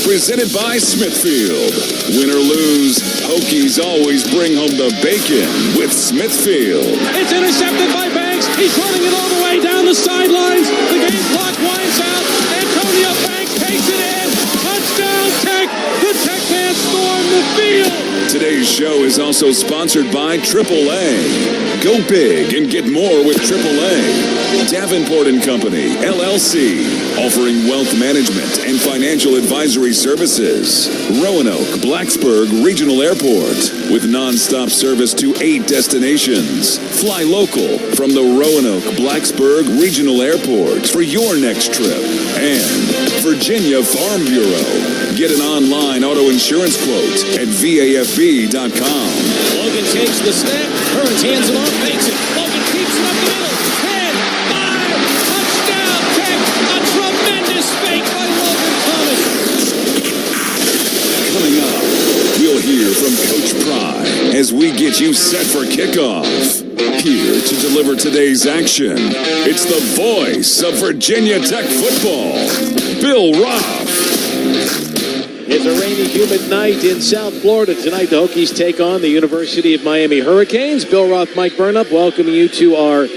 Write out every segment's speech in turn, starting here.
presented by Smithfield. Win or lose, Hokies always bring home the bacon with Smithfield. It's intercepted by Banks. He's running it all the way down the sidelines. The game clock winds out. Antonio Banks takes it in. Touchdown, Tech. The Tech fans storm the field. Today's show is also sponsored by AAA. Go big and get more with AAA. Davenport & Company, LLC, offering wealth management and financial advisory services. Roanoke Blacksburg Regional Airport, with nonstop service to 8 destinations. Fly local from the Roanoke Blacksburg Regional Airport for your next trip. And Virginia Farm Bureau. Get an online auto insurance quote at VAFB.com. Logan takes the snap. Hearns hands it off, fakes it. Logan keeps it up the middle. 10, 5, touchdown, Tech. A tremendous fake by Logan Thomas. Coming up, we'll hear from Coach Pry as we get you set for kickoff. Here to deliver today's action, it's the voice of Virginia Tech football, Bill Roth. It's a rainy, humid night in South Florida. Tonight, the Hokies take on the University of Miami Hurricanes. Bill Roth, Mike Burnup, welcoming you to our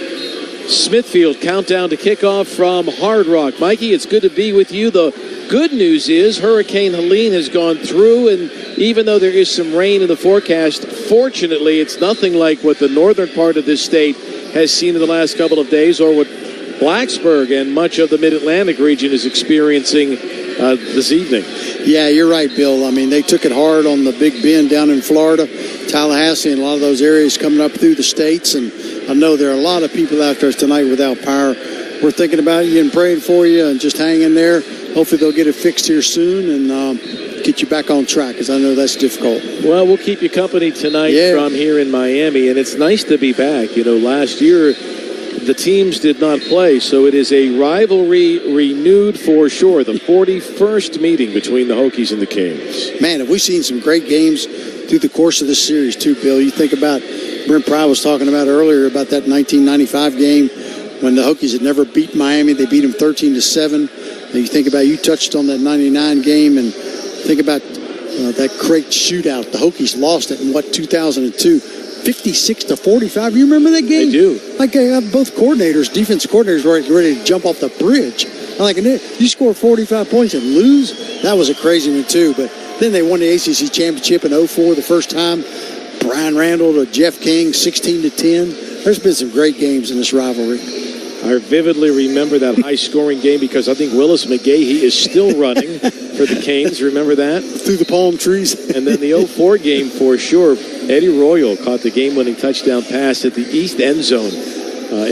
Smithfield countdown to kickoff from Hard Rock. Mikey, it's good to be with you. The good news is Hurricane Helene has gone through, and even though there is some rain in the forecast, fortunately, it's nothing like what the northern part of this state has seen in the last couple of days, or what Blacksburg and much of the Mid-Atlantic region is experiencing this evening. Yeah, you're right, Bill. I mean, they took it hard on the Big Bend down in Florida, Tallahassee, and a lot of those areas coming up through the states. And I know there are a lot of people out there tonight without power. We're thinking about you and praying for you, and just hang in there. Hopefully they'll get it fixed here soon and get you back on track, because I know that's difficult. Well, we'll keep you company tonight from here in Miami, and it's nice to be back. You know, last year the teams did not play, so it is a rivalry renewed for sure. The 41st meeting between the Hokies and the Kings. Man, have we seen some great games through the course of this series too, Bill. You think about, Brent Pry was talking about earlier about that 1995 game when the Hokies had never beat Miami. They beat them 13-7. And you think about, you touched on that 99 game, and think about that great shootout. The Hokies lost it in 2002. 56-45. You remember that game? I do. Like both coordinators, defensive coordinators, were ready to jump off the bridge. I'm like, you score 45 points and lose? That was a crazy one too. But then they won the ACC championship in 2004 the first time. Brian Randall to Jeff King, 16-10. There's been some great games in this rivalry. I vividly remember that high-scoring game because I think Willis McGahee is still running for the Canes. Remember that? Through the palm trees. And then the 2004 game for sure. Eddie Royal caught the game-winning touchdown pass at the east end zone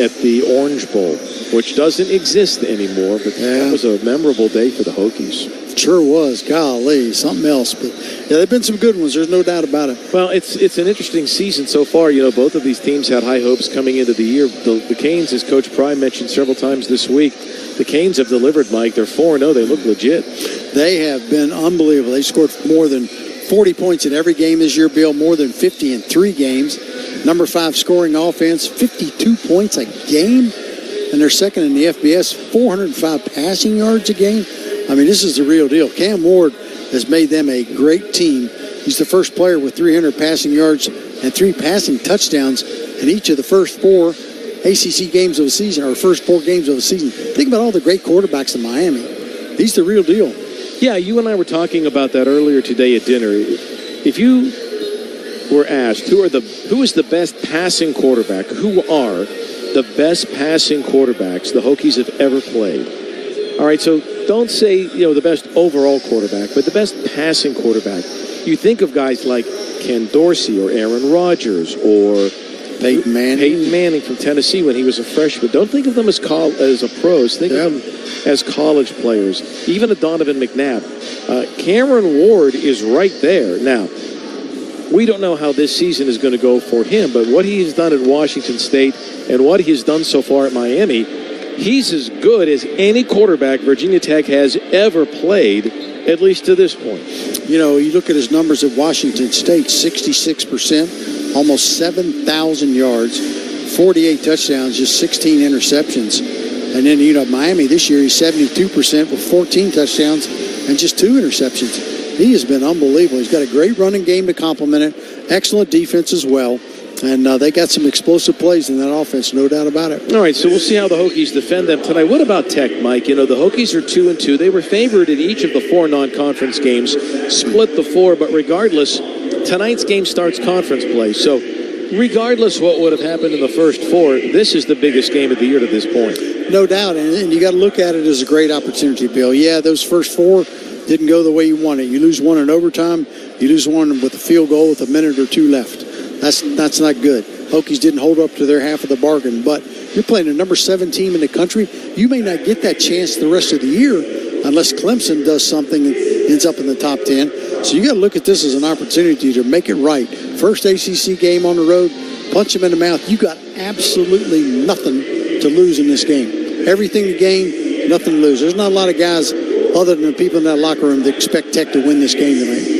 at the Orange Bowl, which doesn't exist anymore, but that was a memorable day for the Hokies. Sure was. Golly, something else. But yeah, there have been some good ones. There's no doubt about it. Well, it's an interesting season so far. You know, both of these teams had high hopes coming into the year. The Canes, as Coach Pry mentioned several times this week, the Canes have delivered, Mike. They're 4-0. They look legit. They have been unbelievable. They scored more than 40 points in every game this year, Bill, more than 50 in 3 games. Number 5 scoring offense, 52 points a game. And they're second in the FBS, 405 passing yards a game. I mean, this is the real deal. Cam Ward has made them a great team. He's the first player with 300 passing yards and 3 passing touchdowns in each of the first 4 ACC games of the season, or first 4 games of the season. Think about all the great quarterbacks in Miami. He's the real deal. Yeah, you and I were talking about that earlier today at dinner. If you were asked who is the best passing quarterback, who are the best passing quarterbacks the Hokies have ever played? All right, so don't say, the best overall quarterback, but the best passing quarterback. You think of guys like Ken Dorsey or Aaron Rodgers or Peyton Manning from Tennessee when he was a freshman. Don't think of them as pros. Think of them as college players. Even a Donovan McNabb. Cameron Ward is right there. Now, we don't know how this season is going to go for him, but what he has done at Washington State and what he has done so far at Miami, he's as good as any quarterback Virginia Tech has ever played, at least to this point. You look at his numbers at Washington State, 66%, almost 7,000 yards, 48 touchdowns, just 16 interceptions. And then, Miami this year, he's 72% with 14 touchdowns and just 2 interceptions. He has been unbelievable. He's got a great running game to complement it. Excellent defense as well. And they got some explosive plays in that offense, no doubt about it. All right, so we'll see how the Hokies defend them tonight. What about Tech, Mike? The Hokies are 2-2. They were favored in each of the 4 non-conference games, split the 4, but regardless, tonight's game starts conference play. So regardless what would have happened in the first 4, this is the biggest game of the year to this point. No doubt, and you got to look at it as a great opportunity, Bill. Yeah, those first 4 didn't go the way you wanted. You lose one in overtime, you lose one with a field goal with a minute or 2 left. That's not good. Hokies didn't hold up to their half of the bargain, but you're playing a number 7 team in the country. You may not get that chance the rest of the year unless Clemson does something and ends up in the top 10. So you got to look at this as an opportunity to make it right. First ACC game on the road, punch them in the mouth. You got absolutely nothing to lose in this game. Everything to gain, nothing to lose. There's not a lot of guys other than the people in that locker room that expect Tech to win this game tonight.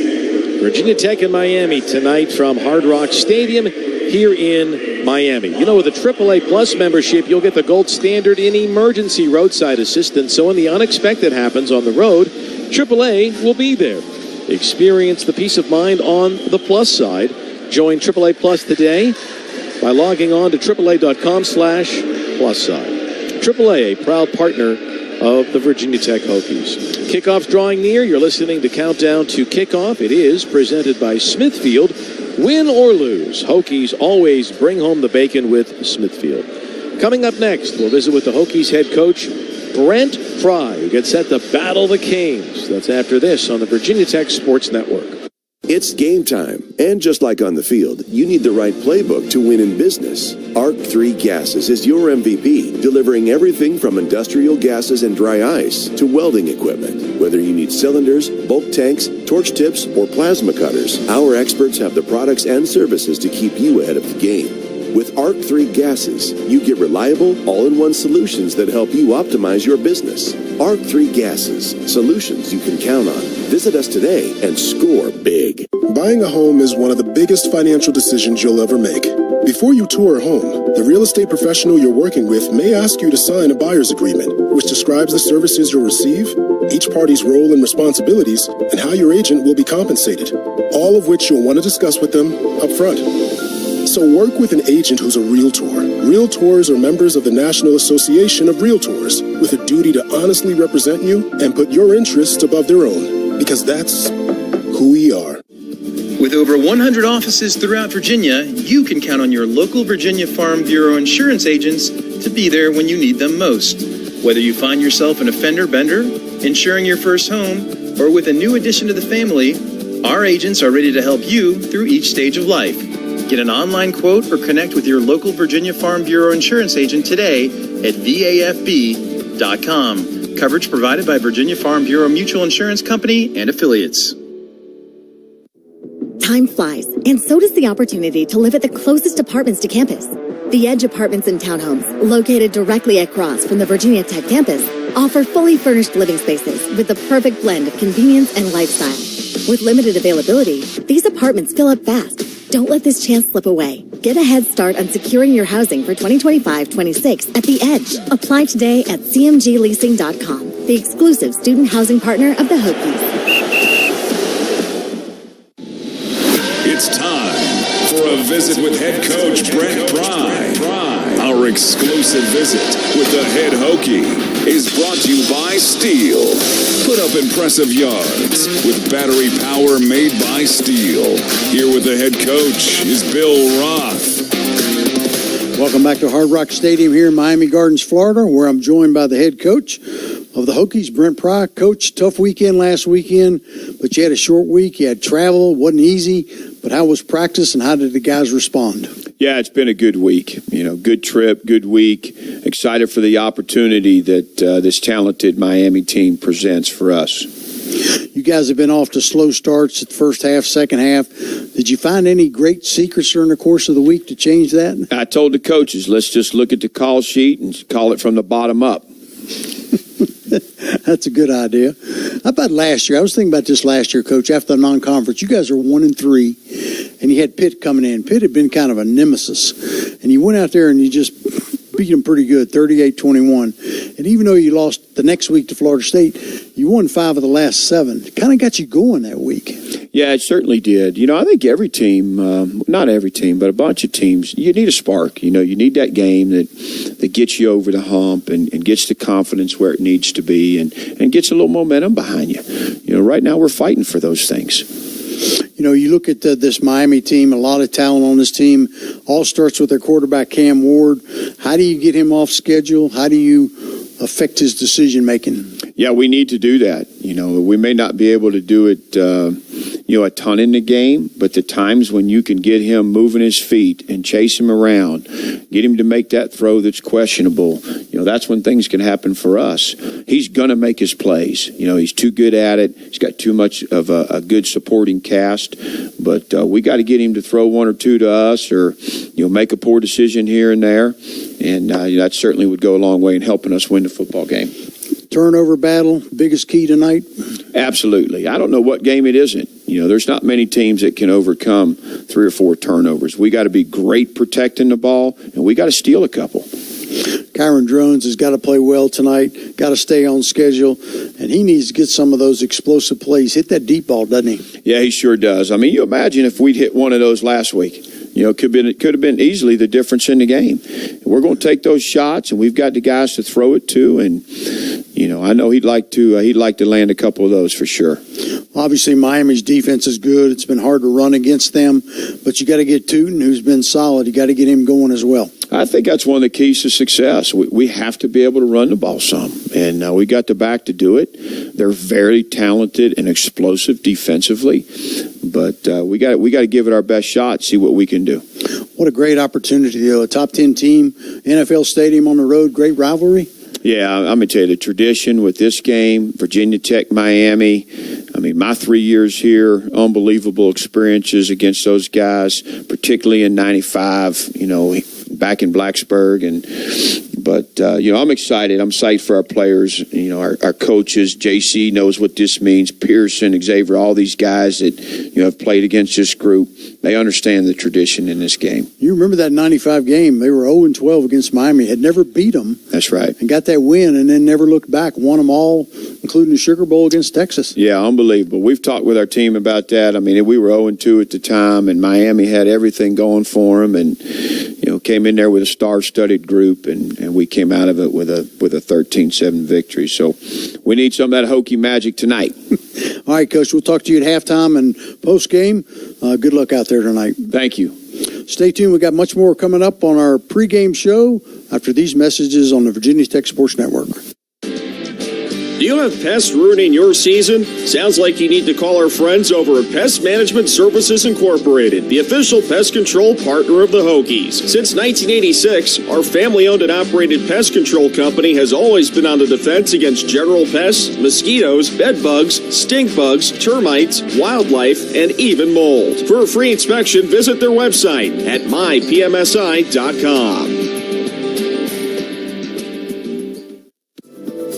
Virginia Tech and Miami tonight from Hard Rock Stadium here in Miami. With a AAA Plus membership, you'll get the gold standard in emergency roadside assistance. So when the unexpected happens on the road, AAA will be there. Experience the peace of mind on the plus side. Join AAA Plus today by logging on to AAA.com/plus side. AAA, a proud partner of the Virginia Tech Hokies. Kickoff's drawing near. You're listening to Countdown to Kickoff. It is presented by Smithfield. Win or lose, Hokies always bring home the bacon with Smithfield. Coming up next, we'll visit with the Hokies head coach, Brent Pry, who gets set to battle the Canes. That's after this on the Virginia Tech Sports Network. It's game time, and just like on the field, you need the right playbook to win in business. ARC3 Gases is your MVP, delivering everything from industrial gases and dry ice to welding equipment. Whether you need cylinders, bulk tanks, torch tips, or plasma cutters, our experts have the products and services to keep you ahead of the game. With ARC3 Gases, you get reliable, all-in-one solutions that help you optimize your business. ARC3 Gases, solutions you can count on. Visit us today and score big. Buying a home is one of the biggest financial decisions you'll ever make. Before you tour a home, the real estate professional you're working with may ask you to sign a buyer's agreement, which describes the services you'll receive, each party's role and responsibilities, and how your agent will be compensated, all of which you'll want to discuss with them up front. So work with an agent who's a Realtor. Realtors are members of the National Association of Realtors with a duty to honestly represent you and put your interests above their own, because that's who we are. With over 100 offices throughout Virginia, you can count on your local Virginia Farm Bureau insurance agents to be there when you need them most. Whether you find yourself an offender bender, insuring your first home, or with a new addition to the family, our agents are ready to help you through each stage of life. Get an online quote or connect with your local Virginia Farm Bureau insurance agent today at VAFB.com. Coverage provided by Virginia Farm Bureau Mutual Insurance Company and affiliates. Time flies, and so does the opportunity to live at the closest apartments to campus. The Edge Apartments and Townhomes, located directly across from the Virginia Tech campus, offer fully furnished living spaces with the perfect blend of convenience and lifestyle. With limited availability, these apartments fill up fast. Don't let this chance slip away. Get a head start on securing your housing for 2025-26 at The Edge. Apply today at cmgleasing.com, the exclusive student housing partner of the Hokies. It's time for a visit with head coach Brent Pry. Our exclusive visit with the head Hokie is brought to you by Steel. Put up impressive yards with battery power made by Steel. Here with the head coach is Bill Roth. Welcome back to Hard Rock Stadium here in Miami Gardens, Florida, where I'm joined by the head coach of the Hokies, Brent Pry. Coach, tough weekend last weekend, but you had a short week. You had travel. It wasn't easy. But how was practice, and how did the guys respond? Yeah, it's been a good week. Good trip, good week. Excited for the opportunity that this talented Miami team presents for us. You guys have been off to slow starts at the first half, second half. Did you find any great secrets during the course of the week to change that? I told the coaches, let's just look at the call sheet and call it from the bottom up. That's a good idea. How about last year? I was thinking about this last year, Coach, after the non-conference. You guys are 1-3, and you had Pitt coming in. Pitt had been kind of a nemesis, and you went out there and you just beat them pretty good, 38-21. And even though you lost the next week to Florida State, you won 5 of the last 7. It kind of got you going that week. Yeah, it certainly did. I think every team, not every team, but a bunch of teams, you need a spark. You need that game that gets you over the hump and gets the confidence where it needs to be and gets a little momentum behind you. Right now we're fighting for those things. You look at this Miami team, a lot of talent on this team. All starts with their quarterback, Cam Ward. How do you get him off schedule? How do you affect his decision-making? Yeah, we need to do that. We may not be able to do it, a ton in the game, but the times when you can get him moving his feet and chase him around, get him to make that throw that's questionable, that's when things can happen for us. He's going to make his plays. He's too good at it. He's got too much of a good supporting cast, but we got to get him to throw 1 or 2 to us or, make a poor decision here and there, and that certainly would go a long way in helping us win the football game. Turnover battle, biggest key tonight? Absolutely. I don't know what game it isn't. There's not many teams that can overcome 3 or 4 turnovers. We got to be great protecting the ball, and we got to steal a couple. Kyron Drones has got to play well tonight, got to stay on schedule, and he needs to get some of those explosive plays. Hit that deep ball, doesn't he? Yeah, he sure does. I mean, you imagine if we'd hit one of those last week. It could have been easily the difference in the game. And we're going to take those shots, and we've got the guys to throw it to. And I know he'd like to land a couple of those for sure. Obviously, Miami's defense is good. It's been hard to run against them, but you got to get Tuten, who's been solid. You got to get him going as well. I think that's one of the keys to success. We have to be able to run the ball some, and we got the back to do it. They're very talented and explosive defensively, but we got to give it our best shot. See what we can do. What a great opportunity, though. A top 10 team, NFL Stadium on the road, great rivalry. Yeah, I'm going to tell you, the tradition with this game, Virginia Tech, Miami, I mean, my 3 years here, unbelievable experiences against those guys, particularly in 95, back in Blacksburg. But I'm excited. I'm psyched for our players, our coaches. JC knows what this means. Pearson, Xavier, all these guys that, have played against this group. They understand the tradition in this game. You remember that 95 game? They were 0-12 against Miami, had never beat them. That's right. And got that win and then never looked back. Won them all, including the Sugar Bowl against Texas. Yeah, unbelievable. We've talked with our team about that. I mean, we were 0-2 at the time, and Miami had everything going for them, and came in there with a star-studded group, and we came out of it with a 13-7 victory. So we need some of that Hokie magic tonight. All right, Coach, we'll talk to you at halftime and post-game. Good luck out there tonight. Thank you. Stay tuned. We've got much more coming up on our pregame show after these messages on the Virginia Tech Sports Network. Do you have pests ruining your season? Sounds like you need to call our friends over at Pest Management Services Incorporated, the official pest control partner of the Hokies. Since 1986, our family-owned and operated pest control company has always been on the defense against general pests, mosquitoes, bed bugs, stink bugs, termites, wildlife, and even mold. For a free inspection, visit their website at mypmsi.com.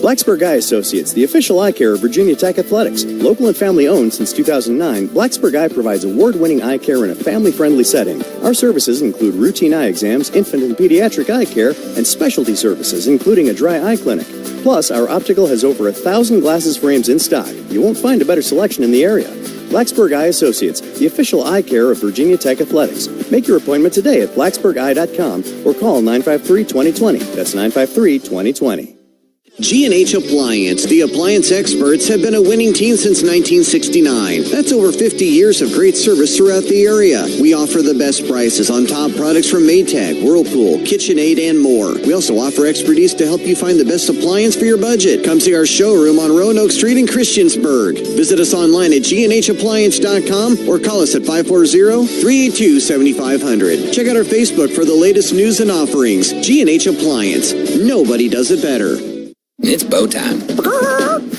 Blacksburg Eye Associates, the official eye care of Virginia Tech Athletics. Local and family-owned since 2009, Blacksburg Eye provides award-winning eye care in a family-friendly setting. Our services include routine eye exams, infant and pediatric eye care, and specialty services, including a dry eye clinic. Plus, our optical has over 1,000 glasses frames in stock. You won't find a better selection in the area. Blacksburg Eye Associates, the official eye care of Virginia Tech Athletics. Make your appointment today at blacksburgeye.com or call 953-2020. That's 953-2020. G&H Appliance, the appliance experts, have been a winning team since 1969. That's over 50 years of great service throughout the area. We offer the best prices on top products from Maytag, Whirlpool, KitchenAid, and more. We also offer expertise to help you find the best appliance for your budget. Come see our showroom on Roanoke Street in Christiansburg. Visit us online at gnhappliance.com or call us at 540-382-7500. Check out our Facebook for the latest news and offerings. G&H Appliance. Nobody does it better. It's bow time.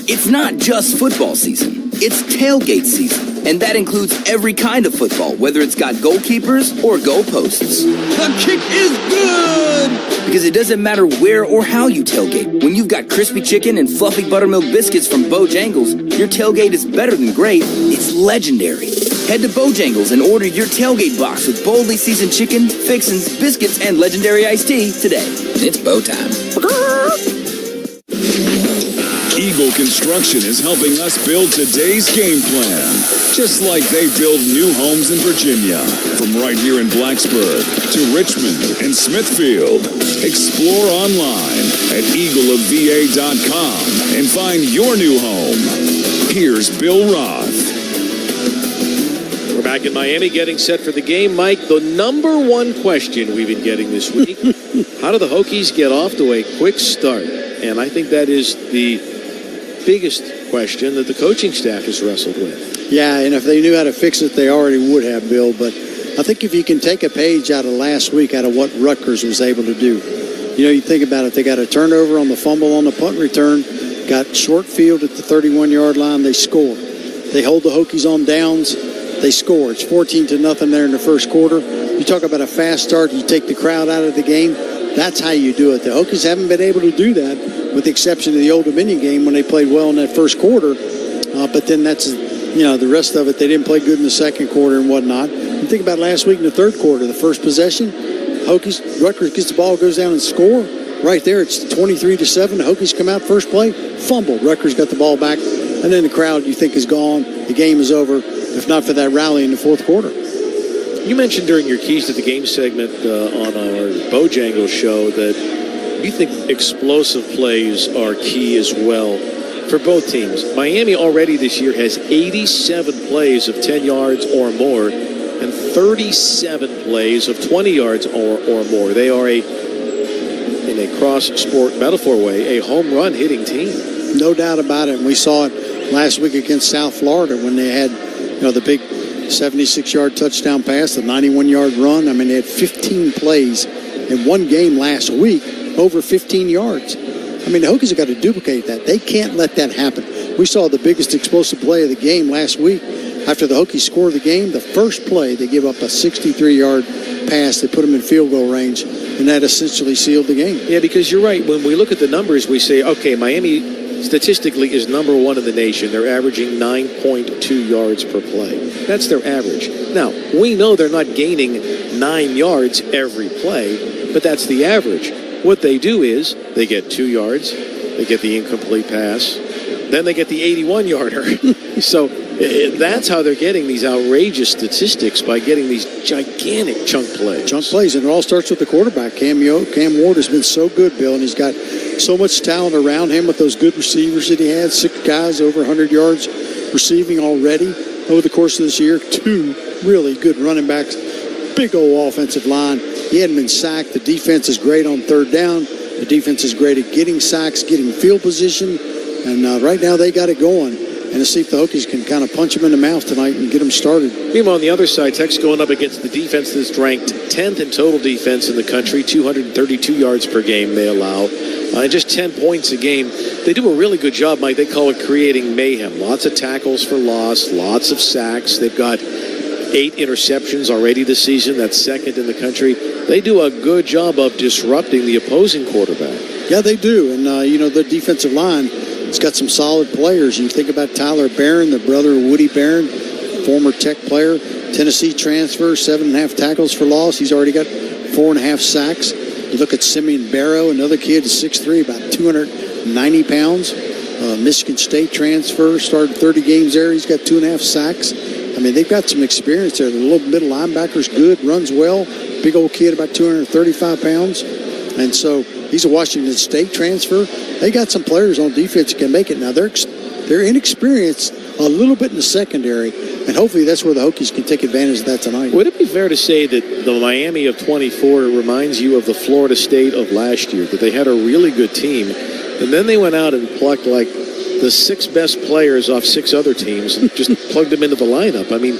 It's not just football season. It's tailgate season. And that includes every kind of football, whether it's got goalkeepers or goalposts. The kick is good! Because it doesn't matter where or how you tailgate. When you've got crispy chicken and fluffy buttermilk biscuits from Bojangles, your tailgate is better than great. It's legendary. Head to Bojangles and order your tailgate box with boldly seasoned chicken, fixins, biscuits, and legendary iced tea today. It's Bo time. Eagle Construction is helping us build today's game plan, just like they build new homes in Virginia. From right here in Blacksburg to Richmond and Smithfield. Explore online at eagleofva.com and find your new home. Here's Bill Roth. We're back in Miami getting set for the game. Mike, the number one question we've been getting this week, how do the Hokies get off to a quick start? And I think that is the biggest question that the coaching staff has wrestled with. Yeah, and if they knew how to fix it, they already would have, Bill. But I think if you can take a page out of last week, out of what Rutgers was able to do, you know, you think about it, they got a turnover on the fumble on the punt return, got short field at the 31-yard line, they score. They hold the Hokies on downs, they score. It's 14-0 there in the first quarter. You talk about a fast start, you take the crowd out of the game. That's how you do it. The Hokies haven't been able to do that, with the exception of the Old Dominion game when they played well in that first quarter. But then that's, you know, the rest of it, they didn't play good in the second quarter and whatnot. You think about last week in the third quarter, the first possession, Rutgers gets the ball, goes down and score. Right there, it's 23-7. The Hokies come out first play, fumble. Rutgers got the ball back, and then the crowd you think is gone. The game is over, if not for that rally in the fourth quarter. You mentioned during your Keys to the Game segment on our Bojangles show that you think explosive plays are key as well for both teams. Miami already this year has 87 plays of 10 yards or more and 37 plays of 20 yards or more. They are in a cross-sport metaphor way, a home run hitting team. No doubt about it. And we saw it last week against South Florida when they had, you know, the big 76-yard touchdown pass, the 91-yard run. I mean, they had 15 plays in one game last week, over 15 yards. I mean, the Hokies have got to duplicate that. They can't let that happen. We saw the biggest explosive play of the game last week. After the Hokies scored the game, the first play, they give up a 63-yard pass that put them in field goal range, and that essentially sealed the game. Yeah, because you're right. When we look at the numbers, we say, okay, Miami statistically is number one in the nation. They're averaging 9.2 yards per play. That's their average. Now, we know they're not gaining 9 yards every play, but that's the average. What they do is they get 2 yards, they get the incomplete pass, then they get the 81-yarder. So that's how they're getting these outrageous statistics, by getting these gigantic chunk plays. Chunk plays, and it all starts with the quarterback. Cam Ward has been so good, Bill, and he's got so much talent around him with those good receivers that he had. 6 guys over 100 yards receiving already over the course of this year. 2 really good running backs. Big old offensive line. He hadn't been sacked. The defense is great on third down. The defense is great at getting sacks, getting field position. And right now they got it going. And to see if the Hokies can kind of punch them in the mouth tonight and get them started. Meanwhile, on the other side, Tech's going up against the defense that's ranked 10th in total defense in the country. 232 yards per game they allow. Just 10 points a game. They do a really good job, Mike. They call it creating mayhem. Lots of tackles for loss, lots of sacks. They've got 8 interceptions already this season. That's second in the country. They do a good job of disrupting the opposing quarterback. Yeah, they do. And, you know, the defensive line, it's got some solid players. You think about Tyler Barron, the brother of Woody Barron, former Tech player, Tennessee transfer, 7.5 tackles for loss. He's already got 4.5 sacks. You look at Simeon Barrow, another kid, 6'3", about 290 pounds. Michigan State transfer, started 30 games there. He's got 2.5 sacks. I mean, they've got some experience there. The little middle linebacker's good, runs well. Big old kid, about 235 pounds. And so he's a Washington State transfer. They got some players on defense that can make it. Now, they're inexperienced a little bit in the secondary, and hopefully that's where the Hokies can take advantage of that tonight. Would it be fair to say that the Miami of 24 reminds you of the Florida State of last year, that they had a really good team, and then they went out and plucked like the 6 best players off 6 other teams and just plugged them into the lineup? I mean,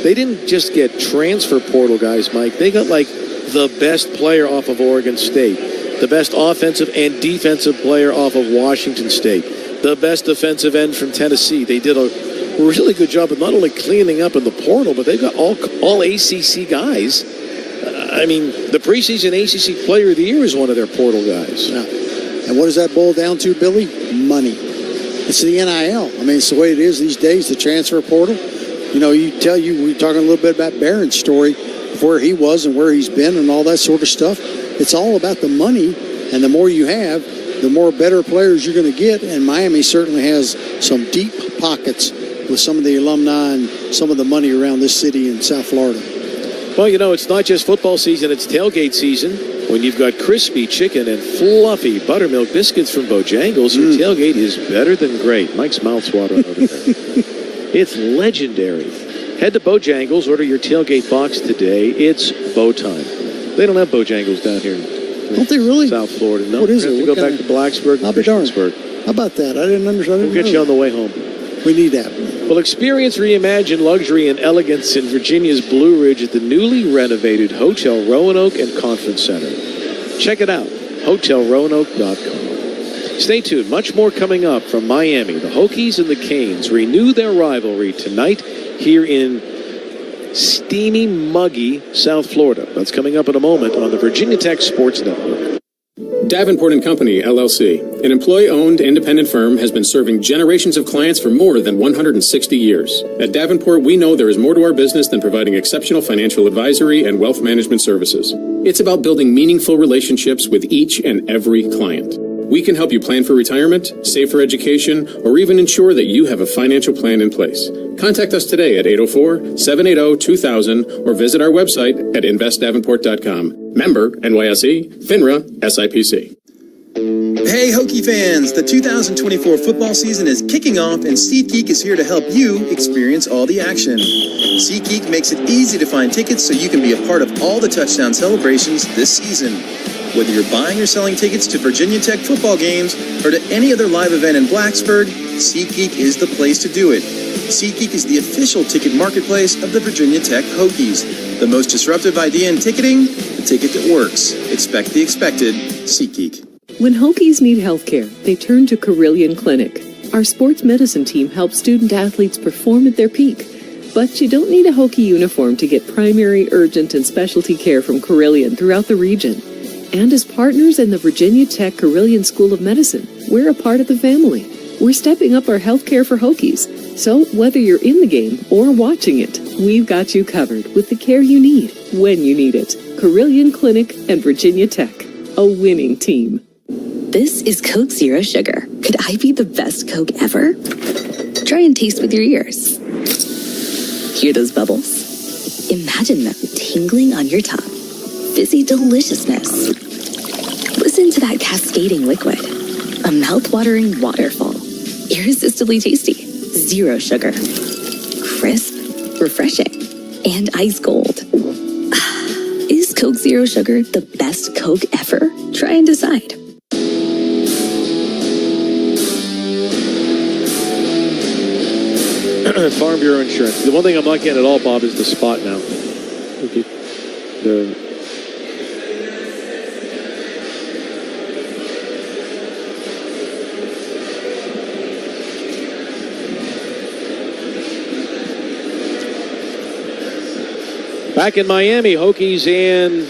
they didn't just get transfer portal guys, Mike. They got like the best player off of Oregon State, the best offensive and defensive player off of Washington State, the best defensive end from Tennessee. They did a really good job of not only cleaning up in the portal, but they've got all ACC guys. I mean, the preseason ACC Player of the Year is one of their portal guys. Yeah. And what does that boil down to, Billy? Money. It's the NIL. I mean, it's the way it is these days, the transfer portal. we're talking a little bit about Barron's story of where he was and where he's been and all that sort of stuff. It's all about the money, and the more you have, the more better players you're going to get. And Miami certainly has some deep pockets with some of the alumni and some of the money around this city in South Florida. Well, it's not just football season, it's tailgate season. When you've got crispy chicken and fluffy buttermilk biscuits from Bojangles, your tailgate is better than great. Mike's mouth's watering over there. It's legendary. Head to Bojangles, order your tailgate box today. It's Bo time. They don't have Bojangles down here. Don't they really? South Florida. No, what is you it? have to go back to Blacksburg and I'll be darned. Christiansburg. How about that? I didn't understand. We'll get you on the way home. We need that. Well, experience reimagined luxury and elegance in Virginia's Blue Ridge at the newly renovated Hotel Roanoke and Conference Center. Check it out, hotelroanoke.com. Stay tuned. Much more coming up from Miami. The Hokies and the Canes renew their rivalry tonight here in steamy, muggy South Florida. That's coming up in a moment on the Virginia Tech Sports Network. Davenport & Company, LLC, an employee-owned independent firm, has been serving generations of clients for more than 160 years. At Davenport, we know there is more to our business than providing exceptional financial advisory and wealth management services. It's about building meaningful relationships with each and every client. We can help you plan for retirement, save for education, or even ensure that you have a financial plan in place. Contact us today at 804-780-2000 or visit our website at investdavenport.com. Member NYSE, FINRA, SIPC. Hey Hokie fans, the 2024 football season is kicking off and SeatGeek is here to help you experience all the action. SeatGeek makes it easy to find tickets so you can be a part of all the touchdown celebrations this season. Whether you're buying or selling tickets to Virginia Tech football games or to any other live event in Blacksburg, SeatGeek is the place to do it. SeatGeek is the official ticket marketplace of the Virginia Tech Hokies. The most disruptive idea in ticketing, the ticket that works. Expect the expected. SeatGeek. When Hokies need health care, they turn to Carilion Clinic. Our sports medicine team helps student athletes perform at their peak. But you don't need a Hokie uniform to get primary, urgent, and specialty care from Carilion throughout the region. And as partners in the Virginia Tech Carilion School of Medicine, we're a part of the family. We're stepping up our health care for Hokies. So whether you're in the game or watching it, we've got you covered with the care you need when you need it. Carilion Clinic and Virginia Tech, a winning team. This is Coke Zero Sugar. Could I be the best Coke ever? Try and taste with your ears. Hear those bubbles? Imagine them tingling on your tongue. Fizzy deliciousness. Listen to that cascading liquid. A mouth-watering waterfall. Irresistibly tasty. Zero sugar. Crisp, refreshing, and ice cold. Is Coke Zero Sugar the best Coke ever? Try and decide. Farm Bureau Insurance. The one thing I'm not getting at all, Bob, is the spot now. Okay. Back in Miami, Hokies and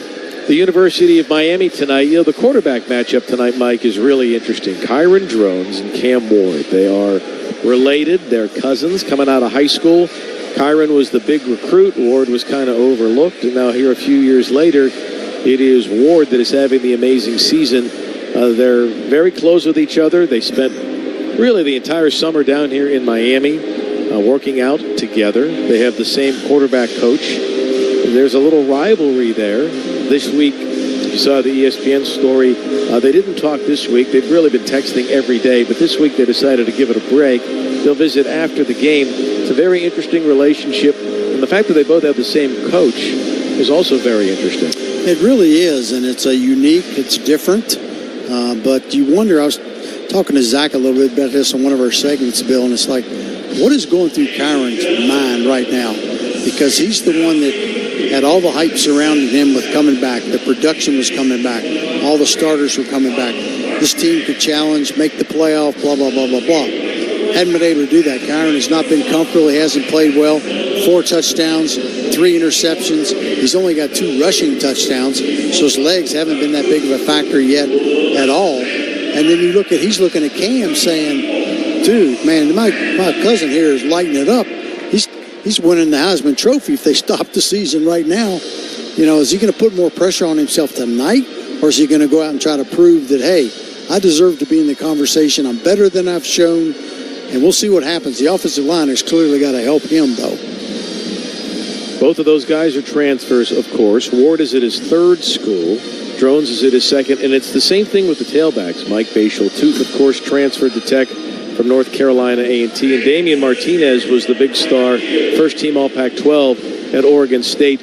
the University of Miami tonight. The quarterback matchup tonight, Mike, is really interesting. Kyron Drones and Cam Ward. They are related. They're cousins coming out of high school. Kyron was the big recruit. Ward was kind of overlooked. And now here a few years later, it is Ward that is having the amazing season. They're very close with each other. They spent really the entire summer down here in Miami working out together. They have the same quarterback coach. There's a little rivalry there. This week, you saw the ESPN story. They didn't talk this week. They've really been texting every day, but this week they decided to give it a break. They'll visit after the game. It's a very interesting relationship, and the fact that they both have the same coach is also very interesting. It really is, and it's unique. It's different, but you wonder. I was talking to Zach a little bit about this on one of our segments, Bill, and it's like, what is going through Kyron's mind right now? Because he's the one that had all the hype surrounding him with coming back. The production was coming back. All the starters were coming back. This team could challenge, make the playoff, blah, blah, blah, blah, blah. Hadn't been able to do that. Kyron has not been comfortable. He hasn't played well. 4 touchdowns, 3 interceptions. He's only got 2 rushing touchdowns, so his legs haven't been that big of a factor yet at all. And then he's looking at Cam saying, dude, man, my cousin here is lighting it up. he's winning the Heisman Trophy if they stop the season right now. You know, is he going to put more pressure on himself tonight, or is he going to go out and try to prove that, hey, I deserve to be in the conversation. I'm better than I've shown, and we'll see what happens. The offensive line has clearly got to help him, though. Both of those guys are transfers, of course. Ward is at his third school. Drones is at his second, and it's the same thing with the tailbacks. Mike Bhatshul Tuten, of course, transferred to Tech from North Carolina A&T, and Damian Martinez was the big star, first-team All-Pac-12 at Oregon State.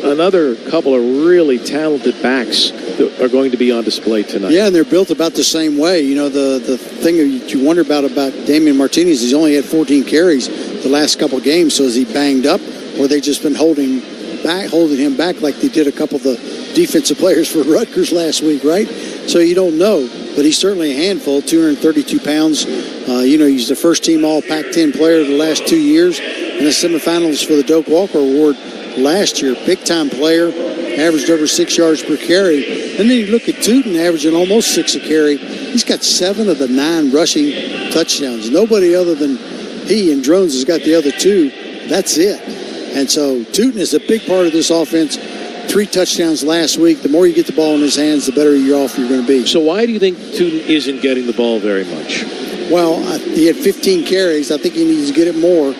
Another couple of really talented backs that are going to be on display tonight. Yeah, and they're built about the same way. You know, the thing that you wonder about Damian Martinez, he's only had 14 carries the last couple of games, so is he banged up, or they just been holding him back like they did a couple of the defensive players for Rutgers last week, right? So you don't know, but he's certainly a handful, 232 pounds. He's the first-team All-Pac-10 player the last 2 years, and the semifinals for the Doak Walker Award last year. Big-time player, averaged over 6 yards per carry. And then you look at Tuten averaging almost 6 a carry. He's got 7 of the 9 rushing touchdowns. Nobody other than he and Drones has got the other 2. That's it. And so Tuten is a big part of this offense. 3 touchdowns last week. The more you get the ball in his hands, the better you're off you're going to be. So why do you think Tuten isn't getting the ball very much? Well, he had 15 carries. I think he needs to get him more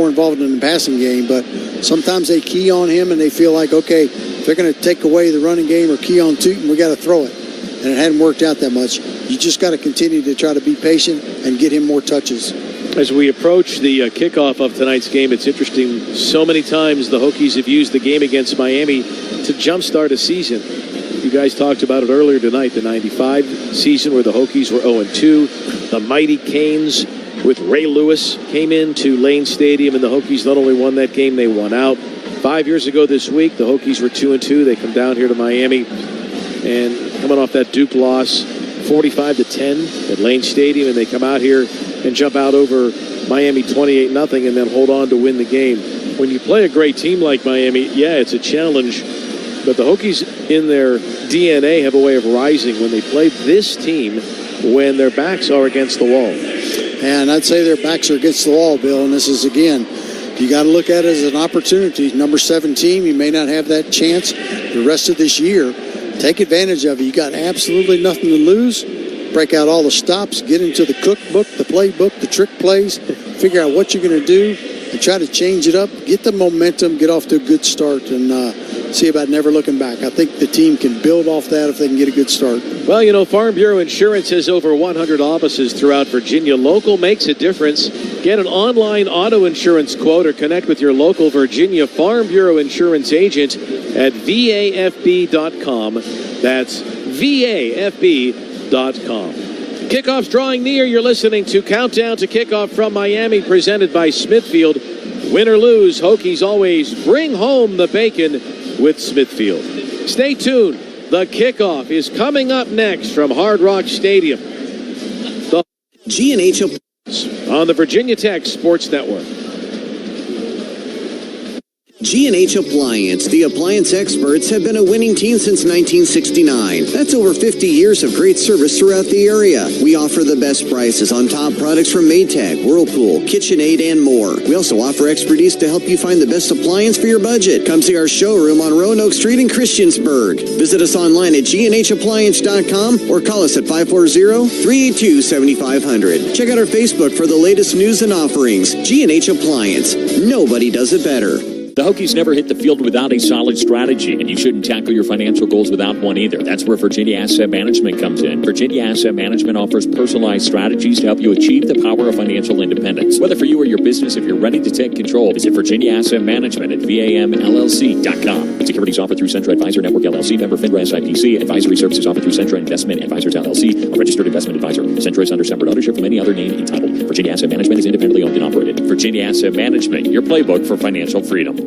involved in the passing game. But sometimes they key on him and they feel like, okay, if they're going to take away the running game or key on Tuten, we got to throw it. And it hadn't worked out that much. You just got to continue to try to be patient and get him more touches. As we approach the kickoff of tonight's game, it's interesting. So many times the Hokies have used the game against Miami to jumpstart a season. You guys talked about it earlier tonight, the 95 season where the Hokies were 0-2. The mighty Canes with Ray Lewis came into Lane Stadium, and the Hokies not only won that game, they won out. 5 years ago this week, the Hokies were 2-2. They come down here to Miami, and coming off that Duke loss, 45-10 at Lane Stadium, and they come out here and jump out over Miami 28-0 and then hold on to win the game. When you play a great team like Miami, yeah, it's a challenge, but the Hokies in their DNA have a way of rising when they play this team when their backs are against the wall. And I'd say their backs are against the wall, Bill, and this is, again, you got to look at it as an opportunity. Number 7 team, you may not have that chance the rest of this year. Take advantage of it. You got absolutely nothing to lose. Break out all the stops, get into the cookbook, the playbook, the trick plays, figure out what you're going to do, and try to change it up, get the momentum, get off to a good start, and see about never looking back. I think the team can build off that if they can get a good start. Well, you know, Farm Bureau Insurance has over 100 offices throughout Virginia. Local makes a difference. Get an online auto insurance quote or connect with your local Virginia Farm Bureau Insurance agent at VAFB.com. That's VAFB.com. Kickoff's drawing near. You're listening to Countdown to Kickoff from Miami, presented by Smithfield. Win or lose, Hokies always bring home the bacon with Smithfield. Stay tuned. The kickoff is coming up next from Hard Rock Stadium. The G&H on the Virginia Tech Sports Network. G&H Appliance, the appliance experts, have been a winning team since 1969. That's over 50 years of great service throughout the area. We offer the best prices on top products from Maytag, Whirlpool, KitchenAid, and more. We also offer expertise to help you find the best appliance for your budget. Come see our showroom on Roanoke Street in Christiansburg. Visit us online at gnhappliance.com or call us at 540-382-7500. Check out our Facebook for the latest news and offerings. G&H Appliance. Nobody does it better. The Hokies never hit the field without a solid strategy, and you shouldn't tackle your financial goals without one either. That's where Virginia Asset Management comes in. Virginia Asset Management offers personalized strategies to help you achieve the power of financial independence. Whether for you or your business, if you're ready to take control, visit Virginia Asset Management at VAMLLC.com. Securities offered through Centra Advisor Network LLC, member FINRA SIPC. Advisory services offered through Centra Investment Advisors LLC, a registered investment advisor. Centra is under separate ownership from any other name entitled. Virginia Asset Management is independently owned and operated. Virginia Asset Management, your playbook for financial freedom.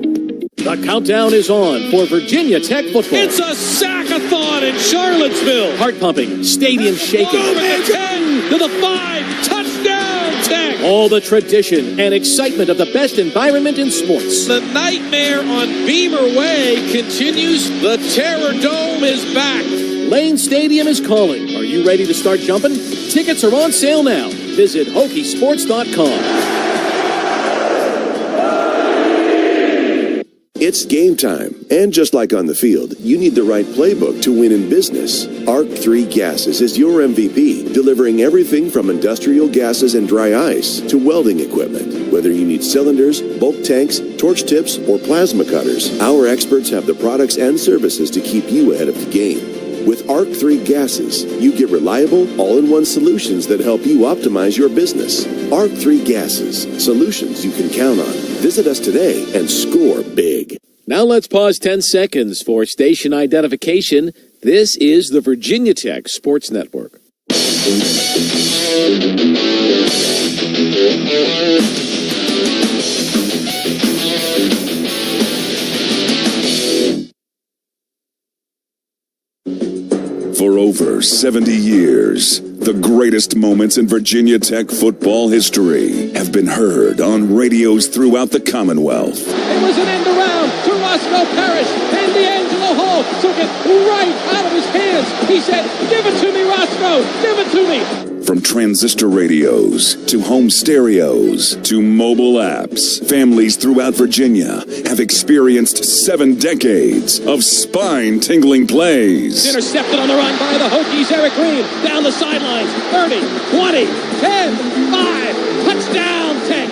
The countdown is on for Virginia Tech football. It's a sack-a-thon in Charlottesville. Heart pumping, stadium shaking. Over the 10 to the 5, touchdown Tech. All the tradition and excitement of the best environment in sports. The nightmare on Beamer Way continues. The Terror Dome is back. Lane Stadium is calling. Are you ready to start jumping? Tickets are on sale. sale now. Visit Hokiesports.com. It's game time. And just like on the field, you need the right playbook to win in business. Arc 3 Gases is your MVP, delivering everything from industrial gases and dry ice to welding equipment. Whether you need cylinders, bulk tanks, torch tips, or plasma cutters, our experts have the products and services to keep you ahead of the game. With Arc 3 Gases, you get reliable, all-in-one solutions that help you optimize your business. Arc 3 Gases, solutions you can count on. Visit us today and score big. Now let's pause 10 seconds for station identification. This is the Virginia Tech Sports Network. For over 70 years, the greatest moments in Virginia Tech football history have been heard on radios throughout the Commonwealth. It was an end around to Roscoe Parrish, and D'Angelo Hall took it right out of his hands. He said, "Give it to me, Roscoe, give it to me." From transistor radios to home stereos to mobile apps, families throughout Virginia have experienced 7 decades of spine-tingling plays. Intercepted on the run by the Hokies. Eric Green down the sidelines. 30, 20, 10, 5. Touchdown, Tech.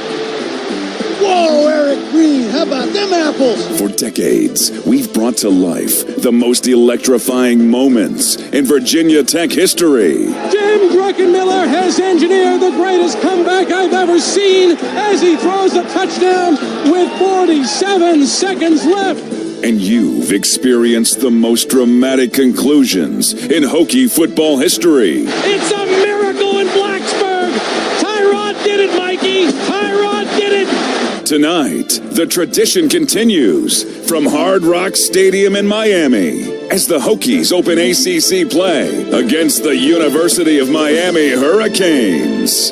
Whoa, Eric Green, how about them apples? For decades, we've brought to life the most electrifying moments in Virginia Tech history. Jim Druckenmiller has engineered the greatest comeback I've ever seen as he throws a touchdown with 47 seconds left. And you've experienced the most dramatic conclusions in Hokie football history. It's a miracle in Blacksburg. Tyrod did it, Mikey. Tyrod did it. Tonight, the tradition continues from Hard Rock Stadium in Miami as the Hokies open ACC play against the University of Miami Hurricanes.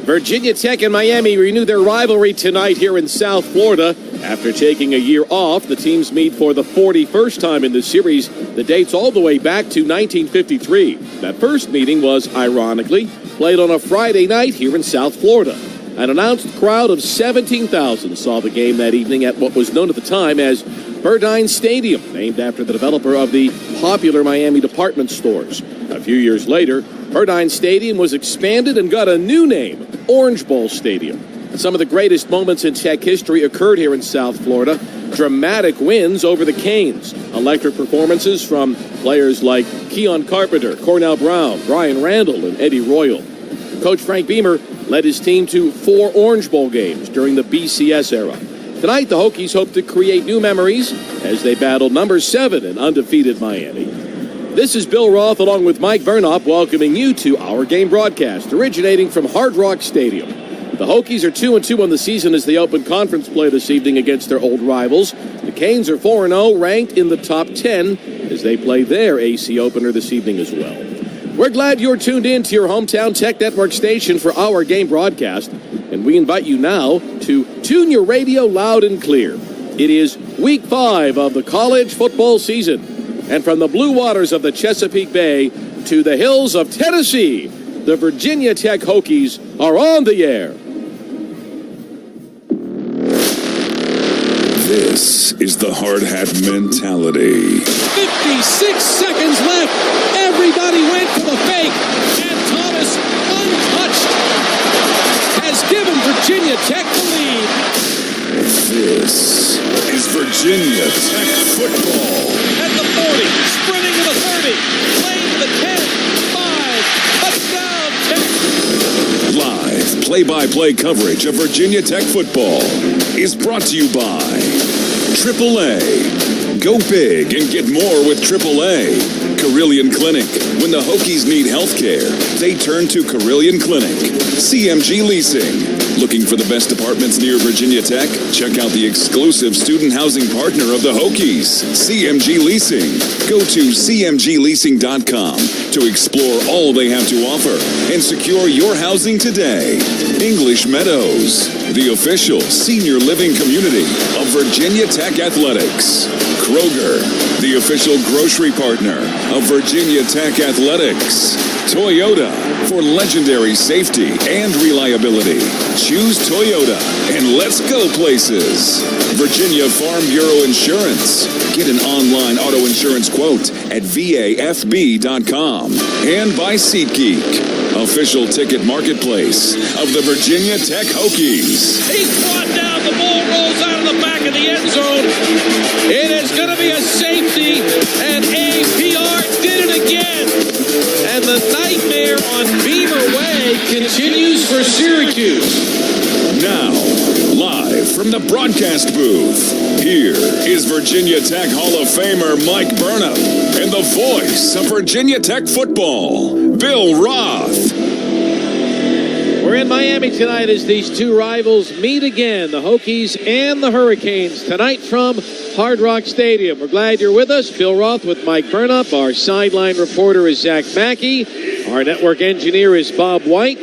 Virginia Tech and Miami renew their rivalry tonight here in South Florida. After taking a year off, the teams meet for the 41st time in the series. The dates all the way back to 1953. That first meeting was, ironically, played on a Friday night here in South Florida. An announced crowd of 17,000 saw the game that evening at what was known at the time as Burdine Stadium, named after the developer of the popular Miami department stores. A few years later, Burdine Stadium was expanded and got a new name, Orange Bowl Stadium. Some of the greatest moments in Tech history occurred here in South Florida. Dramatic wins over the Canes. Electric performances from players like Keon Carpenter, Cornell Brown, Brian Randall, and Eddie Royal. Coach Frank Beamer led his team to 4 Orange Bowl games during the BCS era. Tonight, the Hokies hope to create new memories as they battle number 7 in undefeated Miami. This is Bill Roth along with Mike Burnop welcoming you to our game broadcast originating from Hard Rock Stadium. The Hokies are 2-2 on the season as they open conference play this evening against their old rivals. The Canes are 4-0, ranked in the top 10 as they play their AC opener this evening as well. We're glad you're tuned in to your hometown Tech Network station for our game broadcast, and we invite you now to tune your radio loud and clear. It is week 5 of the college football season, and from the blue waters of the Chesapeake Bay to the hills of Tennessee, the Virginia Tech Hokies are on the air. This is the hard hat mentality. 56 seconds left. Everybody went for the fake. And Thomas, untouched, has given Virginia Tech the lead. This is Virginia Tech football. At the 40, sprinting to the 30, playing to the 10, 5, touchdown Tech. Live play-by-play coverage of Virginia Tech football is brought to you by AAA. Go big and get more with AAA. Carilion Clinic. When the Hokies need health care, they turn to Carilion Clinic. CMG Leasing. Looking for the best apartments near Virginia Tech? Check out the exclusive student housing partner of the Hokies, CMG Leasing. Go to cmgleasing.com to explore all they have to offer and secure your housing today. English Meadows, the official senior living community of Virginia Tech Athletics. Kroger, the official grocery partner of Virginia Tech Athletics. Toyota, for legendary safety and reliability. Choose Toyota and let's go places. Virginia Farm Bureau Insurance. Get an online auto insurance quote at VAFB.com. And by SeatGeek, official ticket marketplace of the Virginia Tech Hokies. He's brought down. The ball rolls out of the back of the end zone. It is going to be a safety, and APR did it again. And the nightmare on Beaver Way continues for Syracuse. Now, live from the broadcast booth, here is Virginia Tech Hall of Famer Mike Burnham and the voice of Virginia Tech football, Bill Roth. We're in Miami tonight as these two rivals meet again, the Hokies and the Hurricanes, tonight from Hard Rock Stadium. We're glad you're with us. Bill Roth with Mike Burnham. Our sideline reporter is Zach Mackey. Our network engineer is Bob White.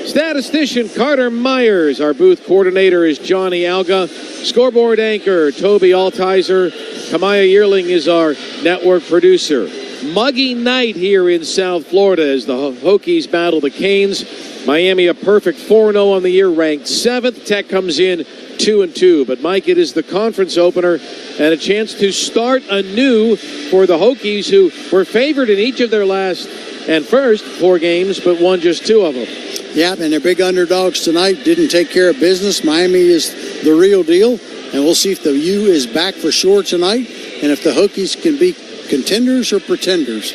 Statistician Carter Myers. Our booth coordinator is Johnny Alga. Scoreboard anchor Toby Altizer. Kamaya Yearling is our network producer. Muggy night here in South Florida as the Hokies battle the Canes. Miami a perfect 4-0 on the year, ranked 7th. Tech comes in 2-2. But, Mike, it is the conference opener and a chance to start anew for the Hokies, who were favored in each of their last and first 4 games, but won just 2 of them. Yeah, and they're big underdogs tonight. Didn't take care of business. Miami is the real deal, and we'll see if the U is back for sure tonight and if the Hokies can be contenders or pretenders.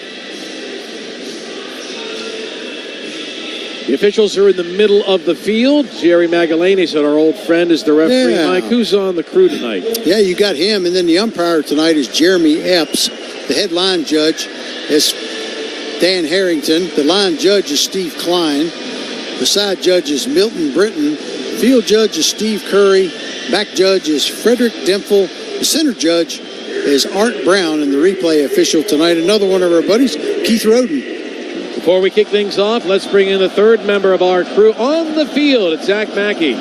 The officials are in the middle of the field. Jerry Magalanes, our old friend, is the referee. Yeah. Mike, who's on the crew tonight? Yeah, you got him. And then the umpire tonight is Jeremy Epps. The head line judge is Dan Harrington. The line judge is Steve Klein. The side judge is Milton Britton. Field judge is Steve Curry. Back judge is Frederick Dempfel. The center judge is Art Brown. And the replay official tonight, another one of our buddies, Keith Roden. Before we kick things off, let's bring in the third member of our crew on the field. It's Zach Mackey.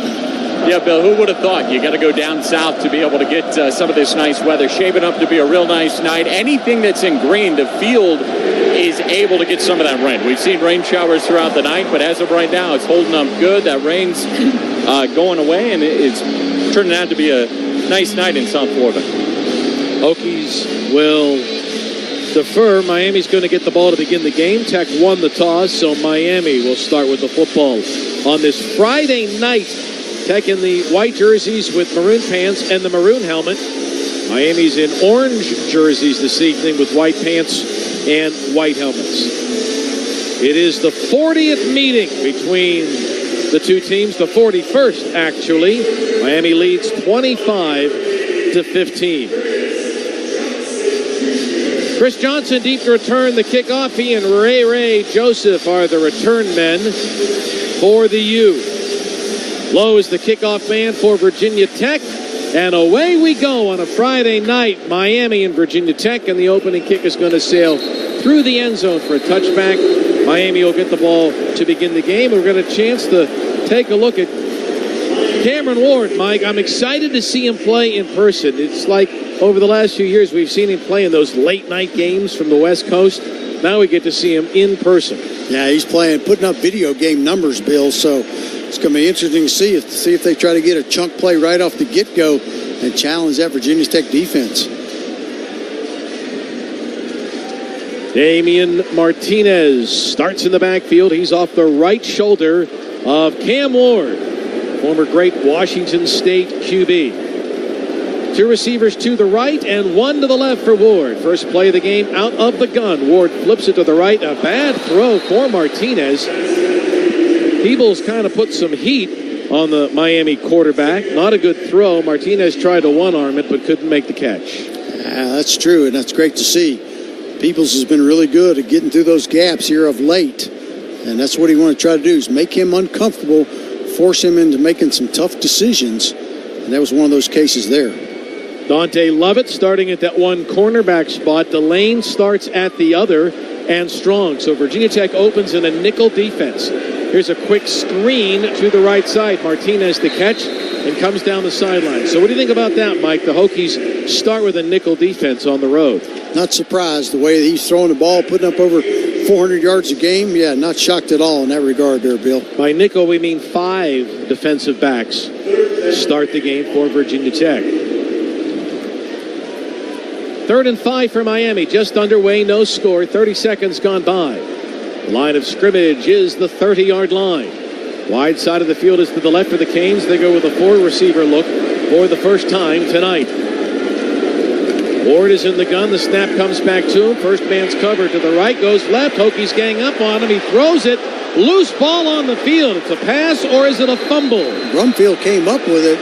Yeah, Bill, who would have thought you got to go down south to be able to get some of this nice weather, shaping up to be a real nice night. Anything that's in green, the field is able to get some of that rain. We've seen rain showers throughout the night, but as of right now, it's holding up good. That rain's going away, and it's turning out to be a nice night in South Florida. Hokies will defer. Miami's going to get the ball to begin the game. Tech won the toss, so Miami will start with the football on this Friday night. Tech in the white jerseys with maroon pants and the maroon helmet. Miami's in orange jerseys this evening with white pants and white helmets. It is the 40th meeting between the two teams, the 41st actually. Miami leads 25-15. Chris Johnson deep to return the kickoff. He and Ray Joseph are the return men for the U. Lowe is the kickoff man for Virginia Tech. And away we go on a Friday night. Miami and Virginia Tech, and the opening kick is going to sail through the end zone for a touchback. Miami will get the ball to begin the game. We're going to chance to take a look at Cameron Ward. Mike, I'm excited to see him play in person. It's like over the last few years we've seen him play in those late night games from the West Coast. Now we get to see him in person. Yeah, he's putting up video game numbers, Bill, so it's going to be interesting to see if they try to get a chunk play right off the get-go and challenge that Virginia Tech defense. Damian Martinez starts in the backfield. He's off the right shoulder of Cam Ward, former great Washington State QB. 2 receivers to the right and 1 to the left for Ward. First play of the game out of the gun. Ward flips it to the right. A bad throw for Martinez. Peebles kind of put some heat on the Miami quarterback. Not a good throw. Martinez tried to one-arm it but couldn't make the catch. That's true, and that's great to see. Peebles has been really good at getting through those gaps here of late. And that's what he wanted to try to do, is make him uncomfortable, force him into making some tough decisions. And that was one of those cases there. Dante Lovett starting at that one cornerback spot. Delane starts at the other, and Strong. So Virginia Tech opens in a nickel defense. Here's a quick screen to the right side. Martinez the catch and comes down the sideline. So what do you think about that, Mike? The Hokies start with a nickel defense on the road. Not surprised the way he's throwing the ball, putting up over 400 yards a game. Yeah, not shocked at all in that regard there, Bill. By nickel, we mean 5 defensive backs start the game for Virginia Tech. 3rd and 5 for Miami. Just underway, no score. 30 seconds gone by. The line of scrimmage is the 30-yard line. Wide side of the field is to the left for the Canes. They go with a 4-receiver look for the first time tonight. Ward is in the gun. The snap comes back to him. First man's covered to the right, goes left. Hokies gang up on him. He throws it. Loose ball on the field. It's a pass or is it a fumble? Brumfield came up with it,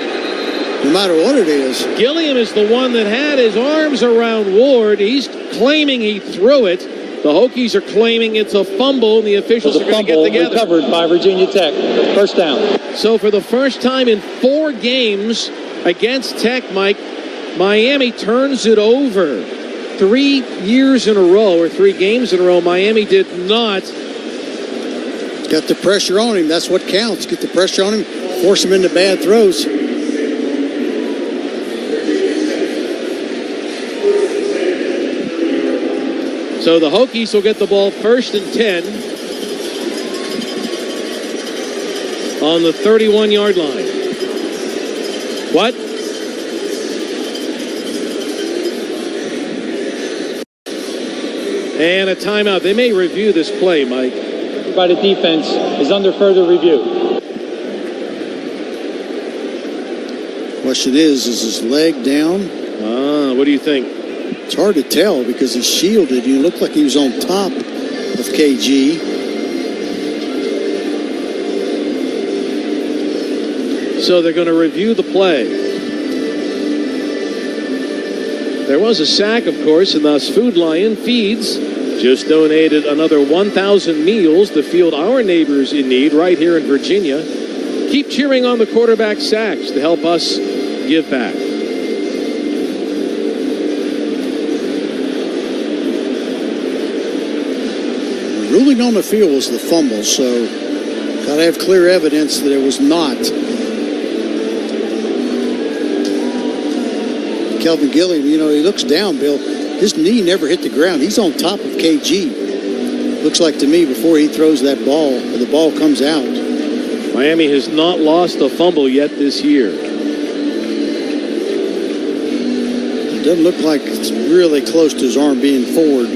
no matter what it is. Gilliam is the one that had his arms around Ward. He's claiming he threw it. The Hokies are claiming it's a fumble, and the officials are going to get together. Recovered by Virginia Tech. First down. So for the first time in 4 games against Tech, Mike, Miami turns it over. 3 years in a row, or 3 games in a row, Miami did not. Got the pressure on him. That's what counts. Get the pressure on him, force him into bad throws. So the Hokies will get the ball 1st and 10 on the 31-yard line. What? And a timeout. They may review this play, Mike. By the defense is under further review. Question is his leg down? What do you think? It's hard to tell because he's shielded. He looked like he was on top of KG. So they're going to review the play. There was a sack, of course, and thus Food Lion Feeds just donated another 1,000 meals to field our neighbors in need right here in Virginia. Keep cheering on the quarterback sacks to help us give back. Ruling on the field was the fumble, so got to have clear evidence that it was not. Kelvin Gilliam, he looks down, Bill. His knee never hit the ground. He's on top of KG. Looks like to me before he throws that ball, or the ball comes out. Miami has not lost a fumble yet this year. It doesn't look like it's really close to his arm being forward.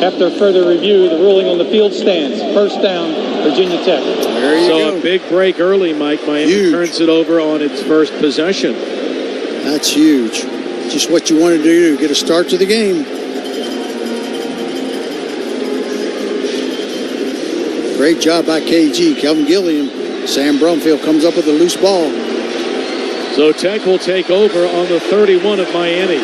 After further review, the ruling on the field stands. First down, Virginia Tech. There you go. A big break early, Mike. Miami turns it over on its first possession. That's huge. Just what you wanted to do, get a start to the game. Great job by KG. Kelvin Gilliam. Sam Brumfield comes up with a loose ball. So Tech will take over on the 31 of Miami.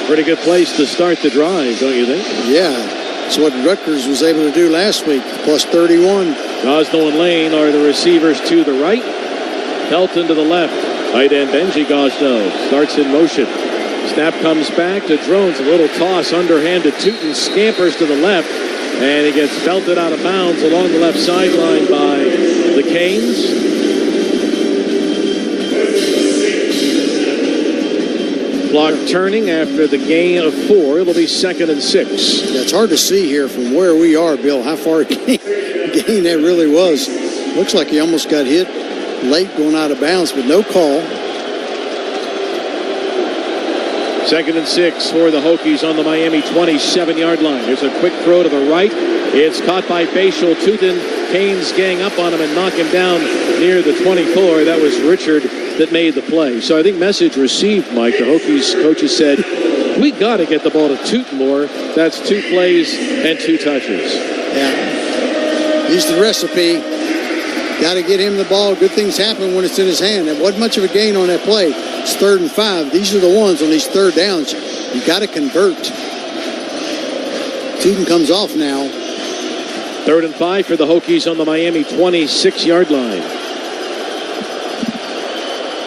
Pretty good place to start the drive, don't you think? Yeah. It's what Rutgers was able to do last week, plus 31. Gosnell and Lane are the receivers to the right. Pelton to the left. Tight end Benji Gosnell starts in motion. Snap comes back to Drones. A little toss underhand to Tuten. Scampers to the left. And he gets belted out of bounds along the left sideline by the Canes. Clock turning after the gain of 4. It'll be 2nd and 6. Yeah, it's hard to see here from where we are, Bill, how far a gain that really was. Looks like he almost got hit late going out of bounds, but no call. 2nd and 6 for the Hokies on the Miami 27-yard line. There's a quick throw to the right. It's caught by Bhatshul Tuten. Canes gang up on him and knock him down near the 24. That was Richard that made the play. So I think message received, Mike. The Hokies coaches said, we got to get the ball to Tuten more. That's 2 plays and 2 touches. Yeah. He's the recipe. Got to get him the ball. Good things happen when it's in his hand. It wasn't much of a gain on that play. It's 3rd and 5. These are the ones on these 3rd downs. You got to convert. Tuten comes off now. 3rd and 5 for the Hokies on the Miami 26-yard line.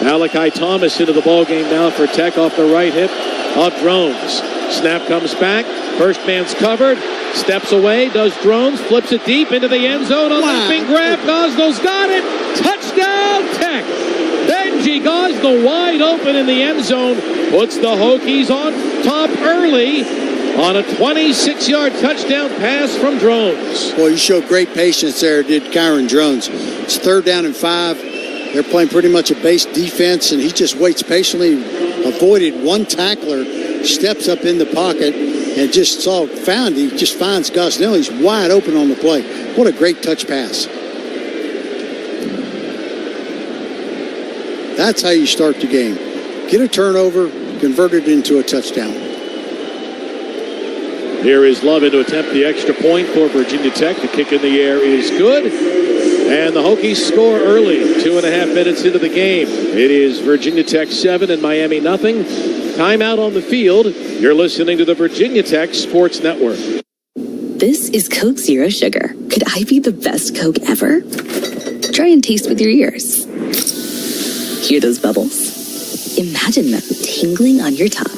Malachi Thomas into the ballgame now for Tech off the right hip of Drones. Snap comes back. First man's covered. Steps away. Does Drones. Flips it deep into the end zone. A leaping grab. Gosnell's got it. Touchdown! touchdown, Tech. Benji Gosnell wide open in the end zone, puts the Hokies on top early on a 26-yard touchdown pass from Drones. Well, you showed great patience there, did Kyron Drones. It's 3rd down and 5. They're playing pretty much a base defense, and he just waits patiently, avoided one tackler, steps up in the pocket, and he just finds Gosnell. He's wide open on the play. What a great touch pass. That's how you start the game. Get a turnover, convert it into a touchdown. Here is Lovin to attempt the extra point for Virginia Tech. The kick in the air is good. And the Hokies score early, 2.5 minutes into the game. It is Virginia Tech 7 and Miami nothing. Timeout on the field. You're listening to the Virginia Tech Sports Network. This is Coke Zero Sugar. Could I be the best Coke ever? Try and taste with your ears. Hear those bubbles? Imagine them tingling on your tongue.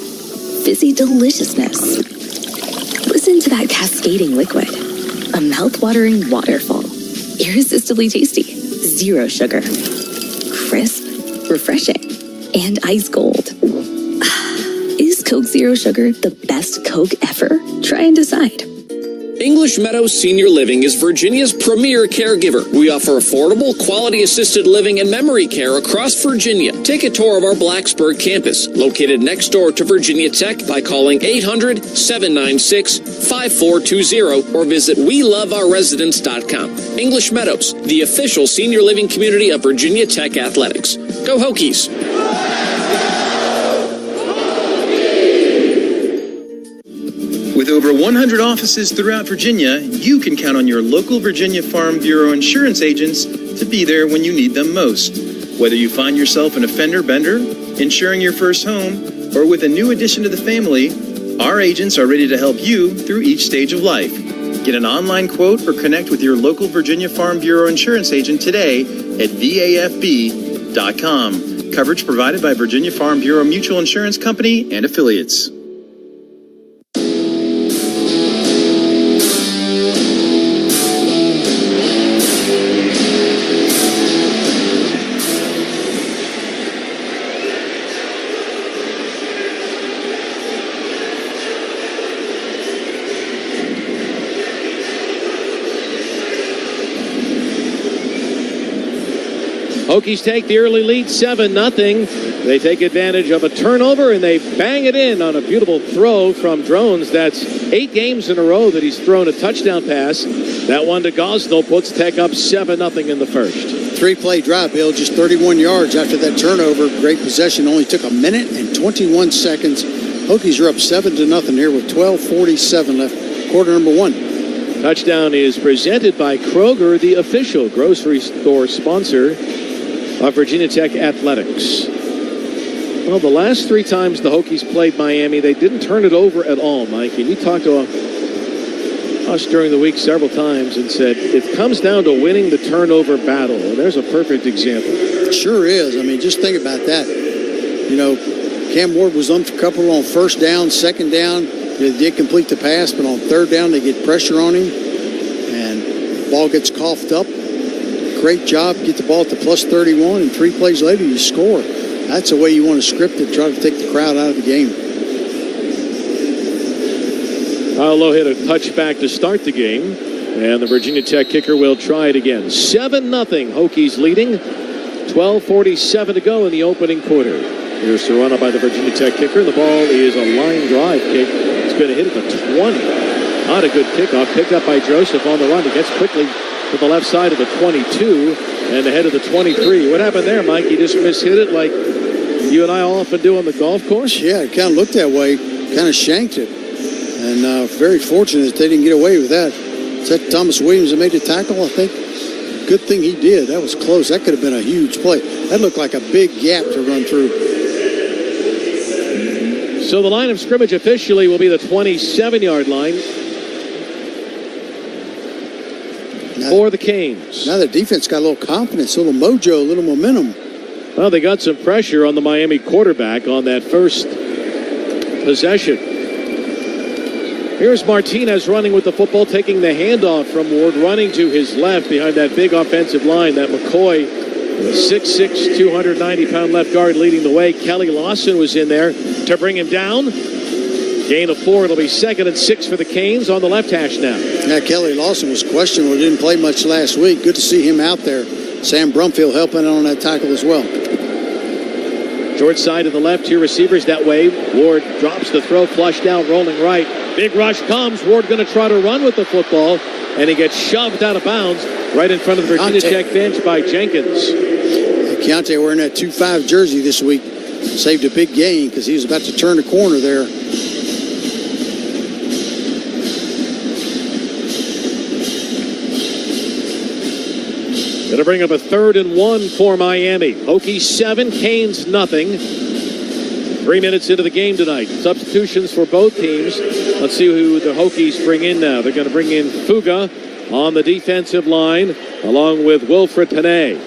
Fizzy deliciousness. Listen to that cascading liquid. A mouth-watering waterfall. Irresistibly tasty. Zero sugar. Crisp. Refreshing. And ice cold. Is Coke Zero Sugar the best Coke ever? Try and decide. English Meadows Senior Living is Virginia's premier caregiver. We offer affordable, quality-assisted living and memory care across Virginia. Take a tour of our Blacksburg campus, located next door to Virginia Tech, by calling 800-796-5420 or visit WeLoveOurResidents.com. English Meadows, the official senior living community of Virginia Tech Athletics. Go Hokies! With over 100 offices throughout Virginia, you can count on your local Virginia Farm Bureau insurance agents to be there when you need them most. Whether you find yourself an offender bender, insuring your first home, or with a new addition to the family, our agents are ready to help you through each stage of life. Get an online quote or connect with your local Virginia Farm Bureau insurance agent today at VAFB.com. Coverage provided by Virginia Farm Bureau Mutual Insurance Company and affiliates. Hokies take the early lead 7-0. They take advantage of a turnover and they bang it in on a beautiful throw from Drones. That's 8 games in a row that he's thrown a touchdown pass. That one to Gosnell puts Tech up 7-0 in the first. 3-play drive, Bill, just 31 yards after that turnover. Great possession, only took a minute and 21 seconds. Hokies are up 7-0 here with 12:47 left, quarter number 1. Touchdown is presented by Kroger, the official grocery store sponsor of Virginia Tech Athletics. Well, the last 3 times the Hokies played Miami, they didn't turn it over at all, Mike. And you talked to us during the week several times and said it comes down to winning the turnover battle. And there's a perfect example. It sure is. I mean, just think about that. You know, Cam Ward was on for a couple on first down, second down. They did complete the pass, but on third down, they get pressure on him. And the ball gets coughed up. Great job. Get the ball at the plus 31, and 3 plays later, you score. That's the way you want to script it, try to take the crowd out of the game. Lowe hit a touchback to start the game, and the Virginia Tech kicker will try it again. 7-0, Hokies leading. 12:47 to go in the opening quarter. Here's the run up by the Virginia Tech kicker. The ball is a line drive kick. It's going to hit at the 20. Not a good kickoff. Picked up by Joseph on the run. He gets quickly to the left side of the 22 and ahead of the 23. What happened there, Mike? You just mishit it like you and I often do on the golf course? Yeah, it kind of looked that way. Kind of shanked it. And very fortunate that they didn't get away with that. Is that Thomas Williams that made the tackle, I think? Good thing he did. That was close. That could have been a huge play. That looked like a big gap to run through. So the line of scrimmage officially will be the 27-yard line for the Canes. Now the defense got a little confidence, a little mojo, a little momentum. Well, they got some pressure on the Miami quarterback on that first possession. Here's Martinez running with the football, taking the handoff from Ward, running to his left behind that big offensive line, that McCoy 6'6", 290-pound left guard leading the way. Kelly Lawson was in there to bring him down. Gain of 4. It'll be 2nd and 6 for the Canes on the left hash now. Yeah, Kelly Lawson was questionable. Didn't play much last week. Good to see him out there. Sam Brumfield helping on that tackle as well. Short side of the left, 2 receivers that way. Ward drops the throw, flushed out, rolling right. Big rush comes. Ward going to try to run with the football, and he gets shoved out of bounds right in front of the Virginia Tech bench by Jenkins. Keontae wearing that 2-5 jersey this week. Saved a big gain because he was about to turn the corner there. Going to bring up a 3rd and 1 for Miami. Hokies 7, Canes nothing. 3 minutes into the game tonight. Substitutions for both teams. Let's see who the Hokies bring in now. They're going to bring in Fuga on the defensive line along with Wilfred Panay.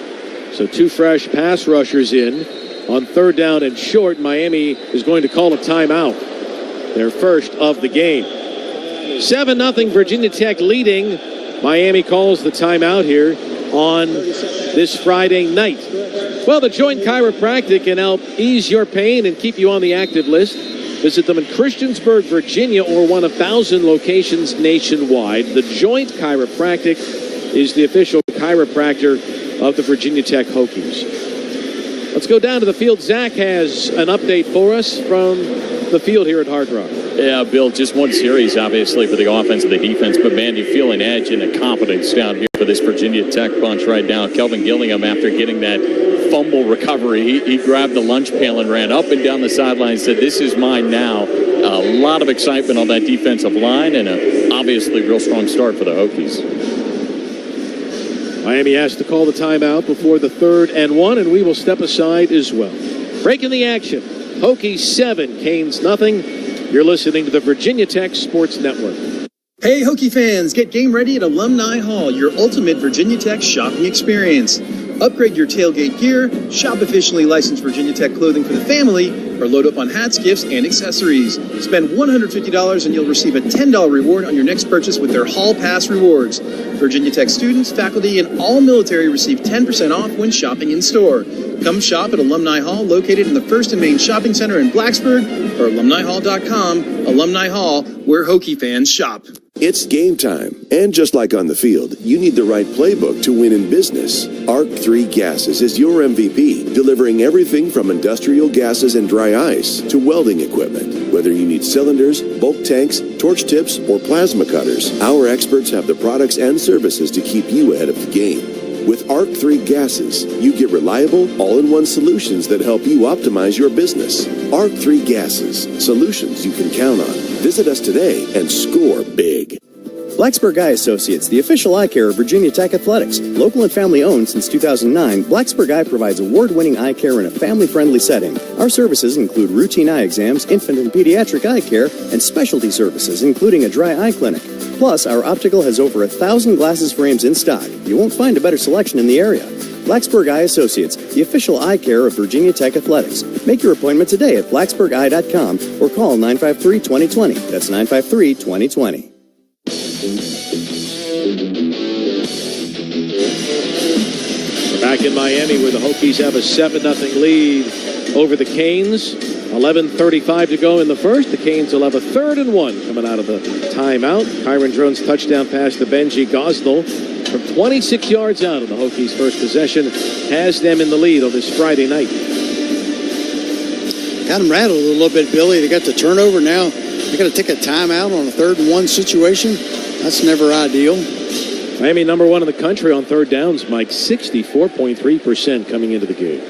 So 2 fresh pass rushers in. On 3rd down and short, Miami is going to call a timeout. Their first of the game. 7-0 Virginia Tech leading. Miami calls the timeout here on this Friday night. Well, the Joint Chiropractic can help ease your pain and keep you on the active list. Visit them in Christiansburg, Virginia, or one of 1,000 locations nationwide. The Joint Chiropractic is the official chiropractor of the Virginia Tech Hokies. Let's go down to the field. Zach has an update for us from the field here at Hard Rock. Yeah, Bill, just one series, obviously, for the offense and the defense. But, man, you feel an edge and a confidence down here for this Virginia Tech bunch right now. Kelvin Gillingham, after getting that fumble recovery, he grabbed the lunch pail and ran up and down the sideline and said, "This is mine now." A lot of excitement on that defensive line and a obviously real strong start for the Hokies. Miami has to call the timeout before the 3rd and 1, and we will step aside as well. Breaking the action. Hokies 7, Canes nothing. You're listening to the Virginia Tech Sports Network. Hey, Hokie fans, get game ready at Alumni Hall, your ultimate Virginia Tech shopping experience. Upgrade your tailgate gear, shop officially licensed Virginia Tech clothing for the family, or load up on hats, gifts, and accessories. Spend $150 and you'll receive a $10 reward on your next purchase with their Hall Pass rewards. Virginia Tech students, faculty, and all military receive 10% off when shopping in store. Come shop at Alumni Hall, located in the First and Main Shopping Center in Blacksburg, or alumnihall.com. Alumni Hall, where Hokie fans shop. It's game time, and just like on the field, you need the right playbook to win in business. ARC3 Gases is your MVP, delivering everything from industrial gases and dry ice to welding equipment. Whether you need cylinders, bulk tanks, torch tips, or plasma cutters, our experts have the products and services to keep you ahead of the game. With ARC3 Gases, you get reliable, all-in-one solutions that help you optimize your business. ARC3 Gases, solutions you can count on. Visit us today and score big. Blacksburg Eye Associates, the official eye care of Virginia Tech Athletics. Local and family owned since 2009, Blacksburg Eye provides award-winning eye care in a family-friendly setting. Our services include routine eye exams, infant and pediatric eye care, and specialty services, including a dry eye clinic. Plus, our optical has over 1,000 glasses frames in stock. You won't find a better selection in the area. Blacksburg Eye Associates, the official eye care of Virginia Tech Athletics. Make your appointment today at blacksburgeye.com or call 953-2020. That's 953-2020. We're back in Miami where the Hokies have a 7-0 lead over the Canes. 11:35 to go in the first. The Canes will have a 3rd and 1 coming out of the timeout. Kyron Drones touchdown pass to Benji Gosnell from 26 yards out of the Hokies' first possession has them in the lead on this Friday night. Got them rattled a little bit, Billy. They got the turnover now. They got to take a timeout on a 3rd and 1 situation. That's never ideal. Miami number 1 in the country on 3rd downs, Mike. 64.3% coming into the game.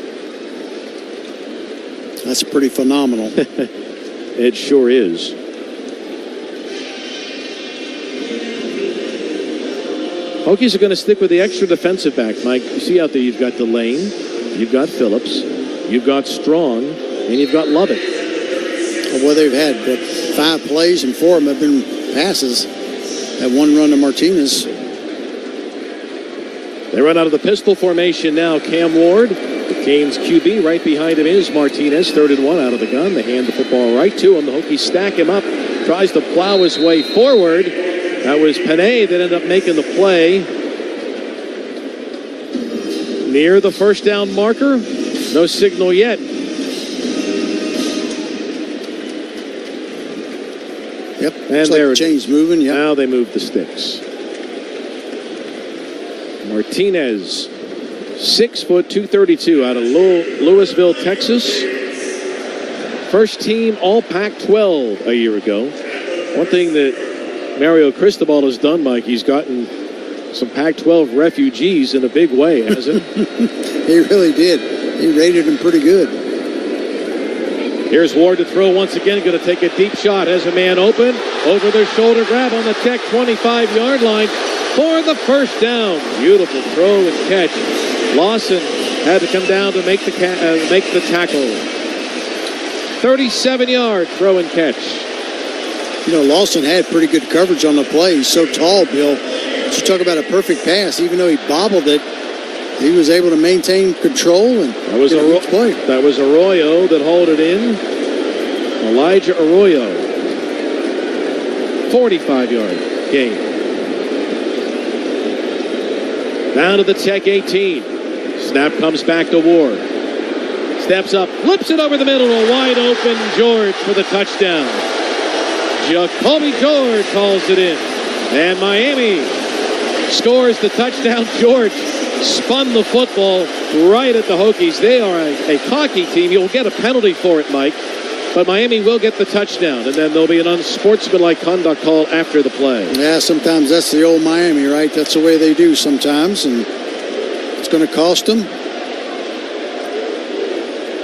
That's pretty phenomenal. It sure is. Hokies are going to stick with the extra defensive back, Mike. You see out there you've got Lane, you've got Phillips, you've got Strong, and you've got Lovett. Well, they've had 5 plays and 4 of them have been passes. That one run to Martinez. They run out of the pistol formation now. Cam Ward, the Canes QB, right behind him is Martinez. 3rd and 1 out of the gun. They hand the football right to him. The Hokies stack him up. Tries to plow his way forward. That was Panay that ended up making the play. near the first down marker. No signal yet. Yep. And like there the chain's moving. Yep. Now they move the sticks. Martinez, 6 foot 232 out of Louisville, Texas. First team all Pac-12 a year ago. One thing that Mario Cristobal has done, Mike, he's gotten some Pac-12 refugees in a big way, hasn't he? He really did. He rated them pretty good. Here's Ward to throw once again. Going to take a deep shot. Has a man open. Over their shoulder grab on the Tech 25-yard line for the first down. Beautiful throw and catch. Lawson had to come down to make the tackle. 37-yard throw and catch. You know, Lawson had pretty good coverage on the play. He's so tall, Bill. You talk about a perfect pass. Even though he bobbled it, he was able to maintain control. And that was Arroyo that hauled it in. Elijah Arroyo. 45-yard gain. Down to the Tech 18. Snap comes back to Ward. Steps up, flips it over the middle. A wide open George for the touchdown. Jacoby George calls it in. And Miami scores the touchdown. George spun the football right at the Hokies. They are a cocky team. You'll get a penalty for it, Mike. But Miami will get the touchdown. And then there'll be an unsportsmanlike conduct call after the play. Yeah, sometimes that's the old Miami, right? That's the way they do sometimes. And it's going to cost them.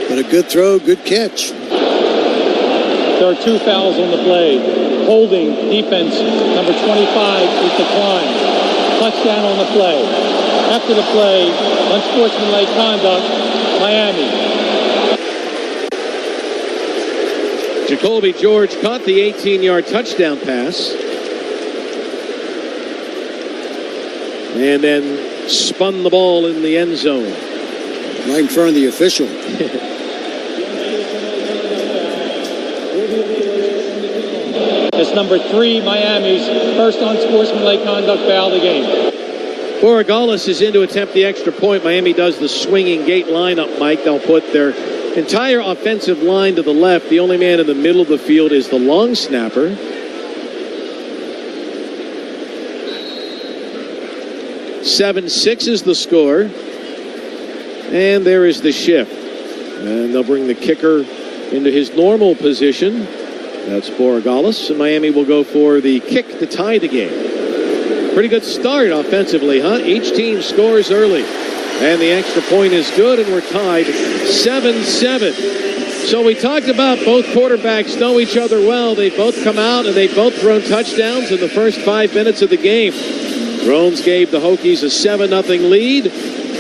But a good throw, good catch. There are 2 fouls on the play. Holding defense, number 25 is declined. Touchdown on the play. After the play, unsportsmanlike conduct, Miami. Jacoby George caught the 18-yard touchdown pass. And then spun the ball in the end zone. Right in front of the official. It's number 3, Miami's first unsportsmanlike conduct foul of the game. Borregales is in to attempt the extra point. Miami does the swinging gate lineup, Mike. They'll put their entire offensive line to the left. The only man in the middle of the field is the long snapper. (7-6) is the score. And there is the shift. And they'll bring the kicker into his normal position. That's Borregales. And Miami will go for the kick to tie the game. Pretty good start offensively, huh? Each team scores early. And the extra point is good, and we're tied 7-7. So we talked about both quarterbacks know each other well. They've both come out, and they've both thrown touchdowns in the first 5 minutes of the game. Drones gave the Hokies a 7-0 lead.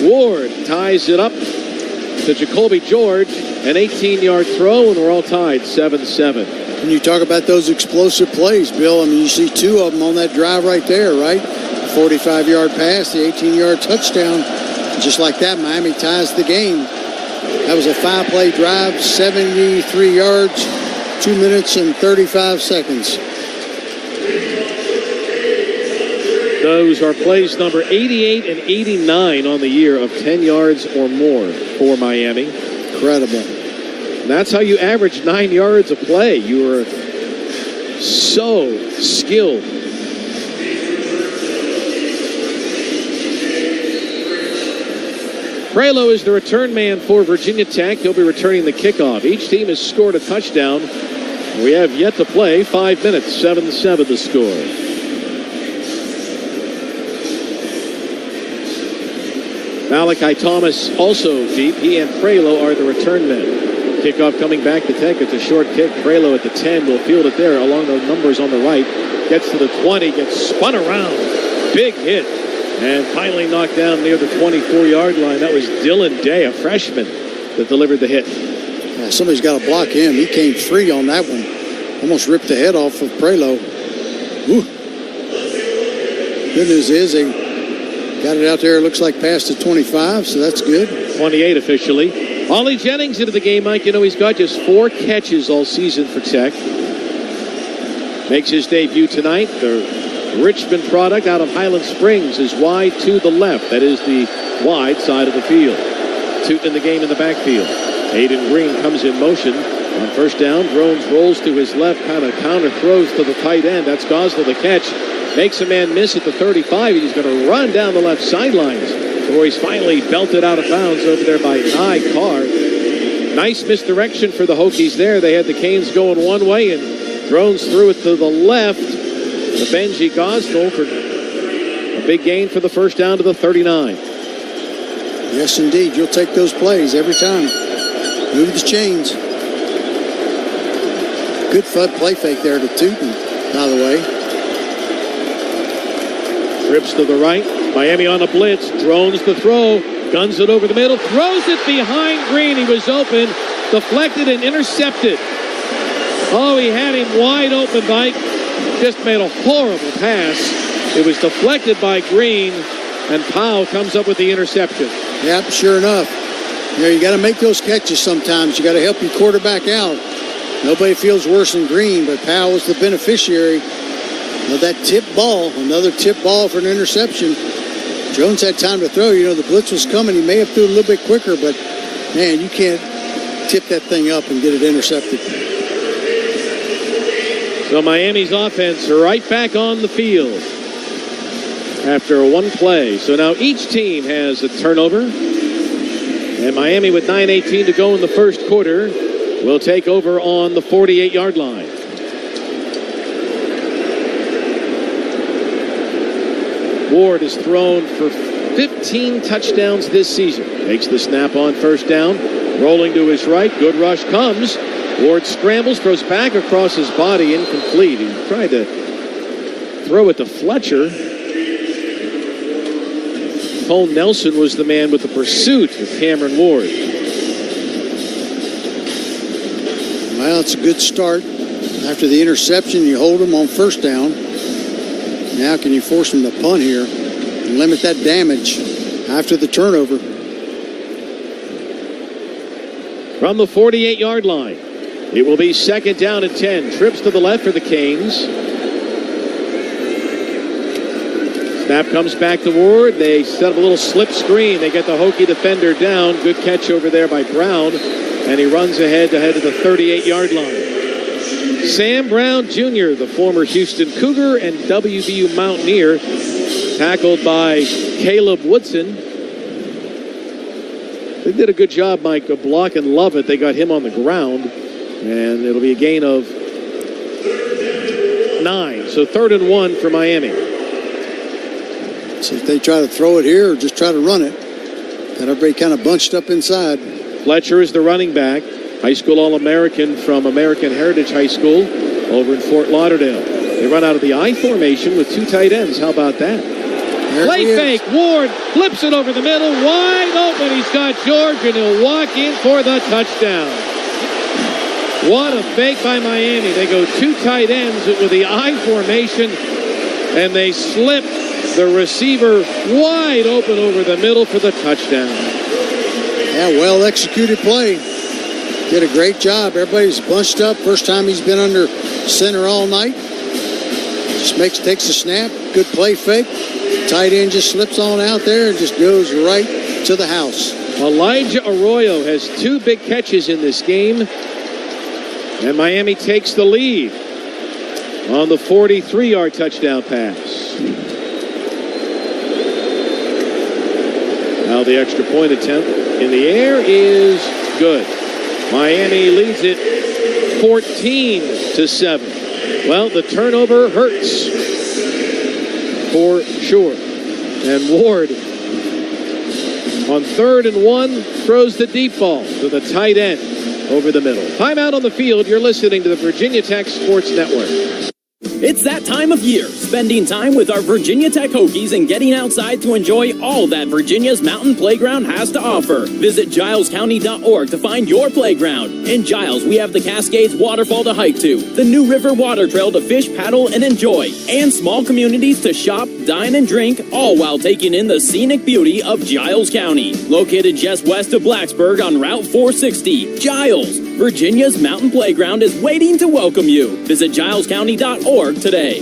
Ward ties it up to Jacoby George, an 18-yard throw, and we're all tied 7-7. When you talk about those explosive plays, Bill, I mean, you see 2 of them on that drive right there, right? The 45-yard pass, the 18-yard touchdown. Just like that, Miami ties the game. That was a 5-play drive, 73 yards, 2 minutes and 35 seconds. Those are plays number 88 and 89 on the year of 10 yards or more for Miami. Incredible. And that's how you average 9 yards a play. You are so skilled. Prelo is the return man for Virginia Tech. He'll be returning the kickoff. Each team has scored a touchdown. We have yet to play 5 minutes, 7-7 the score. Malachi Thomas also deep. He and Prelo are the return men. Kickoff coming back to Tech. It's a short kick. Prelo at the 10 will field it there along the numbers on the right. Gets to the 20, gets spun around. Big hit. And finally knocked down near the 24-yard line. That was Dylan Day, a freshman, that delivered the hit. Yeah, somebody's got to block him. He came free on that one. Almost ripped the head off of Prelo. Ooh. Good news is they got it out there. It looks like past the 25, so that's good. 28 officially. Ollie Jennings into the game, Mike. You know, he's got just 4 catches all season for Tech. Makes his debut tonight. The Richmond product out of Highland Springs is wide to the left. That is the wide side of the field. Tuten in the game in the backfield. Aiden Green comes in motion. On first down, Drones rolls to his left, kind of counter throws to the tight end. That's Gosnell the catch. Makes a man miss at the 35. He's going to run down the left sidelines before he's finally belted out of bounds over there by Nye Carr. Nice misdirection for the Hokies there. They had the Canes going one way, and Drones threw it to the left to Benji Gosnell for a big gain for the first down to the 39. Yes, indeed. You'll take those plays every time. Move the chains. Good flood play fake there to Tuten, by the way. Trips to the right. Miami on a blitz. Drones the throw. Guns it over the middle. Throws it behind Green. He was open. Deflected and intercepted. Oh, he had him wide open. Mike just made a horrible pass. It was deflected by Green, and Powell comes up with the interception. Yep, sure enough. You know, you got to make those catches sometimes. You got to help your quarterback out. Nobody feels worse than Green, but Powell was the beneficiary of that tip ball. Another tip ball for an interception. Jones had time to throw. You know, the blitz was coming. He may have threw a little bit quicker, but, man, you can't tip that thing up and get it intercepted. So Miami's offense right back on the field after one play. So now each team has a turnover. And Miami, with 9:18 to go in the first quarter, will take over on the 48-yard line. Ward has thrown for 15 touchdowns this season. Takes the snap on first down. Rolling to his right. Good rush comes. Ward scrambles, throws back across his body, incomplete. He tried to throw it to Fletcher. Cole Nelson was the man with the pursuit of Cameron Ward. Well, it's a good start. After the interception, you hold them on first down. Now can you force them to punt here and limit that damage after the turnover? From the 48-yard line, it will be second down and 10. Trips to the left for the Canes. Snap comes back to Ward. They set up a little slip screen. They get the Hokie defender down. Good catch over there by Brown. And he runs ahead to the 38-yard line. Sam Brown Jr., the former Houston Cougar and WVU Mountaineer, tackled by Caleb Woodson. They did a good job, Mike, of blocking Lovett. They got him on the ground, and it'll be a gain of 9. So 3rd and 1 for Miami. See if they try to throw it here or just try to run it. Got everybody kind of bunched up inside. Fletcher is the running back. High school All-American from American Heritage High School over in Fort Lauderdale. They run out of the I formation with 2 tight ends. How about that? Play fake. Ward flips it over the middle. Wide open. He's got George, and he'll walk in for the touchdown. What a fake by Miami. They go 2 tight ends with the I formation, and they slip the receiver wide open over the middle for the touchdown. Yeah, well-executed play. Did a great job. Everybody's bunched up. First time he's been under center all night. Just takes a snap. Good play fake. Tight end just slips on out there and just goes right to the house. Elijah Arroyo has 2 big catches in this game. And Miami takes the lead on the 43-yard touchdown pass. Now the extra point attempt in the air is good. Miami leads it 14-7. Well, the turnover hurts for sure. And Ward on 3rd and 1 throws the deep ball to the tight end over the middle. Timeout on the field. You're listening to the Virginia Tech Sports Network. It's that time of year, spending time with our Virginia Tech Hokies and getting outside to enjoy all that Virginia's Mountain Playground has to offer. Visit gilescounty.org to find your playground. In Giles, we have the Cascades Waterfall to hike to, the New River Water Trail to fish, paddle, and enjoy, and small communities to shop, dine, and drink, all while taking in the scenic beauty of Giles County. Located just west of Blacksburg on Route 460, Giles, Virginia's Mountain Playground is waiting to welcome you. Visit gilescounty.org today.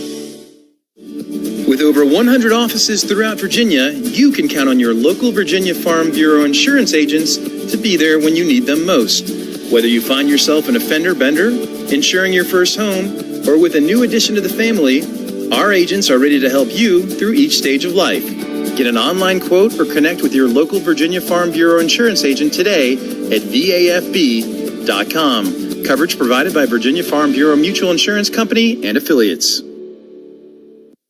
With over 100 offices throughout Virginia, you can count on your local Virginia Farm Bureau insurance agents to be there when you need them most. Whether you find yourself an offender bender, insuring your first home, or with a new addition to the family, our agents are ready to help you through each stage of life. Get an online quote or connect with your local Virginia Farm Bureau insurance agent today at VAFB.com. Coverage provided by Virginia Farm Bureau Mutual Insurance Company and affiliates.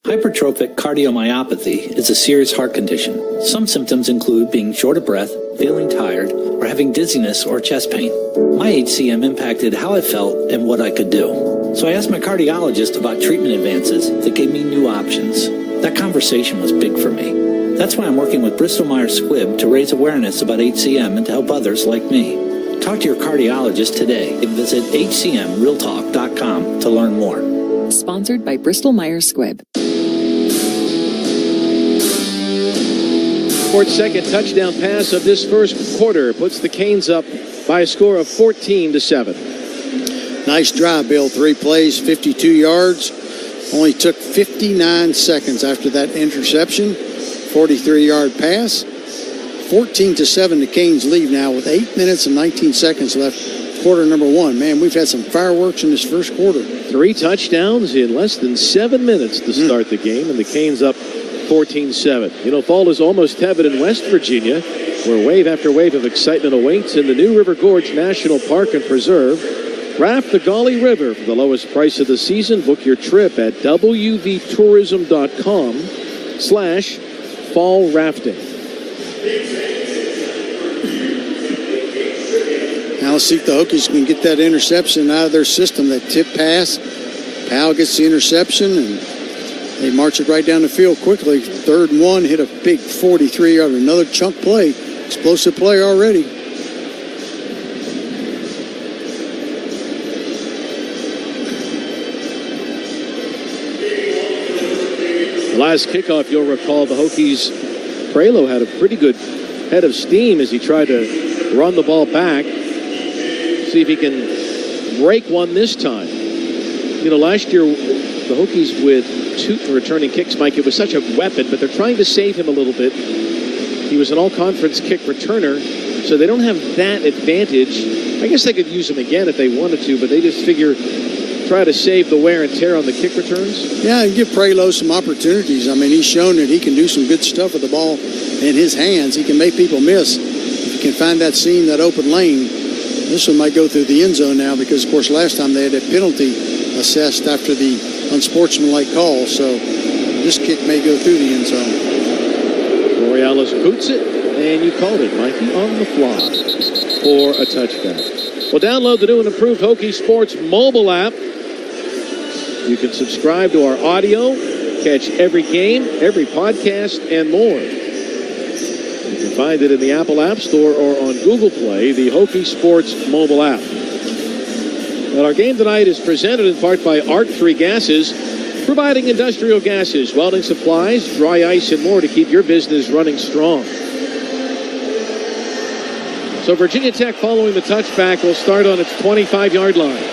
Hypertrophic cardiomyopathy is a serious heart condition. Some symptoms include being short of breath, feeling tired, or having dizziness or chest pain. My HCM impacted how I felt and what I could do. So I asked my cardiologist about treatment advances that gave me new options. That conversation was big for me. That's why I'm working with Bristol-Myers Squibb to raise awareness about HCM and to help others like me. Talk to your cardiologist today and visit hcmrealtalk.com to learn more. Sponsored by Bristol-Myers Squibb. Ford's second touchdown pass of this first quarter puts the Canes up by a score of 14-7. Nice drive, Bill. 3 plays, 52 yards. Only took 59 seconds after that interception. 43-yard pass. 14-7, the Canes lead now with 8 minutes and 19 seconds left. Quarter number 1. Man, we've had some fireworks in this first quarter. 3 touchdowns in less than 7 minutes to start the game, and the Canes up 14-7. You know, fall is almost heaven in West Virginia, where wave after wave of excitement awaits in the New River Gorge National Park and Preserve. Raft the Gauley River for the lowest price of the season. Book your trip at wvtourism.com/fall rafting. Now let's see if the Hokies can get that interception out of their system. That tip pass. Powell gets the interception, and they march it right down the field quickly. 3rd and 1, hit a big 43-yard, another chunk play. Explosive play already. Last kickoff, you'll recall, the Hokies, Prelo had a pretty good head of steam as he tried to run the ball back. See if he can break one this time. You know, last year, the Hokies with Tuten returning kicks, Mike, it was such a weapon, but they're trying to save him a little bit. He was an all-conference kick returner, so they don't have that advantage. I guess they could use him again if they wanted to, but they just figure try to save the wear and tear on the kick returns. Yeah, and give Prelo some opportunities. I mean, he's shown that he can do some good stuff with the ball in his hands. He can make people miss. If he can find that seam, that open lane, this one might go through the end zone now because, of course, last time they had a penalty assessed after the unsportsmanlike call. So this kick may go through the end zone. Borealis boots it, and you called it, Mikey, on the fly for a touchdown. Well, download the new and improved Hokie Sports mobile app. You can subscribe to our audio, catch every game, every podcast, and more. You can find it in the Apple App Store or on Google Play, the Hokie Sports mobile app. And our game tonight is presented in part by Arc 3 Gases, providing industrial gases, welding supplies, dry ice, and more to keep your business running strong. So Virginia Tech, following the touchback, will start on its 25-yard line.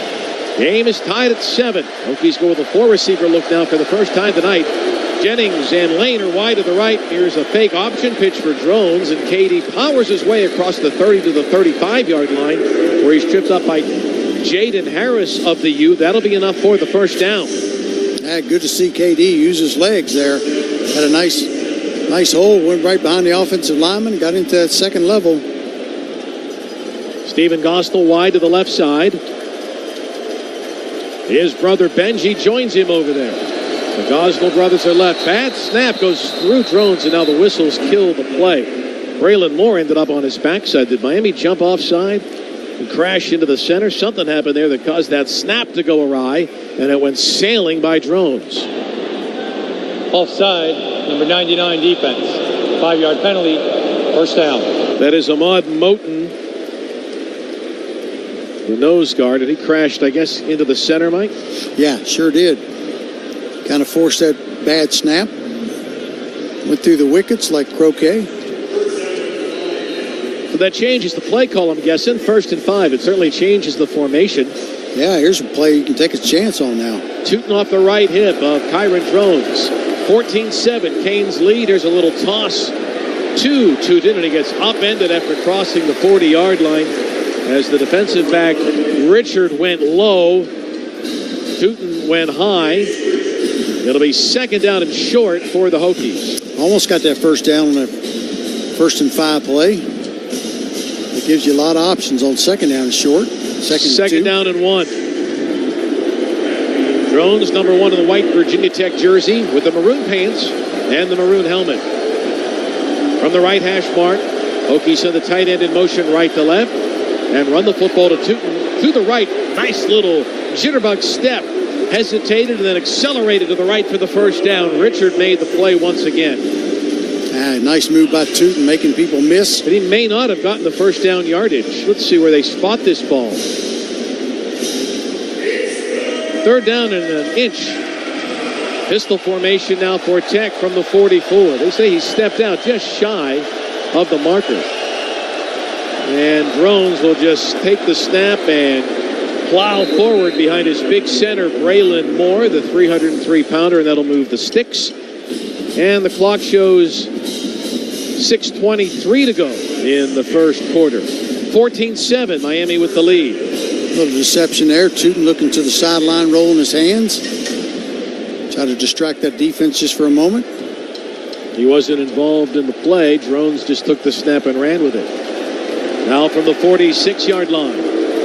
Game is tied at 7. Hokies go with a 4-receiver look now for the first time tonight. Jennings and Lane are wide to the right. Here's a fake option pitch for Drones, and KD powers his way across the 30 to the 35-yard line, where he's tripped up by Jaden Harris of the U. That'll be enough for the first down. Good to see KD use his legs there. Had a nice hole, went right behind the offensive lineman, got into that second level. Stephen Gosnell wide to the left side. His brother Benji joins him over there. The Gosnell brothers are left. Bad snap goes through Drones, and now the whistles kill the play. Braylon Moore ended up on his backside. Did Miami jump offside and crash into the center? Something happened there that caused that snap to go awry, and it went sailing by Drones. Offside, number 99 defense. 5-yard penalty, first down. That is Ahmad Moten, the nose guard, and he crashed, I guess, into the center, Mike? Yeah, sure did. Kind of forced that bad snap. Went through the wickets like croquet. So that changes the play call, I'm guessing. 1st and 5. It certainly changes the formation. Yeah, here's a play you can take a chance on now. Tuten off the right hip of Kyron Drones. 14-7, Canes lead. Here's a little toss to Tuten, and he gets upended after crossing the 40-yard line as the defensive back Richard went low. Tuten went high. It'll be second down and short for the Hokies. Almost got that first down on a 1st and 5 play. It gives you a lot of options on second down and short. Second down and 1. Drones, number 1 in the white Virginia Tech jersey with the maroon pants and the maroon helmet. From the right hash mark, Hokies send the tight end in motion right to left and run the football to Tuten to the right. Nice little jitterbug step. Hesitated and then accelerated to the right for the first down. Richard made the play once again. Nice move by Tuten, making people miss. But he may not have gotten the first down yardage. Let's see where they spot this ball. Third down and an inch. Pistol formation now for Tech from the 44. They say he stepped out just shy of the marker. And Drones will just take the snap and plow forward behind his big center, Braylon Moore, the 303-pounder, and that'll move the sticks. And the clock shows 6:23 to go in the first quarter. 14-7, Miami with the lead. A little deception there. Tuten looking to the sideline, rolling his hands. Try to distract that defense just for a moment. He wasn't involved in the play. Drones just took the snap and ran with it. Now from the 46-yard line.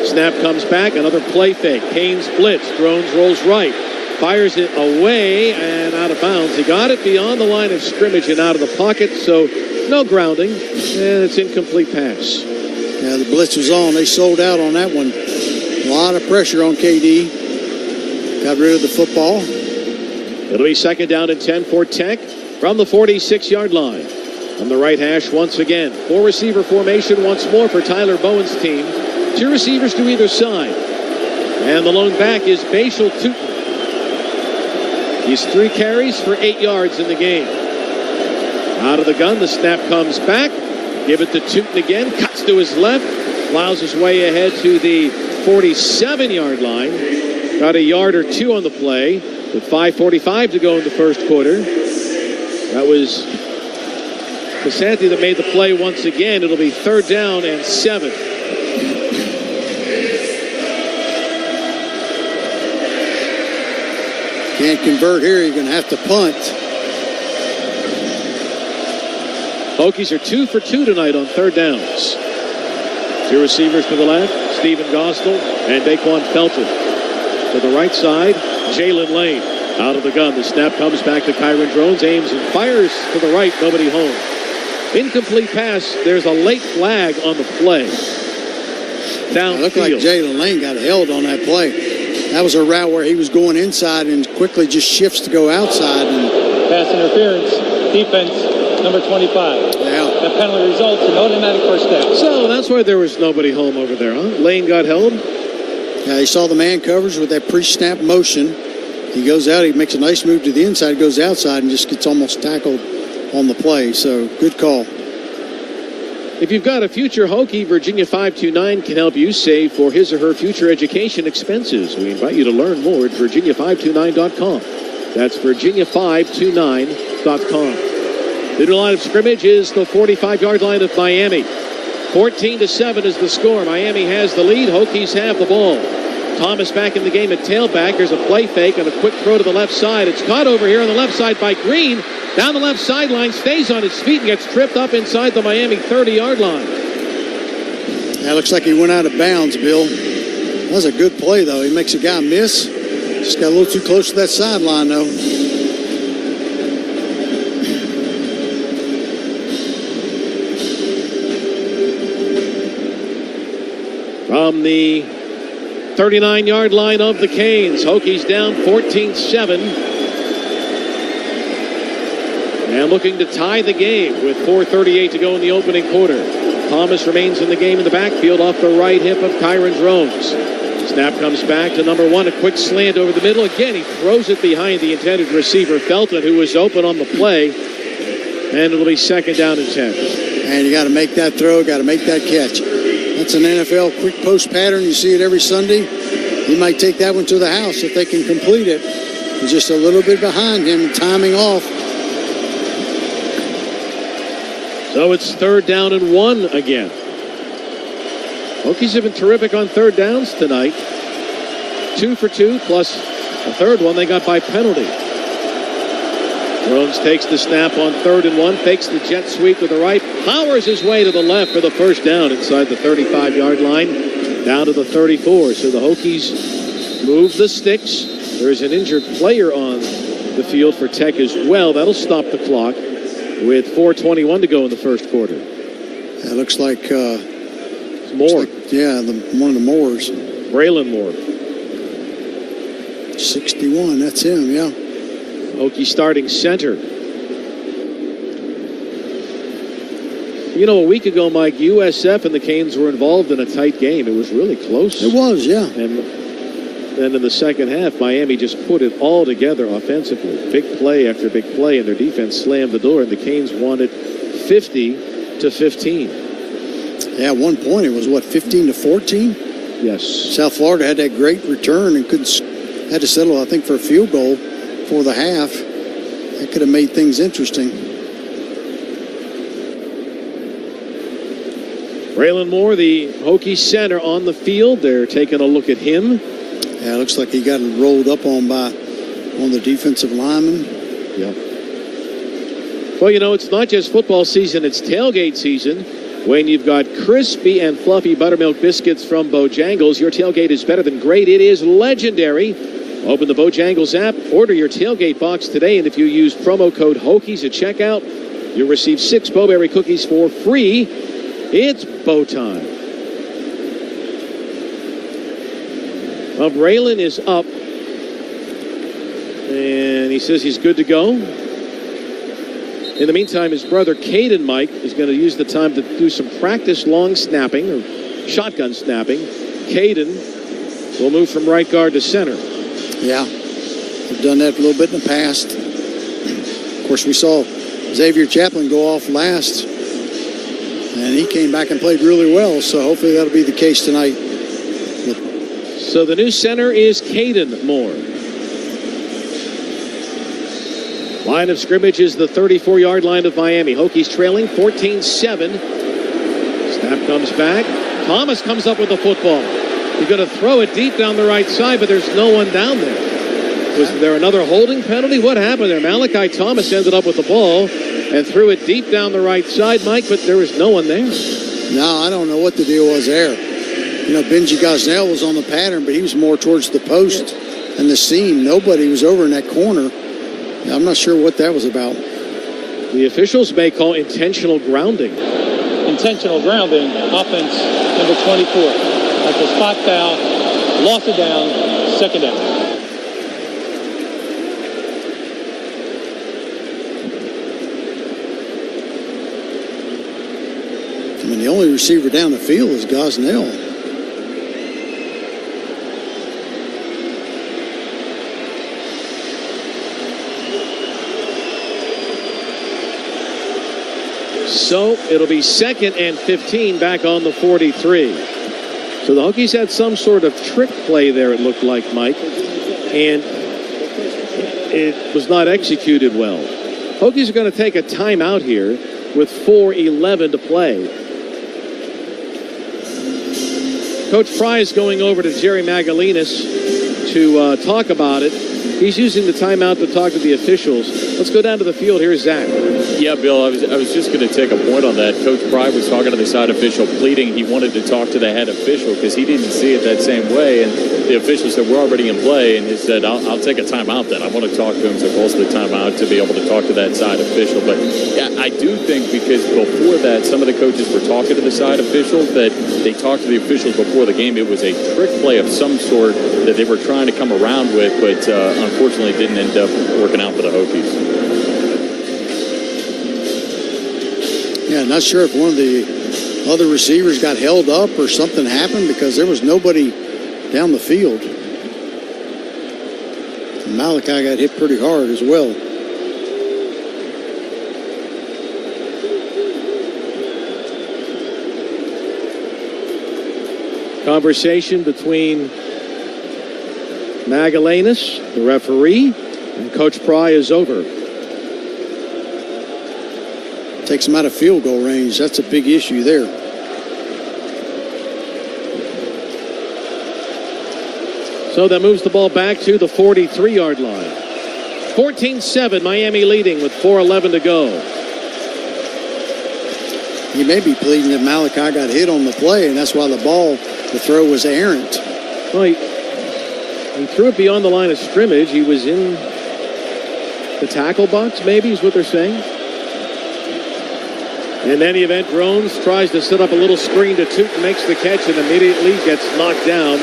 Snap comes back, another play fake. Canes blitz. Drones rolls right. Fires it away and out of bounds. He got it beyond the line of scrimmage and out of the pocket, so no grounding, and it's incomplete pass. Yeah, the blitz was on. They sold out on that one. A lot of pressure on KD. Got rid of the football. It'll be second down and 10 for Tech from the 46-yard line. On the right hash once again. 4-receiver formation once more for Tyler Bowen's team. 2 receivers to either side. And the lone back is Bhatshul Tuten. He's 3 carries for 8 yards in the game. Out of the gun, the snap comes back. Give it to Tuten again. Cuts to his left. Plows his way ahead to the 47-yard line. Got a yard or 2 on the play with 5:45 to go in the first quarter. That was Casanti that made the play once again. It'll be third down and 7. Can't convert here. You're going to have to punt. Hokies are 2 for 2 tonight on third downs. 2 receivers to the left, Stephen Gostel and Daquan Felton. To the right side, Jaylin Lane. Out of the gun, the snap comes back to Kyron Drones, aims and fires to the right, nobody home. Incomplete pass, there's a late flag on the play. Downfield. It looked like Jaylin Lane got held on that play. That was a route where he was going inside and quickly just shifts to go outside. And pass interference, defense, number 25. Yeah. That penalty results in automatic first down. So that's why there was nobody home over there, huh? Lane got held. Yeah, he saw the man coverage with that pre-snap motion. He goes out, he makes a nice move to the inside, goes outside, and just gets almost tackled on the play. So, good call. If you've got a future Hokie, Virginia 529 can help you save for his or her future education expenses. We invite you to learn more at virginia529.com. That's virginia529.com. The new line of scrimmage is the 45-yard line of Miami. 14-7 is the score. Miami has the lead. Hokies have the ball. Thomas back in the game at tailback. There's a play fake and a quick throw to the left side. It's caught over here on the left side by Green. Down the left sideline, stays on his feet and gets tripped up inside the Miami 30-yard line. That looks like he went out of bounds, Bill. That was a good play, though. He makes a guy miss. Just got a little too close to that sideline, though. From the 39-yard line of the Canes, Hokies down 14-7. And looking to tie the game with 4:38 to go in the opening quarter. Thomas remains in the game in the backfield off the right hip of Kyron Drones. Snap comes back to number 1, a quick slant over the middle. Again, he throws it behind the intended receiver, Felton, who was open on the play. And it'll be second down and 10. And you got to make that throw, got to make that catch. That's an NFL quick post pattern. You see it every Sunday. He might take that one to the house if they can complete it. was just a little bit behind him, timing off. So it's 3rd down and 1 again. Hokies have been terrific on 3rd downs tonight. 2 for 2, plus a 3rd one they got by penalty. Drones takes the snap on 3rd and 1, fakes the jet sweep with the right, powers his way to the left for the first down inside the 35-yard line, down to the 34. So the Hokies move the sticks. There's an injured player on the field for Tech as well. That'll stop the clock with 4:21 to go in the first quarter. It looks like Moore. One of the Moores. Braylon Moore. 61, that's him, yeah. Hokie starting center. You know, a week ago, Mike, USF and the Canes were involved in a tight game. It was really close. It was, yeah. And then in the second half, Miami just put it all together offensively. Big play after big play, and their defense slammed the door, and the Canes won it 50-15. Yeah, at one point it was, 15-14? Yes. South Florida had that great return and had to settle, I think, for a field goal for the half. That could have made things interesting. Braylon Moore, the Hokie center, on the field. They're taking a look at him. Yeah, it looks like he got rolled up on by one of the defensive linemen. Yeah. Well, you know, it's not just football season, it's tailgate season. When you've got crispy and fluffy buttermilk biscuits from Bojangles, your tailgate is better than great. It is legendary. Open the Bojangles app, order your tailgate box today, and if you use promo code Hokies at checkout, you'll receive 6 Bowberry cookies for free. It's bow time. Well, Braylon is up, and he says he's good to go. In the meantime, his brother Caden, Mike, is going to use the time to do some practice long snapping or shotgun snapping. Caden will move from right guard to center. Yeah, we've done that a little bit in the past. Of course, we saw Xavier Chaplin go off last, and he came back and played really well, so hopefully that'll be the case tonight. So the new center is Caden Moore. Line of scrimmage is the 34-yard line of Miami. Hokies trailing 14-7. Snap comes back. Thomas comes up with the football. He's going to throw it deep down the right side, but there's no one down there. Was there another holding penalty? What happened there? Malachi Thomas ended up with the ball and threw it deep down the right side, Mike, but there was no one there. No, I don't know what the deal was there. You know, Benji Gosnell was on the pattern, but he was more towards the post and the seam. Nobody was over in that corner. I'm not sure what that was about. The officials may call intentional grounding. Intentional grounding, offense number 24. That's a spot foul, loss of down, second down. I mean, the only receiver down the field is Gosnell. So it'll be 2nd and 15 back on the 43. So the Hokies had some sort of trick play there, it looked like, Mike, and it was not executed well. Hokies are going to take a timeout here with 4:11 to play. Coach Pry is going over to Jerry Magalinas to talk about it. He's using the timeout to talk to the officials. Let's go down to the field. Here's Zach. Yeah, Bill, I was just going to take a point on that. Coach Pry was talking to the side official, pleading he wanted to talk to the head official because he didn't see it that same way. And the official said, we're already in play. And he said, I'll take a timeout then. I want to talk to him, so calls the timeout to be able to talk to that side official. But yeah, I do think because before that, some of the coaches were talking to the side official, that they talked to the officials before the game. It was a trick play of some sort that they were trying to come around with, but unfortunately didn't end up working out for the Hokies. Yeah, not sure if one of the other receivers got held up or something happened because there was nobody down the field. And Malachi got hit pretty hard as well. Conversation between Magalinas, the referee, And Coach Pry is over. Takes him out of field goal range. That's a big issue there. So that moves the ball back to the 43-yard line. 14-7, Miami leading with 4:11 to go. He may be pleading that Malachi got hit on the play, and that's why the throw was errant. Well, he threw it beyond the line of scrimmage. He was in the tackle box, maybe, is what they're saying. In any event, Drones tries to set up a little screen to Tuten, makes the catch, and immediately gets knocked down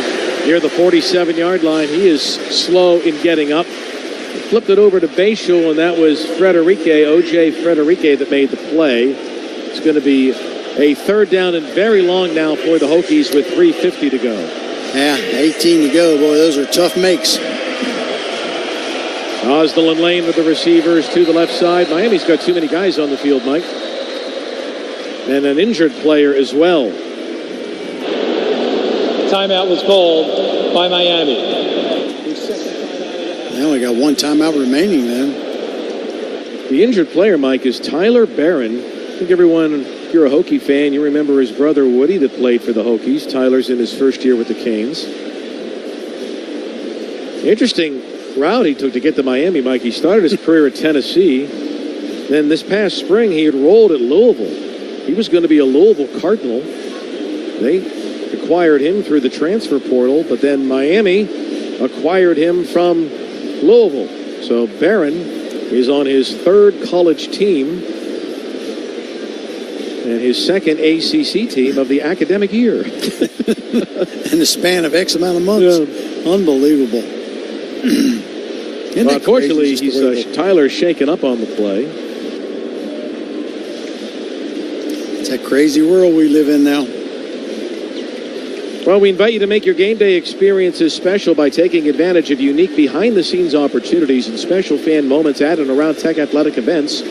near the 47-yard line. He is slow in getting up. He flipped it over to Bhatshul, and that was O.J. Frederique, that made the play. It's going to be a third down and very long now for the Hokies with 3:50 to go. Yeah, 18 to go. Boy, those are tough makes. Jaylin Lane with the receivers to the left side. Miami's got too many guys on the field, Mike. And an injured player as well. Timeout was called by Miami. They only got one timeout remaining then. The injured player, Mike, is Tyler Barron. I think everyone, if you're a Hokie fan, you remember his brother Woody that played for the Hokies. Tyler's in his first year with the Canes. Interesting route he took to get to Miami, Mike. He started his career at Tennessee. Then this past spring, he had rolled at Louisville. He was going to be a Louisville Cardinal. They acquired him through the transfer portal, but then Miami acquired him from Louisville. So Barron is on his third college team and his second ACC team of the academic year. In the span of X amount of months. Yeah. Unbelievable. Well, unfortunately, Tyler's shaken up on the play. It's a crazy world we live in now. Well, we invite you to make your game day experiences special by taking advantage of unique behind-the-scenes opportunities and special fan moments at and around Tech Athletic events.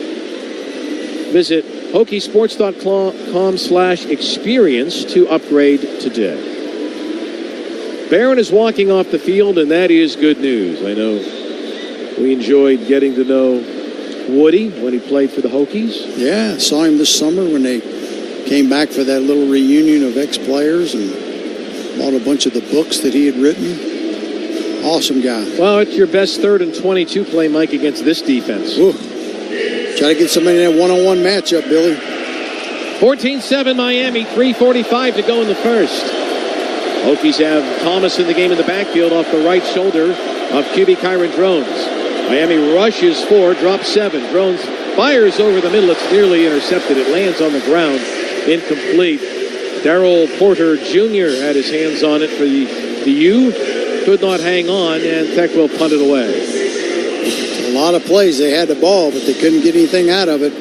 Visit Hokiesports.com/experience to upgrade today. Barron is walking off the field, and that is good news. I know we enjoyed getting to know Woody when he played for the Hokies. Yeah, saw him this summer when they came back for that little reunion of ex-players and bought a bunch of the books that he had written. Awesome guy. Well, it's your best 3rd and 22 play, Mike, against this defense. Ooh. Try to get somebody in that one-on-one matchup, Billy. 14-7 Miami, 3:45 to go in the first. Hokies have Thomas in the game in the backfield off the right shoulder of QB Kyron Drones. Miami rushes 4, drops 7. Drones fires over the middle. It's nearly intercepted. It lands on the ground. Incomplete. Darrell Porter Jr. had his hands on it for the U. Could not hang on, and Tech will punt it away. A lot of plays. They had the ball, but they couldn't get anything out of it.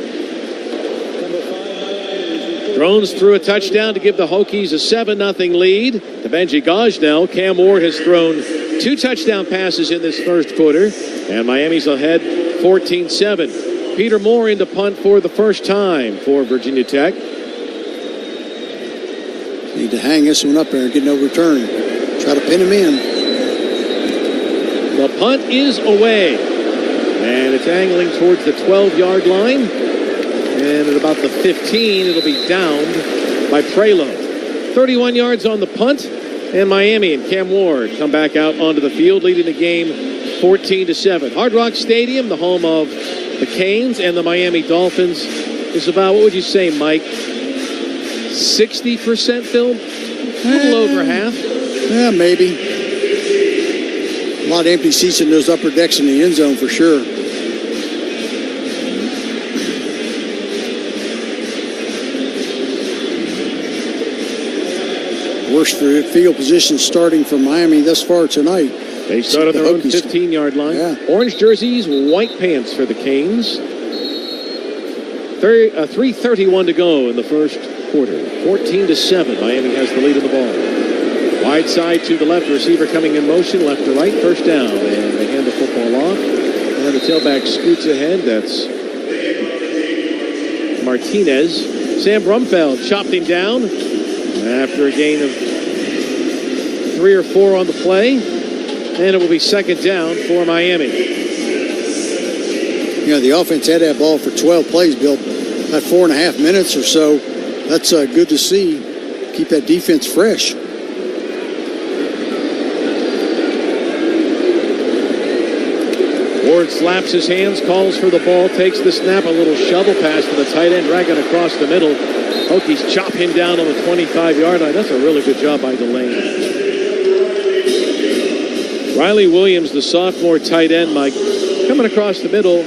Drones threw a touchdown to give the Hokies a 7-0 lead to Benji Gosnell. Cam Ward has thrown 2 touchdown passes in this first quarter, and Miami's ahead 14-7. Peter Moore into punt for the first time for Virginia Tech. Need to hang this one up there and get no return. Try to pin him in. The punt is away, and it's angling towards the 12-yard line. And at about the 15, it'll be downed by Prelo. 31 yards on the punt, and Miami and Cam Ward come back out onto the field, leading the game 14-7. Hard Rock Stadium, the home of the Canes and the Miami Dolphins, is about, what would you say, Mike, 60% filled? A little over half. Yeah, maybe. A lot of empty seats in those upper decks in the end zone for sure. Worst field position starting for Miami thus far tonight. They start on their own 15-yard line. Yeah. Orange jerseys, white pants for the Canes. 3:31 to go in the first quarter. 14-7. Miami has the lead of the ball. Wide side to the left. Receiver coming in motion, left to right. First down. And they hand the football off. And then the tailback scoots ahead. That's Martinez. Sam Brumfeld chopped him down after a gain of 3 or 4 on the play. And it will be second down for Miami. the offense had that ball for 12 plays, Bill, about 4.5 minutes or so. That's good to see. Keep that defense fresh. Ward slaps his hands, calls for the ball, takes the snap, a little shovel pass to the tight end, dragging across the middle. Hokies chop him down on the 25-yard line. That's a really good job by Delane. Riley Williams, the sophomore tight end, Mike, coming across the middle.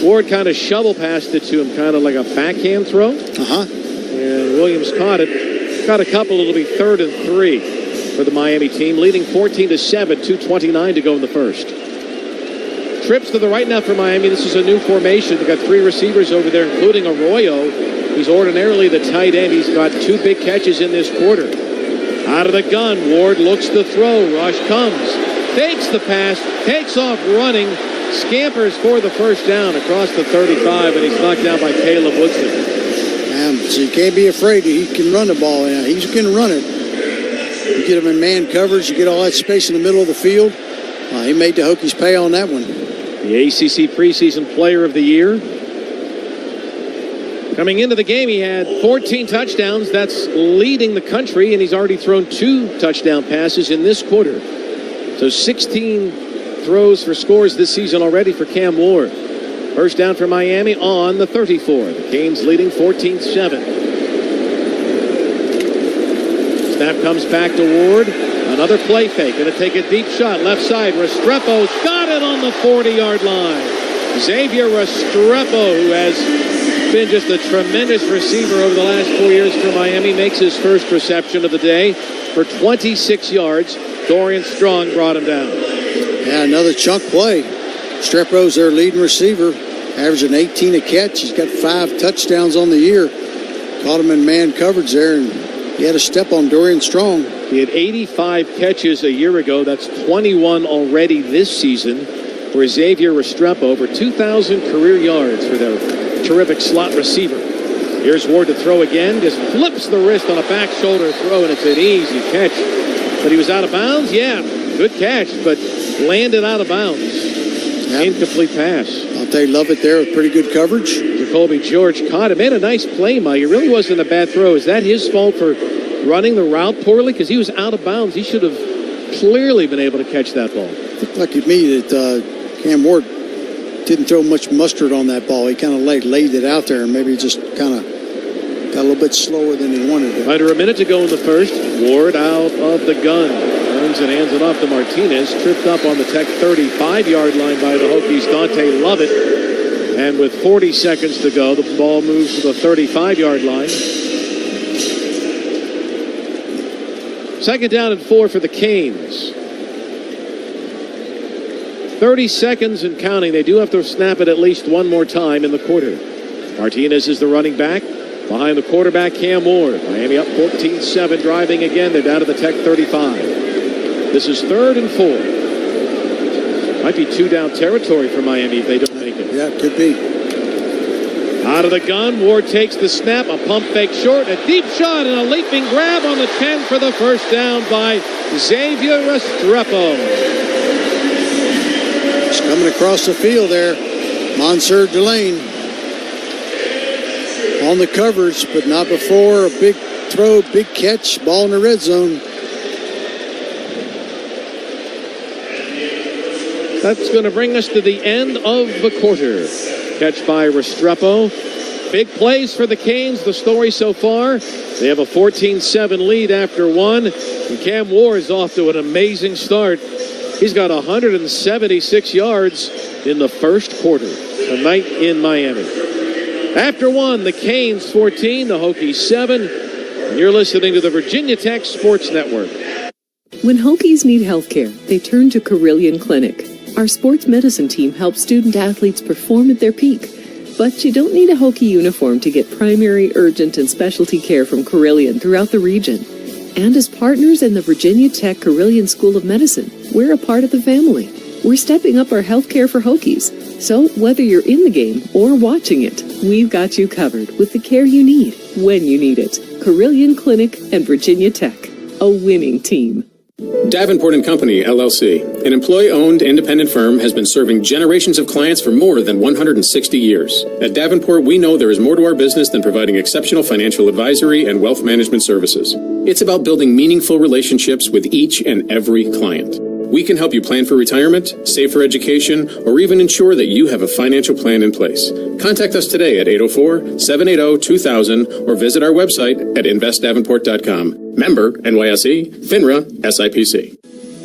Ward kind of shovel passed it to him, kind of like a backhand throw. And Williams caught it. Got a couple. It'll be 3rd and 3 for the Miami team, leading 14-7, 2:29 to go in the first. Trips to the right now for Miami. This is a new formation. They've got 3 receivers over there, including Arroyo. He's ordinarily the tight end. He's got 2 big catches in this quarter. Out of the gun, Ward looks to throw. Rush comes, takes the pass, takes off running, scampers for the first down across the 35, and he's knocked down by Caleb Woodson. So you can't be afraid. He can run the ball. He can run it. You get him in man coverage. You get all that space in the middle of the field. He made the Hokies pay on that one. The ACC preseason player of the year. Coming into the game, he had 14 touchdowns. That's leading the country, and he's already thrown 2 touchdown passes in this quarter. So 16 throws for scores this season already for Cam Ward. First down for Miami on the 34. The Canes leading 14-7. Snap comes back to Ward. Another play fake. Going to take a deep shot. Left side. Restrepo's got it on the 40-yard line. Xavier Restrepo, who has been just a tremendous receiver over the last 4 years for Miami, makes his first reception of the day for 26 yards. Dorian Strong brought him down. Yeah, another chunk play. Restrepo's their leading receiver, averaging 18 a catch. He's got 5 touchdowns on the year. Caught him in man coverage there, and he had a step on Dorian Strong. He had 85 catches a year ago. That's 21 already this season for Xavier Restrepo. Over 2,000 career yards for their terrific slot receiver. Here's Ward to throw again. Just flips the wrist on a back shoulder throw, and it's an easy catch. But he was out of bounds? Yeah, good catch, but landed out of bounds. Incomplete pass. I'll tell you, love it there with pretty good coverage. Jacoby George caught it. Made a nice play, Mike. It really wasn't a bad throw. Is that his fault for running the route poorly? Because he was out of bounds. He should have clearly been able to catch that ball. It looked like to me that Cam Ward didn't throw much mustard on that ball. He kind of laid it out there, and maybe just kind of got a little bit slower than he wanted to. Under a minute to go in the first. Ward out of the gun. Turns and hands it off to Martinez. Tripped up on the Tech 35-yard line by the Hokies. Dante Lovett. And with 40 seconds to go, the ball moves to the 35-yard line. Second down and 4 for the Canes. 30 seconds and counting. They do have to snap it at least one more time in the quarter. Martinez is the running back. Behind the quarterback, Cam Ward. Miami up 14-7, driving again. They're down to the Tech 35. This is 3rd and 4. Might be 2-down territory for Miami if they don't make it. Yeah, it could be. Out of the gun, Ward takes the snap, a pump fake short, a deep shot, and a leaping grab on the 10 for the first down by Xavier Restrepo. It's coming across the field there. Monsieur Delane on the coverage, but not before. A big throw, big catch, ball in the red zone. That's going to bring us to the end of the quarter. Catch by Restrepo. Big plays for the Canes. The story so far, they have a 14-7 lead after one. And Cam Ward is off to an amazing start. He's got 176 yards in the first quarter tonight in Miami. After one, the Canes 14, the Hokies 7. And you're listening to the Virginia Tech Sports Network. When Hokies need health care, they turn to Carilion Clinic. Our sports medicine team helps student athletes perform at their peak. But you don't need a Hokie uniform to get primary, urgent, and specialty care from Carilion throughout the region. And as partners in the Virginia Tech Carilion School of Medicine, we're a part of the family. We're stepping up our health care for Hokies. So whether you're in the game or watching it, we've got you covered with the care you need when you need it. Carilion Clinic and Virginia Tech, a winning team. Davenport & Company, LLC, an employee-owned independent firm, has been serving generations of clients for more than 160 years. At Davenport, we know there is more to our business than providing exceptional financial advisory and wealth management services. It's about building meaningful relationships with each and every client. We can help you plan for retirement, save for education, or even ensure that you have a financial plan in place. Contact us today at 804-780-2000 or visit our website at investdavenport.com. Member NYSE, FINRA, SIPC.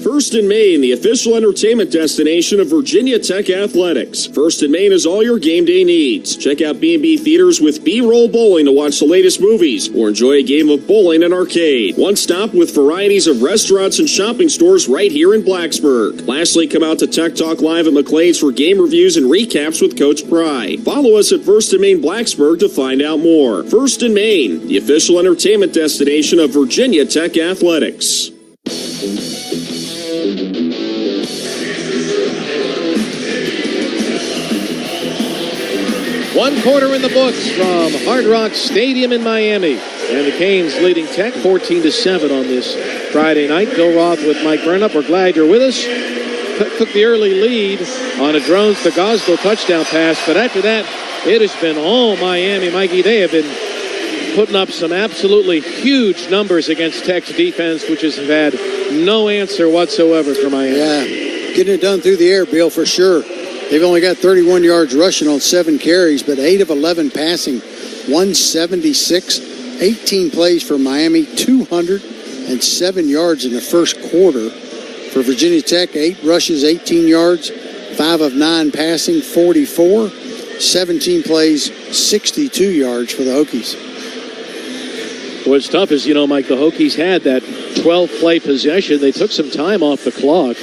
First and Main, the official entertainment destination of Virginia Tech Athletics. First and Main is all your game day needs. Check out B&B Theaters with B-roll bowling to watch the latest movies or enjoy a game of bowling and arcade. One stop with varieties of restaurants and shopping stores right here in Blacksburg. Lastly, come out to Tech Talk Live at McLean's for game reviews and recaps with Coach Pry. Follow us at First and Main Blacksburg to find out more. First and Main, the official entertainment destination of Virginia Tech Athletics. One quarter in the books from Hard Rock Stadium in Miami. And the Canes leading Tech 14-7 on this Friday night. Bill Roth with Mike Burnup. We're glad you're with us. Took the early lead on a Drones to Goslow touchdown pass. But after that, it has been all Miami. Mikey, they have been putting up some absolutely huge numbers against Tech's defense, which has had no answer whatsoever for Miami. Yeah, getting it done through the air, Bill, for sure. They've only got 31 yards rushing on 7 carries, but 8 of 11 passing, 176, 18 plays for Miami, 207 yards in the first quarter. For Virginia Tech, 8 rushes, 18 yards, 5 of 9 passing, 44, 17 plays, 62 yards for the Hokies. What's tough is, Mike, the Hokies had that 12-play possession. They took some time off the clock.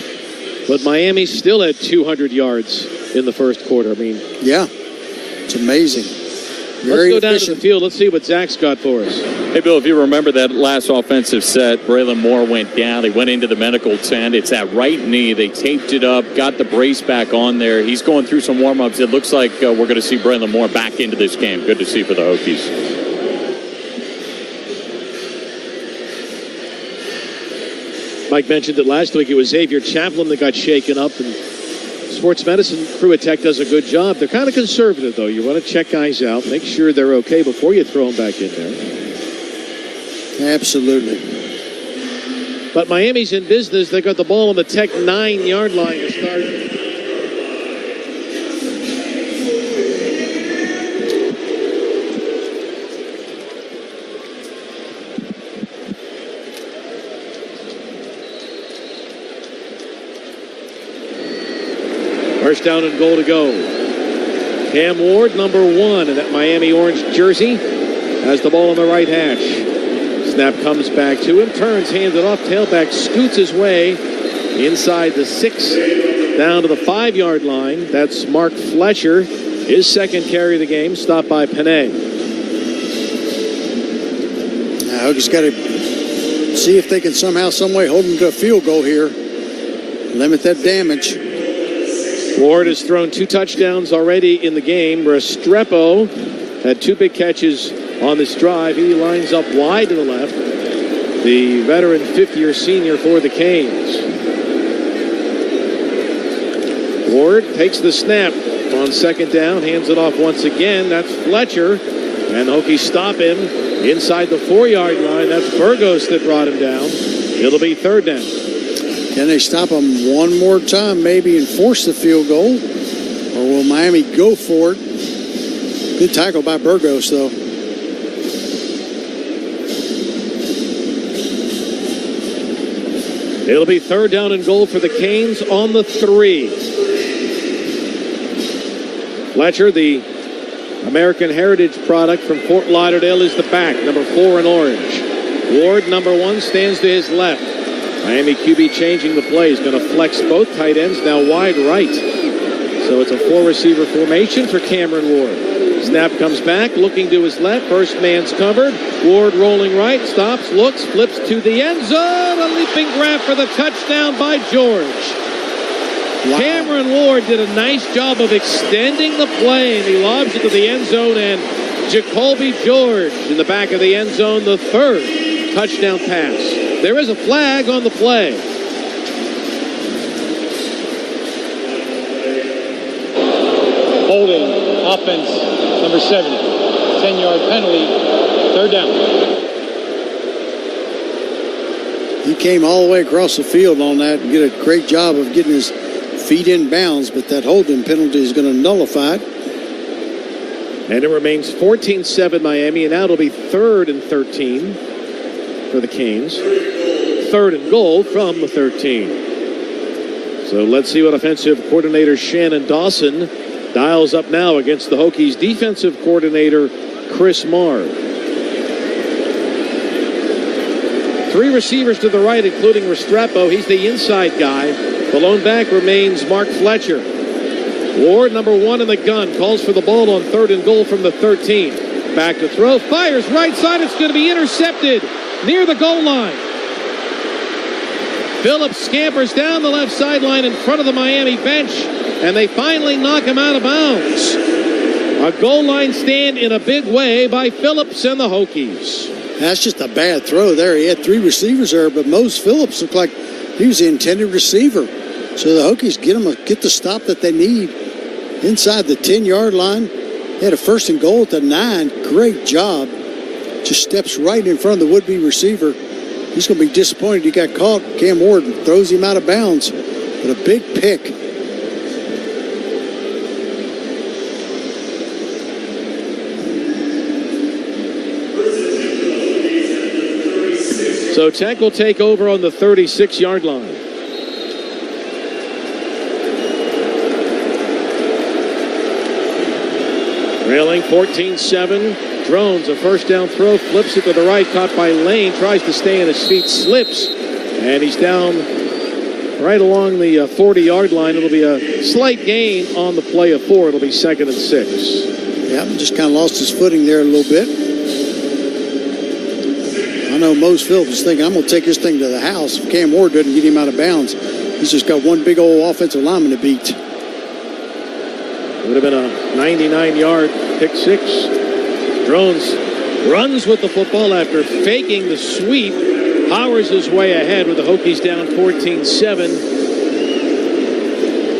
But Miami still had 200 yards in the first quarter. I mean, yeah, it's amazing. Let's go down to the field. Let's see what Zach's got for us. Hey, Bill, if you remember that last offensive set, Braylon Moore went down. He went into the medical tent. It's that right knee. They taped it up, got the brace back on there. He's going through some warm-ups. It looks like we're going to see Braylon Moore back into this game. Good to see for the Hokies. Mike mentioned that last week it was Xavier Chaplin that got shaken up, and sports medicine crew at Tech does a good job. They're kind of conservative, though. You want to check guys out, make sure they're okay before you throw them back in there. Absolutely. But Miami's in business. They got the ball on the Tech 9-yard line to start. First down and goal to go. Cam Ward, number 1 in that Miami orange jersey, has the ball on the right hash. Snap comes back to him, turns, hands it off, tailback scoots his way inside the 6, down to the 5-yard line. That's Mark Fletcher, his second carry of the game, stopped by Panay. Now, Hokies got to see if they can somehow, some way hold them to a field goal here. Limit that damage. Ward has thrown 2 touchdowns already in the game. Restrepo had 2 big catches on this drive. He lines up wide to the left. The veteran 5th-year senior for the Canes. Ward takes the snap on second down, hands it off once again. That's Fletcher. And Hokies stop him inside the 4-yard line. That's Burgos that brought him down. It'll be third down. Can they stop him one more time, maybe, and force the field goal? Or will Miami go for it? Good tackle by Burgos, though. It'll be third down and goal for the Canes on the 3. Fletcher, the American Heritage product from Fort Lauderdale, is the back, number 4 in orange. Ward, number 1, stands to his left. Miami QB changing the play. He's going to flex both tight ends now wide right. So it's a 4-receiver formation for Cameron Ward. Snap comes back, looking to his left. First man's covered. Ward rolling right, stops, looks, flips to the end zone. A leaping grab for the touchdown by George. Wow. Cameron Ward did a nice job of extending the play, and he lobs it to the end zone, and Jacoby George in the back of the end zone, the 3rd touchdown pass There is a flag on the play. Holding, offense, number 70. 10-yard penalty, third down. He came all the way across the field on that and did a great job of getting his feet in bounds, but that holding penalty is going to nullify it. And it remains 14-7 Miami, and now it'll be 3rd and 13 for the Canes. 3rd and goal from the 13. So let's see what offensive coordinator Shannon Dawson dials up now against the Hokies defensive coordinator Chris Marr. 3 receivers to the right, including Restrepo. He's the inside guy. The lone back remains Mark Fletcher. Ward, number 1 in the gun, calls for the ball on 3rd and goal from the 13. Back to throw, fires right side. It's going to be intercepted near the goal line. Phillips scampers down the left sideline in front of the Miami bench, and they finally knock him out of bounds. A goal line stand in a big way by Phillips and the Hokies. That's just a bad throw there. He had 3 receivers there, but Mose Phillips looked like he was the intended receiver. So the Hokies get the stop that they need inside the 10-yard line. They had a 1st and goal at the 9. Great job. Just steps right in front of the would-be receiver. He's going to be disappointed he got caught. Cam Ward throws him out of bounds. But a big pick. So Tech will take over on the 36-yard line. Trailing 14-7. Drones, a first down throw, flips it to the right, caught by Lane, tries to stay on his feet, slips, and he's down right along the 40-yard line. It'll be a slight gain on the play of 4. It'll be 2nd and 6. Yeah, just kind of lost his footing there a little bit. I know Mose Phillips is thinking, I'm going to take this thing to the house. If Cam Ward doesn't get him out of bounds, he's just got one big old offensive lineman to beat. It would have been a 99-yard pick 6. Drones runs with the football after faking the sweep. Powers his way ahead with the Hokies down 14-7.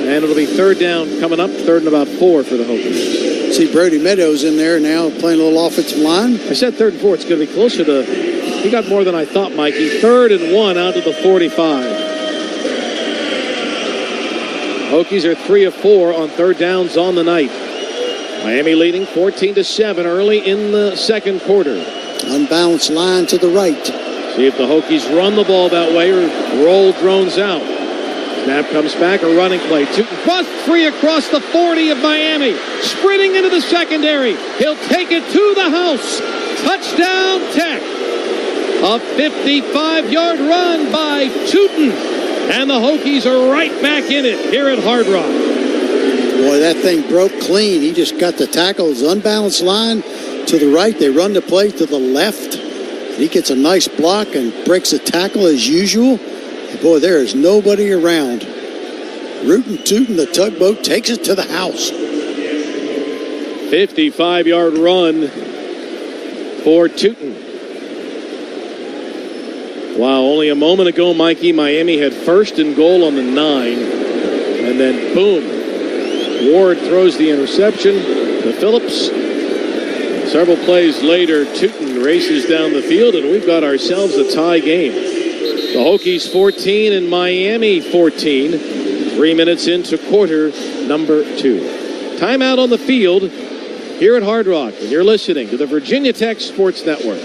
And it'll be 3rd down coming up, 3rd and about 4 for the Hokies. See Brody Meadows in there now playing a little offensive line. I said 3rd and 4. It's going to be closer to... He got more than I thought, Mikey. 3rd and 1 out to the 45. Hokies are 3 of 4 on 3rd downs on the night. Miami leading 14-7 early in the second quarter. Unbalanced line to the right. See if the Hokies run the ball that way or roll Drones out. Snap comes back, a running play. Tuten bust free across the 40 of Miami. Sprinting into the secondary. He'll take it to the house. Touchdown Tech. A 55-yard run by Tuten. And the Hokies are right back in it here at Hard Rock. Boy, that thing broke clean. He just got the tackle. His unbalanced line to the right. They run the play to the left. He gets a nice block and breaks a tackle as usual. And boy, there is nobody around. Rootin' Tootin', the tugboat, takes it to the house. 55-yard run for Tuten. Wow, only a moment ago, Mikey, Miami had 1st and goal on the 9. And then, boom, Ward throws the interception to Phillips. Several plays later, Tuten races down the field, and we've got ourselves a tie game. The Hokies 14 and Miami 14. 3 minutes into quarter number 2. Timeout on the field here at Hard Rock, and you're listening to the Virginia Tech Sports Network.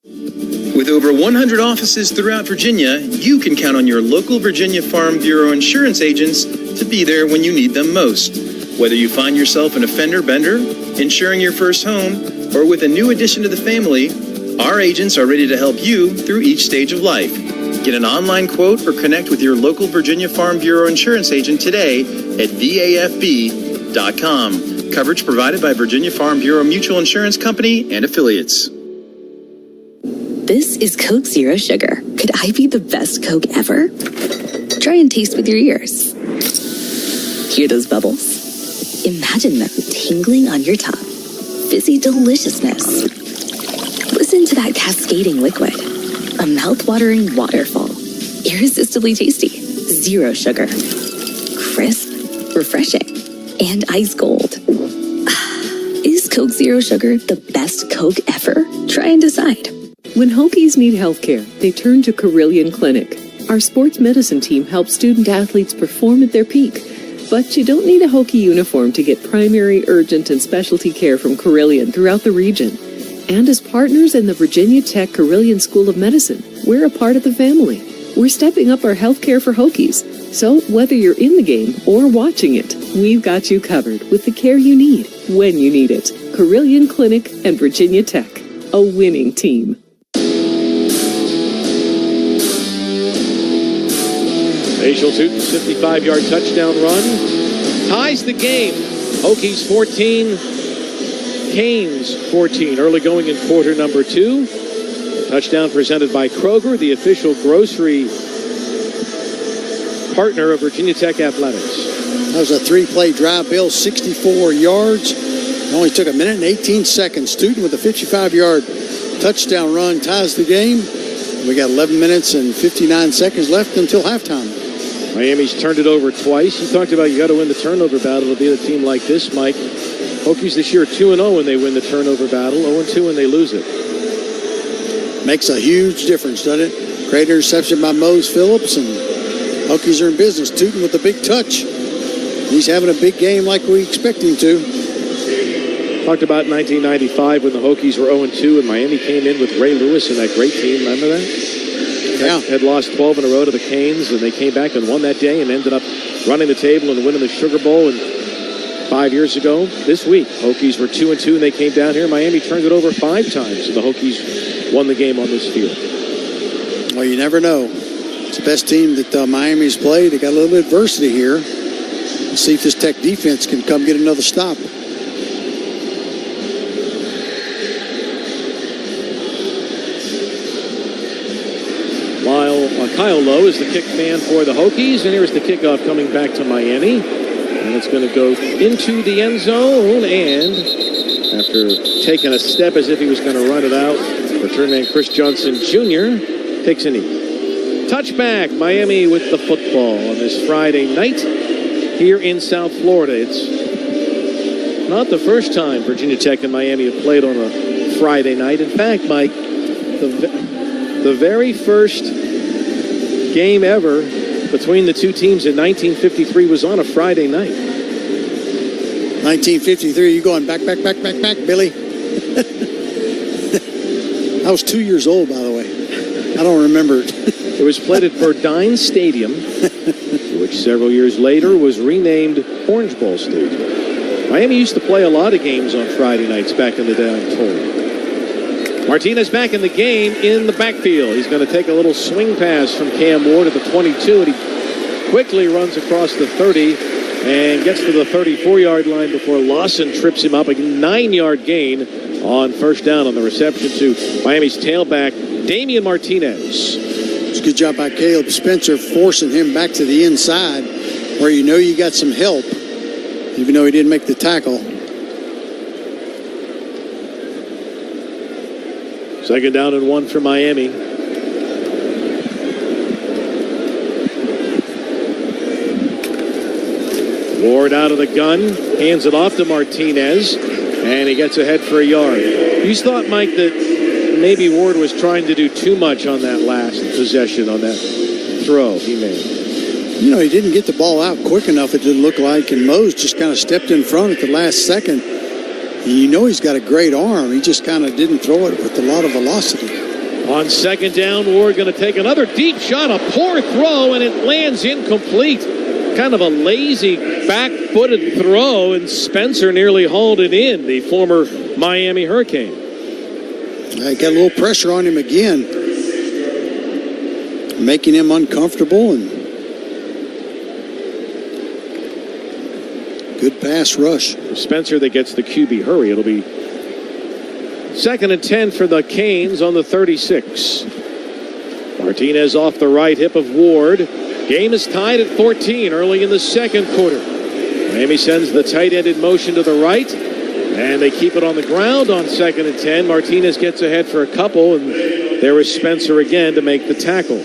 With over 100 offices throughout Virginia, you can count on your local Virginia Farm Bureau insurance agents to be there when you need them most. Whether you find yourself an offender bender, insuring your first home, or with a new addition to the family, our agents are ready to help you through each stage of life. Get an online quote or connect with your local Virginia Farm Bureau insurance agent today at VAFB.com. Coverage provided by Virginia Farm Bureau Mutual Insurance Company and affiliates. This is Coke Zero Sugar. Could I be the best Coke ever? Try and taste with your ears. Hear those bubbles? Imagine them tingling on your tongue. Fizzy deliciousness. Listen to that cascading liquid. A mouth-watering waterfall. Irresistibly tasty. Zero sugar. Crisp. Refreshing. And ice cold. Is Coke Zero Sugar the best Coke ever? Try and decide. When Hokies need healthcare, they turn to Carilion Clinic. Our sports medicine team helps student athletes perform at their peak. But you don't need a Hokie uniform to get primary, urgent, and specialty care from Carilion throughout the region. And as partners in the Virginia Tech Carilion School of Medicine, we're a part of the family. We're stepping up our healthcare for Hokies. So whether you're in the game or watching it, we've got you covered with the care you need when you need it. Carilion Clinic and Virginia Tech, a winning team. Bhatshul Tuten's 55-yard touchdown run ties the game. Hokies 14, Canes 14. Early going in quarter number 2. Touchdown presented by Kroger, the official grocery partner of Virginia Tech Athletics. That was a 3-play drive, Bill, 64 yards. It only took a minute and 18 seconds. Tuten with a 55-yard touchdown run ties the game. We got 11 minutes and 59 seconds left until halftime. Miami's turned it over twice. You talked about you got to win the turnover battle to beat a team like this, Mike. Hokies this year are 2-0 when they win the turnover battle, 0-2 when they lose it. Makes a huge difference, doesn't it? Great interception by Mose Phillips, and Hokies are in business. Tuten with a big touch. He's having a big game like we expect him to. Talked about 1995 when the Hokies were 0-2 and Miami came in with Ray Lewis and that great team. Remember that? Yeah. Had lost 12 in a row to the Canes, and they came back and won that day and ended up running the table and winning the Sugar Bowl. And 5 years ago, this week, Hokies were 2-2 and they came down here. Miami turned it over 5 times, and the Hokies won the game on this field. Well, you never know. It's the best team that Miami's played. They got a little bit of adversity here. Let's see if this Tech defense can come get another stop. Kyle Lowe is the kick man for the Hokies, and here's the kickoff coming back to Miami. And it's going to go into the end zone, and after taking a step as if he was going to run it out, return man Chris Johnson Jr. takes a knee. Touchback, Miami with the football on this Friday night here in South Florida. It's not the first time Virginia Tech and Miami have played on a Friday night. In fact, Mike, the very first game ever between the two teams in 1953 was on a Friday night. 1953, you going back, Billy? I was 2 years old, by the way. I don't remember it. It was played at Verdine Stadium, which several years later was renamed Orange Bowl Stadium. Miami used to play a lot of games on Friday nights back in the day, I'm told. Martinez back in the game in the backfield. He's going to take a little swing pass from Cam Ward at the 22, and he quickly runs across the 30 and gets to the 34-yard line before Lawson trips him up. A 9-yard gain on first down on the reception to Miami's tailback, Damian Martinez. It's a good job by Caleb Spencer forcing him back to the inside where you know you got some help, even though he didn't make the tackle. Second down and 1 for Miami. Ward out of the gun, hands it off to Martinez, and he gets ahead for a yard. You thought, Mike, that maybe Ward was trying to do too much on that last possession, on that throw he made. You know, he didn't get the ball out quick enough, it didn't look like, and Mose just kind of stepped in front at the last second. You know he's got a great arm. He just kind of didn't throw it with a lot of velocity. On second down, Ward going to take another deep shot, a poor throw, and it lands incomplete. Kind of a lazy back-footed throw, and Spencer nearly hauled it in, the former Miami Hurricane. Got a little pressure on him again, making him uncomfortable, and good pass rush. Spencer that gets the QB hurry. It'll be second and 10 for the Canes on the 36. Martinez off the right hip of Ward. Game is tied at 14 early in the second quarter. Miami sends the tight end in motion to the right, and they keep it on the ground on second and 10. Martinez gets ahead for a couple, and There was Spencer again to make the tackle.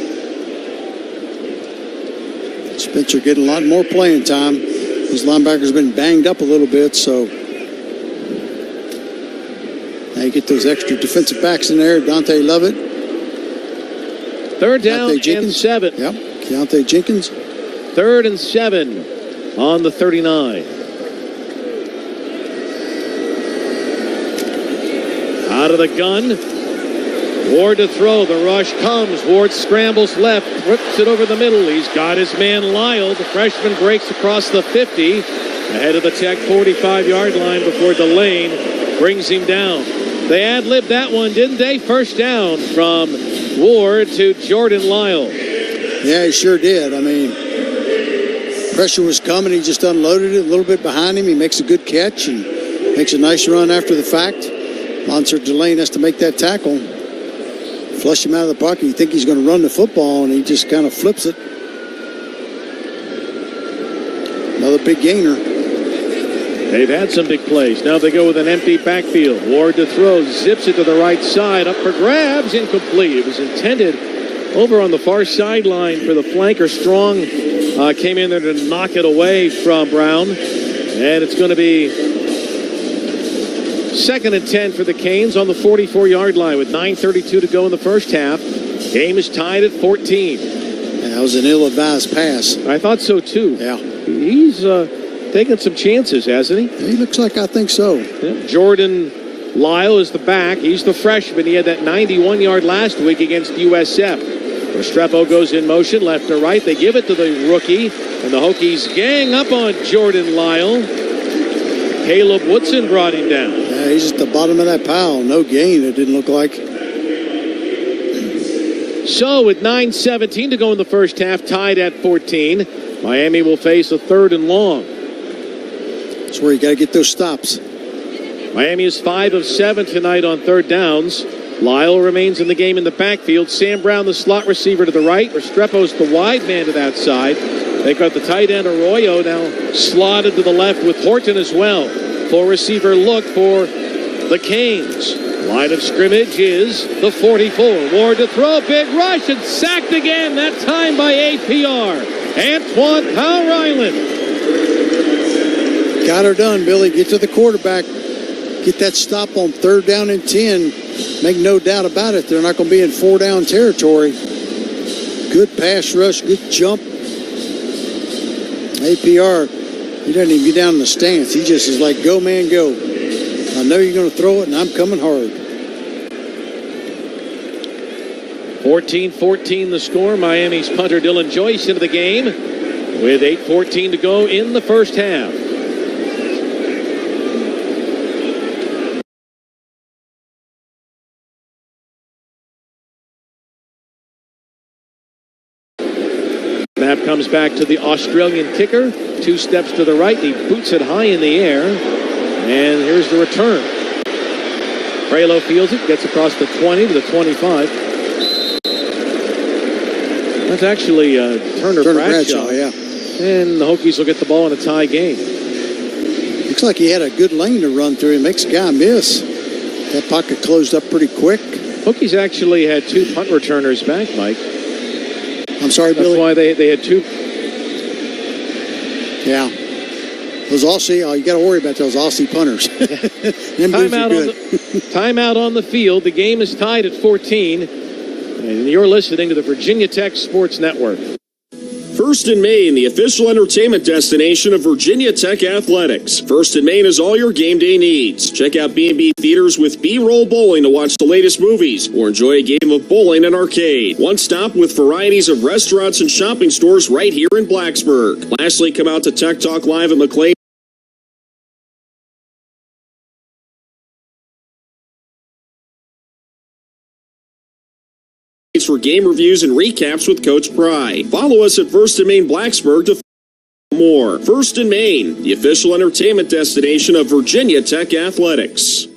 Spencer getting a lot more playing time. His linebacker's been banged up a little bit, so now you get those extra defensive backs in there. Dante Lovett. Third down and 7. Yep, Keontae Jenkins. 3rd and 7 on the 39. Out of the gun. Ward to throw. The rush comes. Ward scrambles left. Whips it over the middle. He's got his man Lyle. The freshman breaks across the 50. Ahead of the Tech 45-yard line before Delane brings him down. They ad-libbed that one, didn't they? First down from Ward to Jordan Lyle. Yeah, he sure did. I mean, pressure was coming. He just unloaded it a little bit behind him. He makes a good catch and makes a nice run after the fact. Monster Delane has to make that tackle. Flush him out of the pocket. You think he's going to run the football, and he just kind of flips it. Another big gainer. They've had some big plays. Now they go with an empty backfield. Ward to throw. Zips it to the right side. Up for grabs. Incomplete. It was intended over on the far sideline for the flanker. Strong came in there to knock it away from Brown. And it's going to be 2nd and 10 for the Canes on the 44-yard line with 9:32 to go in the first half. Game is tied at 14. Yeah, that was an ill-advised pass. I thought so, too. Yeah. He's taken some chances, hasn't he? He looks like I think so. Yeah. Jordan Lyle is the back. He's the freshman. He had that 91-yard last week against USF. Restrepo goes in motion, left to right. They give it to the rookie, and the Hokies gang up on Jordan Lyle. Caleb Woodson brought him down. Yeah, he's at the bottom of that pile. No gain, it didn't look like. So with 9:17 to go in the first half, tied at 14, Miami will face a 3rd and long. That's where you got to get those stops. Miami is 5 of 7 tonight on 3rd downs. Lyle remains in the game in the backfield. Sam Brown, the slot receiver, to the right. Restrepo's the wide man to that side. They've got the tight end Arroyo now slotted to the left with Horton as well. 4 receiver look for the Canes. Line of scrimmage is the 44. Ward to throw. Big rush and sacked again. That time by APR. Antoine Powell Ryland. Got her done, Billy. Get to the quarterback. Get that stop on 3rd down and 10. Make no doubt about it. They're not going to be in 4-down territory. Good pass rush. Good jump. APR, he doesn't even get down in the stance. He just is like, go, man, go. I know you're going to throw it, and I'm coming hard. 14-14 the score. Miami's punter Dylan Joyce into the game with 8:14 to go in the first half. Snap comes back to the Australian kicker. 2 steps to the right. He boots it high in the air. And here's the return. Prelo fields it, gets across the 20 to the 25. That's actually Turner Bradshaw. Yeah. And the Hokies will get the ball in a tie game. Looks like he had a good lane to run through. It makes a guy miss. That pocket closed up pretty quick. Hokies actually had 2 punt returners back, Mike. I'm sorry, Billy. That's why they had 2. Yeah. Those Aussie, you got to worry about those Aussie punters. Timeout on the field. The game is tied at 14. And you're listening to the Virginia Tech Sports Network. First and Main, the official entertainment destination of Virginia Tech Athletics. First and Main is all your game day needs. Check out B&B Theaters with B-Roll Bowling to watch the latest movies or enjoy a game of bowling and arcade. One stop with varieties of restaurants and shopping stores right here in Blacksburg. Lastly, come out to Tech Talk Live at McLean for game reviews and recaps with Coach Pry. Follow us at First and Main Blacksburg to more. First and Main, the official entertainment destination of Virginia Tech Athletics.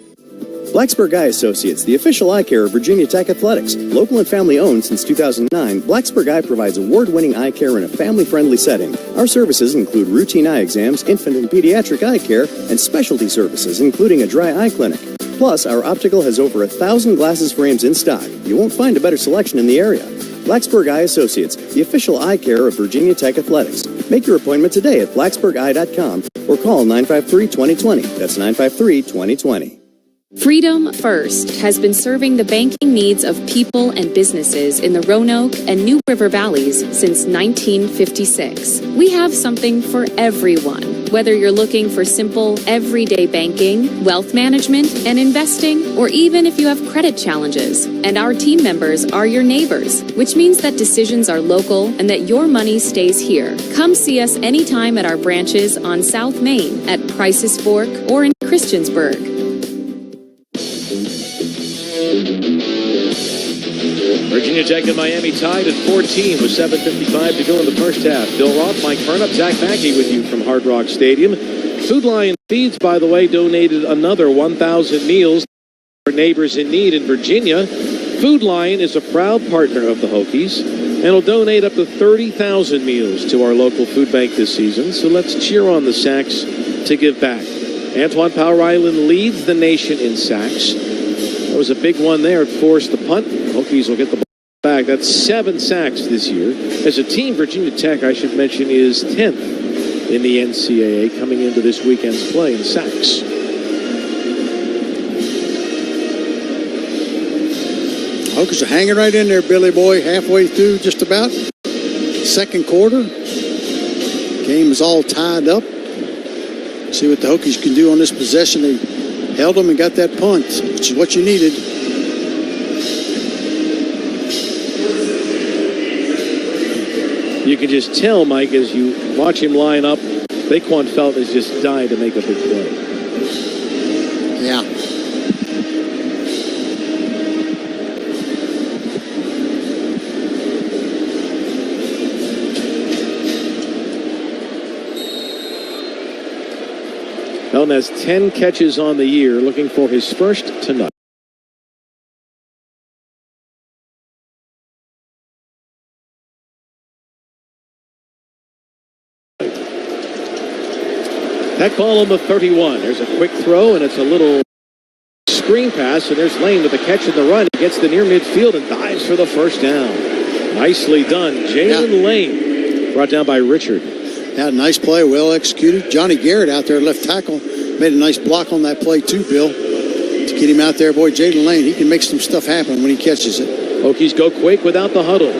Blacksburg Eye Associates, the official eye care of Virginia Tech Athletics. Local and family owned since 2009, Blacksburg Eye provides award-winning eye care in a family-friendly setting. Our services include routine eye exams, infant and pediatric eye care, and specialty services, including a dry eye clinic. Plus, our optical has over 1,000 glasses frames in stock. You won't find a better selection in the area. Blacksburg Eye Associates, the official eye care of Virginia Tech Athletics. Make your appointment today at blacksburgeye.com or call 953-2020. That's 953-2020. Freedom First has been serving the banking needs of people and businesses in the Roanoke and New River Valleys since 1956. We have something for everyone, whether you're looking for simple, everyday banking, wealth management, and investing, or even if you have credit challenges. And our team members are your neighbors, which means that decisions are local and that your money stays here. Come see us anytime at our branches on South Main, at Price's Fork, or in Christiansburg. Virginia Tech and Miami tied at 14 with 7:55 to go in the first half. Bill Roth, Mike Burnett, Zach Mackey with you from Hard Rock Stadium. Food Lion Feeds, by the way, donated another 1,000 meals for neighbors in need in Virginia. Food Lion is a proud partner of the Hokies and will donate up to 30,000 meals to our local food bank this season. So let's cheer on the sacks to give back. Antoine Power Island leads the nation in sacks. That was a big one there. It forced the punt. Hokies will get the ball back. That's 7 sacks this year. As a team, Virginia Tech, I should mention, is 10th in the NCAA coming into this weekend's play in sacks. Hokies are hanging right in there, Billy Boy, halfway through just about. Second quarter. Game is all tied up. See what the Hokies can do on this possession. They held them and got that punt, which is what you needed. You can just tell, Mike, as you watch him line up, Daquan Felton is just dying to make a big play. Yeah. Felton has 10 catches on the year, looking for his first tonight. That ball on the 31. There's a quick throw, and it's a little screen pass, and there's Lane with the catch and the run. He gets the near midfield and dives for the first down. Nicely done. Jaylin Lane brought down by Richard. Yeah, nice play, well executed. Johnny Garrett out there, left tackle, made a nice block on that play too, Bill. To get him out there, boy, Jaylin Lane, he can make some stuff happen when he catches it. Hokies go quick without the huddle.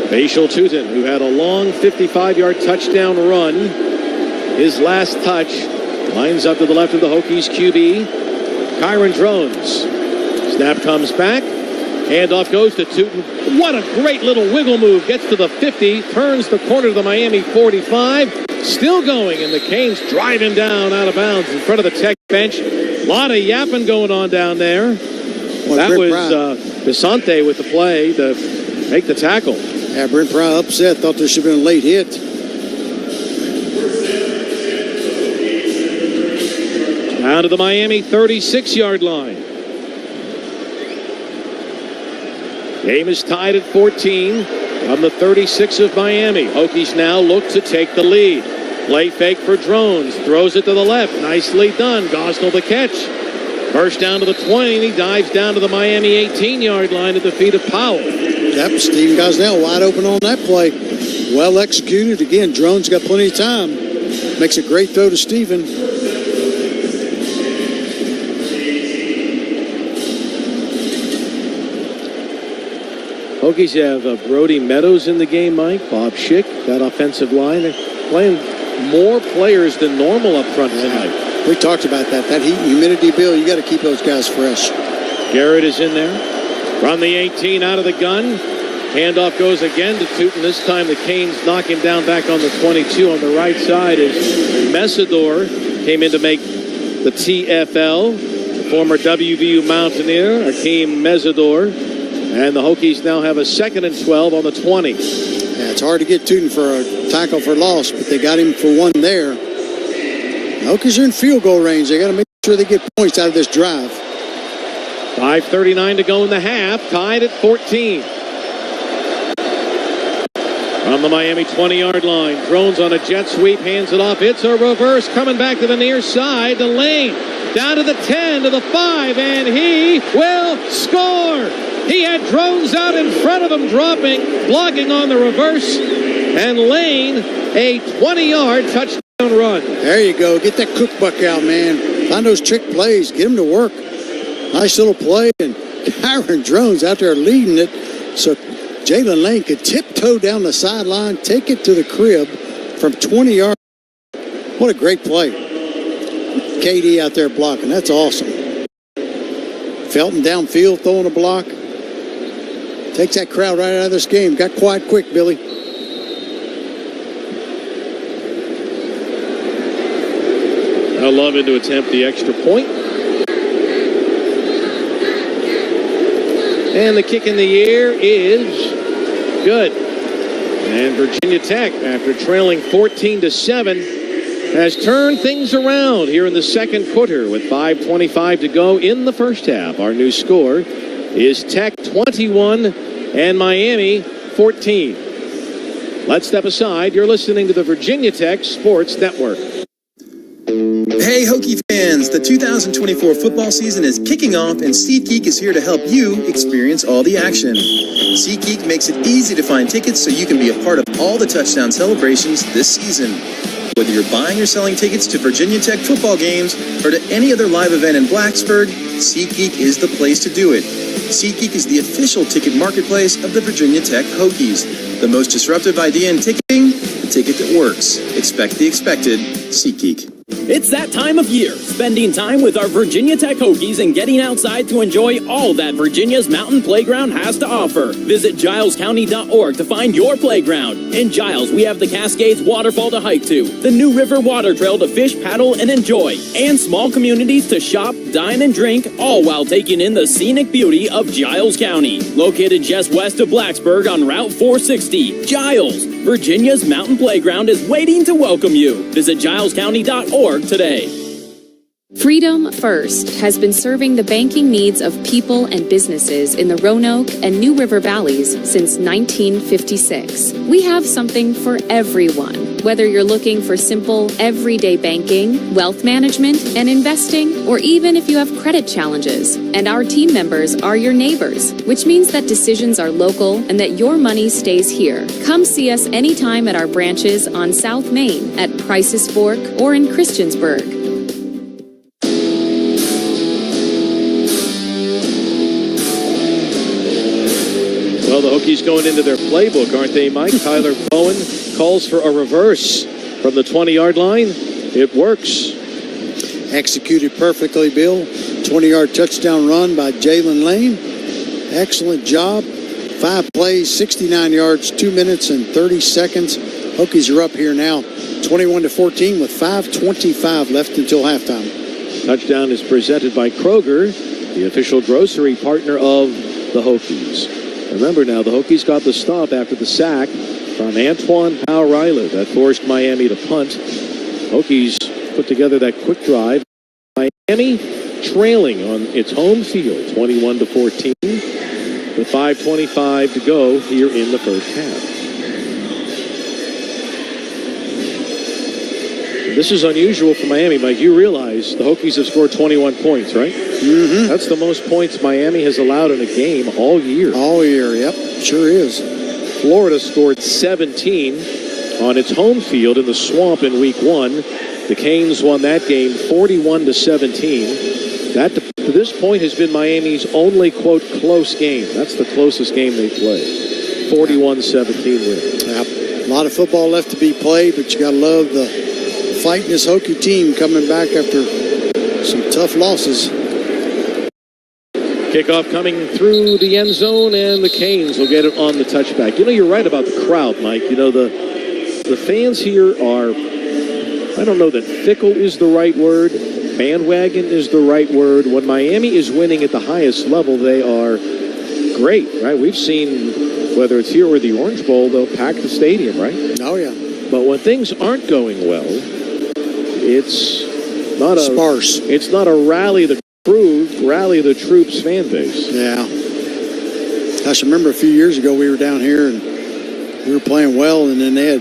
Bhatshul Tuten, who had a long 55-yard touchdown run. His last touch lines up to the left of the Hokies QB, Kyron Drones. Snap comes back. Handoff goes to Tuten. What a great little wiggle move. Gets to the 50, turns the corner to the Miami 45. Still going, and the Canes drive him down out of bounds in front of the Tech bench. A lot of yapping going on down there. That was Bisante with the play to make the tackle. Yeah, Brent Pry upset. Thought there should have been a late hit. Down to the Miami 36-yard line. Game is tied at 14 on the 36 of Miami. Hokies now look to take the lead. Play fake for Drones. Throws it to the left. Nicely done. Gosnell the catch. First down to the 20. He dives down to the Miami 18-yard line at the feet of Powell. Yep, Stephen Gosnell wide open on that play. Well executed. Again, Drones got plenty of time. Makes a great throw to Stephen. Hokies have Brody Meadows in the game, Mike. Bob Schick, that offensive line. They're playing more players than normal up front tonight. We talked about that. That heat and humidity, Bill, you got to keep those guys fresh. Garrett is in there. From the 18 out of the gun. Handoff goes again to Tuten. This time the Canes knock him down back on the 22. On the right side is Mesidor. Came in to make the TFL. The former WVU Mountaineer, Akeem Mesidor. And the Hokies now have a 2nd and 12 on the 20. Yeah, it's hard to get Tuten for a tackle for loss, but they got him for one there. The Hokies are in field goal range. They got to make sure they get points out of this drive. 5:39 to go in the half. Tied at 14. From the Miami 20-yard line. Drones on a jet sweep. Hands it off. It's a reverse. Coming back to the near side to Lane. down to the 10, to the 5, and he will score. He had Drones out in front of him, blocking on the reverse, and Lane a 20-yard touchdown run. There you go. Get that cookbook out, man. Find those trick plays. Get them to work. Nice little play, and Kyron Drones out there leading it, so Jaylin Lane could tiptoe down the sideline, take it to the crib from 20 yards. What a great play. KD out there blocking. That's awesome. Felton downfield throwing a block. Takes that crowd right out of this game. Got quiet quick, Billy. Now Lovin to attempt the extra point. And the kick in the air is good. And Virginia Tech, after trailing 14-7, has turned things around here in the second quarter with 5:25 to go in the first half. Our new score is Tech 21 and Miami 14. Let's step aside. You're listening to the Virginia Tech Sports Network. Hey Hokie fans, the 2024 football season is kicking off and SeatGeek is here to help you experience all the action. SeatGeek makes it easy to find tickets so you can be a part of all the touchdown celebrations this season. Whether you're buying or selling tickets to Virginia Tech football games or to any other live event in Blacksburg, SeatGeek is the place to do it. SeatGeek is the official ticket marketplace of the Virginia Tech Hokies. The most disruptive idea in ticketing, the ticket that works. Expect the expected. SeatGeek. It's that time of year, spending time with our Virginia Tech Hokies and getting outside to enjoy all that Virginia's mountain playground has to offer. Visit gilescounty.org to find your playground. In Giles, we have the Cascades Waterfall to hike to, the New River Water Trail to fish, paddle, and enjoy, and small communities to shop, dine, and drink, all while taking in the scenic beauty of Giles County. Located just west of Blacksburg on Route 460, Giles, Virginia's mountain playground is waiting to welcome you. Visit gilescounty.org today. Freedom First has been serving the banking needs of people and businesses in the Roanoke and New River Valleys since 1956. We have something for everyone, whether you're looking for simple, everyday banking, wealth management, and investing, or even if you have credit challenges. And our team members are your neighbors, which means that decisions are local and that your money stays here. Come see us anytime at our branches on South Main, at Price's Fork, or in Christiansburg. Well, the Hokies going into their playbook, aren't they, Mike? Tyler Bowen calls for a reverse from the 20-yard line. It works. Executed perfectly, Bill. 20-yard touchdown run by Jaylin Lane. Excellent job. 5 plays, 69 yards, 2 minutes and 30 seconds. Hokies are up here now, 21-14 with 5:25 left until halftime. Touchdown is presented by Kroger, the official grocery partner of the Hokies. Remember now, the Hokies got the stop after the sack from Antoine Powell-Riley. That forced Miami to punt. Hokies put together that quick drive. Miami trailing on its home field, 21-14, with 5:25 to go here in the first half. This is unusual for Miami, Mike. You realize the Hokies have scored 21 points, right? Mm-hmm. That's the most points Miami has allowed in a game all year. All year, yep. Sure is. Florida scored 17 on its home field in the Swamp in Week 1. The Canes won that game 41-17. That, to this point, has been Miami's only, quote, close game. That's the closest game they played. 41-17 win. Yep. A lot of football left to be played, but you got to love the fighting this Hokie team coming back after some tough losses. Kickoff coming through the end zone, and the Canes will get it on the touchback. You know, you're right about the crowd, Mike. You know, the fans here are, I don't know that fickle is the right word, bandwagon is the right word. When Miami is winning at the highest level, they are great, right? We've seen, whether it's here or the Orange Bowl, they'll pack the stadium, right? Oh, yeah. But when things aren't going well, it's not a sparse. It's not a rally the troops fan base. Yeah. Gosh, I remember a few years ago we were down here and we were playing well, and then the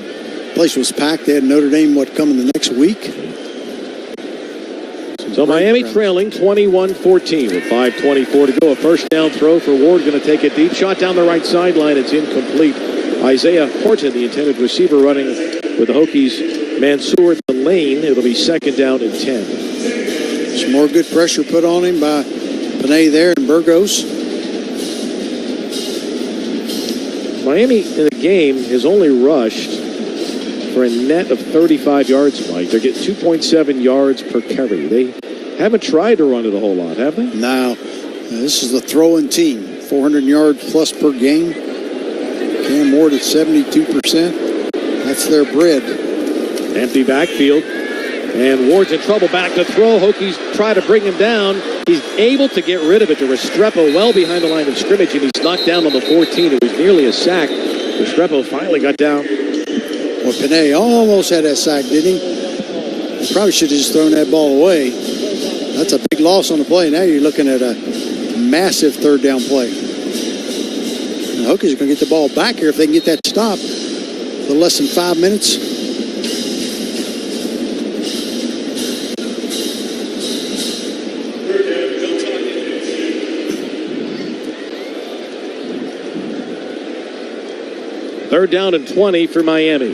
place was packed. They had Notre Dame coming the next week. So Miami trailing 21-14 with 5:24 to go. A first down throw for Ward, going to take it deep. Shot down the right sideline. It's incomplete. Isaiah Horton, the intended receiver, running with the Hokies. Mansour in the lane. It'll be second down and 10. Some more good pressure put on him by Panay there and Burgos. Miami in the game has only rushed for a net of 35 yards, Mike. They're getting 2.7 yards per carry. They haven't tried to run it a whole lot, have they? No. This is the throwing team. 400 yards plus per game. Cam Ward at 72%. That's their bread. Empty backfield. And Ward's in trouble back to throw. Hokies try to bring him down. He's able to get rid of it to Restrepo well behind the line of scrimmage, and he's knocked down on the 14. It was nearly a sack. Restrepo finally got down. Well, Panay almost had that sack, didn't he? Probably should have just thrown that ball away. That's a big loss on the play. Now you're looking at a massive third down play. The Hokies are going to get the ball back here if they can get that stop for less than 5 minutes. Third down and 20 for Miami.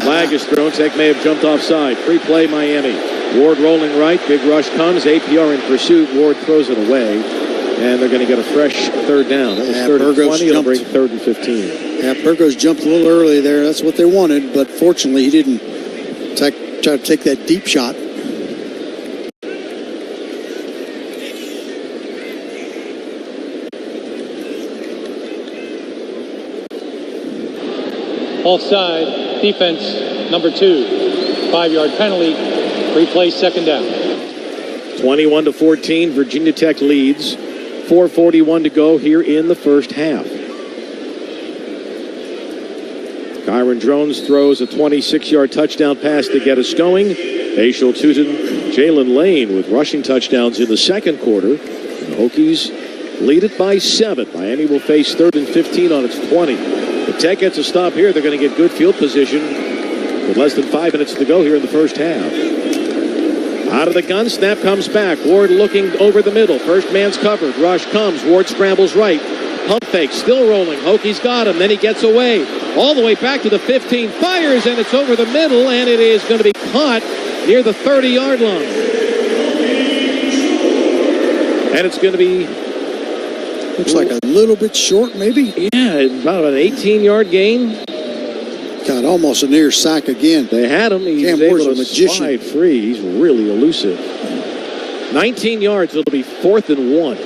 Flag is thrown. Tech may have jumped offside. Free play, Miami. Ward rolling right. Big rush comes. APR in pursuit. Ward throws it away. And they're going to get a fresh third down. That was third and 20. It'll bring third and 15. Yeah, Burgos jumped a little early there. That's what they wanted. But fortunately, he didn't try to take that deep shot. Offside, defense, number 2. 5-yard penalty, replay second down. 21-14, Virginia Tech leads. 4:41 to go here in the first half. Kyron Drones throws a 26-yard touchdown pass to get us going. Bhatshul Tuten, Jaylin Lane with rushing touchdowns in the second quarter. The Hokies lead it by 7. Miami will face third and 15 on its 20. If Tech gets a stop here, they're going to get good field position with less than 5 minutes to go here in the first half. Out of the gun, snap comes back. Ward looking over the middle. First man's covered. Rush comes. Ward scrambles right. Pump fake, still rolling. Hokies got him. Then he gets away. All the way back to the 15. Fires, and it's over the middle, and it is going to be caught near the 30-yard line. And it's going to be... Looks like a little bit short, maybe. Yeah, about an 18-yard gain. Got almost a near sack again. They had him. He was able to slide free. He's really elusive. 19 yards. It'll be 4th and 1.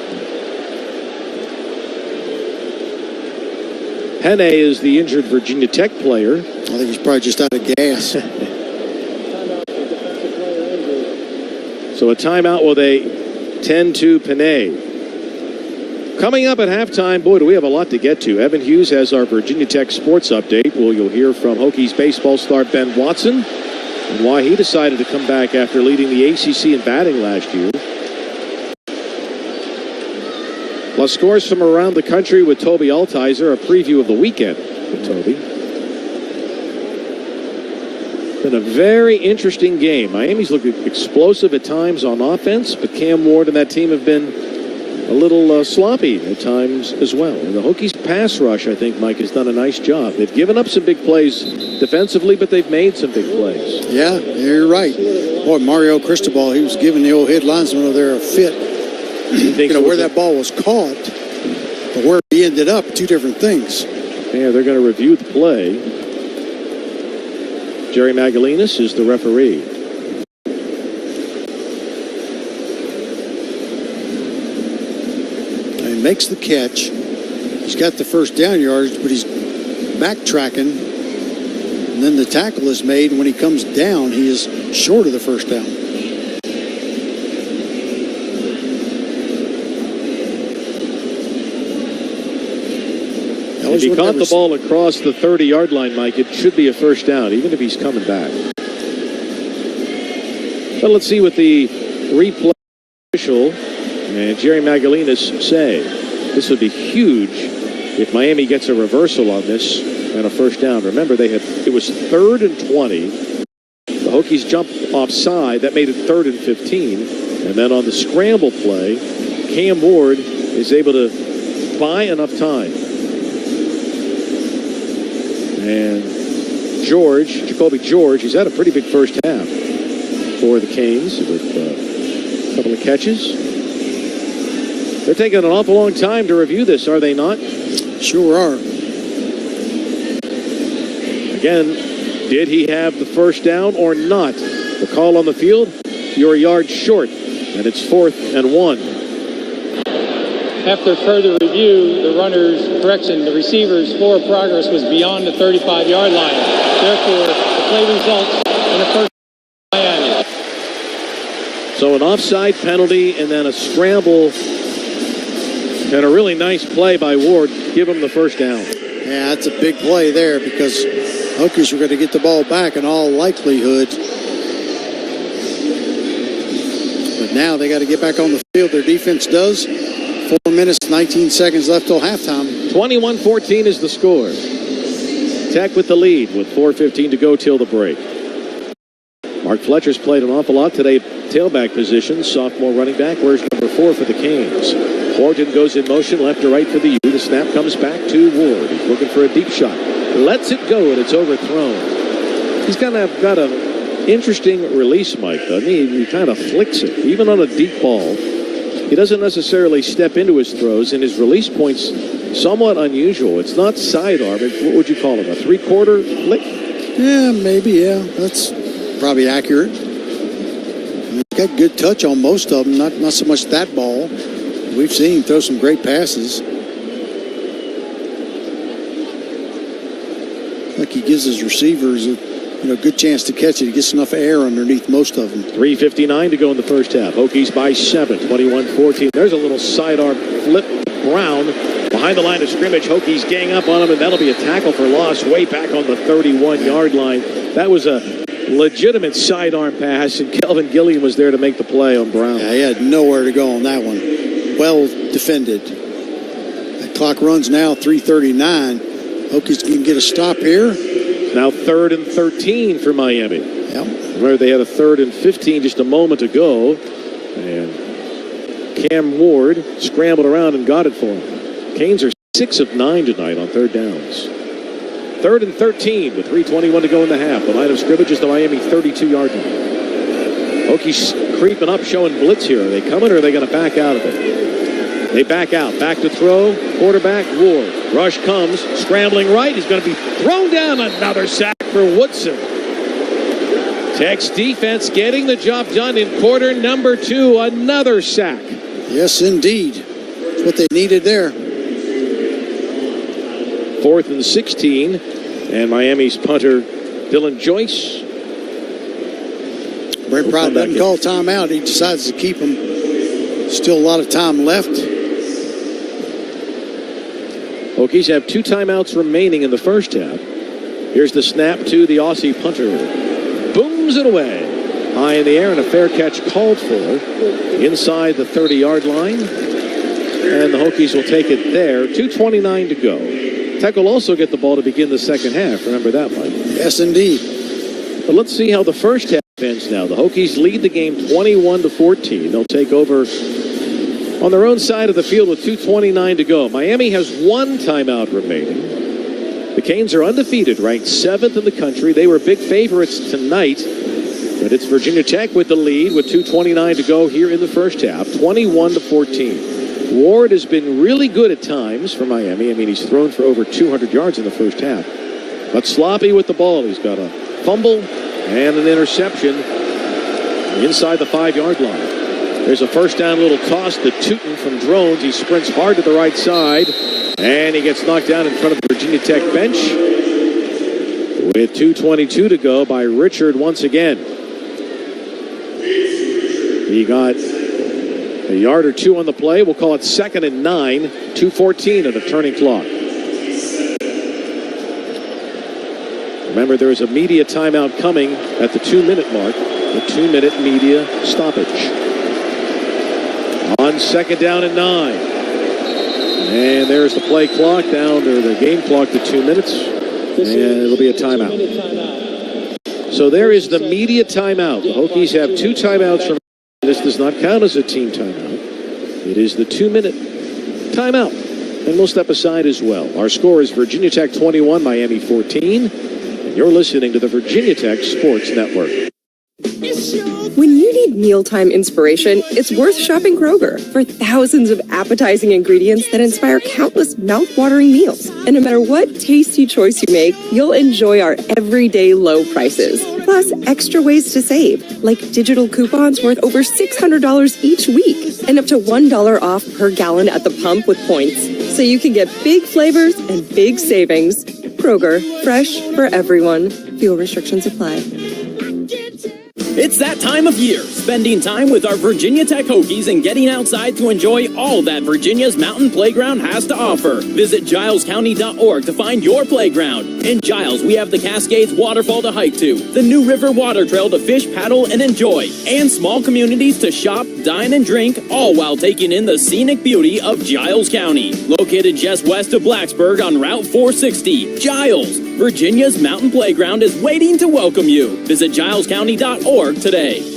Penne is the injured Virginia Tech player. I think he's probably just out of gas. So a timeout with a 10-2 Penne. Coming up at halftime, boy, do we have a lot to get to. Evan Hughes has our Virginia Tech sports update. Well, you'll hear from Hokies baseball star Ben Watson and why he decided to come back after leading the ACC in batting last year. Plus scores from around the country with Toby Altizer, a preview of the weekend with Toby. Been a very interesting game. Miami's looked explosive at times on offense, but Cam Ward and that team have been a little sloppy at times as well. And the Hokies pass rush, I think, Mike, has done a nice job. They've given up some big plays defensively, but they've made some big plays. Yeah, you're right. Boy, Mario Cristobal, he was giving the old head linesman over there a fit. You know, where that ball was caught, but where he ended up, two different things. Yeah, they're going to review the play. Jerry Magalinas is the referee. Makes the catch. He's got the first down yardage, but he's backtracking. And then the tackle is made. And when he comes down, he is short of the first down. If he caught the ball across the 30-yard line, Mike, it should be a first down, even if he's coming back. But let's see what the replay official and Jerry Magalinas say. This would be huge if Miami gets a reversal on this and a first down. Remember, it was 3rd and 20. The Hokies jump offside. That made it 3rd and 15. And then on the scramble play, Cam Ward is able to buy enough time. And Jacoby George, he's had a pretty big first half for the Canes with a couple of catches. They're taking an awful long time to review this, are they not? Sure are. Again, did he have the first down or not? The call on the field, you're a yard short, and it's 4th and 1. After further review, the receiver's forward progress was beyond the 35-yard line. Therefore, the play results in a first Miami. So an offside penalty and then a scramble and a really nice play by Ward. Give him the first down. Yeah, that's a big play there because Hokies were going to get the ball back in all likelihood. But now they got to get back on the field. Their defense does. 4 minutes, 19 seconds left till halftime. 21-14 is the score. Tech with the lead with 4:15 to go till the break. Mark Fletcher's played an awful lot today. Tailback position, sophomore running back. Where's number 4 for the Canes? Horton goes in motion, left to right for the U. The snap comes back to Ward. He's looking for a deep shot. Lets it go, and it's overthrown. He's got an interesting release, Mike, doesn't he? He kind of flicks it, even on a deep ball. He doesn't necessarily step into his throws, and his release point's somewhat unusual. It's not sidearm. What would you call it, a three-quarter flick? Yeah, maybe, yeah. That's probably accurate. He's got good touch on most of them, not so much that ball. We've seen him throw some great passes. Like he gives his receivers a good chance to catch it. He gets enough air underneath most of them. 3:59 to go in the first half. Hokies by 7, 21-14. There's a little sidearm flip. Brown behind the line of scrimmage. Hokies gang up on him, and that'll be a tackle for loss way back on the 31-yard line. That was a legitimate sidearm pass, and Kelvin Gilliam was there to make the play on Brown. Yeah, he had nowhere to go on that one. Well defended. The clock runs now 3:39. Hokies can get a stop here. Now 3rd and 13 for Miami. Yep. Remember, they had a 3rd and 15 just a moment ago. And Cam Ward scrambled around and got it for him. Canes are 6 of 9 tonight on 3rd downs. 3rd and 13 with 3:21 to go in the half. The line of scrimmage is the Miami 32-yard line. Hokies creeping up, showing blitz here. Are they coming or are they going to back out of it? They back out. Back to throw. Quarterback, Ward. Rush comes. Scrambling right. He's going to be thrown down. Another sack for Woodson. Tech's defense getting the job done in quarter number 2. Another sack. Yes, indeed. That's what they needed there. 4th and 16. And Miami's punter, Dylan Joyce. Brent Pry doesn't call timeout. He decides to keep him. Still a lot of time left. Hokies have 2 timeouts remaining in the first half. Here's the snap to the Aussie punter. Booms it away. High in the air and a fair catch called for inside the 30-yard line. And the Hokies will take it there. 2:29 to go. Tech will also get the ball to begin the second half. Remember that, Mike? Yes, indeed. But let's see how the first half ends now. The Hokies lead the game 21-14. They'll take over on their own side of the field with 2:29 to go. Miami has 1 timeout remaining. The Canes are undefeated, ranked 7th in the country. They were big favorites tonight, but it's Virginia Tech with the lead with 2:29 to go here in the first half, 21-14. Ward has been really good at times for Miami. I mean, he's thrown for over 200 yards in the first half, but sloppy with the ball. He's got a fumble and an interception inside the 5-yard line. There's a first down little toss to Tuten from Drones. He sprints hard to the right side, and he gets knocked down in front of the Virginia Tech bench with 2:22 to go by Richard once again. He got a yard or 2 on the play. We'll call it 2nd and 9, 2:14 of the turning clock. Remember, there is a media timeout coming at the 2-minute mark, the 2-minute media stoppage. On 2nd down and 9. And there's the play clock down, or the game clock to 2 minutes. And it'll be a timeout. So there is the media timeout. The Hokies have 2 timeouts from. This does not count as a team timeout. It is the 2-minute timeout. And we'll step aside as well. Our score is Virginia Tech 21, Miami 14. And you're listening to the Virginia Tech Sports Network. When you need mealtime inspiration, it's worth shopping Kroger for thousands of appetizing ingredients that inspire countless mouth-watering meals. And no matter what tasty choice you make, you'll enjoy our everyday low prices. Plus, extra ways to save, like digital coupons worth over $600 each week and up to $1 off per gallon at the pump with points. So you can get big flavors and big savings. Kroger, fresh for everyone. Fuel restrictions apply. It's that time of year, spending time with our Virginia Tech Hokies and getting outside to enjoy all that Virginia's mountain playground has to offer. Visit gilescounty.org to find your playground. In Giles, we have the Cascades Waterfall to hike to, the New River Water Trail to fish, paddle, and enjoy, and small communities to shop, dine, and drink, all while taking in the scenic beauty of Giles County. Located just west of Blacksburg on Route 460, Giles, Virginia's mountain playground is waiting to welcome you. Visit gilescounty.org today.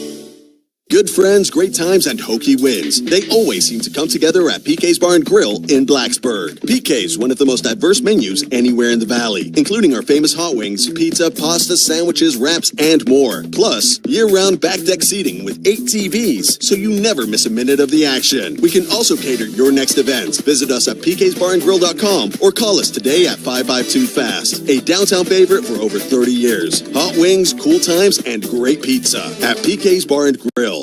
Good friends, great times, and Hokie wins. They always seem to come together at PK's Bar and Grill in Blacksburg. PK's, one of the most diverse menus anywhere in the valley, including our famous hot wings, pizza, pasta, sandwiches, wraps, and more. Plus, year-round back deck seating with 8 TVs, so you never miss a minute of the action. We can also cater your next events. Visit us at pksbarandgrill.com or call us today at 552-FAST. A downtown favorite for over 30 years. Hot wings, cool times, and great pizza at PK's Bar and Grill.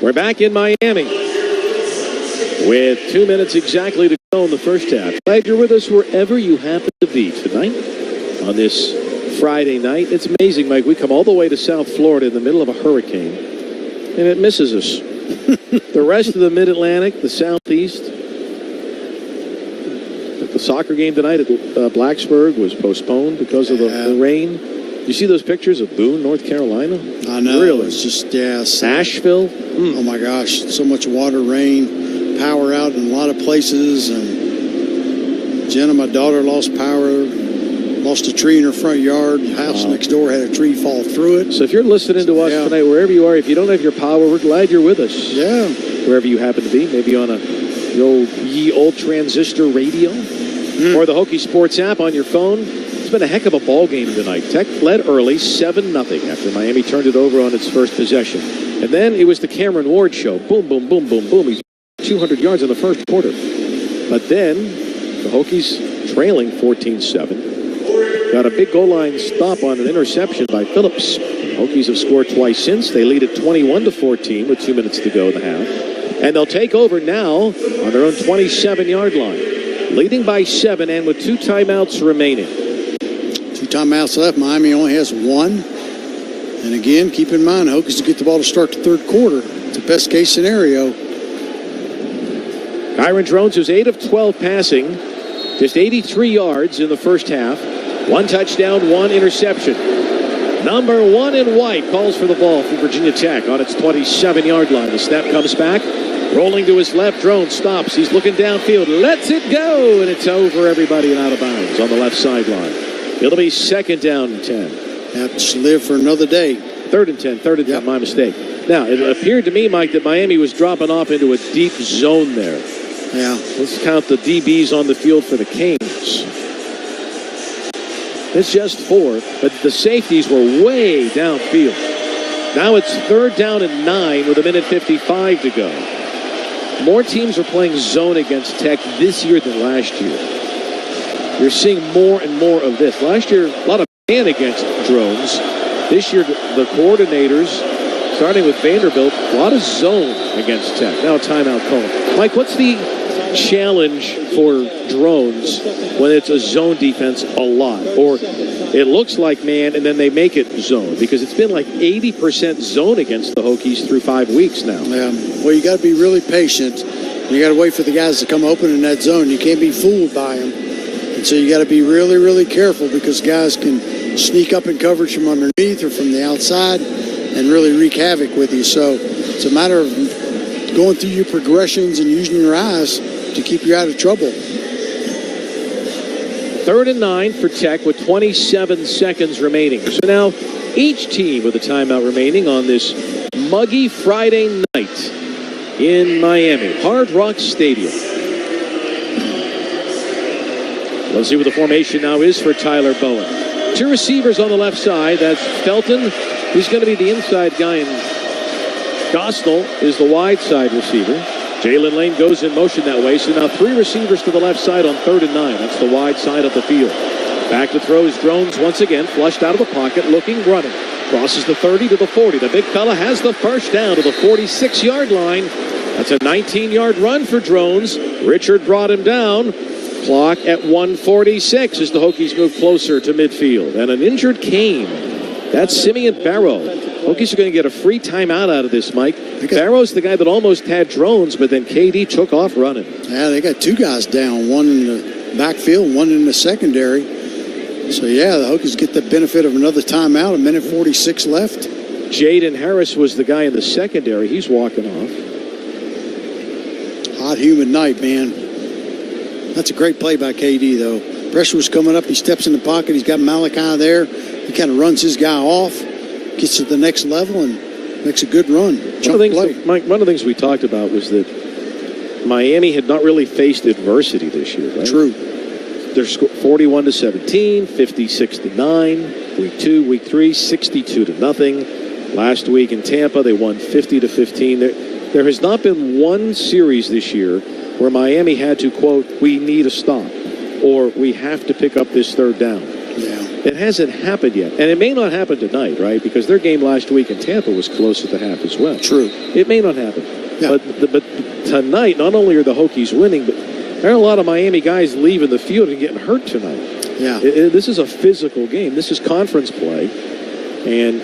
We're back in Miami with 2 minutes exactly to go in the first half. Glad you're with us wherever you happen to be tonight on this Friday night. It's amazing, Mike. We come all the way to South Florida in the middle of a hurricane, and it misses us. The rest of the Mid-Atlantic, the Southeast, the soccer game tonight at Blacksburg was postponed because of the rain. You see those pictures of Boone, North Carolina? I know. Really? It's just, yes. Asheville? Oh, my gosh. So much water, rain, power out in a lot of places. And Jenna, my daughter, lost power, lost a tree in her front yard. The house next door had a tree fall through it. So if you're listening to us tonight, wherever you are, if you don't have your power, we're glad you're with us. Yeah. Wherever you happen to be, maybe on the old transistor radio or the Hokie Sports app on your phone. It's been a heck of a ball game tonight. Tech led early 7-0 after Miami turned it over on its first possession. And then it was the Cameron Ward show. Boom, boom, boom, boom, boom. He's 200 yards in the first quarter. But then the Hokies trailing 14-7. Got a big goal line stop on an interception by Phillips. The Hokies have scored twice since. They lead it 21-14 with 2 minutes to go in the half. And they'll take over now on their own 27-yard line. Leading by 7 and with 2 timeouts remaining. 2 timeouts left. Miami only has 1. And again, keep in mind, Hokies get the ball to start the third quarter. It's a best case scenario. Kyron Drones was 8 of 12 passing, just 83 yards in the first half. 1 touchdown, 1 interception. Number 1 in white calls for the ball for Virginia Tech on its 27-yard line. The snap comes back. Rolling to his left, Drones stops. He's looking downfield, lets it go, and it's over everybody and out of bounds on the left sideline. It'll be 2nd down and 10. Have to live for another day. 3rd and 10, 3rd and 10, my mistake. Now, it appeared to me, Mike, that Miami was dropping off into a deep zone there. Yeah. Let's count the DBs on the field for the Canes. It's just 4, but the safeties were way downfield. Now it's 3rd down and 9 with 1:55 to go. More teams are playing zone against Tech this year than last year. You're seeing more and more of this. Last year, a lot of man against Drones. This year, the coordinators, starting with Vanderbilt, a lot of zone against Tech. Now a timeout call. Mike, what's the challenge for Drones when it's a zone defense a lot? Or it looks like man and then they make it zone? Because it's been like 80% zone against the Hokies through 5 weeks now. Yeah. Well, you got to be really patient. You got to wait for the guys to come open in that zone. You can't be fooled by them. And so you got to be really, really careful because guys can sneak up in coverage from underneath or from the outside and really wreak havoc with you. So it's a matter of going through your progressions and using your eyes to keep you out of trouble. 3rd and 9 for Tech with 27 seconds remaining. So now each team with a timeout remaining on this muggy Friday night in Miami, Hard Rock Stadium. Let's see what the formation now is for Tyler Bowen. 2 receivers on the left side. That's Felton, who's going to be the inside guy, and Gosnell is the wide side receiver. Jaylin Lane goes in motion that way. So now 3 receivers to the left side on 3rd and 9. That's the wide side of the field. Back to throw is Drones once again, flushed out of the pocket, looking, running. Crosses the 30 to the 40. The big fella has the first down to the 46-yard line. That's a 19-yard run for Drones. Richard brought him down. Clock at 1:46 as the Hokies move closer to midfield. And an injured Kane. That's Simeon Barrow. Hokies are going to get a free timeout out of this, Mike. Barrow's the guy that almost had Drones, but then KD took off running. Yeah, they got 2 guys down, one in the backfield, one in the secondary. So, yeah, the Hokies get the benefit of another timeout, 1:46 left. Jaden Harris was the guy in the secondary. He's walking off. Hot, humid night, man. That's a great play by KD, though. Pressure was coming up. He steps in the pocket. He's got Malachi there. He kind of runs his guy off, gets to the next level, and makes a good run. Mike, one of the things we talked about was that Miami had not really faced adversity this year, right? True. They're 41-17, 56-9. Week 2, week 3, 62-0. Last week in Tampa, they won 50-15. There has not been one series this year where Miami had to, quote, we need a stop, or we have to pick up this 3rd down. Yeah. It hasn't happened yet. And it may not happen tonight, right? Because their game last week in Tampa was close at the half as well. True. It may not happen. Yeah. But tonight, not only are the Hokies winning, but there are a lot of Miami guys leaving the field and getting hurt tonight. Yeah. This is a physical game. This is conference play. And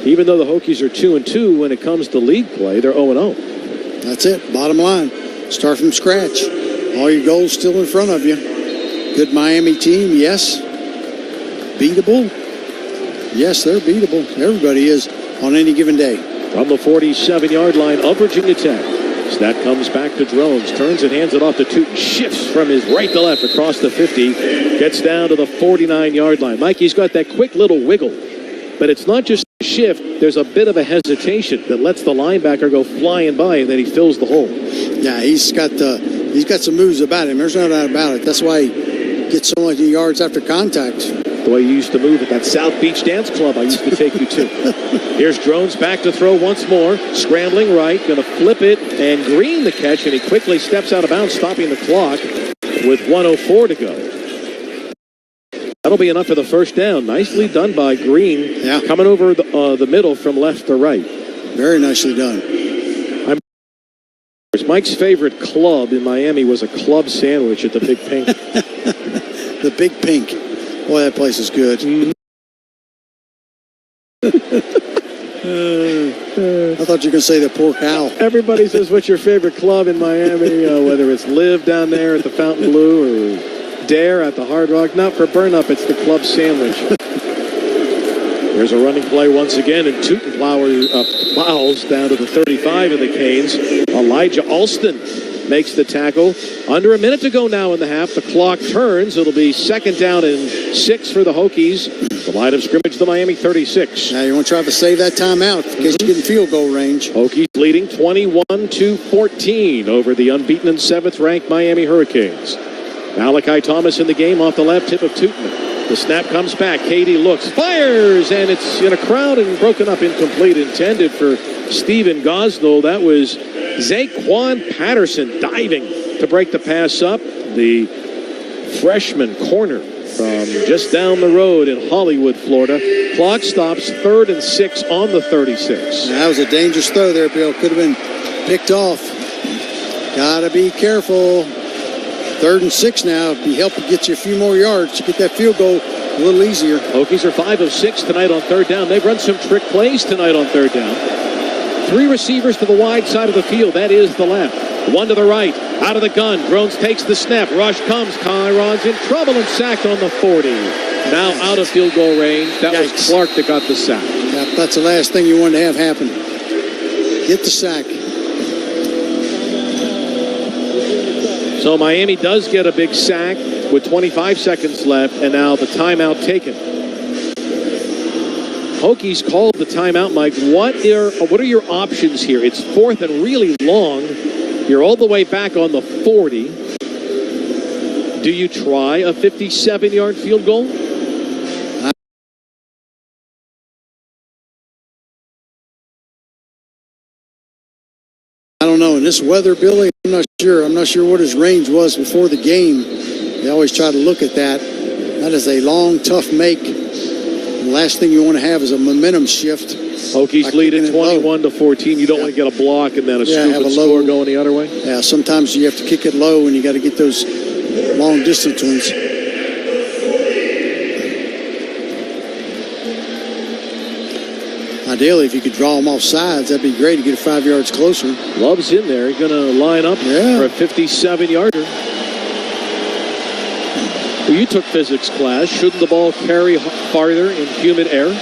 even though the Hokies are 2-2, when it comes to league play, they're 0-0. That's it. Bottom line. Start from scratch. All your goals still in front of you. Good Miami team, yes. Beatable? Yes, they're beatable. Everybody is on any given day. From the 47-yard line of Virginia Tech. Snap comes back to Drones. Turns and hands it off to Tuten. Shifts from his right to left across the 50. Gets down to the 49-yard line. Mikey's got that quick little wiggle. But it's not just a shift. There's a bit of a hesitation that lets the linebacker go flying by, and then he fills the hole. Yeah, he's got some moves about him. There's no doubt about it. That's why he gets so many yards after contact. The way you used to move at that South Beach Dance Club I used to take you to. Here's Drones back to throw once more. Scrambling right, going to flip it, and Green the catch, and he quickly steps out of bounds, stopping the clock with 1:04 to go. That'll be enough for the first down. Nicely done by Green. Yeah. Coming over the middle from left to right. Very nicely done. Mike's favorite club in Miami was a club sandwich at the Big Pink. The Big Pink. Boy, that place is good. I thought you were going to say the Pork Owl. Everybody says, what's your favorite club in Miami? Whether it's Live down there at the Fontainebleau or Dare at the Hard Rock. Not for burn-up, it's the club sandwich. There's a running play once again, and Tuten plows down to the 35 of the Canes. Elijah Alston makes the tackle. Under a minute to go now in the half. The clock turns. It'll be 2nd down and 6 for the Hokies. The line of scrimmage, the Miami 36. Now you want to try to save that timeout in case you get in field goal range. Hokies leading 21-14 over the unbeaten and 7th-ranked Miami Hurricanes. Malachi Thomas in the game off the left tip of Tuten. The snap comes back. KD looks, fires, and it's in a crowd and broken up, incomplete, intended for Stephen Gosnell. That was Zaquan Patterson diving to break the pass up. The freshman corner from just down the road in Hollywood, Florida. Clock stops, 3rd and 6 on the 36. That was a dangerous throw there, Bill. Could have been picked off. Gotta be careful. 3rd and 6 now. It'd be helpful to get you a few more yards to get that field goal a little easier. Hokies are 5 of 6 tonight on 3rd down. They've run some trick plays tonight on 3rd down. 3 receivers to the wide side of the field. That is the left. 1 to the right. Out of the gun. Drones takes the snap. Rush comes. Kyron's in trouble and sacked on the 40. Now out of field goal range. That was Clark that got the sack. Yep, that's the last thing you wanted to have happen. Get the sack. So Miami does get a big sack. with 25 seconds left, and now the timeout taken. Hokies called the timeout, Mike. What are your options here? It's fourth and really long. You're all the way back on the 40. Do you try a 57-yard field goal? I don't know. In this weather, Billy, I'm not sure. I'm not sure what his range was before the game. They always try to look at that. That is a long, tough make. The last thing you want to have is a momentum shift. Hokies lead at 21-14. You don't want to get a block and then a stupid score going the other way? Yeah, sometimes you have to kick it low and you got to get those long distance ones. Ideally, if you could draw them off sides, that'd be great to get it 5 yards closer. Love's in there. He's going to line up for a 57-yarder. Well, you took physics class. Shouldn't the ball carry farther in humid air?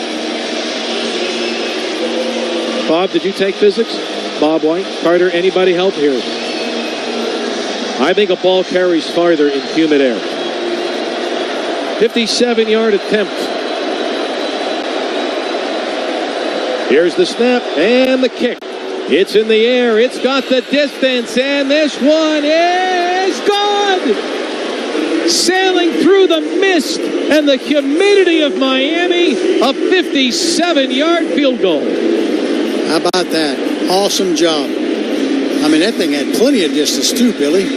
Bob, did you take physics? Bob White? Carter, anybody help here? I think a ball carries farther in humid air. 57-yard attempt. Here's the snap and the kick. It's in the air. It's got the distance, and this one is good. Sailing through the mist and the humidity of Miami, a 57-yard field goal. How about that? Awesome job. I mean, that thing had plenty of distance too, Billy.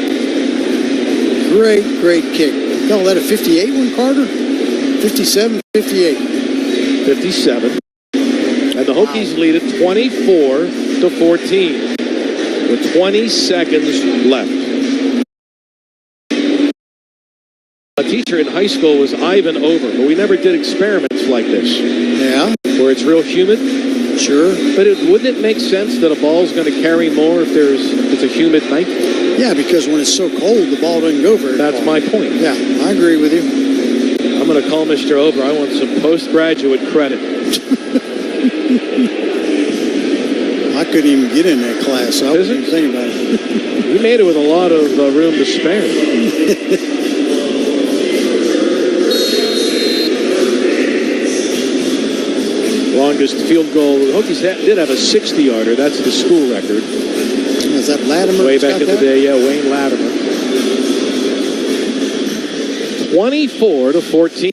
Great, great kick. Call that a 58 one, Carter? 57, 58. 57. And the Hokies lead it 24-14 with 20 seconds left. A teacher in high school was Ivan Over, but we never did experiments like this. Yeah. Where it's real humid. Sure. But wouldn't it make sense that a ball's going to carry more if it's a humid night? Yeah, because when it's so cold, the ball doesn't go very far. That's my point. Yeah, I agree with you. I'm going to call Mr. Over. I want some postgraduate credit. I couldn't even get in that class, so I wasn't even thinking about it. You made it with a lot of room to spare. Longest field goal. The Hokies did have a 60-yarder. That's the school record. Is that Latimer? Way back in the day, yeah, Wayne Latimer. 24-14.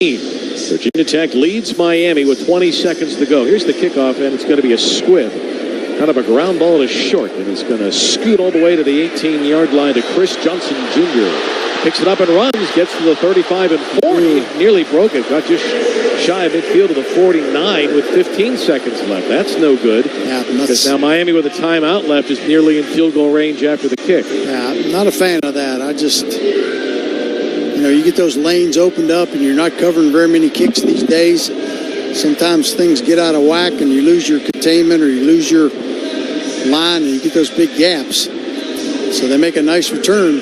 Virginia Tech leads Miami with 20 seconds to go. Here's the kickoff, and it's going to be a squib. Kind of a ground ball to short, and it's going to scoot all the way to the 18-yard line to Chris Johnson Jr. Picks it up and runs, gets to the 35 and 40. Nearly broke it. Got just shy of midfield to the 49 with 15 seconds left. That's no good. Yeah, because now Miami with a timeout left is nearly in field goal range after the kick. Yeah, I'm not a fan of that. I just... you get those lanes opened up and you're not covering very many kicks these days. Sometimes things get out of whack and you lose your containment or you lose your line and you get those big gaps. So they make a nice return.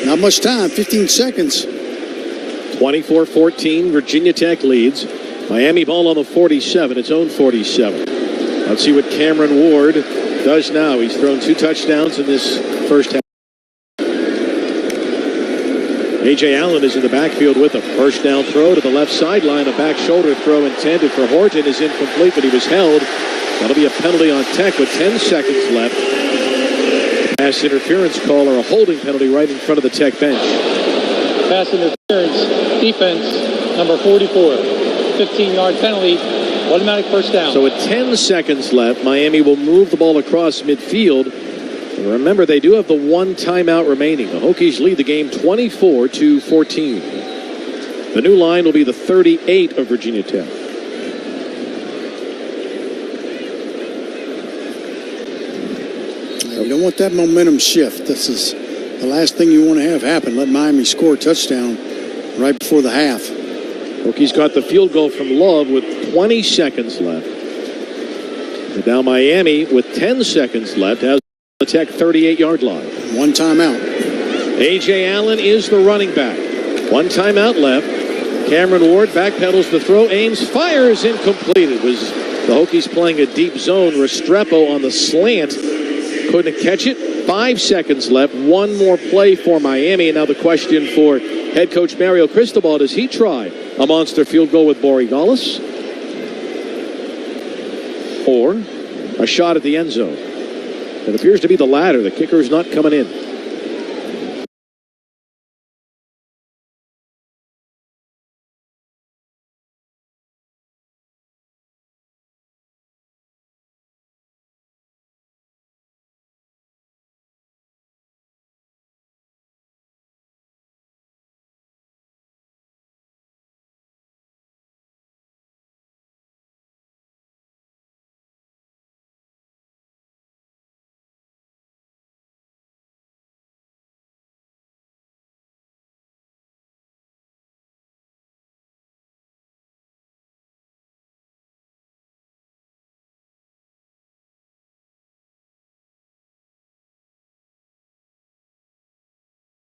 Not much time, 15 seconds. 24-14, Virginia Tech leads. Miami ball on the 47, its own 47. Let's see what Cameron Ward does now. He's thrown 2 touchdowns in this first half. A.J. Allen is in the backfield with a first down throw to the left sideline. A back shoulder throw intended for Horton is incomplete, but he was held. That'll be a penalty on Tech with 10 seconds left. Pass interference call or a holding penalty right in front of the Tech bench. Pass interference, defense, number 44. 15-yard penalty, automatic first down. So with 10 seconds left, Miami will move the ball across midfield. And remember, they do have the 1 timeout remaining. The Hokies lead the game 24-14. The new line will be the 38 of Virginia Tech. You don't want that momentum shift. This is the last thing you want to have happen. Let Miami score a touchdown right before the half. Hokies got the field goal from Love with 20 seconds left. And now Miami, with 10 seconds left, has the Tech 38-yard line. One timeout. A.J. Allen is the running back. One timeout left. Cameron Ward backpedals the throw, aims, fires, incomplete. It was the Hokies playing a deep zone. Restrepo on the slant. Couldn't catch it. 5 seconds left. One more play for Miami. And now the question for head coach Mario Cristobal, does he try a monster field goal with Borregales? Or a shot at the end zone? It appears to be the latter. The kicker is not coming in.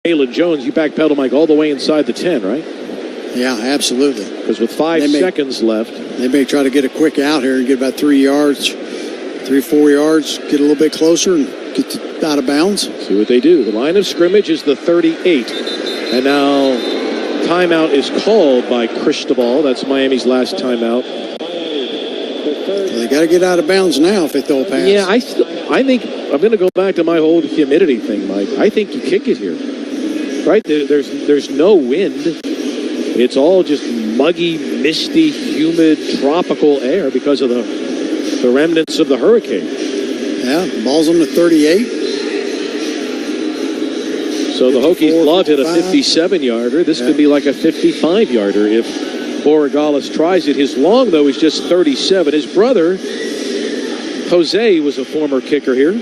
Jaylin Jones, you backpedal, Mike, all the way inside the 10, right? Yeah, absolutely. Because with 5 seconds left. They may try to get a quick out here and get about 3 yards, 3 or 4 yards, get a little bit closer and get out of bounds. See what they do. The line of scrimmage is the 38. And now timeout is called by Cristobal. That's Miami's last timeout. Well, they got to get out of bounds now if they throw a pass. Yeah, I think I'm going to go back to my whole humidity thing, Mike. I think you kick it here. Right? There's no wind. It's all just muggy, misty, humid, tropical air because of the remnants of the hurricane. Yeah, ball's on the 38. So the Hokies love hit a 57-yarder. This could be like a 55-yarder if Borregales tries it. His long, though, is just 37. His brother, Jose, was a former kicker here.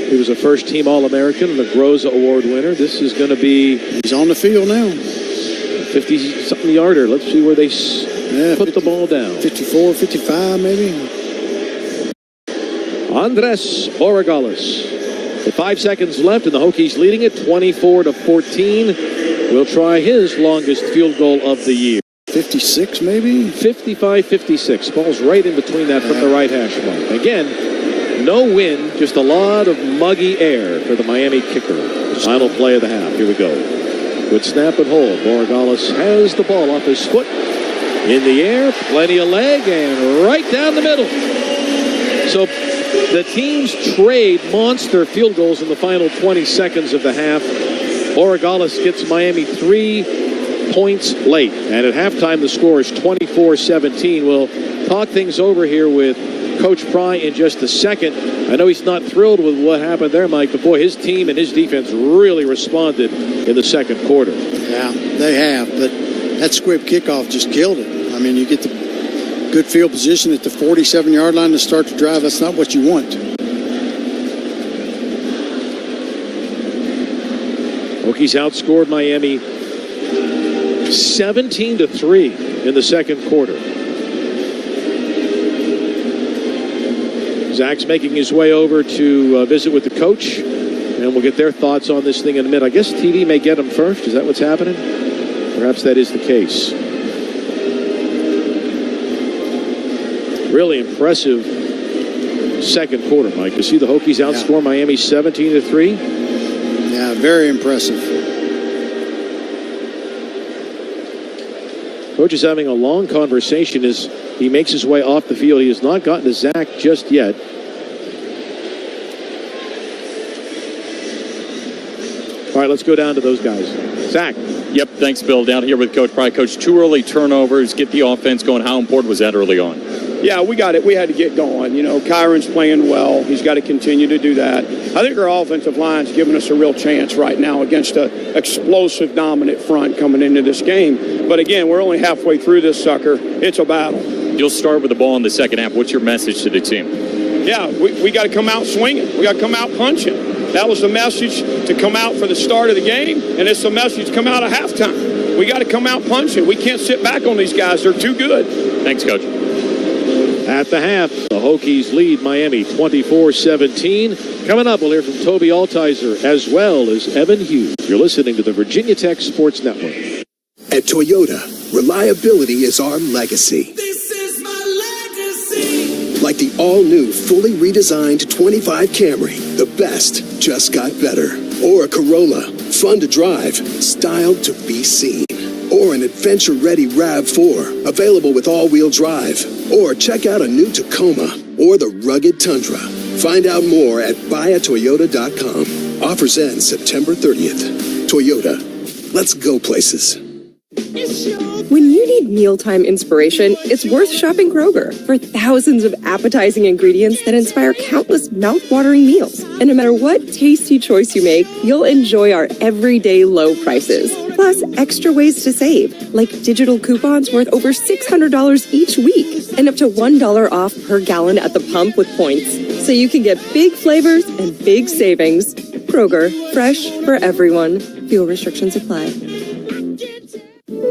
He was a first-team All-American and the Groza Award winner. This is going to be... He's on the field now. 50-something yarder. Let's see where they put the ball down. 54, 55 maybe. Andres Borregales. With 5 seconds left and the Hokies leading it 24-14. Will try his longest field goal of the year. 56 maybe? 55-56. Ball's right in between that from the right hash mark. Again, no wind, just a lot of muggy air for the Miami kicker. Final play of the half. Here we go. Good snap and hold. Borregales has the ball off his foot. In the air, plenty of leg, and right down the middle. So the teams trade monster field goals in the final 20 seconds of the half. Borregales gets Miami 3 points late. And at halftime, the score is 24-17. We'll talk things over here with Coach Pry in just a second. I know he's not thrilled with what happened there, Mike, but boy, his team and his defense really responded in the second quarter. Yeah, they have, but that squib kickoff just killed it. I mean, you get the good field position at the 47-yard line to start the drive. That's not what you want. Hokies outscored Miami 17-3 in the second quarter. Zach's making his way over to visit with the coach, and we'll get their thoughts on this thing in a minute. I guess TV may get him first. Is that what's happening? Perhaps that is the case. Really impressive second quarter, Mike. You see the Hokies outscore Miami 17-3? Yeah, very impressive. Coach is having a long conversation as he makes his way off the field. He has not gotten to Zach just yet. All right, let's go down to those guys. Zach. Yep, thanks, Bill. Down here with Coach Pry. Coach, 2 early turnovers, get the offense going. How important was that early on? Yeah, we got it. We had to get going. You know, Kyron's playing well. He's got to continue to do that. I think our offensive line's giving us a real chance right now against an explosive, dominant front coming into this game. But again, we're only halfway through this sucker. It's a battle. You'll start with the ball in the second half. What's your message to the team? Yeah, we got to come out swinging. We got to come out punching. That was the message to come out for the start of the game, and it's the message to come out at halftime. We got to come out punching. We can't sit back on these guys. They're too good. Thanks, Coach. At the half, the Hokies lead Miami 24-17. Coming up, we'll hear from Toby Altizer as well as Evan Hughes. You're listening to the Virginia Tech Sports Network. At Toyota, reliability is our legacy. This is my legacy. Like the all-new, fully redesigned 25 Camry, the best just got better. Or a Corolla, fun to drive, styled to be seen. Or an adventure-ready RAV4, available with all-wheel drive. Or check out a new Tacoma or the rugged Tundra. Find out more at buyatoyota.com. Offers end September 30th. Toyota, let's go places. When you need mealtime inspiration, it's worth shopping Kroger for thousands of appetizing ingredients that inspire countless mouth-watering meals. And no matter what tasty choice you make, you'll enjoy our everyday low prices. Plus, extra ways to save, like digital coupons worth over $600 each week and up to $1 off per gallon at the pump with points. So you can get big flavors and big savings. Kroger, fresh for everyone. Fuel restrictions apply.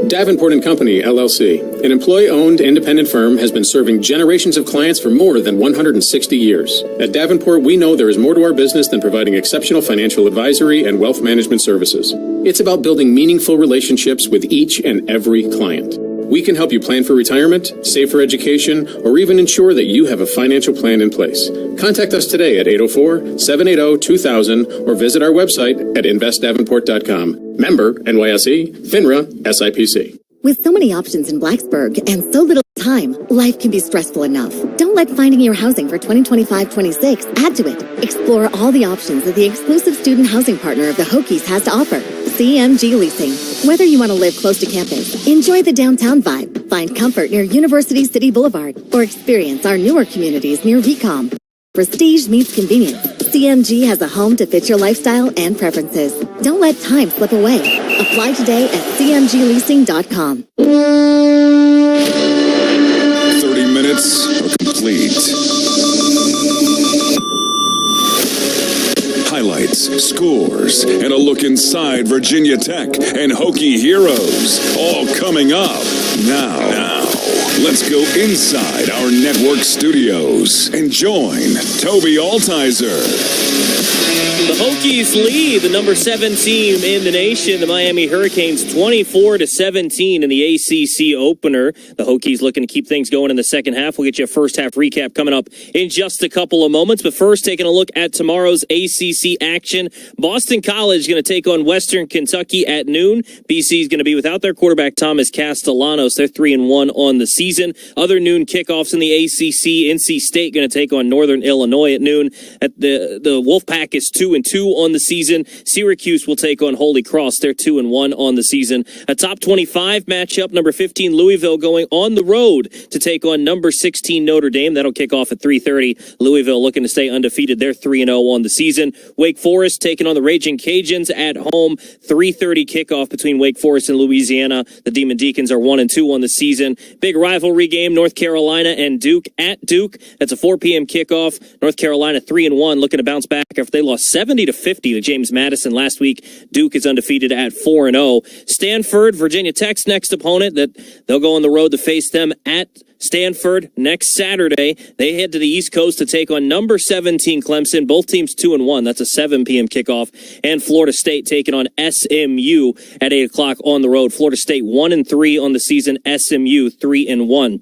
Davenport & Company, LLC, an employee-owned independent firm, has been serving generations of clients for more than 160 years. At Davenport, we know there is more to our business than providing exceptional financial advisory and wealth management services. It's about building meaningful relationships with each and every client. We can help you plan for retirement, save for education, or even ensure that you have a financial plan in place. Contact us today at 804-780-2000 or visit our website at investdavenport.com. Member NYSE, FINRA, SIPC. With so many options in Blacksburg and so little time, life can be stressful enough. Don't let finding your housing for 2025-26 add to it. Explore all the options that the exclusive student housing partner of the Hokies has to offer. CMG Leasing. Whether you want to live close to campus, enjoy the downtown vibe, find comfort near University City Boulevard, or experience our newer communities near VCOM. Prestige meets convenience. CMG has a home to fit your lifestyle and preferences. Don't let time slip away. Apply today at cmgleasing.com. 30 minutes are complete. Highlights, scores, and a look inside Virginia Tech and Hokie heroes. All coming up now. Let's go inside our network studios and join Toby Altizer. The Hokies lead the number 7 team in the nation, the Miami Hurricanes, 24-17 in the ACC opener. The Hokies looking to keep things going in the second half. We'll get you a first half recap coming up in just a couple of moments. But first, taking a look at tomorrow's ACC action. Boston College going to take on Western Kentucky at noon. BC is going to be without their quarterback Thomas Castellanos. They're 3-1 on the season. Other noon kickoffs in the ACC. NC State going to take on Northern Illinois at noon. At the Wolfpack is 2-2 on the season. Syracuse will take on Holy Cross. They're 2-1 on the season. A top 25 matchup. Number 15 Louisville going on the road to take on number 16 Notre Dame. That'll kick off at 3:30. Louisville looking to stay undefeated. They're 3-0 on the season. Wake Forest taking on the Raging Cajuns at home. 3:30 kickoff between Wake Forest and Louisiana. The Demon Deacons are 1-2 on the season. Big rivalry game. North Carolina and Duke at Duke. That's a 4 p.m. kickoff. North Carolina 3-1 looking to bounce back after they lost 70-50 to James Madison last week. Duke is undefeated at 4-0. Stanford, Virginia Tech's next opponent that they'll go on the road to face them at Stanford next Saturday. They head to the East Coast to take on number 17 Clemson. Both teams 2-1. That's a 7 p.m. kickoff. And Florida State taking on SMU at 8 o'clock on the road. Florida State 1-3 on the season. SMU 3-1.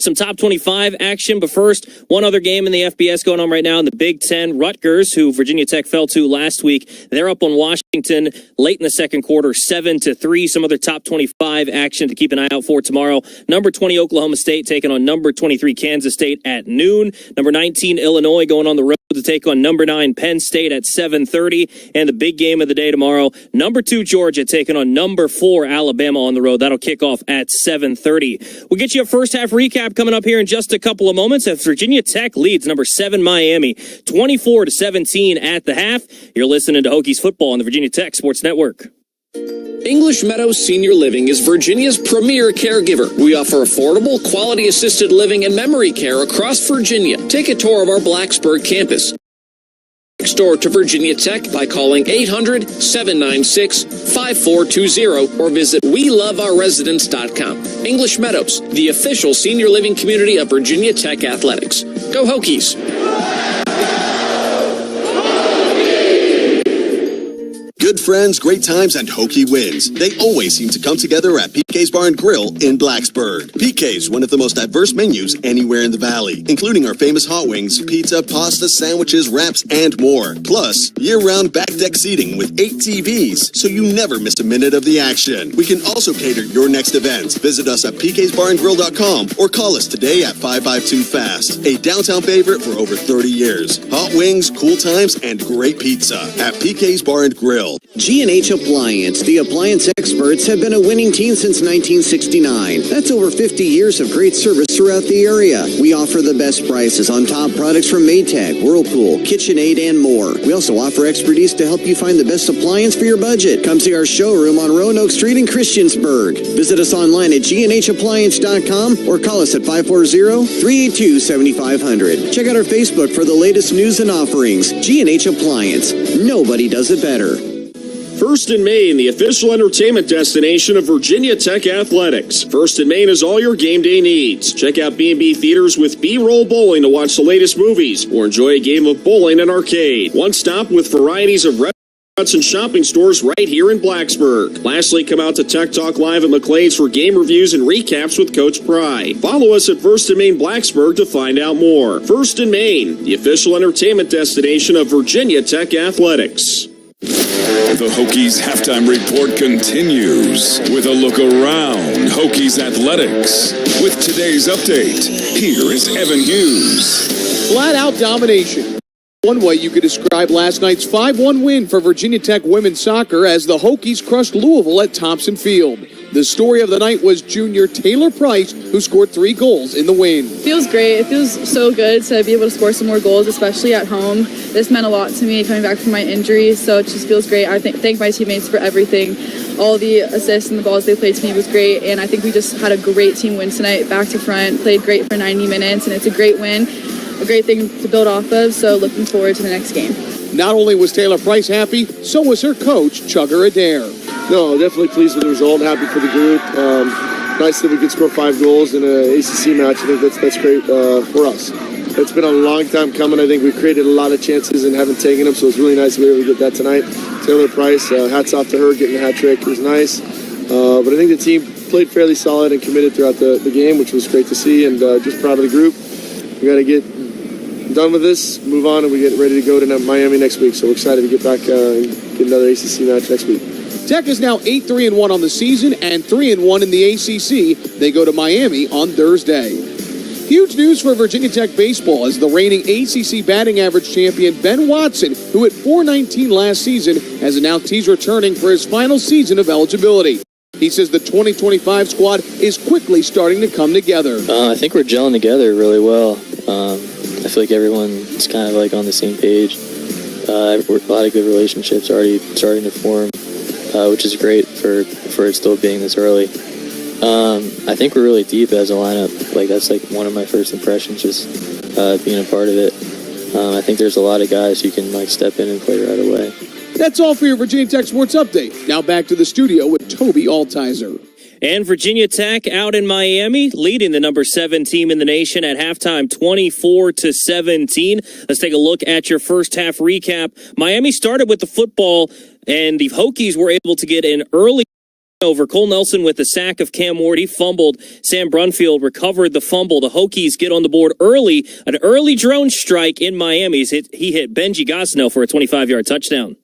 Some top 25 action, but first, one other game in the FBS going on right now in the Big Ten. Rutgers, who Virginia Tech fell to last week, they're up on Washington late in the second quarter, 7-3. Some other top 25 action to keep an eye out for tomorrow. Number 20 Oklahoma State taking on number 23 Kansas State at noon. Number 19 Illinois going on the road to take on number 9 Penn State at 7:30. And the big game of the day tomorrow, number 2 Georgia taking on number 4 Alabama on the road. That'll kick off at 7:30. We'll get you a first half recap coming up here in just a couple of moments as Virginia Tech leads number 7 Miami 24-17 at the half. You're listening to Hokies football on the Virginia Tech Sports Network. English Meadows Senior Living is Virginia's premier caregiver. We offer affordable, quality-assisted living and memory care across Virginia. Take a tour of our Blacksburg campus. Next door to Virginia Tech by calling 800-796-5420 or visit WeLoveOurResidents.com. English Meadows, the official senior living community of Virginia Tech Athletics. Go Hokies! Good friends, great times, and Hokie wins. They always seem to come together at PK's Bar and Grill in Blacksburg. PK's, one of the most diverse menus anywhere in the valley, including our famous hot wings, pizza, pasta, sandwiches, wraps, and more. Plus, year-round back deck seating with 8 TVs, so you never miss a minute of the action. We can also cater your next events. Visit us at pksbarandgrill.com or call us today at 552-FAST. A downtown favorite for over 30 years. Hot wings, cool times, and great pizza at PK's Bar and Grill. G&H Appliance, the appliance experts, have been a winning team since 1969. That's over 50 years of great service throughout the area. We offer the best prices on top products from Maytag, Whirlpool, KitchenAid, and more. We also offer expertise to help you find the best appliance for your budget. Come see our showroom on Roanoke Street in Christiansburg. Visit us online at gnhappliance.com or call us at 540-382-7500. Check out our Facebook for the latest news and offerings. G&H Appliance. Nobody does it better. First and Main, the official entertainment destination of Virginia Tech Athletics. First and Main is all your game day needs. Check out B&B Theaters with B-Roll Bowling to watch the latest movies or enjoy a game of bowling and arcade. One stop with varieties of restaurants and shopping stores right here in Blacksburg. Lastly, come out to Tech Talk Live at McLean's for game reviews and recaps with Coach Pry. Follow us at First and Main Blacksburg to find out more. First and Main, the official entertainment destination of Virginia Tech Athletics. The Hokies halftime report continues with a look around Hokies athletics. With today's update, here is Evan Hughes. Flat-out domination. One way you could describe last night's 5-1 win for Virginia Tech women's soccer as the Hokies crushed Louisville at Thompson Field. The story of the night was junior Taylor Price, who scored 3 goals in the win. Feels great. It feels so good to be able to score some more goals, especially at home. This meant a lot to me coming back from my injury, so it just feels great. I thank my teammates for everything. All the assists and the balls they played to me was great, and I think we just had a great team win tonight, back to front, played great for 90 minutes, and it's a great win, a great thing to build off of, so looking forward to the next game. Not only was Taylor Price happy, so was her coach, Chugger Adair. No, definitely pleased with the result. Happy for the group. Nice that we could score 5 goals in an ACC match. I think that's great for us. It's been a long time coming. I think we created a lot of chances and haven't taken them, so it's really nice to be able to get that tonight. Taylor Price, hats off to her, getting a hat trick was nice. But I think the team played fairly solid and committed throughout the game, which was great to see, and just proud of the group. We got to get done with this, move on, and we get ready to go to Miami next week. So we're excited to get back and get another ACC match next week. Tech is now 8-3-1 on the season and 3-1 in the ACC. They go to Miami on Thursday. Huge news for Virginia Tech baseball as the reigning ACC batting average champion Ben Watson, who hit .419 last season, has announced he's returning for his final season of eligibility. He says the 2025 squad is quickly starting to come together. I think we're gelling together really well. I feel like everyone's kind of like on the same page. A lot of good relationships already starting to form, which is great for it still being this early. I think we're really deep as a lineup. Like that's like one of my first impressions, just being a part of it. I think there's a lot of guys who can like step in and play right away. That's all for your Virginia Tech Sports Update. Now back to the studio with Toby Altizer. And Virginia Tech out in Miami, leading the number 7 team in the nation at halftime, 24-17. Let's take a look at your first half recap. Miami started with the football, and the Hokies were able to get an early over. Cole Nelson with the sack of Cam Ward. He fumbled. Sam Brunfield recovered the fumble. The Hokies get on the board early. An early drone strike in Miami. He hit Benji Gosnell for a 25-yard touchdown.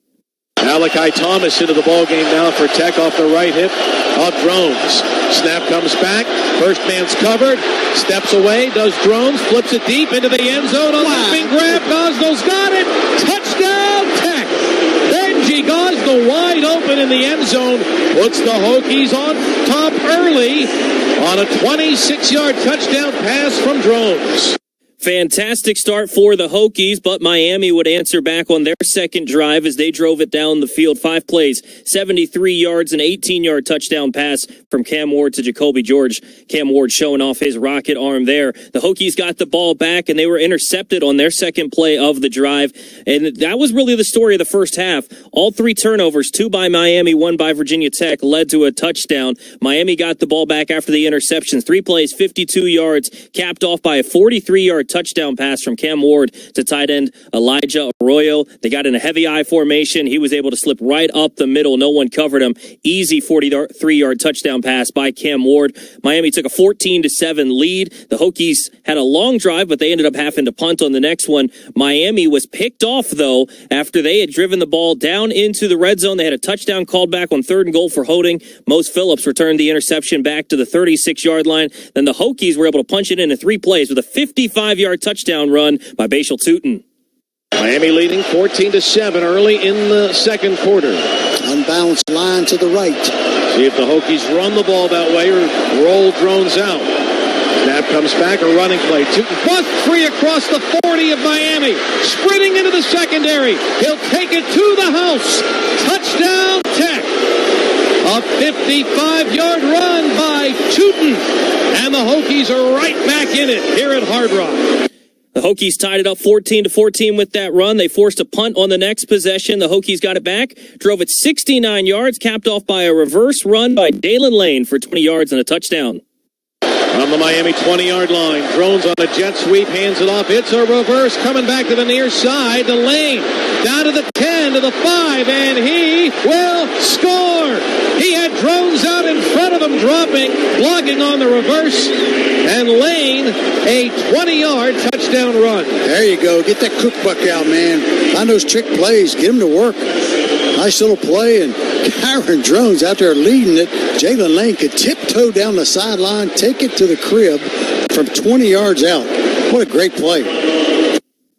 Malachi Thomas into the ball game now for Tech off the right hip of Drones. Snap comes back. First man's covered. Steps away. Does Drones. Flips it deep into the end zone. A leaping grab. Gosnell's got it. Touchdown Tech. Benji Gosnell wide open in the end zone. Puts the Hokies on top early on a 26-yard touchdown pass from Drones. Fantastic start for the Hokies, but Miami would answer back on their second drive as they drove it down the field. 5 plays, 73 yards, an 18-yard touchdown pass from Cam Ward to Jacoby George. Cam Ward showing off his rocket arm there. The Hokies got the ball back, and they were intercepted on their second play of the drive. And that was really the story of the first half. All 3 turnovers, 2 by Miami, 1 by Virginia Tech, led to a touchdown. Miami got the ball back after the interceptions. 3 plays, 52 yards, capped off by a 43-yard touchdown pass from Cam Ward to tight end Elijah Arroyo. They got in a heavy I formation. He was able to slip right up the middle. No one covered him. Easy 43-yard touchdown pass by Cam Ward. Miami took a 14-7 lead. The Hokies had a long drive, but they ended up having to punt on the next one. Miami was picked off, though, after they had driven the ball down into the red zone. They had a touchdown called back on 3rd and goal for holding. Mose Phillips returned the interception back to the 36-yard line. Then the Hokies were able to punch it in 3 plays with a 55-yard touchdown run by Bhatshul Tuten. Miami leading 14-7 early in the second quarter. Unbalanced line to the right. See if the Hokies run the ball that way or roll Drones out. Snap comes back, a running play. Tuten bust free across the 40 of Miami. Sprinting into the secondary. He'll take it to the house. Touchdown Tech. A 55-yard run by Tuten. And the Hokies are right back in it here at Hard Rock. The Hokies tied it up 14-14 with that run. They forced a punt on the next possession. The Hokies got it back, drove it 69 yards, capped off by a reverse run by Jaylin Lane for 20 yards and a touchdown. On the Miami 20-yard line, Drones on a jet sweep, hands it off. It's a reverse coming back to the near side to Lane. Down to the 10, to the 5, and he will score. He had Drones out in front of him, blocking on the reverse. And Lane, a 20-yard touchdown run. There you go. Get that cookbook out, man. Find those trick plays. Get them to work. Nice little play, and Kyron Drones out there leading it. Jaylin Lane could tiptoe down the sideline, take it to the crib from 20 yards out. What a great play.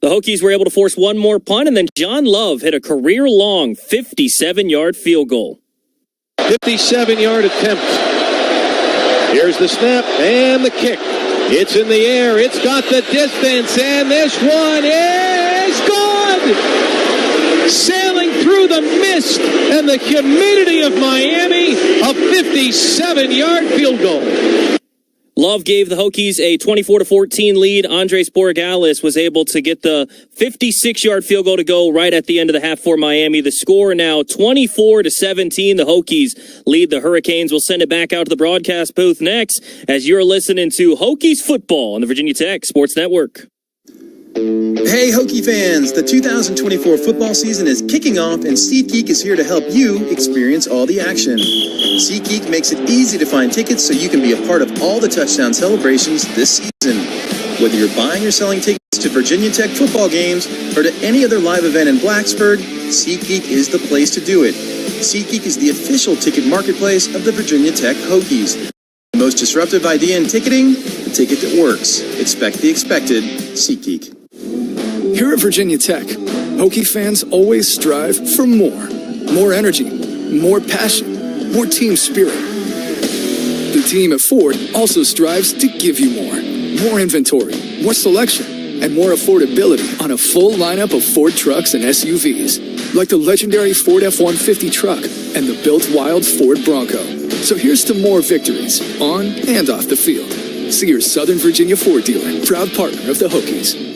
The Hokies were able to force one more punt, and then John Love hit a career-long 57-yard field goal. 57-yard attempt. Here's the snap and the kick. It's in the air. It's got the distance, and this one is good. Sailing through the mist and the humidity of Miami, a 57-yard field goal. Love gave the Hokies a 24-14 lead. Andres Borregales was able to get the 56-yard field goal to go right at the end of the half for Miami. The score now 24-17. The Hokies lead the Hurricanes. We'll send it back out to the broadcast booth next as you're listening to Hokies football on the Virginia Tech Sports Network. Hey Hokie fans, the 2024 football season is kicking off and SeatGeek is here to help you experience all the action. SeatGeek makes it easy to find tickets so you can be a part of all the touchdown celebrations this season. Whether you're buying or selling tickets to Virginia Tech football games or to any other live event in Blacksburg, SeatGeek is the place to do it. SeatGeek is the official ticket marketplace of the Virginia Tech Hokies. The most disruptive idea in ticketing, the ticket that works. Expect the expected. SeatGeek. Here at Virginia Tech, Hokie fans always strive for more. More energy, more passion, more team spirit. The team at Ford also strives to give you more. More inventory, more selection, and more affordability on a full lineup of Ford trucks and SUVs, like the legendary Ford F-150 truck and the built wild Ford Bronco. So here's to more victories, on and off the field. See your Southern Virginia Ford dealer, proud partner of the Hokies.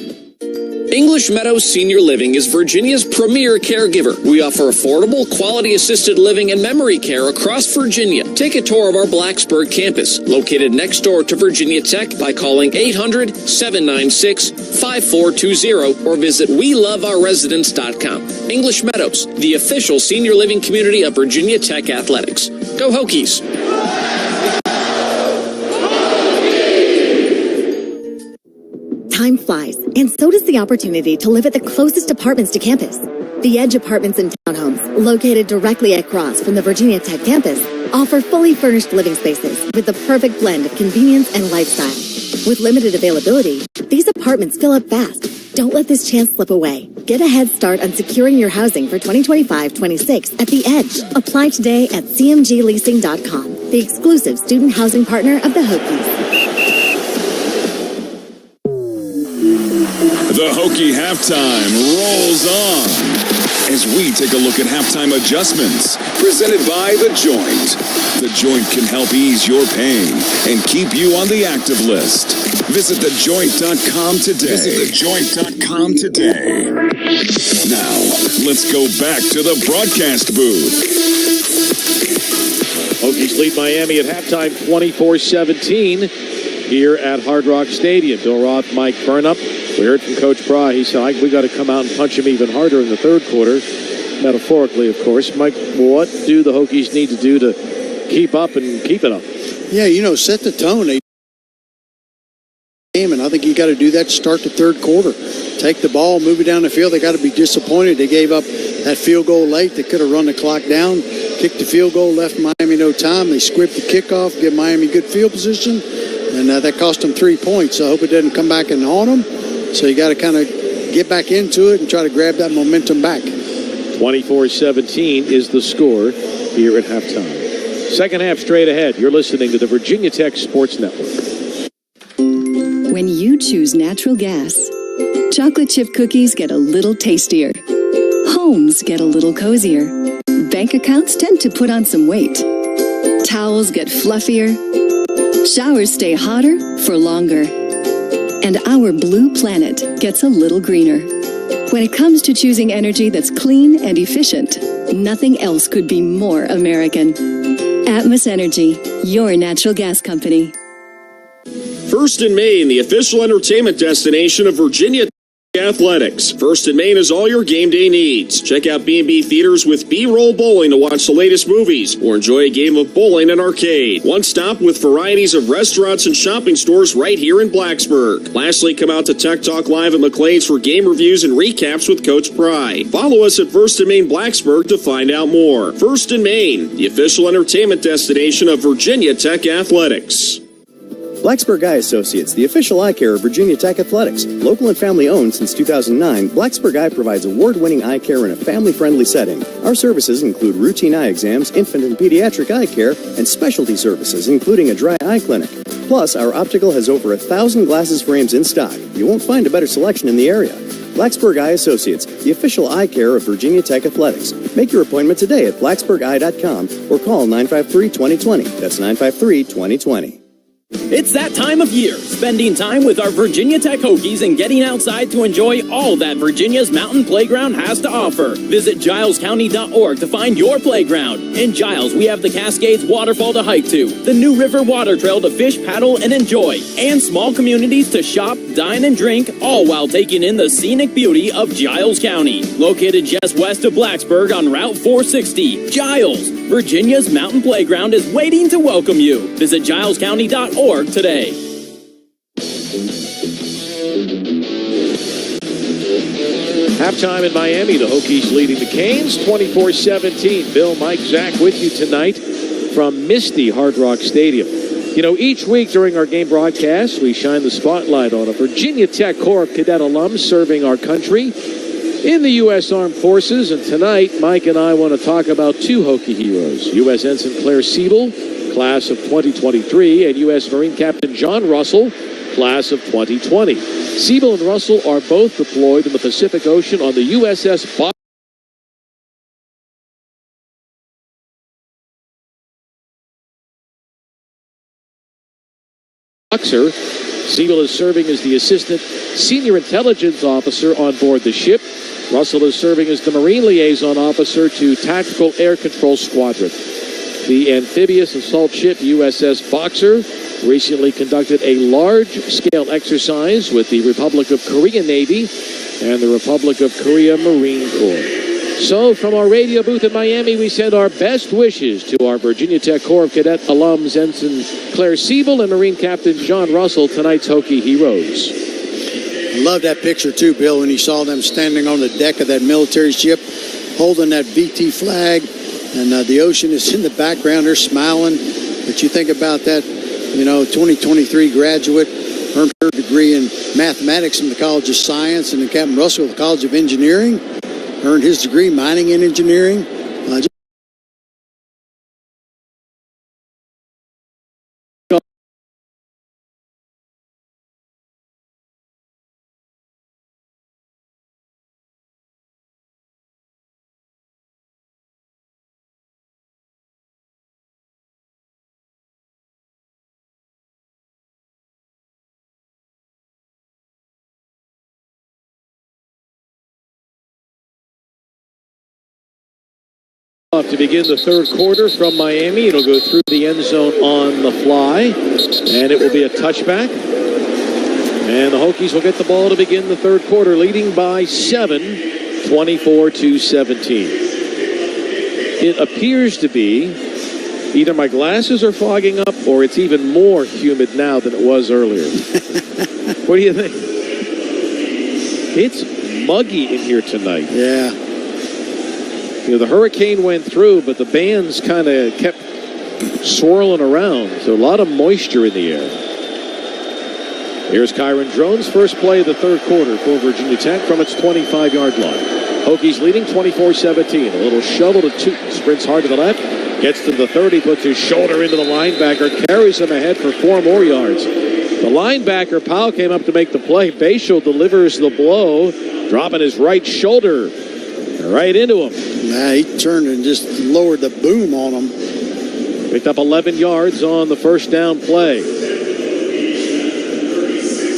English Meadows Senior Living is Virginia's premier caregiver. We offer affordable, quality assisted living and memory care across Virginia. Take a tour of our Blacksburg campus, located next door to Virginia Tech, by calling 800-796-5420 or visit WeLoveOurResidents.com. English Meadows, the official senior living community of Virginia Tech Athletics. Go Hokies! Time flies, and so does the opportunity to live at the closest apartments to campus. The Edge Apartments and Townhomes, located directly across from the Virginia Tech campus, offer fully furnished living spaces with the perfect blend of convenience and lifestyle. With limited availability, these apartments fill up fast. Don't let this chance slip away. Get a head start on securing your housing for 2025-26 at The Edge. Apply today at cmgleasing.com, the exclusive student housing partner of the Hokies. The Hokie halftime rolls on as we take a look at halftime adjustments presented by The Joint. The Joint can help ease your pain and keep you on the active list. Visit thejoint.com today. Now, let's go back to the broadcast booth. Hokies lead Miami at halftime 24-17 here at Hard Rock Stadium. Bill Roth, Mike Burnup. We heard from Coach Pry. He said, we got to come out and punch him even harder in the third quarter. Metaphorically, of course. Mike, what do the Hokies need to do to keep up and keep it up? Yeah, set the tone. And I think you got to do that to start the third quarter. Take the ball, move it down the field. They got to be disappointed. They gave up that field goal late. They could have run the clock down, kicked the field goal, left Miami no time. They squibbed the kickoff, give Miami good field position, and that cost them 3 points. So I hope it doesn't come back and haunt them. So you got to kind of get back into it and try to grab that momentum back. 24-17 is the score here at halftime. Second half straight ahead. You're listening to the Virginia Tech Sports Network. When you choose natural gas, chocolate chip cookies get a little tastier. Homes get a little cozier. Bank accounts tend to put on some weight. Towels get fluffier. Showers stay hotter for longer. And our blue planet gets a little greener. When it comes to choosing energy that's clean and efficient, nothing else could be more American. Atmos Energy, your natural gas company. First in Maine, the official entertainment destination of Virginia Athletics. First in Maine is all your game day needs. Check out B&B Theaters with B-Roll Bowling to watch the latest movies or enjoy a game of bowling and arcade. One stop with varieties of restaurants and shopping stores right here in Blacksburg. Lastly, come out to Tech Talk Live at McLean's for game reviews and recaps with Coach Pry. Follow us at First in Maine Blacksburg to find out more. First in Maine, the official entertainment destination of Virginia Tech Athletics. Blacksburg Eye Associates, the official eye care of Virginia Tech Athletics. Local and family owned since 2009, Blacksburg Eye provides award-winning eye care in a family-friendly setting. Our services include routine eye exams, infant and pediatric eye care, and specialty services, including a dry eye clinic. Plus, our optical has over 1,000 glasses frames in stock. You won't find a better selection in the area. Blacksburg Eye Associates, the official eye care of Virginia Tech Athletics. Make your appointment today at blacksburgeye.com or call 953-2020. That's 953-2020. It's that time of year, spending time with our Virginia Tech Hokies and getting outside to enjoy all that Virginia's mountain playground has to offer. Visit gilescounty.org to find your playground. In Giles, we have the Cascades Waterfall to hike to, the New River Water Trail to fish, paddle, and enjoy, and small communities to shop, dine, and drink, all while taking in the scenic beauty of Giles County. Located just west of Blacksburg on Route 460, Giles, Virginia's mountain playground is waiting to welcome you. Visit gilescounty.org today. Halftime in Miami, the Hokies leading the Canes 24-17. Bill, Mike, Zach with you tonight from misty Hard Rock Stadium. Each week during our game broadcast, we shine the spotlight on a Virginia Tech Corps of Cadet alum serving our country in the U.S. Armed Forces. And tonight, Mike and I want to talk about two Hokie heroes, U.S. Ensign Claire Siebel, class of 2023, and U.S. Marine Captain John Russell, class of 2020. Siebel and Russell are both deployed in the Pacific Ocean on the USS Boxer. Siebel is serving as the Assistant Senior Intelligence Officer on board the ship. Russell is serving as the Marine Liaison Officer to Tactical Air Control Squadron. The amphibious assault ship USS Boxer recently conducted a large-scale exercise with the Republic of Korea Navy and the Republic of Korea Marine Corps. So from our radio booth in Miami, we send our best wishes to our Virginia Tech Corps of Cadet alums, Ensign Claire Siebel and Marine Captain John Russell, tonight's Hokie heroes. I love that picture too, Bill, when you saw them standing on the deck of that military ship holding that VT flag, and the ocean is in the background. They're smiling. But you think about that, 2023 graduate, earned her degree in mathematics from the College of Science, and then Captain Russell at the College of Engineering, earned his degree mining and engineering. kickoff to begin the third quarter from Miami. It'll go through the end zone on the fly, and it will be a touchback. And the Hokies will get the ball to begin the third quarter, leading by 7, 24-17. It appears to be either my glasses are fogging up or it's even more humid now than it was earlier. What do you think? It's muggy in here tonight. Yeah. You know, the hurricane went through, but the bands kind of kept swirling around. So a lot of moisture in the air. Here's Kyron Drones, first play of the third quarter for Virginia Tech from its 25-yard line. Hokies leading 24-17. A little shovel to Tuten, sprints hard to the left, gets to the 30, puts his shoulder into the linebacker, carries him ahead for 4 more yards. The linebacker, Powell, came up to make the play. Bhatshul delivers the blow, dropping his right shoulder right into him. Nah, he turned and just lowered the boom on him. Picked up 11 yards on the first down play.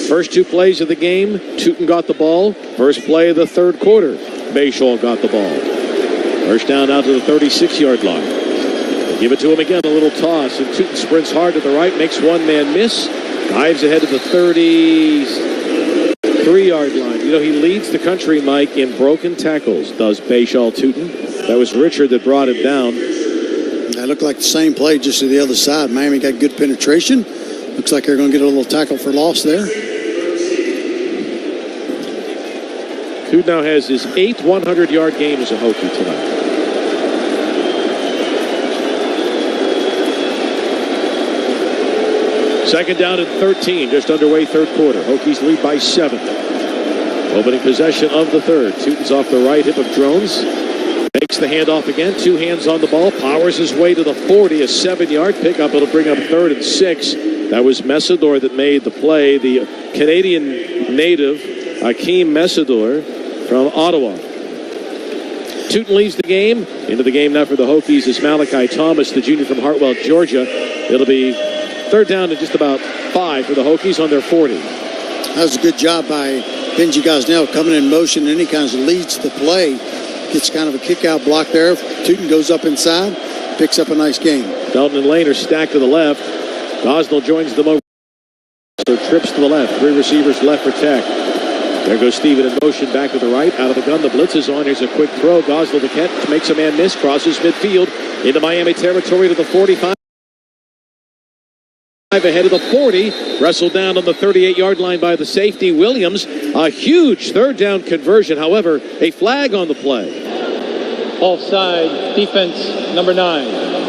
First 2 plays of the game, Tuten got the ball. First play of the third quarter, Bhatshul got the ball. First down out to the 36-yard line. Give it to him again, a little toss, and Tuten sprints hard to the right, makes one man miss. Dives ahead to the 33-yard line. You know, he leads the country, Mike, in broken tackles, does Bhatshul Tuten. That was Richard that brought him down. That looked like the same play just to the other side. Miami got good penetration. Looks like they're going to get a little tackle for loss there. Tuten now has his 8th 100-yard game as a Hokie tonight. Second down and 13, just underway third quarter. Hokies lead by 7. Opening possession of the third. Tuten's off the right hip of Drones. Makes the handoff again. 2 hands on the ball. Powers his way to the 40. A 7-yard pickup. It'll bring up 3rd and 6. That was Messidor that made the play. The Canadian native, Akeem Messidor from Ottawa. Tuten leaves the game. Into the game now for the Hokies is Malachi Thomas, the junior from Hartwell, Georgia. It'll be third down and just about 5 for the Hokies on their 40. That was a good job by Benji Gosnell coming in motion, and he kind of leads the play. Gets kind of a kick-out block there. Tuten goes up inside, picks up a nice gain. Dalton and Lane are stacked to the left. Gosnell joins them over. So trips to the left. 3 receivers left for Tech. There goes Steven in motion back to the right. Out of the gun, the blitz is on. Here's a quick throw. Gosnell to catch, makes a man miss, crosses midfield into Miami territory to the 45. Ahead of the 40, wrestled down on the 38-yard line by the safety, Williams. A huge third down conversion. However, a flag on the play. Offside, defense number 9.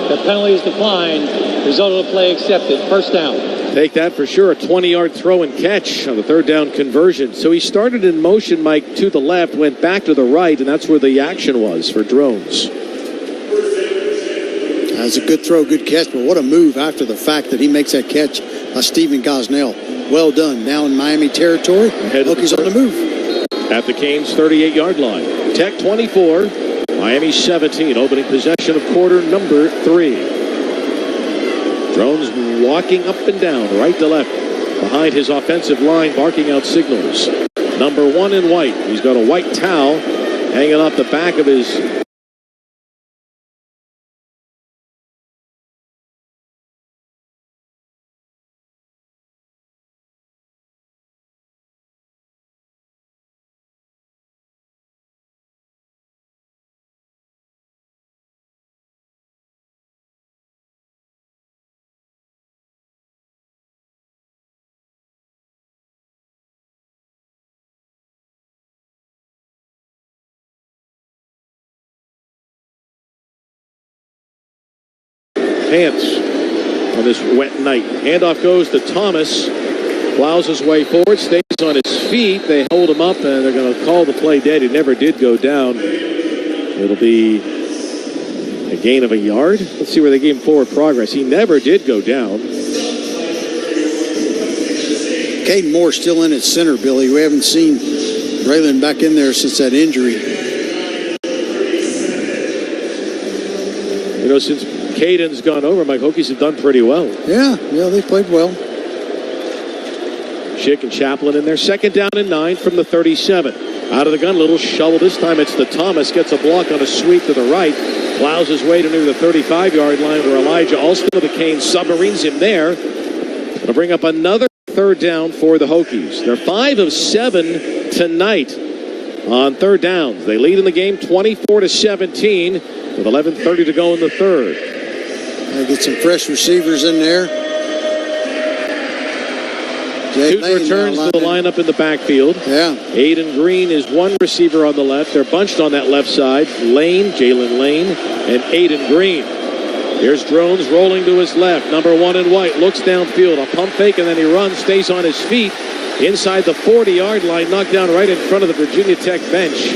The penalty is declined. Result of the play accepted. First down. Take that for sure. A 20-yard throw and catch on the third down conversion. So he started in motion, Mike, to the left, went back to the right, and that's where the action was for Drones. That's a good throw, good catch, but what a move after the fact that he makes that catch by Steven Gosnell. Well done. Now in Miami territory, Hokies on the move. At the Canes' 38-yard line. Tech 24, Miami 17. Opening possession of quarter number 3. Drones walking up and down, right to left, behind his offensive line, barking out signals. Number 1 in white. He's got a white towel hanging off the back of his pants on this wet night. Handoff goes to Thomas. Plows his way forward, stays on his feet. They hold him up, and they're going to call the play dead. He never did go down. It'll be a gain of a yard. Let's see where they gave him forward progress. He never did go down. Caden Moore still in at center, Billy. We haven't seen Braylon back in there since that injury. You know, since Caden's gone over, my Hokies have done pretty well. Yeah, they played well. Schick and Chaplin in there. Second down and 9 from the 37. Out of the gun, little shovel. This time it's the Thomas. Gets a block on a sweep to the right. Plows his way to near the 35-yard line where Elijah Alston of the Canes submarines him there. Going to bring up another third down for the Hokies. They're 5 of 7 tonight on third downs. They lead in the game 24-17 with 11:30 to go in the third. Get some fresh receivers in there. Tuten returns to the lineup in the backfield. Yeah. Aiden Green is one receiver on the left. They're bunched on that left side. Jaylin Lane, and Aiden Green. Here's Drones rolling to his left. Number 1 in white. Looks downfield. A pump fake, and then he runs. Stays on his feet. Inside the 40-yard line. Knocked down right in front of the Virginia Tech bench.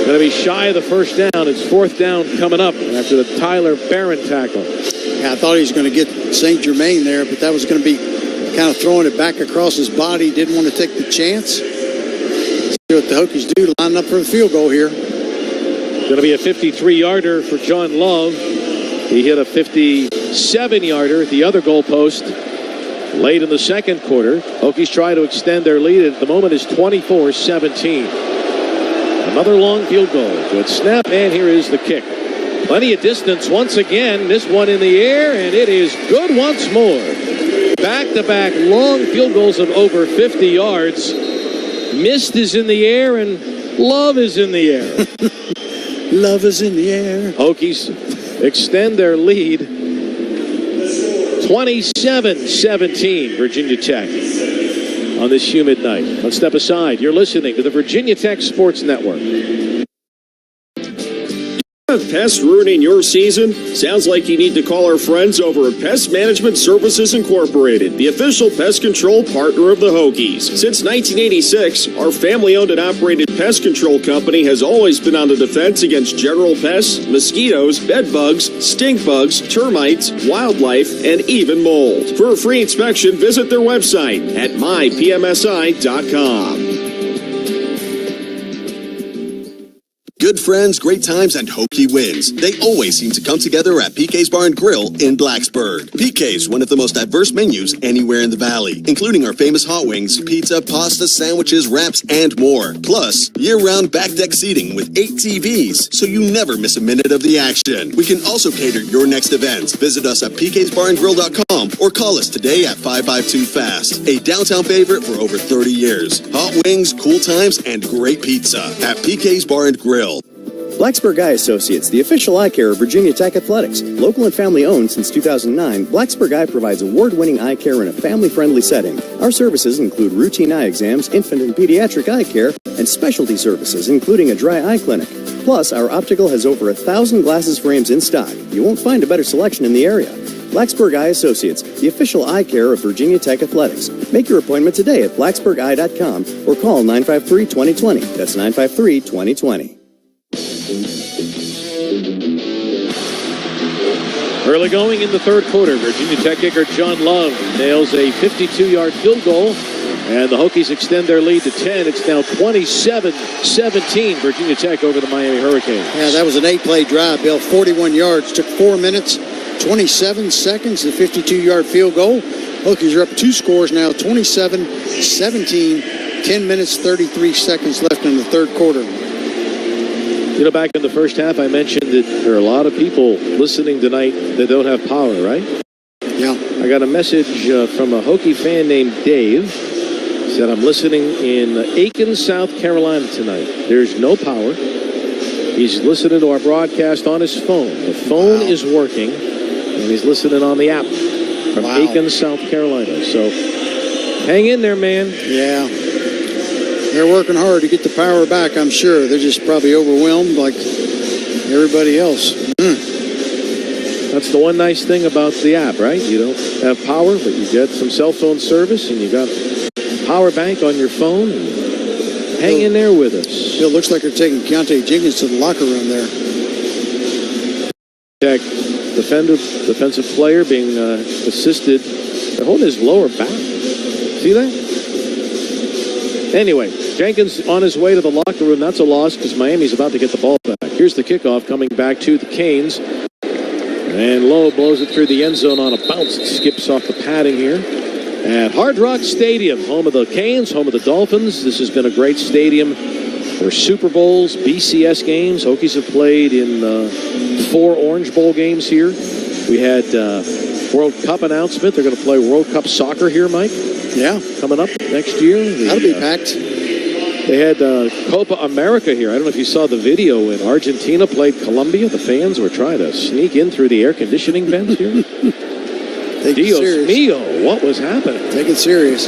Going to be shy of the first down. It's fourth down coming up after the Tyler Barron tackle. Yeah, I thought he was going to get St. Germain there, but that was going to be kind of throwing it back across his body. Didn't want to take the chance. See what the Hokies do. Line up for the field goal here. Going to be a 53-yarder for John Love. He hit a 57-yarder at the other goalpost late in the second quarter. Hokies try to extend their lead. At the moment is 24-17. Another long field goal. Good snap, and here is the kick. Plenty of distance once again. This one in the air, and it is good once more. Back-to-back long field goals of over 50 yards. Mist is in the air, and love is in the air. Love is in the air. Hokies extend their lead. 27-17, Virginia Tech on this humid night. Let's step aside. You're listening to the Virginia Tech Sports Network. Pests ruining your season? Sounds like you need to call our friends over at Pest Management Services Incorporated, the official pest control partner of the Hokies. Since 1986, our family-owned and operated pest control company has always been on the defense against general pests, mosquitoes, bed bugs, stink bugs, termites, wildlife, and even mold. For a free inspection, visit their website at mypmsi.com. Good friends, great times, and Hokie wins. They always seem to come together at PK's Bar and Grill in Blacksburg. PK's, one of the most diverse menus anywhere in the Valley, including our famous hot wings, pizza, pasta, sandwiches, wraps, and more. Plus, year-round back deck seating with 8 TVs, so you never miss a minute of the action. We can also cater your next events. Visit us at pksbarandgrill.com or call us today at 552-FAST. A downtown favorite for over 30 years. Hot wings, cool times, and great pizza at PK's Bar and Grill. Blacksburg Eye Associates, the official eye care of Virginia Tech Athletics. Local and family owned since 2009, Blacksburg Eye provides award-winning eye care in a family-friendly setting. Our services include routine eye exams, infant and pediatric eye care, and specialty services, including a dry eye clinic. Plus, our optical has over 1,000 glasses frames in stock. You won't find a better selection in the area. Blacksburg Eye Associates, the official eye care of Virginia Tech Athletics. Make your appointment today at blacksburgeye.com or call 953-2020. That's 953-2020. Early going in the third quarter, Virginia Tech kicker John Love nails a 52-yard field goal, and the Hokies extend their lead to 10. It's now 27-17, Virginia Tech over the Miami Hurricanes. Yeah, that was an 8-play drive, Bill. 41 yards, took 4 minutes, 27 seconds, the 52-yard field goal. Hokies are up 2 scores now, 27-17, 10 minutes, 33 seconds left in the third quarter. You know, back in the first half, I mentioned that there are a lot of people listening tonight that don't have power, right? Yeah. I got a message from a Hokie fan named Dave. Said, I'm listening in Aiken, South Carolina tonight. There's no power. He's listening to our broadcast on his phone. The phone is working, and he's listening on the app from Aiken, South Carolina. So hang in there, man. Yeah. They're working hard to get the power back, I'm sure. They're just probably overwhelmed like everybody else. That's the one nice thing about the app, right? You don't have power, but you get some cell phone service, and you got power bank on your phone. Hang in there with us. It looks like they're taking Keontae Jenkins to the locker room there. Tech defensive player being assisted. They're holding his lower back. See that? Anyway, Jenkins on his way to the locker room. That's a loss because Miami's about to get the ball back. Here's the kickoff coming back to the Canes. And Lowe blows it through the end zone on a bounce. It skips off the padding here at Hard Rock Stadium, home of the Canes, home of the Dolphins. This has been a great stadium for Super Bowls, BCS games. Hokies have played in 4 Orange Bowl games here. We had World Cup announcement. They're going to play World Cup soccer here, Mike. Yeah. Coming up next year. That'll be packed. They had Copa America here. I don't know if you saw the video when Argentina played Colombia. The fans were trying to sneak in through the air conditioning vents here. Dios mío, what was happening? Take it serious.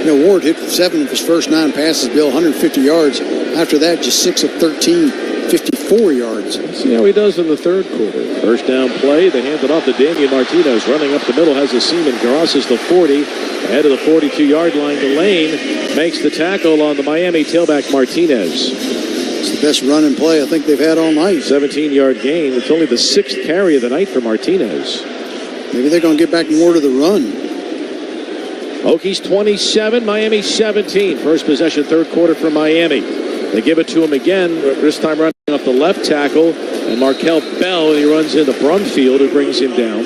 Ward hit 7 of his first 9 passes, Bill, 150 yards. After that, just 6 of 13, 54 yards. Let's see how he does in the third quarter. First down play. They hand it off to Damian Martinez. Running up the middle, has a seam and crosses the 40. Ahead of the 42-yard line to Lane. Makes the tackle on the Miami tailback Martinez. It's the best run and play I think they've had all night. 17-yard gain. It's only the 6th carry of the night for Martinez. Maybe they're going to get back more to the run. Hokies 27, Miami 17. First possession, third quarter for Miami. They give it to him again, this time running off the left tackle. And Markel Bell, he runs into Brumfield, who brings him down.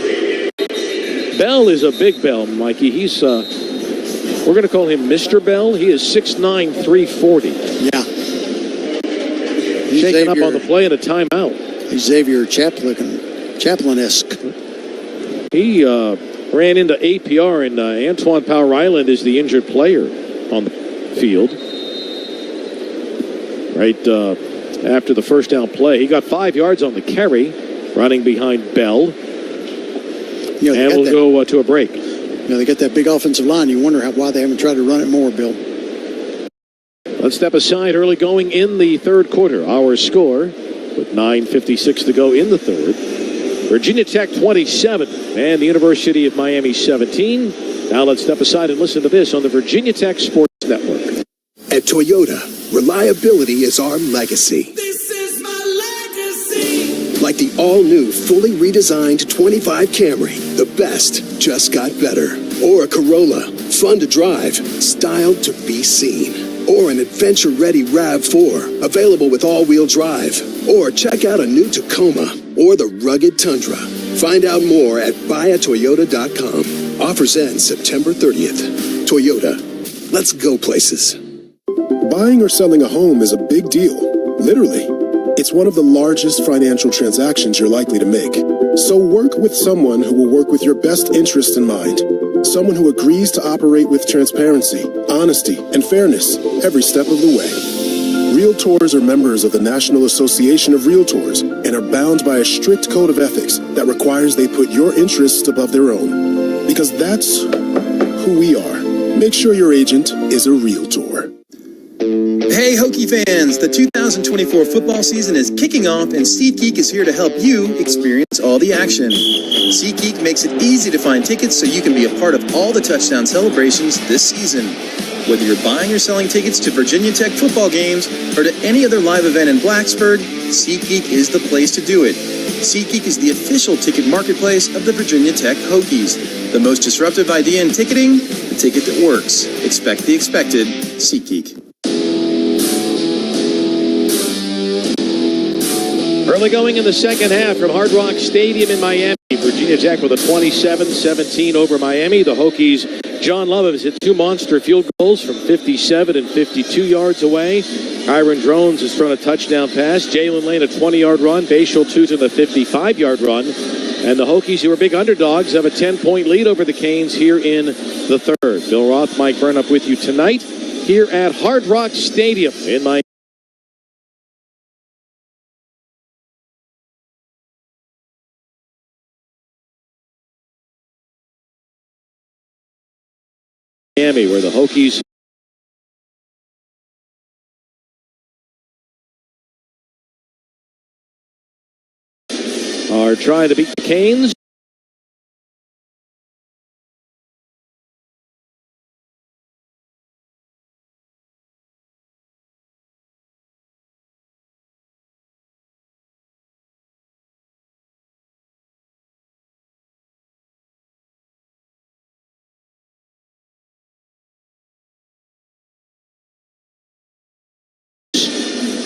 Bell is a big Bell, Mikey. He's, we're going to call him Mr. Bell. He is 6'9", 340. Yeah. Shaking up on the play and a timeout. He's Xavier Chaplin-esque. He ran into APR, and Antoine Power Island is the injured player on the field. Right after the first down play. He got 5 yards on the carry, running behind Bell. And we'll go to a break. They got that big offensive line. You wonder why they haven't tried to run it more, Bill. Let's step aside. Early going in the third quarter. Our score with 9:56 to go in the third. Virginia Tech 27 and the University of Miami 17. Now let's step aside and listen to this on the Virginia Tech Sports Network. At Toyota, reliability is our legacy. This is my legacy. Like the all-new, fully redesigned 25 Camry, the best just got better. Or a Corolla, fun to drive, styled to be seen. Or an adventure-ready RAV4, available with all-wheel drive. Or check out a new Tacoma or the rugged Tundra. Find out more at buyatoyota.com. Offers end September 30th. Toyota, let's go places. Buying or selling a home is a big deal, literally. It's one of the largest financial transactions you're likely to make. So work with someone who will work with your best interest in mind. Someone who agrees to operate with transparency, honesty, and fairness every step of the way. Realtors are members of the National Association of Realtors and are bound by a strict code of ethics that requires they put your interests above their own. Because that's who we are. Make sure your agent is a Realtor. Hey Hokie fans, the 2024 football season is kicking off and SeatGeek is here to help you experience all the action. SeatGeek makes it easy to find tickets so you can be a part of all the touchdown celebrations this season. Whether you're buying or selling tickets to Virginia Tech football games or to any other live event in Blacksburg, SeatGeek is the place to do it. SeatGeek is the official ticket marketplace of the Virginia Tech Hokies. The most disruptive idea in ticketing, the ticket that works. Expect the expected, SeatGeek. Early going in the second half from Hard Rock Stadium in Miami. Virginia Tech with a 27-17 over Miami. The Hokies, John Love has hit 2 monster field goals from 57 and 52 yards away. Kyron Drones has thrown a touchdown pass. Jaylin Lane a 20-yard run. Bhatshul Tuten a 55-yard run. And the Hokies, who are big underdogs, have a 10-point lead over the Canes here in the third. Bill Roth, Mike Burnup with you tonight here at Hard Rock Stadium in Miami. Where the Hokies are trying to beat the Canes.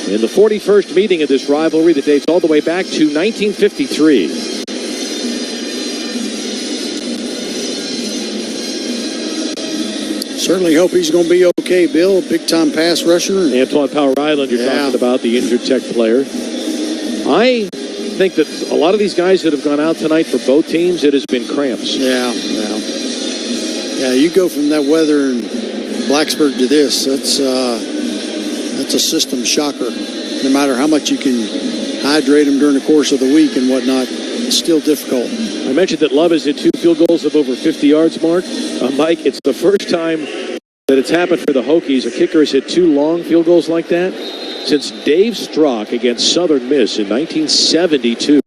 In the 41st meeting of this rivalry that dates all the way back to 1953. Certainly hope he's going to be okay. okay, Bill. Big-time pass rusher. Antoine Power Island, you're talking about, the injured Tech player. I think that a lot of these guys that have gone out tonight for both teams, it has been cramps. Yeah, you go from that weather in Blacksburg to this. That's a system shocker. No matter how much you can hydrate them during the course of the week and whatnot, it's still difficult. I mentioned that Love has hit 2 field goals of over 50 yards, Mark. Mike, it's the first time that it's happened for the Hokies. A kicker has hit 2 long field goals like that since Dave Strzok against Southern Miss in 1972.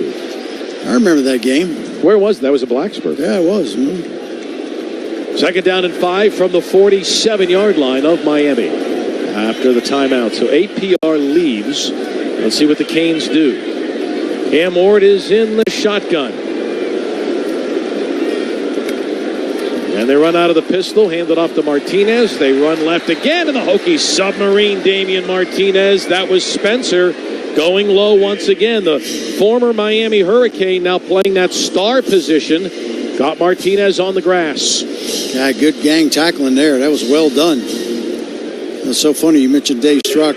I remember that game. Where was it? That was at Blacksburg. Yeah, it was. Second down and 5 from the 47-yard line of Miami after the timeout. So 8 PR leaves. Let's see what the Canes do. Cam Ward is in the shotgun. And they run out of the pistol, hand it off to Martinez. They run left again, and the Hokies submarine Damian Martinez. That was Spencer going low once again. The former Miami Hurricane now playing that star position. Got Martinez on the grass. Yeah, good gang tackling there. That was well done. It's so funny you mentioned Dave Strzok.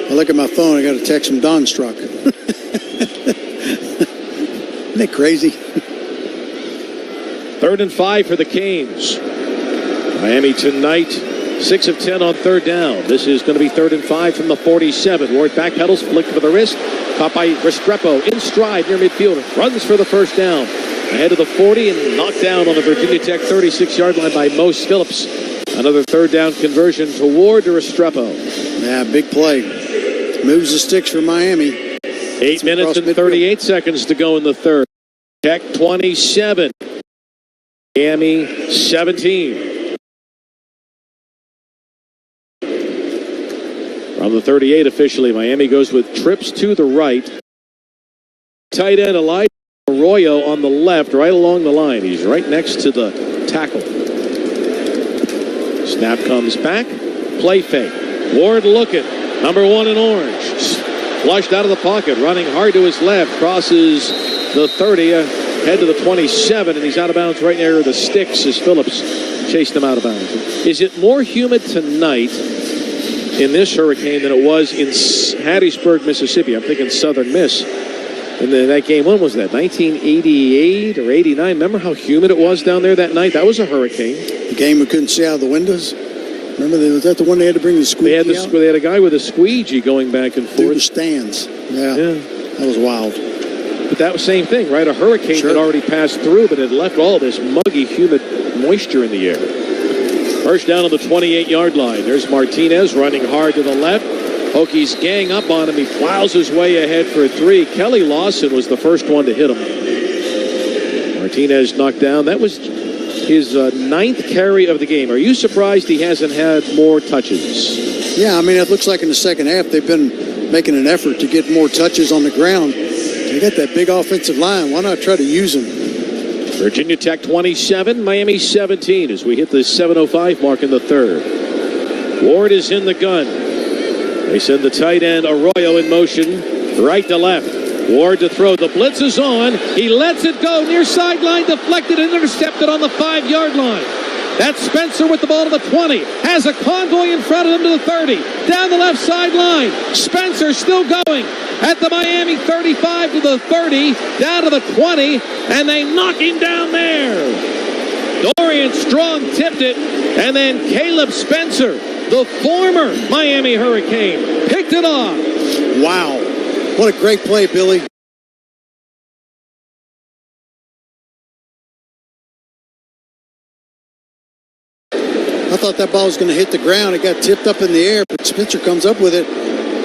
I look at my phone, I got a text from Don Strzok. Isn't that crazy? 3rd and 5 for the Canes. Miami tonight, 6 of 10 on 3rd down. This is going to be 3rd and 5 from the 47. Ward backpedals, flick for the wrist. Caught by Restrepo in stride near midfield. Runs for the first down. Ahead of the 40 and knocked down on the Virginia Tech 36-yard line by Mose Phillips. Another 3rd down conversion toward Restrepo. Yeah, big play. Moves the sticks for Miami. 8 minutes and 38 seconds to go in the 3rd. Tech 27. Miami 17. From the 38 officially, Miami goes with trips to the right. Tight end Elijah Arroyo on the left, right along the line. He's right next to the tackle. Snap comes back. Play fake. Ward looking. Number 1 in orange. Flushed out of the pocket. Running hard to his left. Crosses the 30. Head to the 27. And he's out of bounds right near the sticks as Phillips chased him out of bounds. Is it more humid tonight in this hurricane than it was in Hattiesburg, Mississippi? I'm thinking Southern Miss. And then that game, when was that? 1988 or 89? Remember how humid it was down there that night? That was a hurricane. The game we couldn't see out of the windows. Remember, was that the one they had to bring the squeegee out? They had a guy with a squeegee going back and forth. Through the stands. Yeah. That was wild. But that was the same thing, right? A hurricane had already passed through, but it left all this muggy, humid moisture in the air. First down on the 28-yard line. There's Martinez running hard to the left. Hokies gang up on him. He plows his way ahead for 3. Kelly Lawson was the first one to hit him. Martinez knocked down. That was his 9th carry of the game. Are you surprised he hasn't had more touches? Yeah, I mean, it looks like in the second half they've been making an effort to get more touches on the ground. They got that big offensive line. Why not try to use them? Virginia Tech 27, Miami 17 as we hit the 7:05 mark in the 3rd. Ward is in the gun. They send the tight end Arroyo in motion, right to left. Ward to throw. The blitz is on. He lets it go near sideline, deflected and intercepted on the 5-yard line. That's Spencer with the ball to the 20. Has a convoy in front of him to the 30. Down the left sideline. Spencer still going at the Miami 35 to the 30. Down to the 20. And they knock him down there. Dorian Strong tipped it. And then Caleb Spencer, the former Miami Hurricane, picked it off. Wow. What a great play, Billy. I thought that ball was going to hit the ground. It got tipped up in the air, but Spencer comes up with it.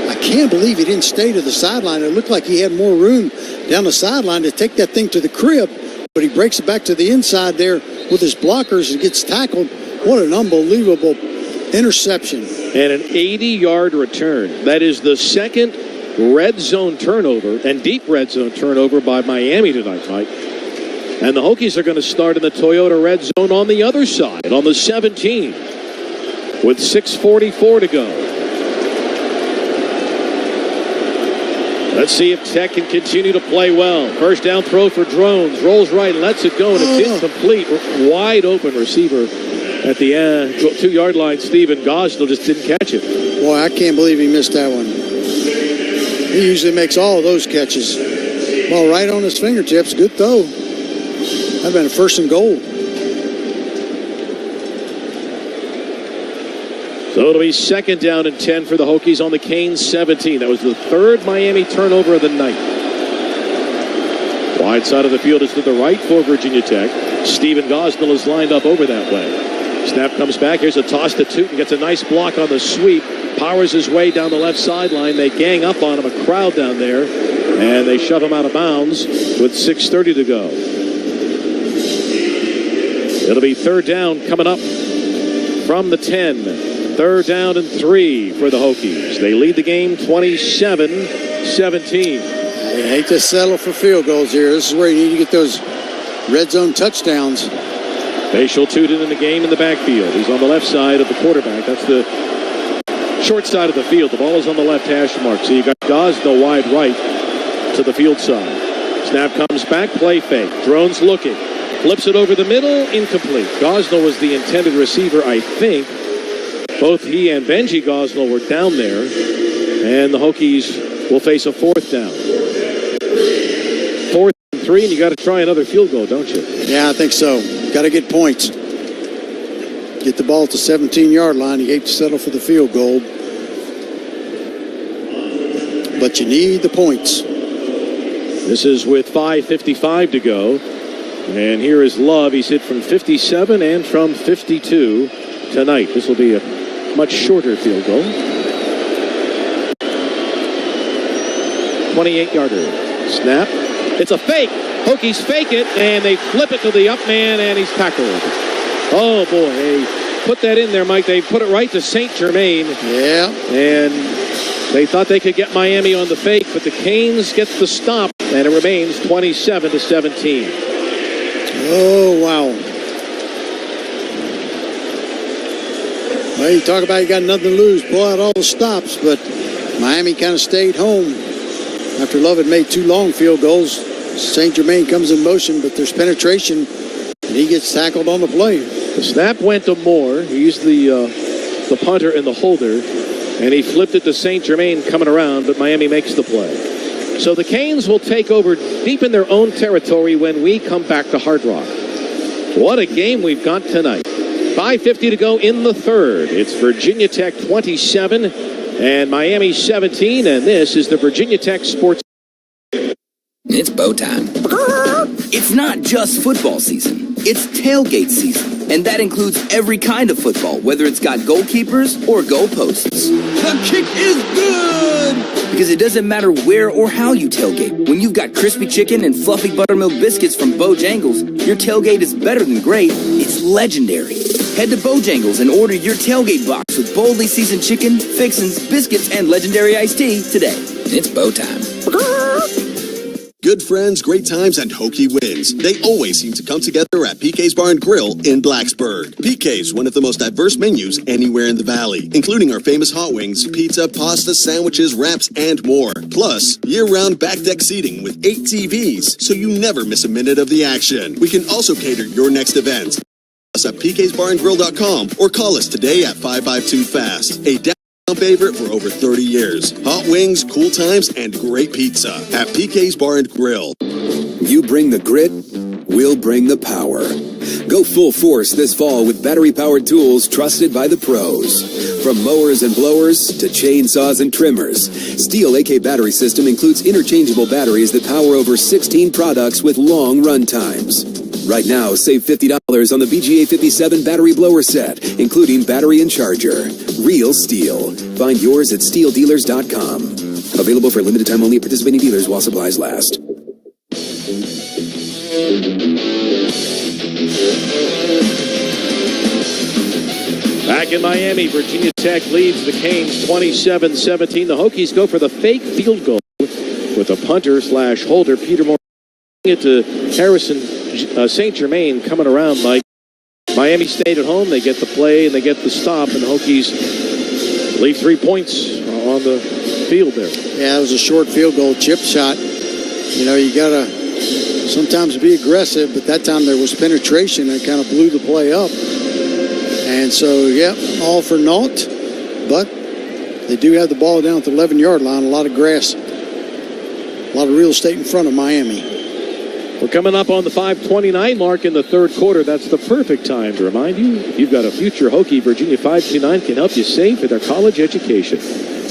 I can't believe he didn't stay to the sideline. It looked like he had more room down the sideline to take that thing to the crib, but he breaks it back to the inside there with his blockers and gets tackled. What an unbelievable interception. And an 80-yard return. That is the second red zone turnover and deep red zone turnover by Miami tonight, Mike. And the Hokies are going to start in the Toyota red zone on the other side, on the 17, with 6:44 to go. Let's see if Tech can continue to play well. First down throw for Drones. Rolls right, lets it go, and it's incomplete. Wide open receiver At the 2-yard line, Stephen Gosnell just didn't catch it. Boy, I can't believe he missed that one. He usually makes all of those catches. Ball right on his fingertips. Good throw. That'd been a 1st and goal. So it'll be 2nd down and 10 for the Hokies on the Canes 17. That was the 3rd Miami turnover of the night. Wide side of the field is to the right for Virginia Tech. Stephen Gosnell is lined up over that way. Snap comes back. Here's a toss to Tuten. Gets a nice block on the sweep. Powers his way down the left sideline. They gang up on him. A crowd down there. And they shove him out of bounds with 6:30 to go. It'll be 3rd down coming up from the 10. 3rd down and 3 for the Hokies. They lead the game 27-17. They hate to settle for field goals here. This is where you need to get those red zone touchdowns. Bhatshul Tuten in the game in the backfield. He's on the left side of the quarterback. That's the short side of the field. The ball is on the left hash mark. So you got Gosnell wide right to the field side. Snap comes back, play fake. Drones looking. Flips it over the middle, incomplete. Gosnell was the intended receiver, I think. Both he and Benji Gosnell were down there. And the Hokies will face a 4th down. 4th and 3, and you got to try another field goal, don't you? Yeah, I think so. Got to get points. Get the ball at the 17-yard line. You hate to settle for the field goal. But you need the points. This is with 5:55 to go. And here is Love. He's hit from 57 and from 52 tonight. This will be a much shorter field goal. 28-yarder. Snap. It's a fake. Hokies fake it, and they flip it to the up man, and he's tackled. Oh, boy. They put that in there, Mike. They put it right to St. Germain. Yeah. And they thought they could get Miami on the fake, but the Canes get the stop, and it remains 27-17. Oh, wow. Well, you talk about you got nothing to lose. Pull out all the stops, but Miami kind of stayed home. After Love had made 2 long field goals, St. Germain comes in motion, but there's penetration, and he gets tackled on the play. The snap went to Moore. He used the punter and the holder, and he flipped it to St. Germain coming around, but Miami makes the play. So the Canes will take over deep in their own territory when we come back to Hard Rock. What a game we've got tonight. 5:50 to go in the 3rd. It's Virginia Tech 27 and Miami 17, and this is the Virginia Tech Sports. It's bow time. It's not just football season. It's tailgate season. And that includes every kind of football, whether it's got goalkeepers or goalposts. The kick is good! Because it doesn't matter where or how you tailgate. When you've got crispy chicken and fluffy buttermilk biscuits from Bojangles, your tailgate is better than great. It's legendary. Head to Bojangles and order your tailgate box with boldly seasoned chicken, fixins, biscuits, and legendary iced tea today. It's bow time. Good friends, great times, and Hokie wins. They always seem to come together at PK's Bar and Grill in Blacksburg. PK's, one of the most diverse menus anywhere in the Valley, including our famous hot wings, pizza, pasta, sandwiches, wraps, and more. Plus, year-round back deck seating with 8 TVs, so you never miss a minute of the action. We can also cater your next event. Us at pksbarandgrill.com or call us today at 552-FAST. A favorite for over 30 years. Hot wings, cool times, and great pizza at PK's Bar and Grill. You bring the grit, we'll bring the power. Go full force this fall with battery-powered tools trusted by the pros. From mowers and blowers to chainsaws and trimmers, Steel AK Battery System includes interchangeable batteries that power over 16 products with long run times. Right now, save $50 on the BGA 57 battery blower set, including battery and charger. Real Steel. Find yours at steeldealers.com. Available for limited time only at participating dealers while supplies last. Back in Miami, Virginia Tech leads the Canes 27-17. The Hokies go for the fake field goal with a punter/holder. Peter Moore it to Harrison St. Germain coming around, Mike. Miami stayed at home. They get the play and they get the stop, and the Hokies leave 3 points on the field there. Yeah, it was a short field goal, chip shot. You know, you got to sometimes be aggressive, but that time there was penetration and kind of blew the play up. And so, all for naught. But they do have the ball down at the 11-yard line. A lot of grass, a lot of real estate in front of Miami. We're coming up on the 5:29 mark in the third quarter. That's the perfect time to remind you, if you've got a future Hokie, Virginia 529 can help you save for their college education.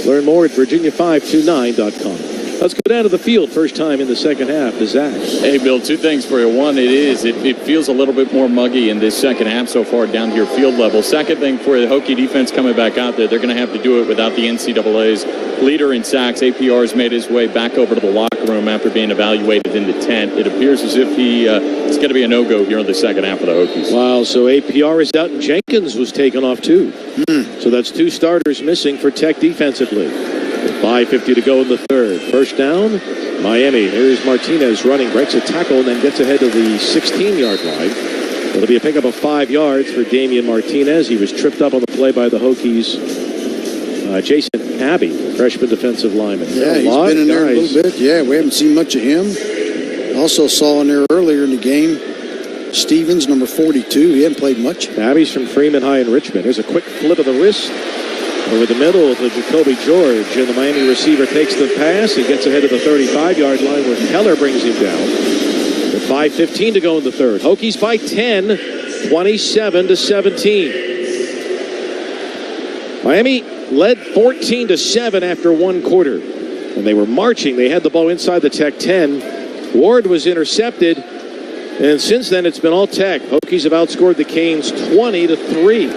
Learn more at virginia529.com. Let's go down to the field. First time in the second half to Zach. Hey, Bill, two things for you. One, it feels a little bit more muggy in this second half so far down here field level. Second thing for the Hokie defense coming back out there, they're going to have to do it without the NCAA's leader in sacks. APR has made his way back over to the locker room after being evaluated in the tent. It appears as if it's going to be a no-go here in the second half of the Hokies. Wow, so APR is out and Jenkins was taken off too. So that's two starters missing for Tech defensively. 5:50 to go in the third. First down, Miami. Here's Martinez running, breaks a tackle, and then gets ahead of the 16-yard line. It'll be a pickup of 5 yards for Damian Martinez. He was tripped up on the play by the Hokies. Jason Abbey, freshman defensive lineman. Yeah, he's been in there a little bit. Yeah, we haven't seen much of him. Also saw in there earlier in the game, Stevens, number 42. He hadn't played much. Abbey's from Freeman High in Richmond. There's a quick flip of the wrist. Over the middle to Jacoby George, and the Miami receiver takes the pass. He gets ahead of the 35-yard line where Keller brings him down. With 5:15 to go in the third. Hokies by 10, 27-17. Miami led 14-7 after one quarter. And they were marching. They had the ball inside the Tech 10. Ward was intercepted. And since then, it's been all Tech. Hokies have outscored the Canes 20-3.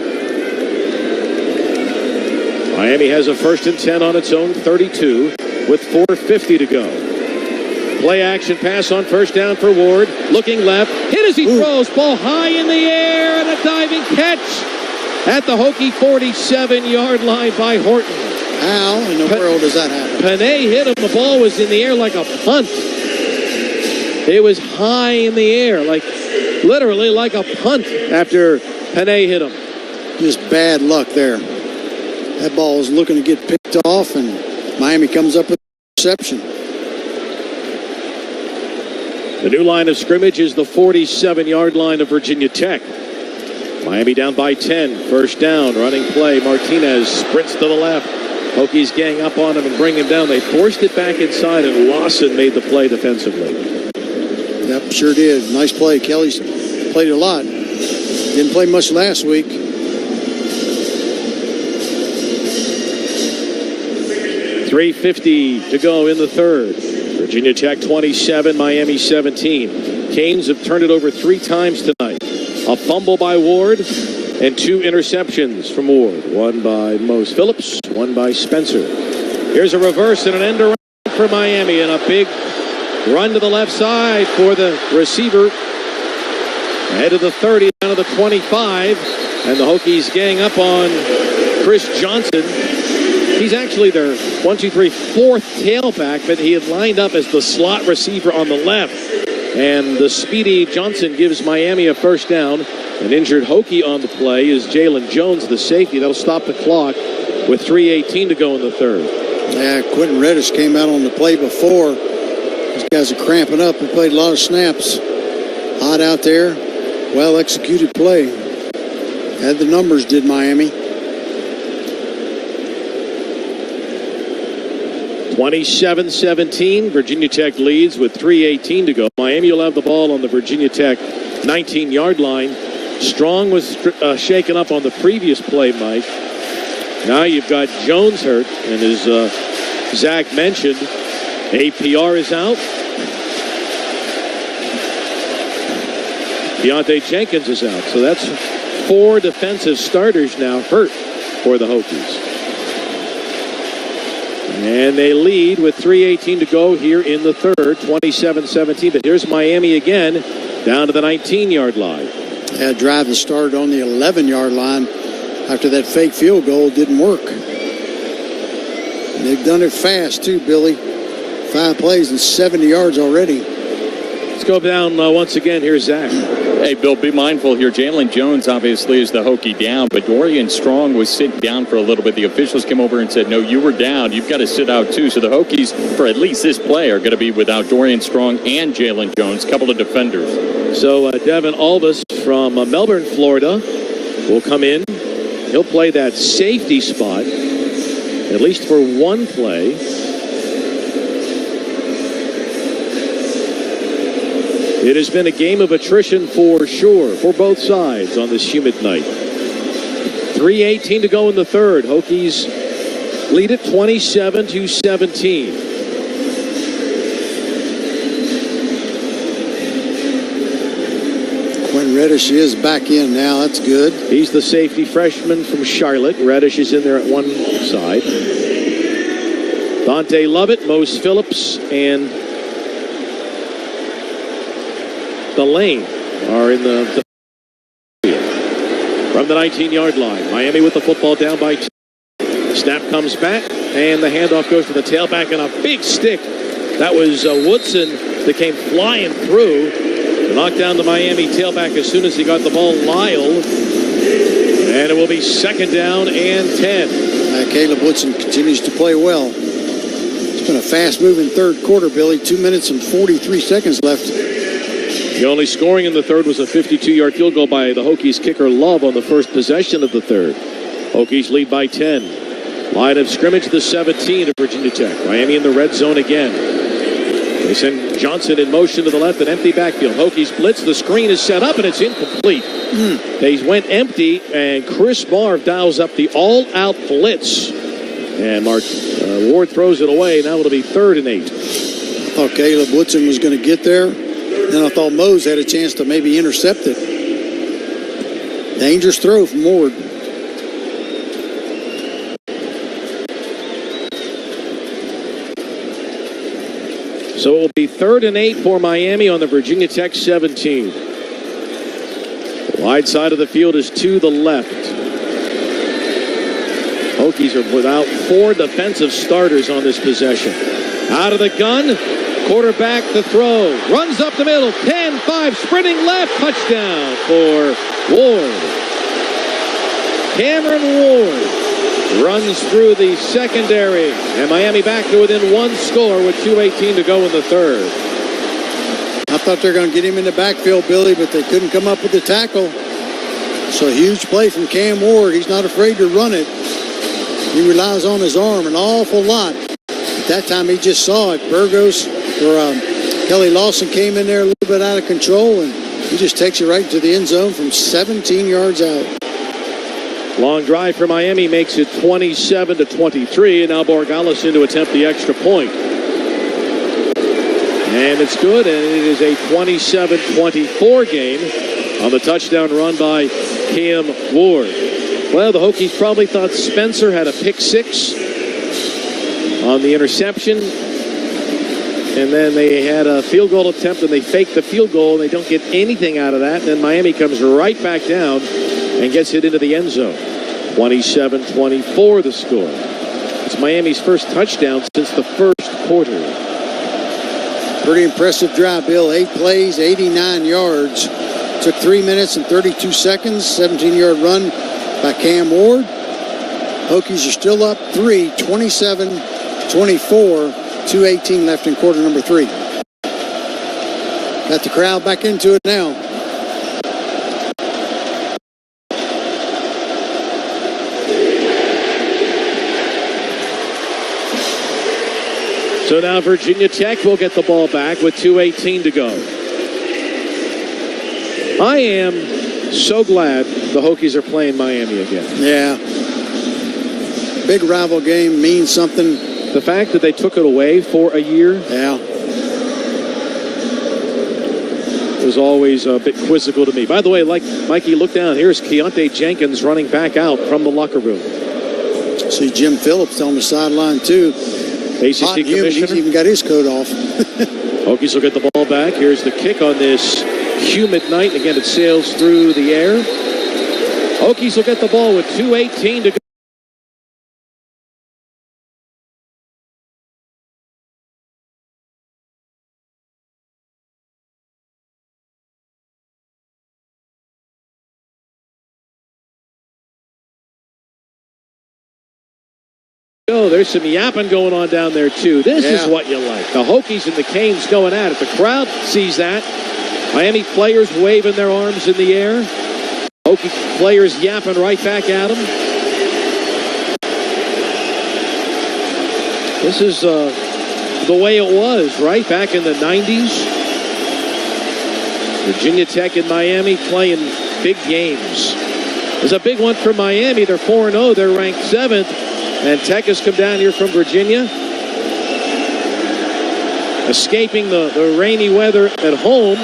Miami has a 1st and 10 on its own 32 with 4:50 to go. Play action pass on first down for Ward. Looking left. Hit as he throws. Ball high in the air and a diving catch at the Hokie 47-yard line by Horton. How in the world does that happen? Panay hit him. The ball was in the air like a punt. It was high in the air, literally like a punt after Panay hit him. Just bad luck there. That ball was looking to get picked off, and Miami comes up with an interception. The new line of scrimmage is the 47-yard line of Virginia Tech. Miami down by 10. First down, running play. Martinez sprints to the left. Hokies gang up on him and bring him down. They forced it back inside, and Lawson made the play defensively. Yep, sure did. Nice play. Kelly's played a lot. Didn't play much last week. 3:50 to go in the third. Virginia Tech 27, Miami 17. Canes have turned it over 3 times tonight. A fumble by Ward and 2 interceptions from Ward. One by Mose Phillips, one by Spencer. Here's a reverse and an end around for Miami and a big run to the left side for the receiver. Ahead of the 30, down to the 25. And the Hokies gang up on Chris Johnson. He's actually their 4th tailback, but he had lined up as the slot receiver on the left. And the speedy Johnson gives Miami a first down. An injured Hokie on the play is Jaylin Jones, the safety. That'll stop the clock with 3:18 to go in the third. Yeah, Quentin Reddish came out on the play before. These guys are cramping up. He played a lot of snaps. Hot out there. Well-executed play. Had the numbers, did Miami. 27-17, Virginia Tech leads with 3:18 to go. Miami will have the ball on the Virginia Tech 19-yard line. Strong was shaken up on the previous play, Mike. Now you've got Jones hurt, and as Zach mentioned, APR is out. Deontay Jenkins is out. So that's 4 defensive starters now hurt for the Hokies. And they lead with 3:18 to go here in the third, 27-17. But here's Miami again, down to the 19-yard line. That drive that started on the 11-yard line after that fake field goal didn't work. They've done it fast, too, Billy. 5 plays and 70 yards already. Let's go down once again. Here's Zach. Hey, Bill, be mindful here. Jaylin Jones obviously is the Hokie down, but Dorian Strong was sitting down for a little bit. The officials came over and said, no, you were down. You've got to sit out too. So the Hokies, for at least this play, are going to be without Dorian Strong and Jaylin Jones, a couple of defenders. So Devin Albus from Melbourne, Florida, will come in He'll play that safety spot, at least for one play. It has been a game of attrition for sure, for both sides on this humid night. 3:18 to go in the third. Hokies lead it 27-17. Reddish is back in now. That's good. He's the safety freshman from Charlotte. Reddish is in there at one side. Dante Lovett, Mose Phillips, and the Lane are in the field. From the 19-yard line. Miami with the football down by 2. Snap comes back, and the handoff goes to the tailback, and a big stick. That was Woodson that came flying through. Knocked down the Miami tailback as soon as he got the ball, Lyle. And it will be second down and 10. Caleb Woodson continues to play well. It's been a fast-moving third quarter, Billy. 2 minutes and 43 seconds left. The only scoring in the third was a 52-yard field goal by the Hokies kicker Love on the first possession of the third. Hokies lead by 10. Line of scrimmage, the 17 of Virginia Tech. Miami in the red zone again. They send Johnson in motion to the left, an empty backfield. Hokies blitz, the screen is set up, and it's incomplete. They went empty, and Chris Marv dials up the all-out blitz. And Mark Ward throws it away. Now it'll be 3rd and 8. I thought Caleb Woodson was going to get there. Then I thought Mose had a chance to maybe intercept it. Dangerous throw from Ward. So it will be 3rd and 8 for Miami on the Virginia Tech 17. The wide side of the field is to the left. Hokies are without 4 defensive starters on this possession. Out of the gun, quarterback the throw. Runs up the middle, 10-5, sprinting left, touchdown for Ward. Cameron Ward runs through the secondary, and Miami back to within 1 score with 2:18 to go in the third. I thought they were going to get him in the backfield, Billy, but they couldn't come up with the tackle. So a huge play from Cam Ward. He's not afraid to run it. He relies on his arm an awful lot. At that time, he just saw it. Burgos or Kelly Lawson came in there a little bit out of control, and he just takes it right to the end zone from 17 yards out. Long drive for Miami makes it 27-23, and now Borgalison to attempt the extra point. And it's good, and it is a 27-24 game on the touchdown run by Cam Ward. Well, the Hokies probably thought Spencer had a pick 6 on the interception, and then they had a field goal attempt, and they faked the field goal, and they don't get anything out of that. And then Miami comes right back down and gets it into the end zone. 27-24 the score. It's Miami's first touchdown since the first quarter. Pretty impressive drive, Bill. 8 plays, 89 yards. Took 3 minutes and 32 seconds. 17-yard run by Cam Ward. Hokies are still up 3, 27-24. 2:18 left in quarter number 3. Got the crowd back into it now. So now Virginia Tech will get the ball back with 2:18 to go. I am so glad the Hokies are playing Miami again. Yeah. Big rival game means something. The fact that they took it away for a year. Yeah. Was always a bit quizzical to me. By the way, like Mikey, look down. Here's Keontae Jenkins running back out from the locker room. See Jim Phillips on the sideline, too. ACC commissioner. He's even got his coat off. Hokies will get the ball back. Here's the kick on this humid night. Again, it sails through the air. Hokies will get the ball with 2:18 to go. Oh, there's some yapping going on down there, too. This is what you like. The Hokies and the Canes going at it. The crowd sees that. Miami players waving their arms in the air. Hokie players yapping right back at him. This is the way it was, right? Back in the 90s. Virginia Tech and Miami playing big games. It's a big one for Miami. They're 4-0. They're ranked 7th. And Tech has come down here from Virginia, escaping the rainy weather at home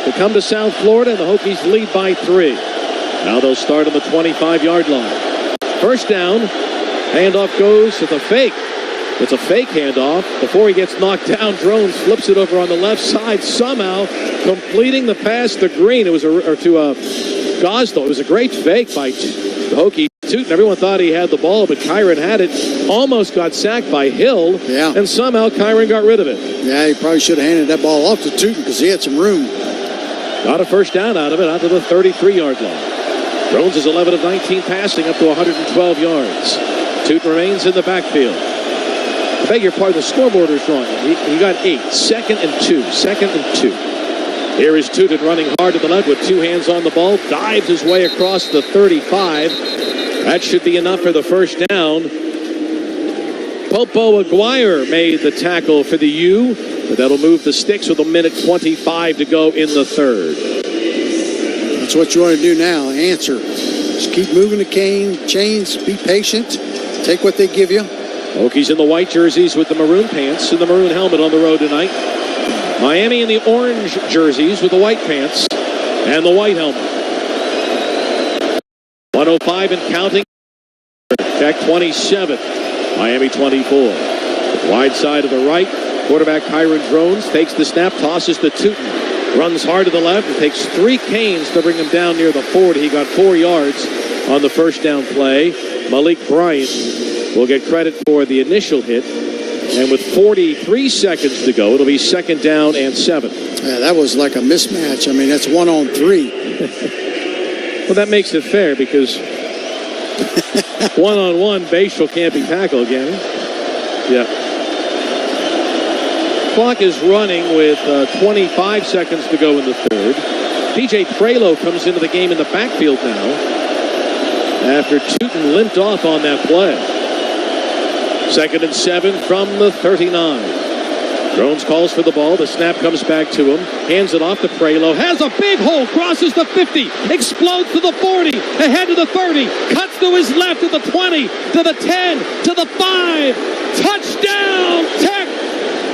to come to South Florida, and the Hokies lead by 3. Now they'll start on the 25-yard line. First down, handoff goes to the fake. It's a fake handoff. Before he gets knocked down, Drones flips it over on the left side, somehow completing the pass to Green. It was to Gosdell. It was a great fake by the Hokie Tuten. Everyone thought he had the ball, but Kyron had it. Almost got sacked by Hill, and somehow Kyron got rid of it. Yeah, he probably should have handed that ball off to Tuten because he had some room. Got a first down out of it, out to the 33-yard line. Drones is 11 of 19 passing, up to 112 yards. Tuten remains in the backfield. I beg your pardon, the scoreboard is wrong. He got 8. 2nd and 2. 2nd and 2. Here is Tuten running hard to the left with 2 hands on the ball. Dives his way across the 35. That should be enough for the first down. Popo Aguirre made the tackle for the U, but that'll move the sticks with 1:25 to go in the third. That's what you want to do now. Answer. Just keep moving the chains. Be patient. Take what they give you. Hokies in the white jerseys with the maroon pants and the maroon helmet on the road tonight. Miami in the orange jerseys with the white pants and the white helmet. 105 and counting. Tech 27. Miami 24. Wide side to the right. Quarterback Kyron Drones takes the snap, tosses to Tuten. Runs hard to the left and takes 3 canes to bring him down near the 40. He got 4 yards on the first down play. Malik Bryant will get credit for the initial hit. And with 43 seconds to go, it'll be 2nd down and 7. Yeah, that was like a mismatch. I mean, that's 1-on-3. Well, that makes it fair because 1-on-1, Bhatshul can't be tackled again. Yeah. Clock is running with 25 seconds to go in the third. P.J. Prelo comes into the game in the backfield now after Tuten limped off on that play. 2nd and 7 from the 39. Drones calls for the ball. The snap comes back to him. Hands it off to Prelo. Has a big hole. Crosses the 50. Explodes to the 40. Ahead to the 30. Cuts to his left to the 20. To the 10. To the 5. Touchdown, Tech.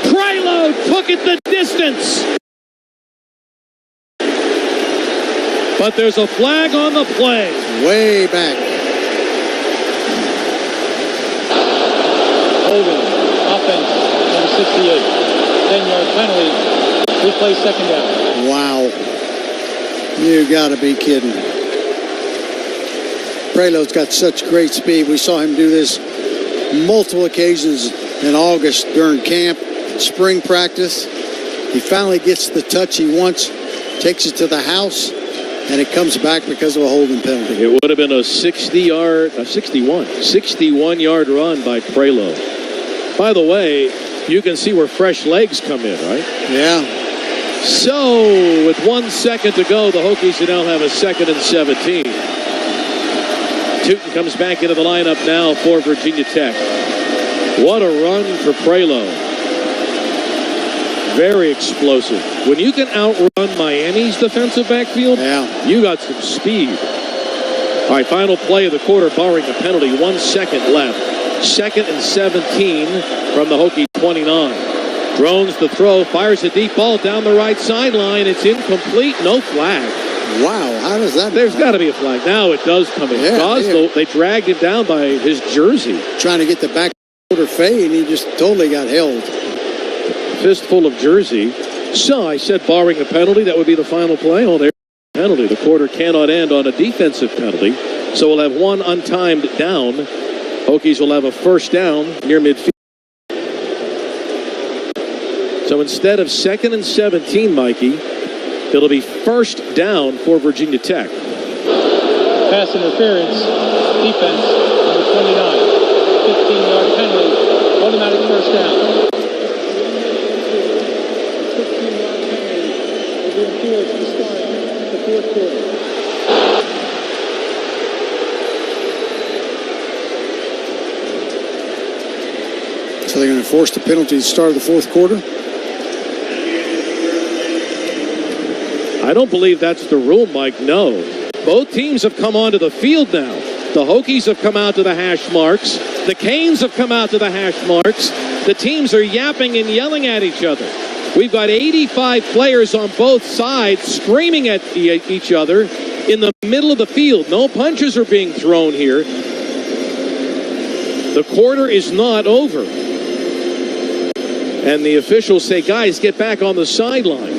Prelo took it the distance. But there's a flag on the play. Way back. Holding. Offense. Number 68. 10-yard penalty. Replay 2nd down. Wow. You got to be kidding. Prelo's got such great speed. We saw him do this multiple occasions in August during camp, spring practice. He finally gets the touch he wants, takes it to the house, and it comes back because of a holding penalty. It would have been a 61-yard run by Prelo. By the way, you can see where fresh legs come in, right? Yeah. So, with 1 second to go, the Hokies now have a 2nd and 17. Tuten comes back into the lineup now for Virginia Tech. What a run for Prelo. Very explosive. When you can outrun Miami's defensive backfield, you got some speed. All right, final play of the quarter, barring a penalty. 1 second left. 2nd and 17 from the Hokie 29. Drones the throw, fires a deep ball down the right sideline. It's incomplete, no flag. Wow, how does that? There's got to be a flag. Now it does come in. Gosdell, they dragged him down by his jersey. Trying to get the back quarter fade, and he just totally got held. Fistful of jersey. So I said barring a penalty, that would be the final play. Oh, there's a penalty. The quarter cannot end on a defensive penalty. So we'll have one untimed down. Hokies will have a first down near midfield. So instead of 2nd and 17, Mikey, it'll be first down for Virginia Tech. Pass interference. Defense, number 29. 15-yard penalty. Automatic first down. 15-yard penalty will be enforced to start the fourth quarter. So they're going to force the penalty at the start of the fourth quarter. I don't believe that's the rule, Mike. No. Both teams have come onto the field now. The Hokies have come out to the hash marks. The Canes have come out to the hash marks. The teams are yapping and yelling at each other. We've got 85 players on both sides screaming at each other in the middle of the field. No punches are being thrown here. The quarter is not over. And the officials say, guys, get back on the sideline.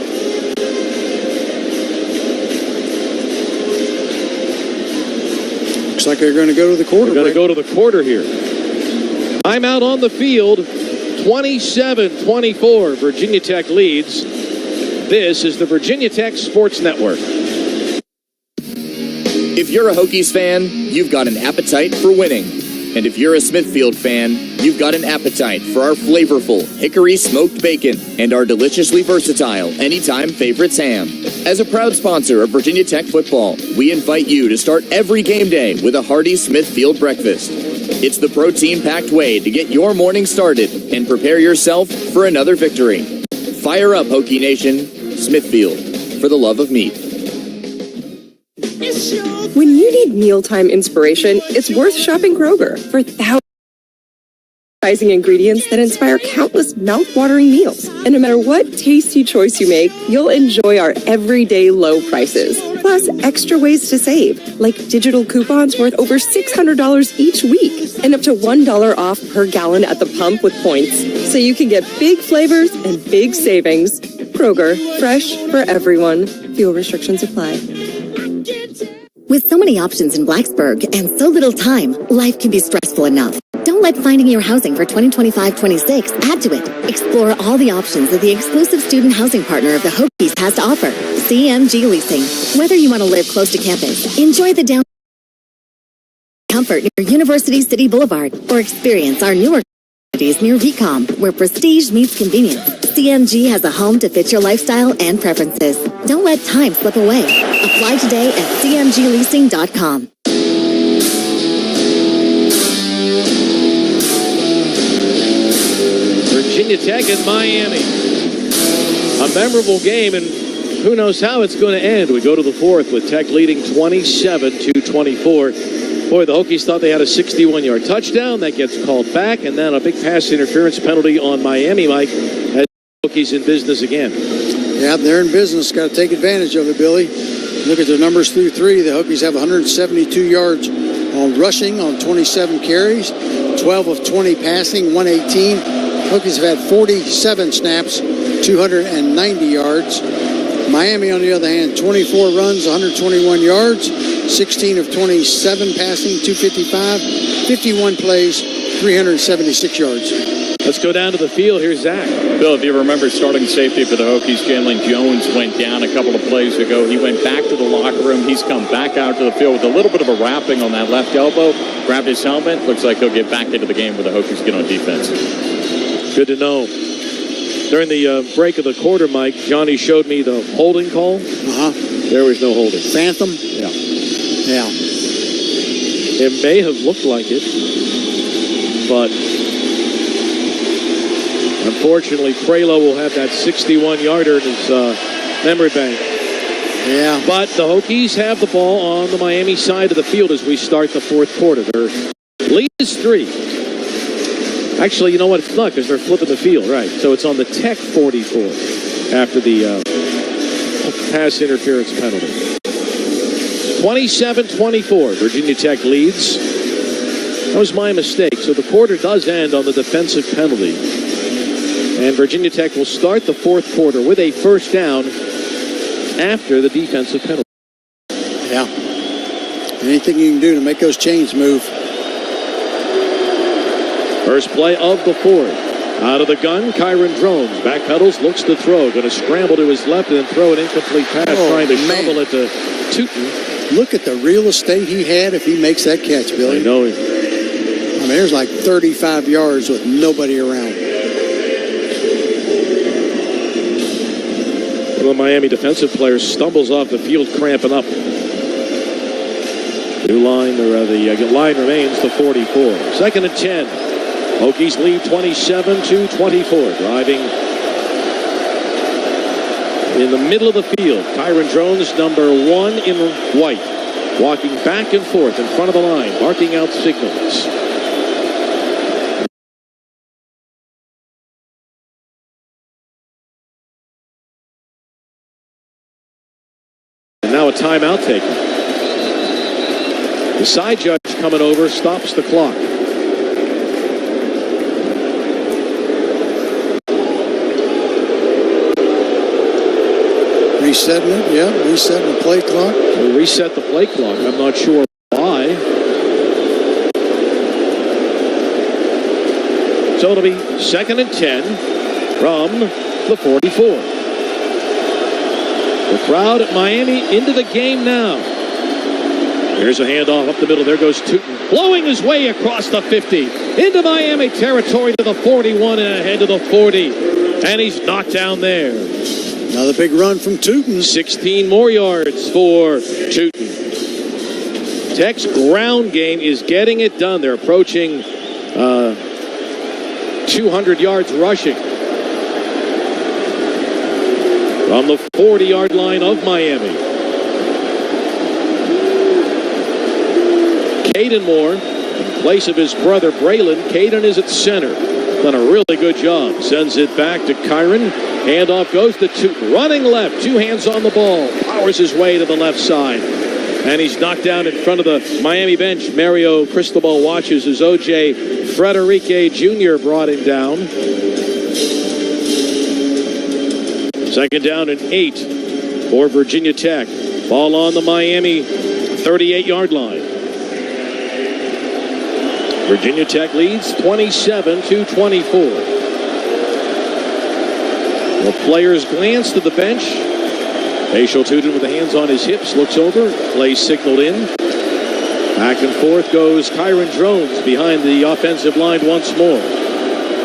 Looks like they're going to go to the quarter. They're going to go to the quarter here. I'm out on the field. 27-24. Virginia Tech leads. This is the Virginia Tech Sports Network. If you're a Hokies fan, you've got an appetite for winning. And if you're a Smithfield fan, you've got an appetite for our flavorful hickory smoked bacon and our deliciously versatile anytime favorites ham. As a proud sponsor of Virginia Tech football, we invite you to start every game day with a hearty Smithfield breakfast. It's the protein-packed way to get your morning started and prepare yourself for another victory. Fire up, Hokie Nation. Smithfield, for the love of meat. When you need mealtime inspiration, it's worth shopping Kroger for thousands of surprising ingredients that inspire countless mouth-watering meals. And no matter what tasty choice you make, you'll enjoy our everyday low prices. Plus, extra ways to save, like digital coupons worth over $600 each week and up to $1 off per gallon at the pump with points. So you can get big flavors and big savings. Kroger, fresh for everyone. Fuel restrictions apply. With so many options in Blacksburg and so little time, life can be stressful enough. Don't let finding your housing for 2025-26 add to it. Explore all the options that the exclusive student housing partner of the Hokies has to offer. CMG Leasing. Whether you want to live close to campus, enjoy the down comfort near University City Boulevard, or experience our newer communities near VCOM, where prestige meets convenience. CMG has a home to fit your lifestyle and preferences. Don't let time slip away. Apply today at cmgleasing.com. Virginia Tech and Miami. A memorable game, and who knows how it's going to end. We go to the fourth with Tech leading 27-24. Boy, the Hokies thought they had a 61-yard touchdown. That gets called back, and then a big pass interference penalty on Miami, Mike, as the Hokies in business again. Yeah, they're in business. Got to take advantage of it, Billy. Look at their numbers through three. The Hokies have 172 yards on rushing on 27 carries, 12 of 20 passing, 118. Hokies have had 47 snaps, 290 yards. Miami, on the other hand, 24 runs, 121 yards, 16 of 27 passing, 255, 51 plays, 376 yards. Let's go down to the field. Here's Zach. Bill, if you remember, starting safety for the Hokies, Jaylin Jones went down a couple of plays ago. He went back to the locker room. He's come back out to the field with a little bit of a wrapping on that left elbow. Grabbed his helmet. Looks like he'll get back into the game where the Hokies get on defense. Good to know. During the break of the quarter, Mike, Johnny showed me the holding call. There was no holding. Phantom? Yeah. Yeah. It may have looked like it, but unfortunately, Prelo will have that 61-yarder in his memory bank. Yeah. But the Hokies have the ball on the Miami side of the field as we start the fourth quarter. Their lead is 3. Actually, you know what? It's not, because they're flipping the field, right? So it's on the Tech 44 after the pass interference penalty. 27-24, Virginia Tech leads. That was my mistake. So the quarter does end on the defensive penalty. And Virginia Tech will start the fourth quarter with a first down after the defensive penalty. Yeah. Anything you can do to make those chains move. First play of the fourth. Out of the gun, Kyron Drones. Back pedals, looks to throw. Going to scramble to his left and then throw an incomplete pass, trying to shovel it to Tuten. Look at the real estate he had if he makes that catch, Billy. I know. I mean, there's like 35 yards with nobody around. One of the Miami defensive players stumbles off the field, cramping up. New line, the line remains the 44. Second and 10. Hokies lead 27-24. Driving in the middle of the field. Kyron Drones, number 1 in white. Walking back and forth in front of the line. Barking out signals. And now a timeout taken. The side judge coming over stops the clock. Resetting it, yeah, resetting the play clock. We'll reset the play clock. I'm not sure why. So it'll be 2nd and 10 from the 44. The crowd at Miami into the game now. Here's a handoff up the middle. There goes Tuten, blowing his way across the 50 into Miami territory to the 41 and ahead to the 40. And he's knocked down there. Another big run from Tuten. 16 more yards for Tuten. Tech's ground game is getting it done. They're approaching 200 yards rushing from the 40-yard line of Miami. Caden Moore in place of his brother Braylon. Caden is at center. Done a really good job. Sends it back to Kyron. Handoff goes to Tuten. Running left. 2 hands on the ball. Powers his way to the left side. And he's knocked down in front of the Miami bench. Mario Cristobal watches as O.J. Frederique Jr. brought him down. 2nd down and 8 for Virginia Tech. Ball on the Miami 38-yard line. Virginia Tech leads 27-24. The players glance to the bench. Bhatshul Tuten with the hands on his hips, looks over, play signaled in. Back and forth goes Kyron Drones behind the offensive line once more.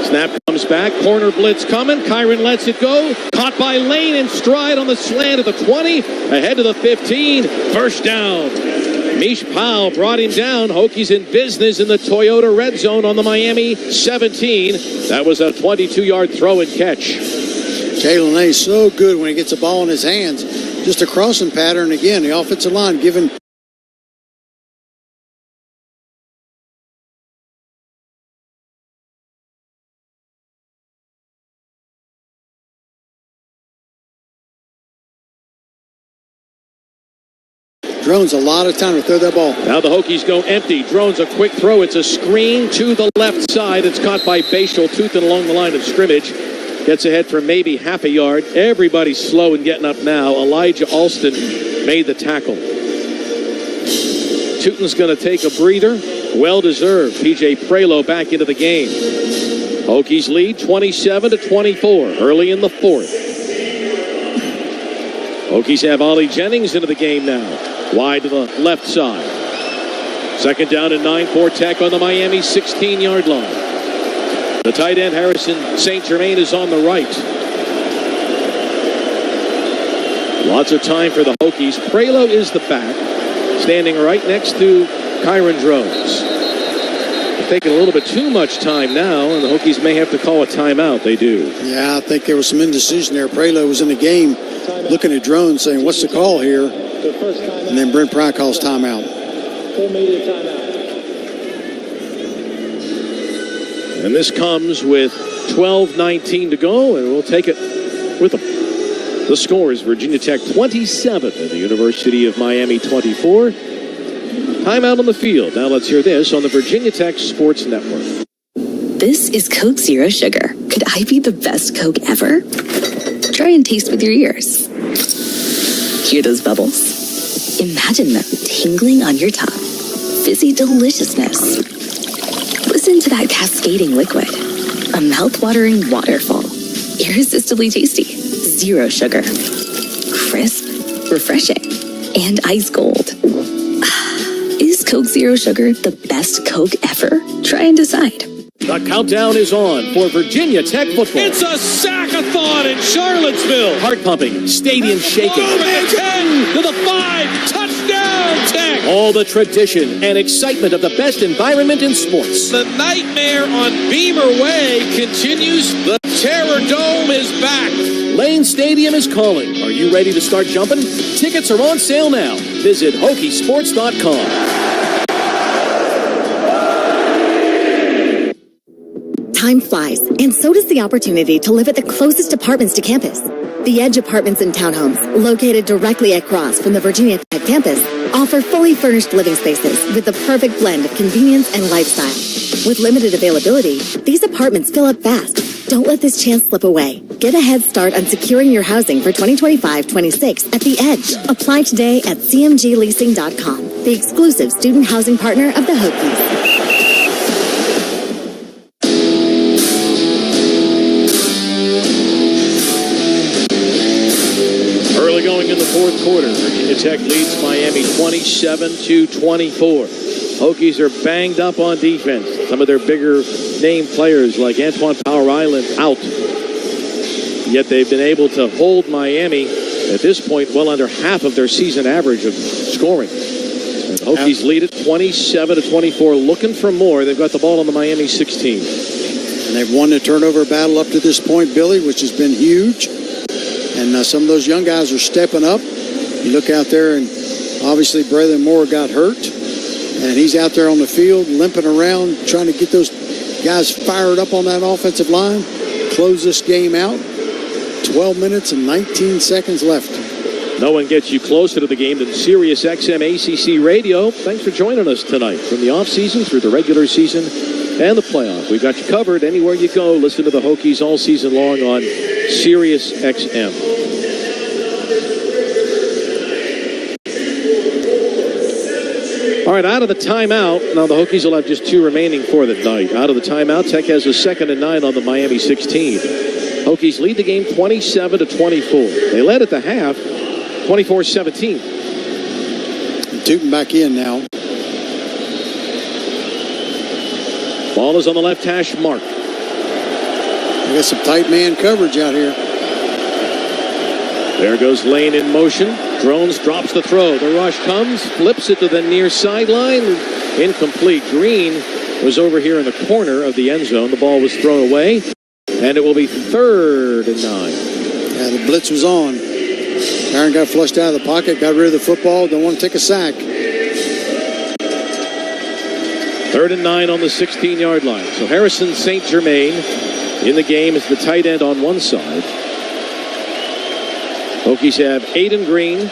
Snap comes back, corner blitz coming. Kyron lets it go. Caught by Lane in stride on the slant at the 20, ahead to the 15. First down. Mish Powell brought him down. Hokies in business in the Toyota red zone on the Miami 17. That was a 22-yard throw and catch. Jaylin Lane is so good when he gets the ball in his hands. Just a crossing pattern again. The offensive line giving Drones a lot of time to throw that ball. Now the Hokies go empty. Drones a quick throw. It's a screen to the left side. It's caught by Bhatshul Tuten along the line of scrimmage. Gets ahead for maybe half a yard. Everybody's slow and getting up now. Elijah Alston made the tackle. Tuten's going to take a breather. Well-deserved. P.J. Prelo back into the game. Hokies lead 27-24 early in the 4th. Hokies have Ollie Jennings into the game now. Wide to the left side. 2nd down and 9 for Tech on the Miami 16-yard line. The tight end, Harrison St. Germain, is on the right. Lots of time for the Hokies. Prelo is the back, standing right next to Kyron Drones. They're taking a little bit too much time now, and the Hokies may have to call a timeout. They do. Yeah, I think there was some indecision there. Prelo was in the game looking at Drones saying, what's the call here? And then Brent Pry calls timeout. Full media timeout. And this comes with 12:19 to go, and we'll take it with them. The score is Virginia Tech 27 and the University of Miami 24. Timeout on the field. Now let's hear this on the Virginia Tech Sports Network. This is Coke Zero Sugar. Could I be the best Coke ever? Try and taste with your ears. Hear those bubbles? Imagine them tingling on your tongue. Fizzy deliciousness. Listen to that cascading liquid. A mouth-watering waterfall. Irresistibly tasty. Zero sugar. Crisp. Refreshing. And ice cold. Is Coke Zero Sugar the best Coke ever? Try and decide. The countdown is on for Virginia Tech football. It's a sack-a-thon in Charlottesville. Heart pumping, stadium shaking. Over the 10 to the 5, touchdown Tech. All the tradition and excitement of the best environment in sports. The nightmare on Beamer Way continues. The Terror Dome is back. Lane Stadium is calling. Are you ready to start jumping? Tickets are on sale now. Visit Hokiesports.com. Time flies, and so does the opportunity to live at the closest apartments to campus. The Edge Apartments and Townhomes, located directly across from the Virginia Tech campus, offer fully furnished living spaces with the perfect blend of convenience and lifestyle. With limited availability, these apartments fill up fast. Don't let this chance slip away. Get a head start on securing your housing for 2025-26 at The Edge. Apply today at cmgleasing.com, the exclusive student housing partner of the Hokies. Going in the fourth quarter, Virginia Tech leads Miami 27-24. Hokies are banged up on defense. Some of their bigger name players like Antoine Power Island out. Yet they've been able to hold Miami at this point well under half of their season average of scoring. And Hokies lead it 27-24, looking for more. They've got the ball on the Miami 16. And they've won the turnover battle up to this point, Billy, which has been huge. And some of those young guys are stepping up. You look out there, and obviously Braylon Moore got hurt. And he's out there on the field limping around, trying to get those guys fired up on that offensive line. Close this game out. 12 minutes and 19 seconds left. No one gets you closer to the game than Sirius XM ACC Radio. Thanks for joining us tonight. From the offseason through the regular season and the playoff, we've got you covered anywhere you go. Listen to the Hokies all season long on Sirius XM. All right, out of the timeout. Now the Hokies will have just 2 remaining for the night. Out of the timeout, Tech has a 2nd and 9 on the Miami 16. Hokies lead the game 27-24. They led at the half, 24-17. Tuten back in now. Ball is on the left hash mark. We got some tight man coverage out here. There goes Lane in motion. Drones drops the throw. The rush comes, flips it to the near sideline. Incomplete. Green was over here in the corner of the end zone. The ball was thrown away, and it will be 3rd and 9. Yeah, the blitz was on. Aaron got flushed out of the pocket, got rid of the football, don't want to take a sack. 3rd and 9 on the 16-yard line. So Harrison St. Germain in the game is the tight end on one side. Hokies have Aiden Green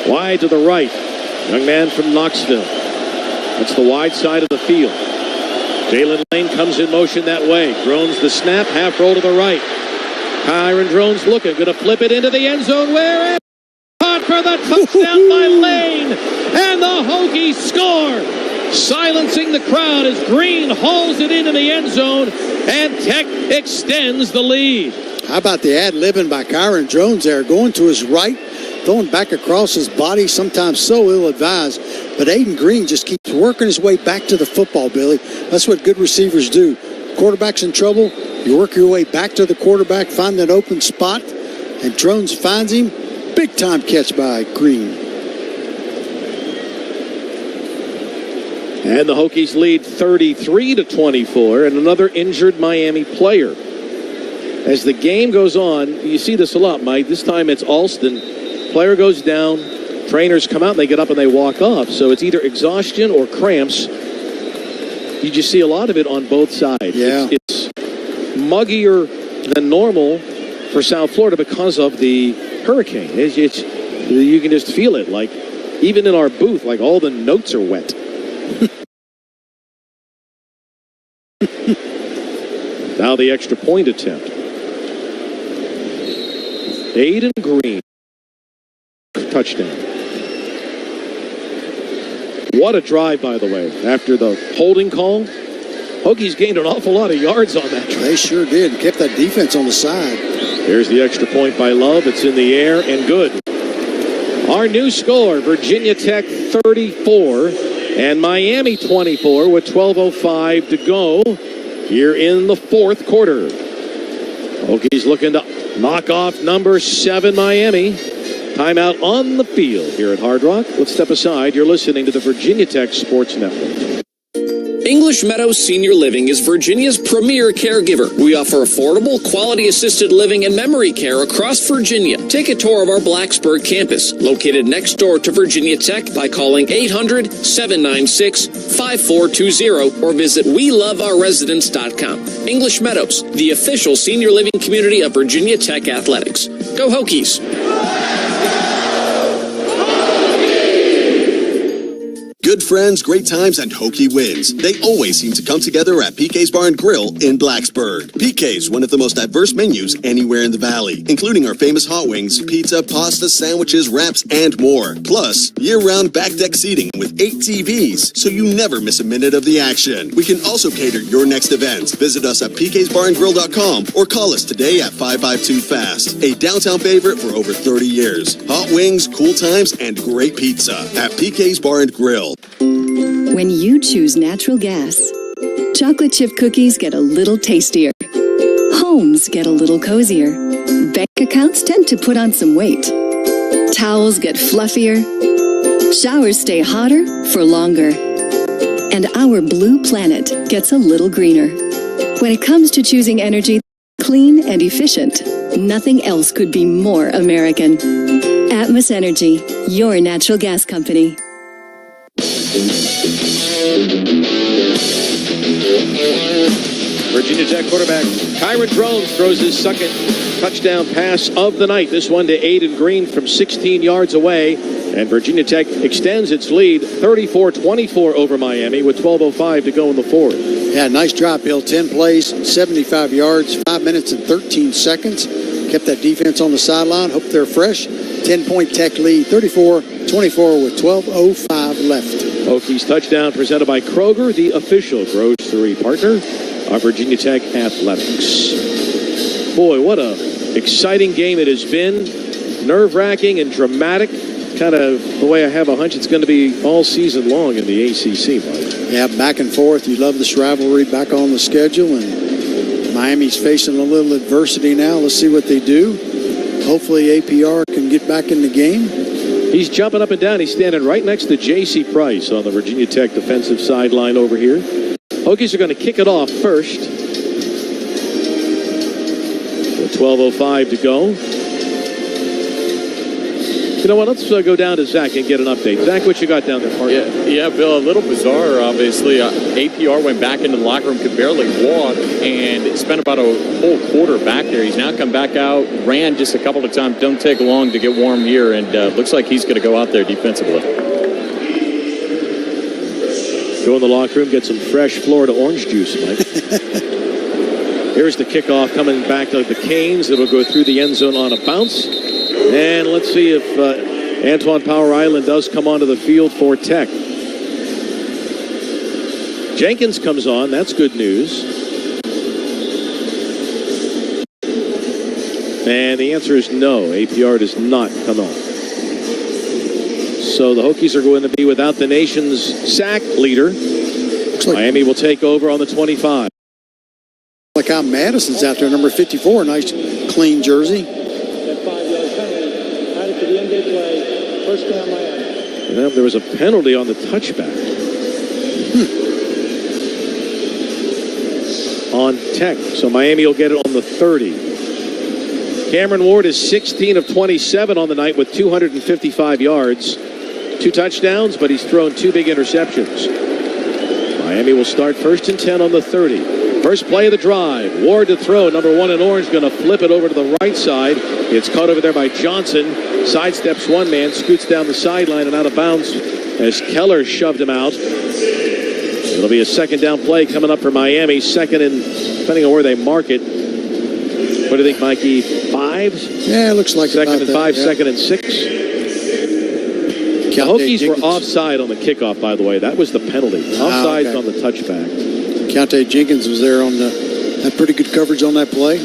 wide to the right. Young man from Knoxville. That's the wide side of the field. Jaylin Lane comes in motion that way. Drones the snap, half roll to the right. Kyron Drones looking, going to flip it into the end zone. Where is caught for the touchdown by Lane, and the Hokies score, silencing the crowd as Green hauls it into the end zone, and Tech extends the lead. How about the ad-libbing by Kyron Drones there, going to his right, throwing back across his body, sometimes so ill-advised. But Aiden Green just keeps working his way back to the football, Billy. That's what good receivers do. Quarterback's in trouble, you work your way back to the quarterback, find that open spot, and Drones finds him. Big-time catch by Green. And the Hokies lead 33-24, and another injured Miami player. As the game goes on, you see this a lot, Mike. This time it's Alston. Player goes down, trainers come out, and they get up and they walk off. So it's either exhaustion or cramps. You just see a lot of it on both sides. Yeah. It's muggier than normal for South Florida because of the hurricane. You can just feel it. Like, even in our booth, like all the notes are wet. Now the extra point attempt. Aiden Green. Touchdown. What a drive, by the way. After the holding call, Hokies gained an awful lot of yards on that drive. They sure did. Kept that defense on the side. Here's the extra point by Love. It's in the air and good. Our new score, Virginia Tech 34, And Miami 24 with 12:05 to go here in the fourth quarter. Hokies looking to knock off number 7 Miami. Timeout on the field here at Hard Rock. Let's step aside. You're listening to the Virginia Tech Sports Network. English Meadows Senior Living is Virginia's premier caregiver. We offer affordable, quality-assisted living and memory care across Virginia. Take a tour of our Blacksburg campus, located next door to Virginia Tech, by calling 800-796-5420 or visit WeLoveOurResidents.com. English Meadows, the official senior living community of Virginia Tech Athletics. Go Hokies! Good friends, great times, and Hokie wins. They always seem to come together at PK's Bar and Grill in Blacksburg. PK's, one of the most diverse menus anywhere in the Valley, including our famous hot wings, pizza, pasta, sandwiches, wraps, and more. Plus, year-round back deck seating with 8 TVs, so you never miss a minute of the action. We can also cater your next events. Visit us at pksbarandgrill.com or call us today at 552-FAST. A downtown favorite for over 30 years. Hot wings, cool times, and great pizza at PK's Bar and Grill. When you choose natural gas, chocolate chip cookies get a little tastier. Homes get a little cozier. Bank accounts tend to put on some weight. Towels get fluffier. Showers stay hotter for longer. And our blue planet gets a little greener. When it comes to choosing energy clean and efficient, nothing else could be more American. Atmos Energy, your natural gas company. Virginia Tech quarterback Kyron Drones throws his second touchdown pass of the night. This one to Aiden Green from 16 yards away. And Virginia Tech extends its lead 34-24 over Miami with 12:05 to go in the fourth. Yeah, nice drop, Bill. 10 plays, 75 yards, 5 minutes and 13 seconds. Kept that defense on the sideline. Hope they're fresh. 10-point Tech lead, 34-24 with 12:05 left. Hokies touchdown presented by Kroger, the official grocery partner of Virginia Tech Athletics. Boy, what a exciting game it has been. Nerve-wracking and dramatic. Kind of the way I have a hunch it's going to be all season long in the ACC, Mike. Yeah, back and forth. You love this rivalry back on the schedule, and Miami's facing a little adversity now. Let's see what they do. Hopefully APR can get back in the game. He's jumping up and down. He's standing right next to J.C. Price on the Virginia Tech defensive sideline over here. Hokies are going to kick it off first. With 12:05 to go. You know what? Let's go down to Zach and get an update. Zach, what you got down there, partner? Yeah, Bill, a little bizarre, obviously. APR went back into the locker room, could barely walk, and spent about a whole quarter back there. He's now come back out, ran just a couple of times. Don't take long to get warm here, and looks like he's going to go out there defensively. Go in the locker room, get some fresh Florida orange juice, Mike. Here's the kickoff coming back to the Canes. It'll go through the end zone on a bounce. And let's see if Antoine Power Island does come onto the field for Tech. Jenkins comes on. That's good news. And the answer is no. APR does not come on. So the Hokies are going to be without the nation's sack leader. Miami will take over on the 25. Look how Madison's out there, number 54. Nice clean jersey. First down, Miami. Well, there was a penalty on the touchback. On Tech. So Miami will get it on the 30. Cameron Ward is 16 of 27 on the night with 255 yards. 2 touchdowns, but he's thrown 2 big interceptions. Miami will start first and 10 on the 30. First play of the drive. Ward to throw. Number 1 in orange going to flip it over to the right side. It's caught over there by Johnson. Sidesteps one man, scoots down the sideline and out of bounds as Keller shoved him out. It'll be a second down play coming up for Miami. Second and, depending on where they mark it. What do you think, Mikey? 5? Yeah, it looks like second and 5, yeah. Second and 6. The Hokies were offside on the kickoff, by the way. That was the penalty. Offside on the touchback. Keontae Jenkins was there on had pretty good coverage on that play.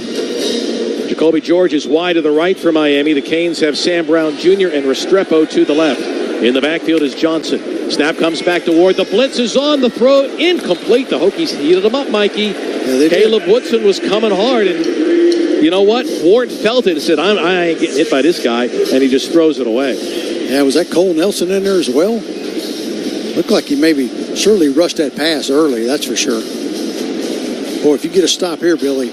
Jacoby George is wide to the right for Miami. The Canes have Sam Brown Jr. and Restrepo to the left. In the backfield is Johnson. Snap comes back to Ward. The blitz is on. The throw incomplete. The Hokies heated him up, Mikey. Yeah, Caleb Woodson was coming hard, and you know what? Ward felt it and said, I ain't getting hit by this guy, and he just throws it away. Yeah, was that Cole Nelson in there as well? Looked like he surely rushed that pass early, that's for sure. Boy, if you get a stop here, Billy,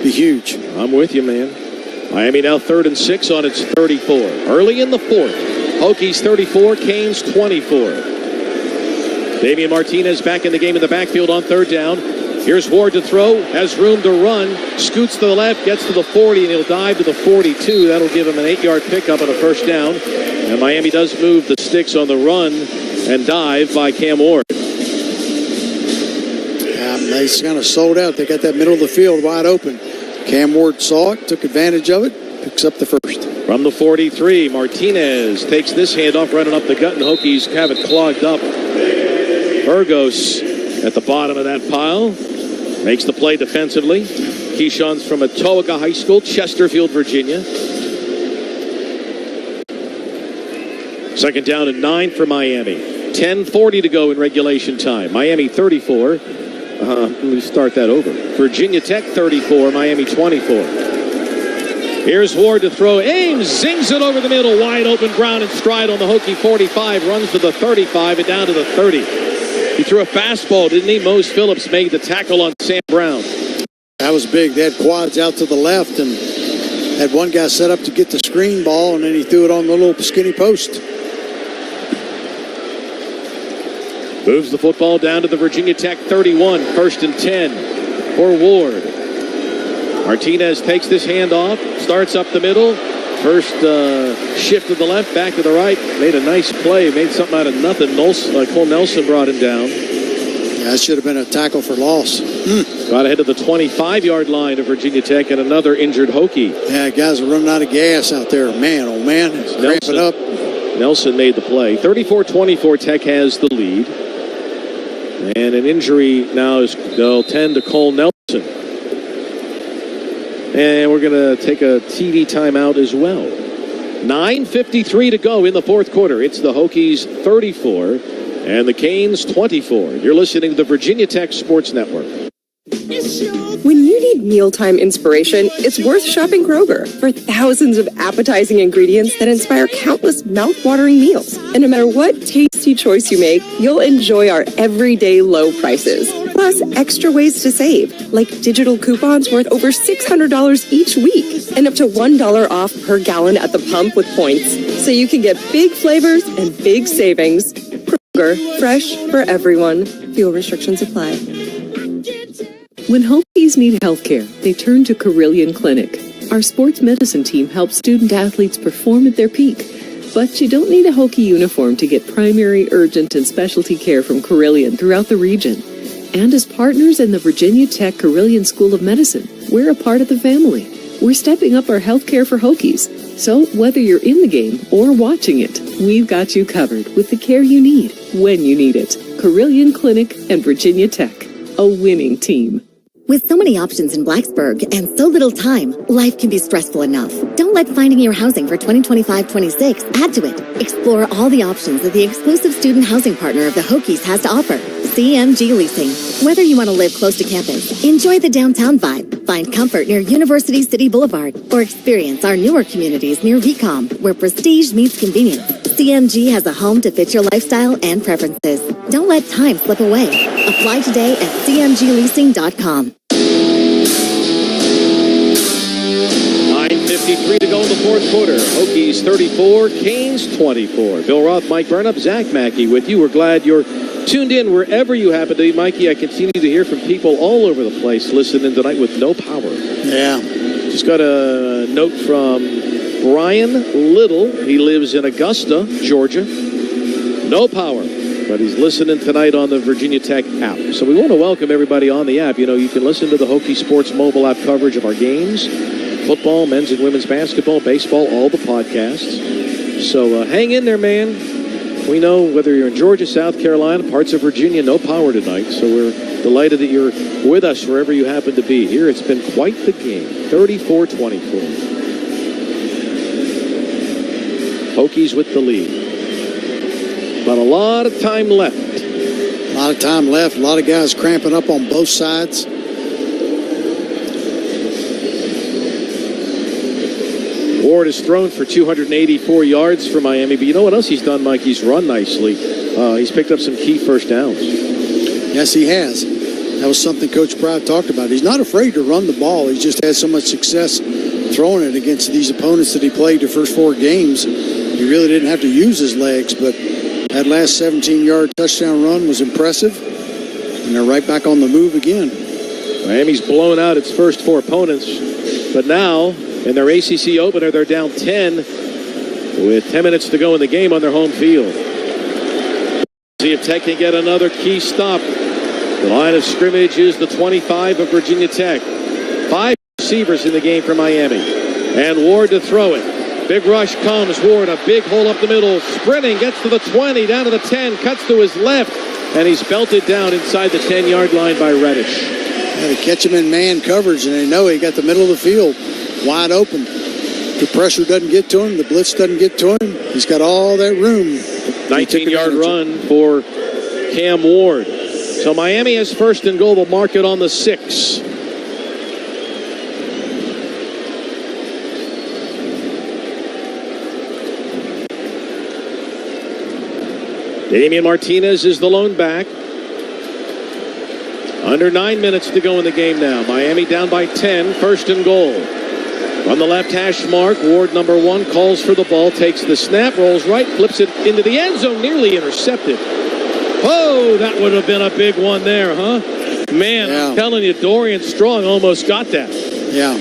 be huge. I'm with you, man. Miami now 3rd and 6 on its 34. Early in the 4th. Hokies 34, Canes 24. Damian Martinez back in the game in the backfield on 3rd down. Here's Ward to throw, has room to run, scoots to the left, gets to the 40, and he'll dive to the 42. That'll give him an 8-yard pickup and a first down. And Miami does move the sticks on the run and dive by Cam Ward. Yeah, they kind of sold out. They got that middle of the field wide open. Cam Ward saw it, took advantage of it, picks up the first. From the 43, Martinez takes this handoff running up the gut, and Hokies have it clogged up. Burgos at the bottom of that pile makes the play defensively. Keyshawn's from Etowaga High School, Chesterfield, Virginia. 2nd down and 9 for Miami. 10:40 to go in regulation time. Miami 34. Let me start that over. Virginia Tech 34, Miami 24. Here's Ward to throw. Ames zings it over the middle. Wide open ground and stride on the Hokie 45. Runs to the 35 and down to the 30. He threw a fastball, didn't he? Mose Phillips made the tackle on Sam Brown. That was big. They had quads out to the left and had one guy set up to get the screen ball, and then he threw it on the little skinny post. Moves the football down to the Virginia Tech 31. 1st and 10 for Ward. Martinez takes this handoff, starts up the middle. First shift to the left, back to the right. Made a nice play, made something out of nothing. Cole Nelson brought him down. Yeah, that should have been a tackle for loss. Got ahead of the 25-yard line of Virginia Tech and another injured Hokie. Yeah, guys are running out of gas out there. Man, oh man, ramp it up. Nelson made the play. 34-24, Tech has the lead. And an injury now is they'll tend to Cole Nelson. And we're going to take a TV timeout as well. 9:53 to go in the 4th quarter. It's the Hokies 34 and the Canes 24. You're listening to the Virginia Tech Sports Network. When you need mealtime inspiration, it's worth shopping Kroger for thousands of appetizing ingredients that inspire countless mouth-watering meals. And no matter what tasty choice you make, you'll enjoy our everyday low prices. Plus, extra ways to save, like digital coupons worth over $600 each week and up to $1 off per gallon at the pump with points. So you can get big flavors and big savings. Kroger, fresh for everyone. Fuel restrictions apply. When Hokies need healthcare, they turn to Carilion Clinic. Our sports medicine team helps student athletes perform at their peak. But you don't need a Hokie uniform to get primary, urgent, and specialty care from Carilion throughout the region. And as partners in the Virginia Tech Carilion School of Medicine, we're a part of the family. We're stepping up our healthcare for Hokies. So whether you're in the game or watching it, we've got you covered with the care you need when you need it. Carilion Clinic and Virginia Tech, a winning team. With so many options in Blacksburg and so little time, life can be stressful enough. Don't let finding your housing for 2025-26 add to it. Explore all the options that the exclusive student housing partner of the Hokies has to offer. CMG Leasing. Whether you want to live close to campus, enjoy the downtown vibe, find comfort near University City Boulevard, or experience our newer communities near VCOM, where prestige meets convenience, CMG has a home to fit your lifestyle and preferences. Don't let time slip away. Apply today at cmgleasing.com. 9:53 to go in the 4th quarter. Hokies 34, Canes 24. Bill Roth, Mike Burnup, Zach Mackey with you. We're glad you're tuned in wherever you happen to be. Mikey, I continue to hear from people all over the place listening tonight with no power. Yeah. Just got a note from Brian Little. He lives in Augusta, Georgia. No power, but he's listening tonight on the Virginia Tech app. So we want to welcome everybody on the app. You know, you can listen to the Hokie Sports mobile app coverage of our games. Football, men's and women's basketball, baseball, all the podcasts. So hang in there, man. We know whether you're in Georgia, South Carolina, parts of Virginia, no power tonight. So we're delighted that you're with us wherever you happen to be. Here, it's been quite the game. 34-24. Hokies with the lead. But a lot of time left. A lot of time left. A lot of guys cramping up on both sides. Ward has thrown for 284 yards for Miami. But you know what else he's done, Mike? He's run nicely. He's picked up some key first downs. Yes, he has. That was something Coach Pry talked about. He's not afraid to run the ball. He's just had so much success throwing it against these opponents that he played the first 4 games. He really didn't have to use his legs, but that last 17-yard touchdown run was impressive, and they're right back on the move again. Miami's blown out its first 4 opponents, but now in their ACC opener, they're down 10 with 10 minutes to go in the game on their home field. See if Tech can get another key stop. The line of scrimmage is the 25 of Virginia Tech. 5 receivers in the game for Miami. And Ward to throw it. Big rush comes. Ward, a big hole up the middle. Sprinting, gets to the 20, down to the 10, cuts to his left, and he's belted down inside the 10-yard line by Reddish. Yeah, they catch him in man coverage, and they know he got the middle of the field wide open. The pressure doesn't get to him. The blitz doesn't get to him. He's got all that room. 19-yard run for Cam Ward. So Miami has first and goal. They'll mark it on the 6. Damian Martinez is the lone back. Under 9 minutes to go in the game now. Miami down by 10, first and goal. On the left hash mark, Ward number 1 calls for the ball, takes the snap, rolls right, flips it into the end zone, nearly intercepted. Oh, that would have been a big one there, huh? Man, yeah. I'm telling you, Dorian Strong almost got that. Yeah.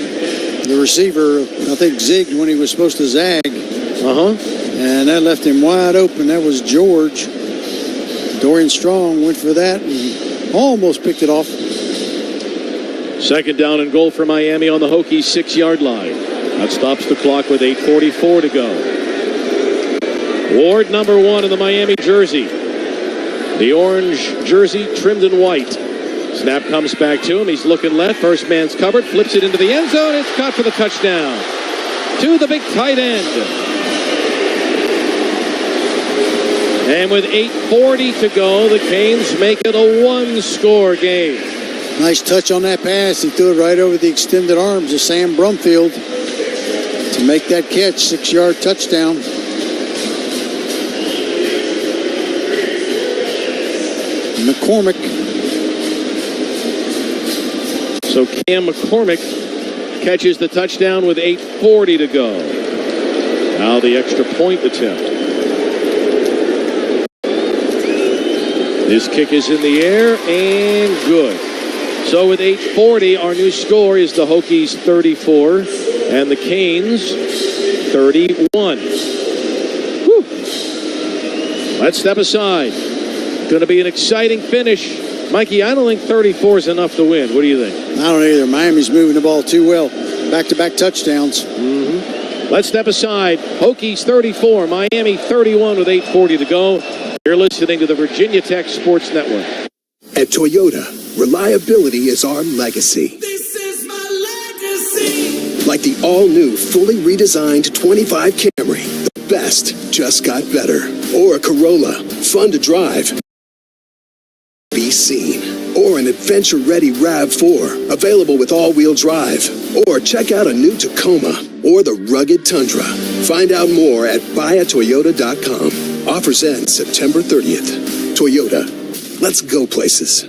The receiver, I think, zigged when he was supposed to zag. And that left him wide open. That was George. Dorian Strong went for that and almost picked it off. Second down and goal for Miami on the Hokies 6-yard line. That stops the clock with 8:44 to go. Ward number 1 in the Miami jersey. The orange jersey trimmed in white. Snap comes back to him. He's looking left. First man's covered. Flips it into the end zone. It's caught for the touchdown. To the big tight end. And with 8:40 to go, the Canes make it a 1-score game. Nice touch on that pass. He threw it right over the extended arms of Sam Brumfield to make that catch. 6-yard touchdown. McCormick. So Cam McCormick catches the touchdown with 8:40 to go. Now the extra point attempt. This kick is in the air and good. So with 8:40, our new score is the Hokies 34 and the Canes 31. Whew. Let's step aside. Going to be an exciting finish. Mikey, I don't think 34 is enough to win. What do you think? I don't either. Miami's moving the ball too well. Back-to-back touchdowns. Let's step aside. Hokies 34, Miami 31 with 8:40 to go. You're listening to the Virginia Tech Sports Network. At Toyota, reliability is our legacy. This is my legacy. Like the all-new, fully redesigned 25 Camry. The best just got better. Or a Corolla, fun to drive, be seen. Or an adventure-ready RAV4, available with all-wheel drive. Or check out a new Tacoma or the rugged Tundra. Find out more at buyatoyota.com. Offers end September 30th. Toyota, let's go places.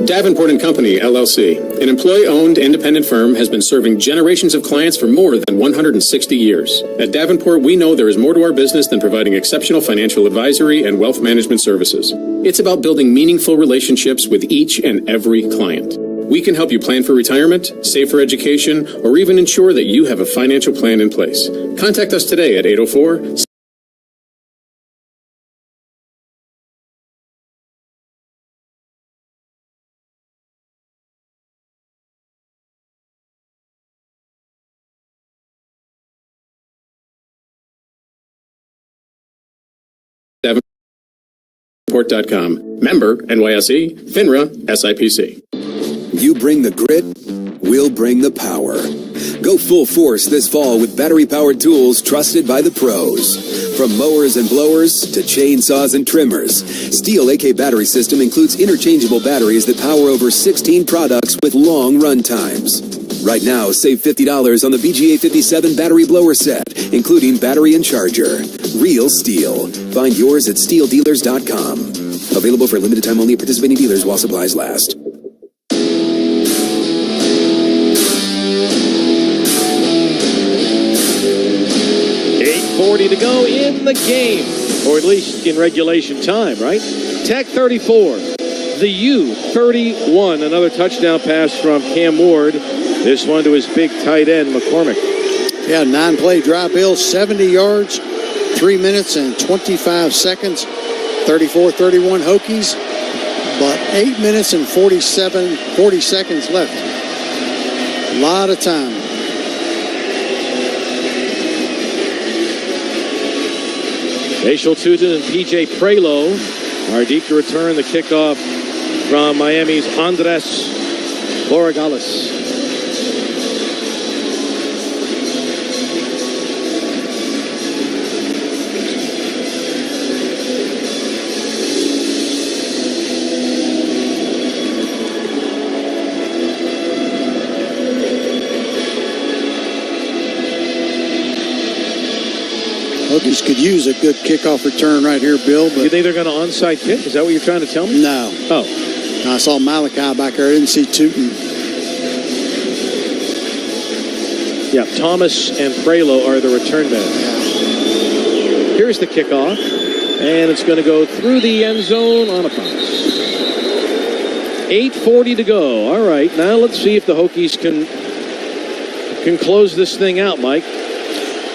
Davenport & Company, LLC, an employee-owned independent firm, has been serving generations of clients for more than 160 years. At Davenport, we know there is more to our business than providing exceptional financial advisory and wealth management services. It's about building meaningful relationships with each and every client. We can help you plan for retirement, save for education, or even ensure that you have a financial plan in place. Contact us today at 804- Davenport.com. Member NYSE, FINRA, SIPC. You bring the grit, we'll bring the power. Go full force this fall with battery-powered tools trusted by the pros. From mowers and blowers to chainsaws and trimmers, Steel AK Battery System includes interchangeable batteries that power over 16 products with long run times. Right now, save $50 on the BGA 57 battery blower set, including battery and charger. Real Steel. Find yours at steeldealers.com. Available for limited time only at participating dealers while supplies last. 8:40 to go in the game, or at least in regulation time, right? Tech 34, the U 31. Another touchdown pass from Cam Ward. This one to his big tight end, McCormick. Yeah, 9-play drive, Bill, 70 yards, 3 minutes and 25 seconds. 34-31 Hokies, but 8 minutes and 40 seconds left. A lot of time. Bhatshul Tuten and P.J. Prelo are deep to return the kickoff from Miami's Andres Borregales. Hokies could use a good kickoff return right here, Bill. But you think they're going to onside kick? Is that what you're trying to tell me? No. Oh. I saw Malachi back there. I didn't see Tuten. Yeah, Thomas and Prelo are the return men. Here's the kickoff, and it's going to go through the end zone on a bounce. 8:40 to go. All right, now let's see if the Hokies can close this thing out, Mike.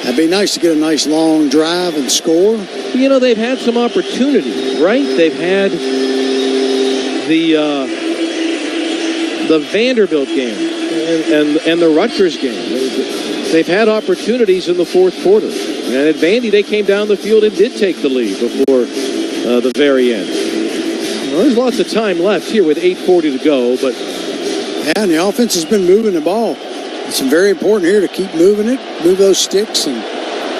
That'd be nice to get a nice long drive and score. You know, they've had some opportunities, right? They've had the Vanderbilt game and the Rutgers game. They've had opportunities in the fourth quarter. And at Vandy, they came down the field and did take the lead before the very end. Well, there's lots of time left here with 8:40 to go, but yeah, and the offense has been moving the ball. It's very important here to keep moving it, move those sticks, and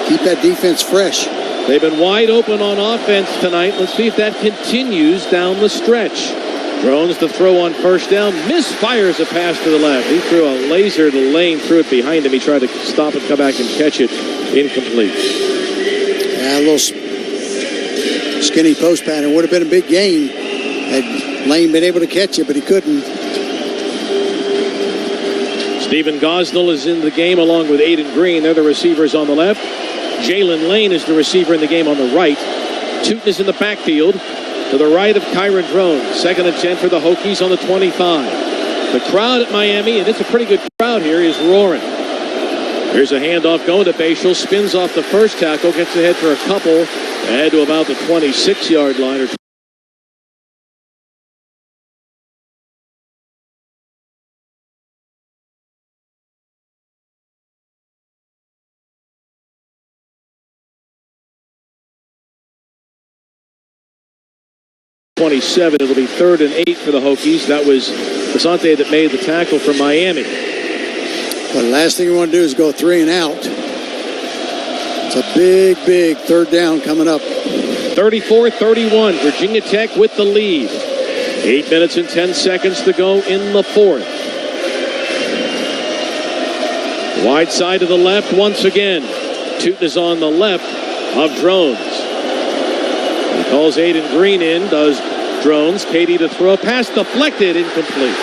keep that defense fresh. They've been wide open on offense tonight. Let's see if that continues down the stretch. Drones to throw on first down. Misfires a pass to the left. He threw a laser to Lane, threw it behind him. He tried to stop it, come back and catch it. Incomplete. Yeah, a little skinny post pattern. Would have been a big gain had Lane been able to catch it, but he couldn't. Stephen Gosnell is in the game along with Aiden Green. They're the receivers on the left. Jaylin Lane is the receiver in the game on the right. Tuten is in the backfield to the right of Kyron Drones. 2nd and 10 for the Hokies on the 25. The crowd at Miami, and it's a pretty good crowd here, is roaring. Here's a handoff going to Bhatshul. Spins off the first tackle, gets ahead for a couple. Ahead to about the 26-yard line or .27. It'll be 3rd and 8 for the Hokies. That was Basante that made the tackle from Miami. Well, the last thing you want to do is go 3 and out. It's a big, big 3rd down coming up. 34-31. Virginia Tech with the lead. 8 minutes and 10 seconds to go in the 4th. Wide side to the left once again. Tuten is on the left of Drones. He calls Aiden Green in, does Drones. Katie to throw. Pass deflected, incomplete.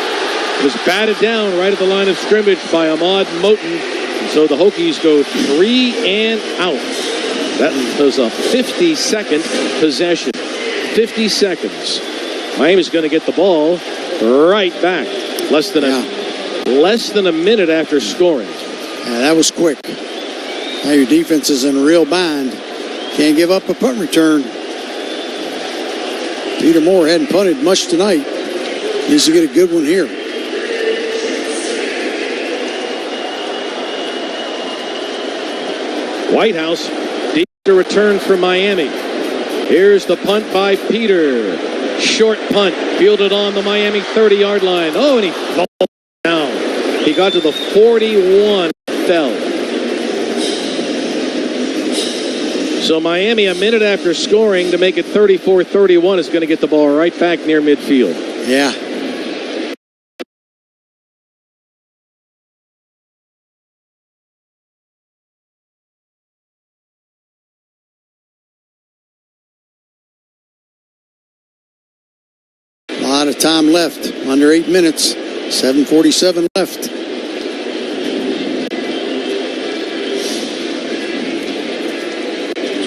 It was batted down right at the line of scrimmage by Ahmad Moten. And so the Hokies go 3 and out. That was a 50-second possession. 50 seconds. Miami's going to get the ball right back. Less than a minute after scoring. Yeah, that was quick. Now your defense is in a real bind. Can't give up a punt return. Peter Moore hadn't punted much tonight. Needs to get a good one here. Whitehouse, deep to return for Miami. Here's the punt by Peter. Short punt, fielded on the Miami 30-yard line. Oh, and he fumbled down. He got to the 41. fell. So Miami, a minute after scoring to make it 34-31, is going to get the ball right back near midfield. Yeah. A lot of time left. Under 8 minutes. 7:47 left.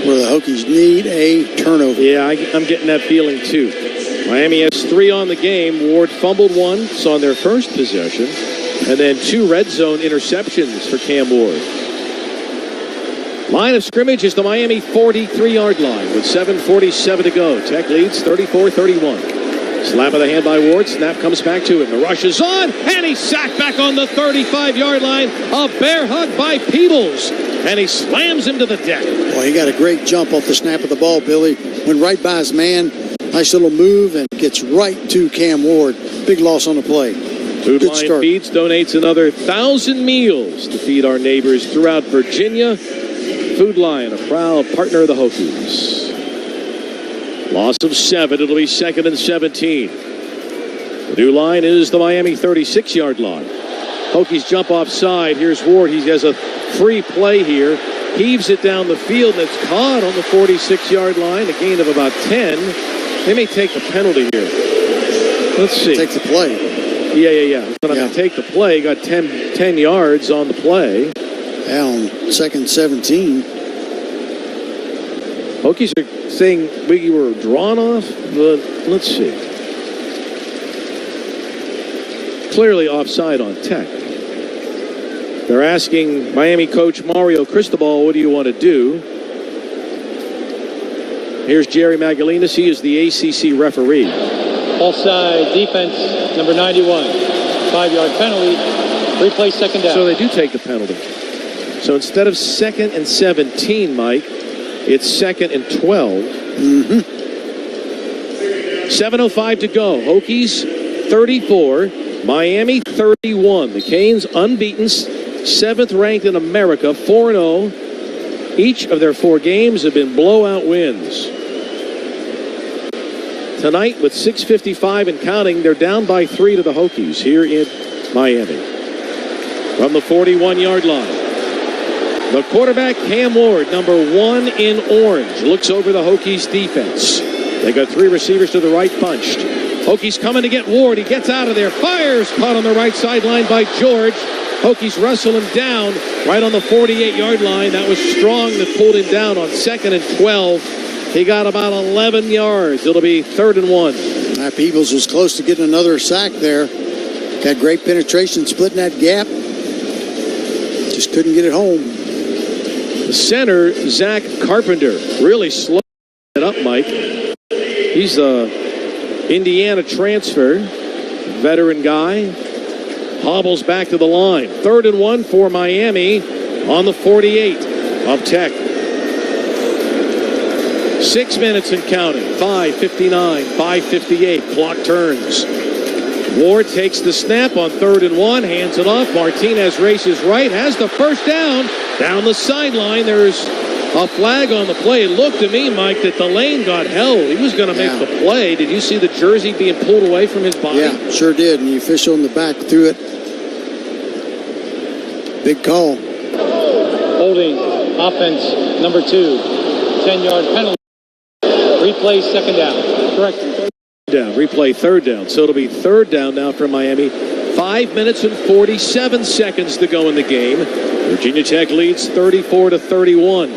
Where the Hokies need a turnover. Yeah, I'm getting that feeling too. Miami has 3 on the game. Ward fumbled one. It's on their first possession. And then 2 red zone interceptions for Cam Ward. Line of scrimmage is the Miami 43-yard line with 7:47 to go. Tech leads 34-31. Slap of the hand by Ward. Snap comes back to him. The rush is on, and he's sacked back on the 35-yard line. A bear hug by Peebles, and he slams him to the deck. Boy, he got a great jump off the snap of the ball, Billy. Went right by his man. Nice little move, and gets right to Cam Ward. Big loss on the play. Food Line Feeds donates another 1,000 meals to feed our neighbors throughout Virginia. Food Line, a proud partner of the Hokies. Loss of 7. It'll be 2nd and 17. The new line is the Miami 36-yard line. Hokies jump offside. Here's Ward. He has a free play here. Heaves it down the field, and it's caught on the 46-yard line. A gain of about 10. They may take the penalty here. Let's see. Take the play. Yeah. But I'm going to take the play. Got 10 yards on the play. Down 2nd 17. Hokies are saying we were drawn off, but let's see. Clearly offside on Tech. They're asking Miami coach Mario Cristobal, what do you want to do? Here's Jerry Magalinas. He is the ACC referee. Offside defense, number 91. 5-yard penalty. Replay 2nd down. So they do take the penalty. So instead of 2nd and 17, Mike, it's 2nd and 12. 7:05 to go. Hokies 34, Miami 31. The Canes unbeaten, 7th ranked in America, 4-0. Each of their 4 games have been blowout wins. Tonight, with 6:55 and counting, they're down by 3 to the Hokies here in Miami. From the 41-yard line. The quarterback, Cam Ward, number 1 in orange, looks over the Hokies defense. They got 3 receivers to the right bunched. Hokies coming to get Ward. He gets out of there. Fires, caught on the right sideline by George. Hokies wrestle him down right on the 48-yard line. That was Strong that pulled him down on 2nd and 12. He got about 11 yards. It'll be 3rd and 1. Peebles was close to getting another sack there. Got great penetration, splitting that gap. Just couldn't get it home. The center, Zach Carpenter, really slowed it up, Mike. He's a Indiana transfer, veteran guy. Hobbles back to the line. 3rd and 1 for Miami on the 48 of Tech. 6 minutes and counting. 5:59, 5:58. Clock turns. Ward takes the snap on 3rd and 1, hands it off. Martinez races right, has the first down. Down the sideline, there's a flag on the play. It looked to me, Mike, that the lane got held. He was going to make the play. Did you see the jersey being pulled away from his body? Yeah, sure did. And the official in the back threw it. Big call. Holding offense number 2. 10-yard penalty. Replay 2nd down. Correct. Down. Replay 3rd down. So it'll be 3rd down now for Miami. 5 minutes and 47 seconds to go in the game. Virginia Tech leads 34-31.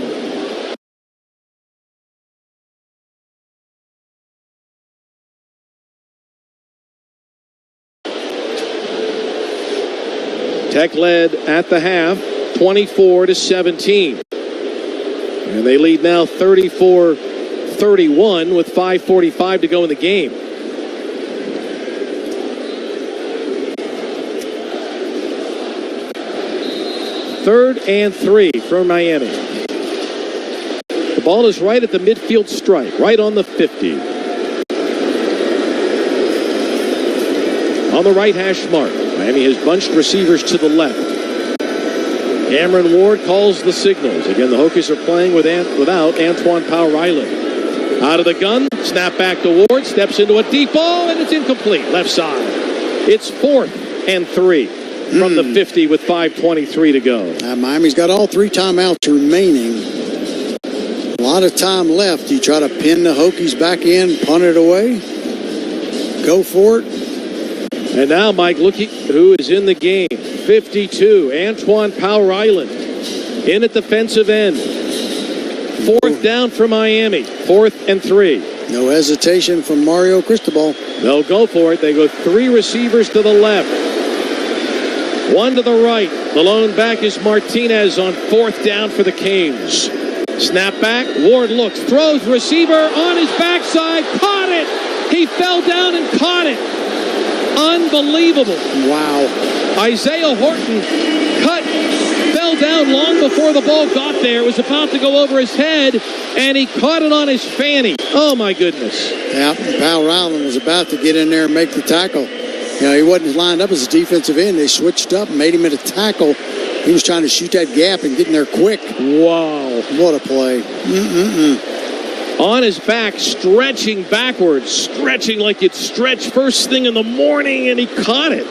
Tech led at the half, 24-17. And they lead now 34-31 with 5:45 to go in the game. Third and 3 for Miami. The ball is right at the midfield stripe, right on the 50. On the right hash mark. Miami has bunched receivers to the left. Cameron Ward calls the signals. Again, the Hokies are playing without Antoine Powell-Ryland. Out of the gun, snap back to Ward, steps into a deep ball, and it's incomplete. Left side. It's 4th and 3 from the 50 with 5:23 to go. Miami's got all 3 timeouts remaining. A lot of time left. You try to pin the Hokies back in, punt it away. Go for it. And now, Mike, look who is in the game. 52, Antoine Powell-Ryland in at defensive end. 4th down for Miami. 4th and 3. No hesitation from Mario Cristobal. They'll go for it. They go 3 receivers to the left. 1 to the right. The lone back is Martinez on 4th down for the Canes. Snap back. Ward looks, throws, receiver on his backside. Caught it. He fell down and caught it. Unbelievable. Wow. Isaiah Horton fell down long before the ball got there. It was about to go over his head, and he caught it on his fanny. Oh, my goodness. Yeah, Powell-Ryland was about to get in there and make the tackle. You know, he wasn't lined up as a defensive end. They switched up and made him into tackle. He was trying to shoot that gap and get in there quick. Wow. What a play. On his back, stretching backwards, stretching like you'd stretch first thing in the morning, and he caught it.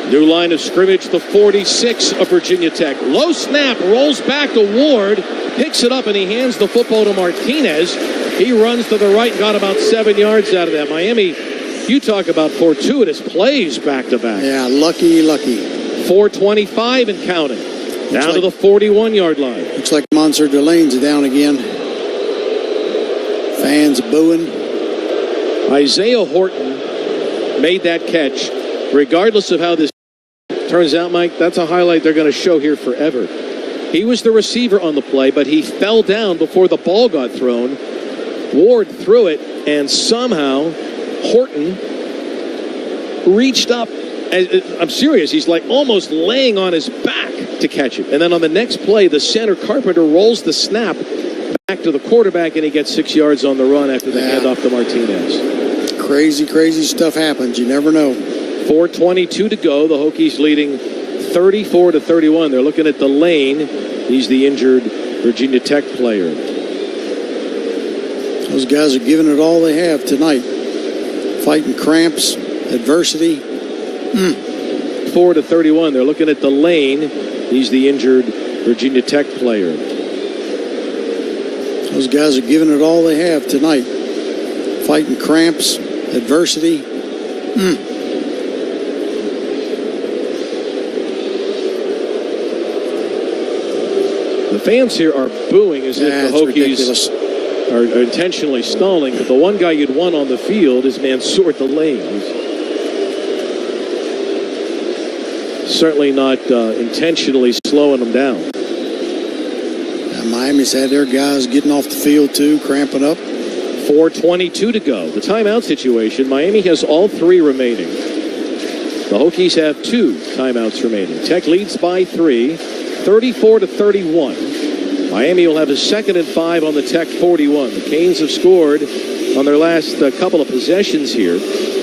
New line of scrimmage, the 46 of Virginia Tech. Low snap, rolls back to Ward, picks it up, and he hands the football to Martinez. He runs to the right and got about 7 yards out of that. Miami, you talk about fortuitous plays back-to-back. Yeah, lucky. 4:25 and counting. Down to the 41-yard line. Looks like Monsieur Delane's down again. Fans booing. Isaiah Horton made that catch. Regardless of how this turns out, Mike, that's a highlight they're going to show here forever. He was the receiver on the play, but he fell down before the ball got thrown. Ward threw it, and somehow Horton reached up. I'm serious. He's like almost laying on his back to catch it. And then on the next play, the center Carpenter rolls the snap back to the quarterback, and he gets 6 yards on the run after the handoff to Martinez. Crazy stuff happens. You never know. 4:22 to go. The Hokies leading 34-31. They're looking at the Lane. He's the injured Virginia Tech player. Those guys are giving it all they have tonight. Fighting cramps, adversity. 4-31. They're looking at the Lane. He's the injured Virginia Tech player. Those guys are giving it all they have tonight. Fighting cramps, adversity. The fans here are booing as if the Hokies are intentionally stalling, but the one guy you'd want on the field is Mansour Delane. Certainly not intentionally slowing them down. Miami's had their guys getting off the field too, cramping up. 4:22 to go. The timeout situation, Miami has all 3 remaining. The Hokies have 2 timeouts remaining. Tech leads by 3, 34-31. Miami will have a 2nd and 5 on the Tech 41. The Canes have scored on their last couple of possessions here.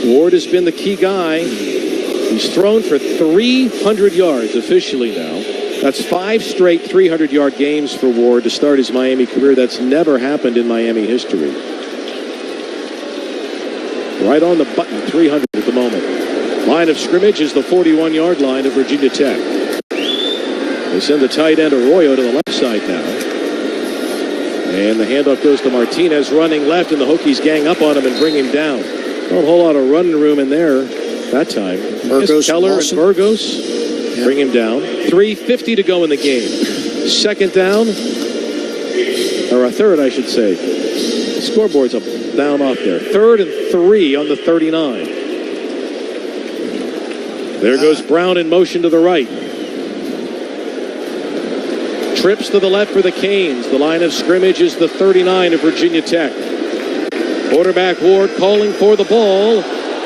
Ward has been the key guy. He's thrown for 300 yards officially now. That's 5 straight 300-yard games for Ward to start his Miami career. That's never happened in Miami history. Right on the button, 300 at the moment. Line of scrimmage is the 41-yard line of Virginia Tech. They send the tight end Arroyo to the left side now. And the handoff goes to Martinez running left, and the Hokies gang up on him and bring him down. Not a whole lot of running room in there that time. Burgos, Keller and Burgos bring him down. 3:50 to go in the game. 2nd down, or a 3rd, I should say. The scoreboard's up down off there. 3rd and 3 on the 39. There goes Brown in motion to the right. Trips to the left for the Canes. The line of scrimmage is the 39 of Virginia Tech. Quarterback Ward calling for the ball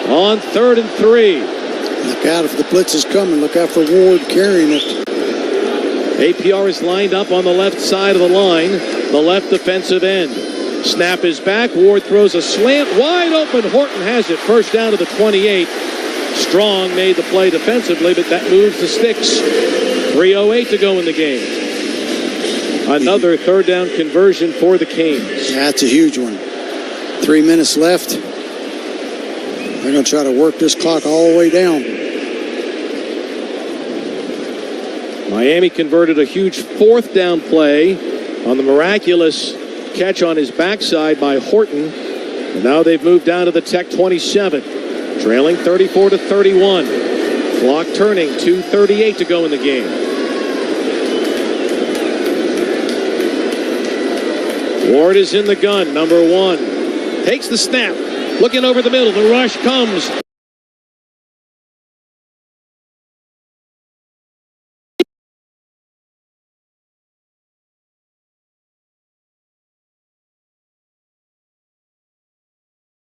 on 3rd and 3. Look out if the blitz is coming. Look out for Ward carrying it. APR is lined up on the left side of the line, the left defensive end. Snap is back. Ward throws a slant wide open. Horton has it. First down to the 28. Strong made the play defensively, but that moves the sticks. 3:08 to go in the game. Another third down conversion for the Canes. That's a huge one. 3 minutes left. They're going to try to work this clock all the way down. Miami converted a huge fourth down play on the miraculous catch on his backside by Horton. And now they've moved down to the Tech 27, trailing 34-31. Clock turning, 2:38 to go in the game. Ward is in the gun, number 1. Takes the snap, looking over the middle. The rush comes.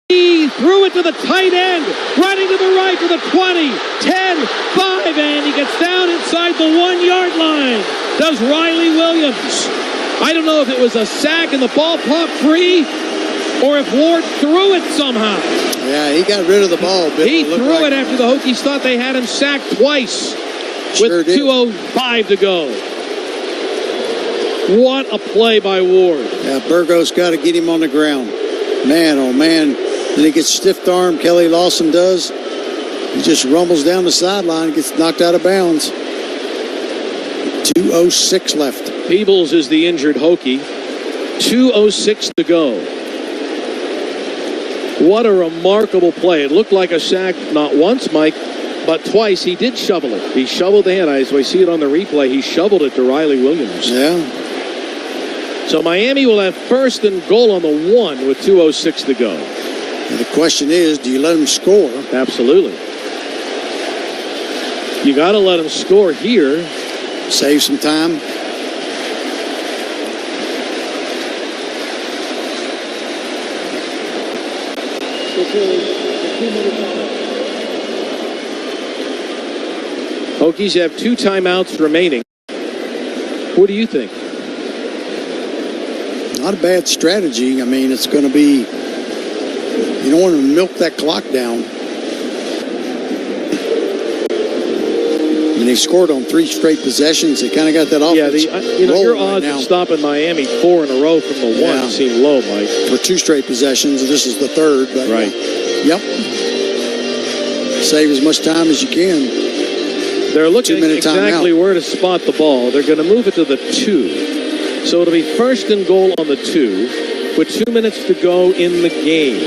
He threw it to the tight end, running to the right to the 20, 10, 5, and he gets down inside the 1-yard line. Does Riley Williams. I don't know if it was a sack and the ball popped free or if Ward threw it somehow. Yeah, he got rid of the ball. He threw it after the Hokies thought they had him sacked twice with 2:05 to go. What a play by Ward. Yeah, Burgo's got to get him on the ground. Man, oh man. Then he gets stiff arm. Kelly Lawson does. He just rumbles down the sideline, gets knocked out of bounds. 2:06 left. Peebles is the injured Hokie. 2:06 to go. What a remarkable play. It looked like a sack not once, Mike, but twice. He did shovel it. He shoveled the hand. As I see it on the replay, he shoveled it to Riley Williams. Yeah. So Miami will have first and goal on the 1 with 2:06 to go. And the question is, do you let him score? Absolutely. You got to let him score here. Save some time. Hokies have 2 timeouts remaining. What do you think? Not a bad strategy. I mean, it's going to be, you don't want to milk that clock down. And they scored on 3 straight possessions. They kind of got that offense. Yeah, your odds of stopping Miami 4 in a row from the 1 seem low, Mike. For 2 straight possessions. This is the 3rd. But right. Yep. Save as much time as you can. They're looking exactly where to spot the ball. They're going to move it to the 2. So it'll be first and goal on the 2 with 2 minutes to go in the game.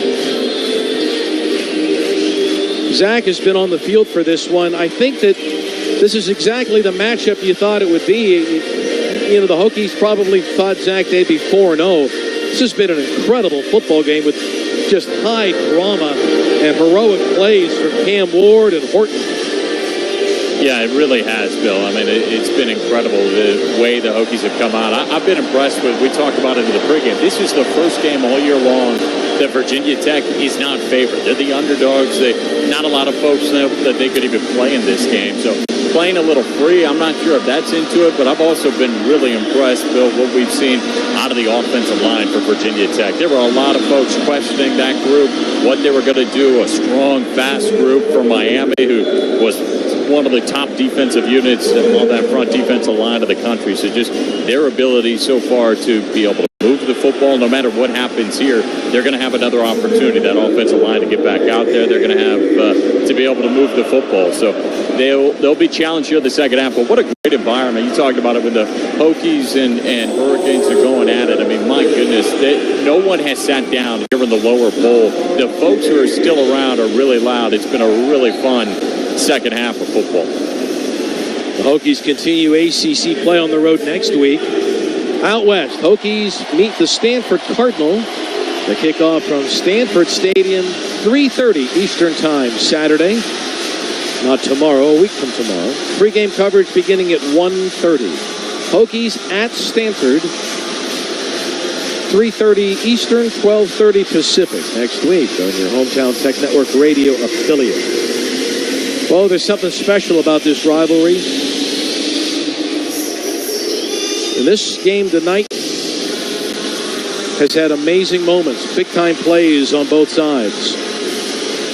Zach has been on the field for this one. I think that this is exactly the matchup you thought it would be. You know, the Hokies probably thought, Zach, they'd be 4-0. This has been an incredible football game with just high drama and heroic plays from Cam Ward and Horton. Yeah, it really has, Bill. I mean, it's been incredible the way the Hokies have come out. I've been impressed with, we talked about it in the pregame, this is the first game all year long that Virginia Tech is not favored. They're the underdogs. Not a lot of folks know that they could even play in this game. So playing a little free, I'm not sure if that's into it, but I've also been really impressed, Bill, what we've seen out of the offensive line for Virginia Tech. There were a lot of folks questioning that group, what they were going to do, a strong, fast group from Miami who was one of the top defensive units on that front defensive line of the country. So just their ability so far to be able to move the football, no matter what happens here, they're going to have another opportunity, that offensive line, to get back out there. They're going to have to be able to move the football. So they'll be challenged here in the second half. But what a great environment. You talked about it with the Hokies and Hurricanes are going at it. I mean, my goodness, no one has sat down here in the lower bowl. The folks who are still around are really loud. It's been a really fun second half of football. The Hokies continue ACC play on the road next week. Out west, Hokies meet the Stanford Cardinal. The kickoff from Stanford Stadium, 3:30 Eastern Time Saturday. Not tomorrow, a week from tomorrow. Pre-game coverage beginning at 1:30. Hokies at Stanford, 3:30 Eastern, 12:30 Pacific next week on your Hometown Tech Network radio affiliate. Well, there's something special about this rivalry. And this game tonight has had amazing moments, big-time plays on both sides.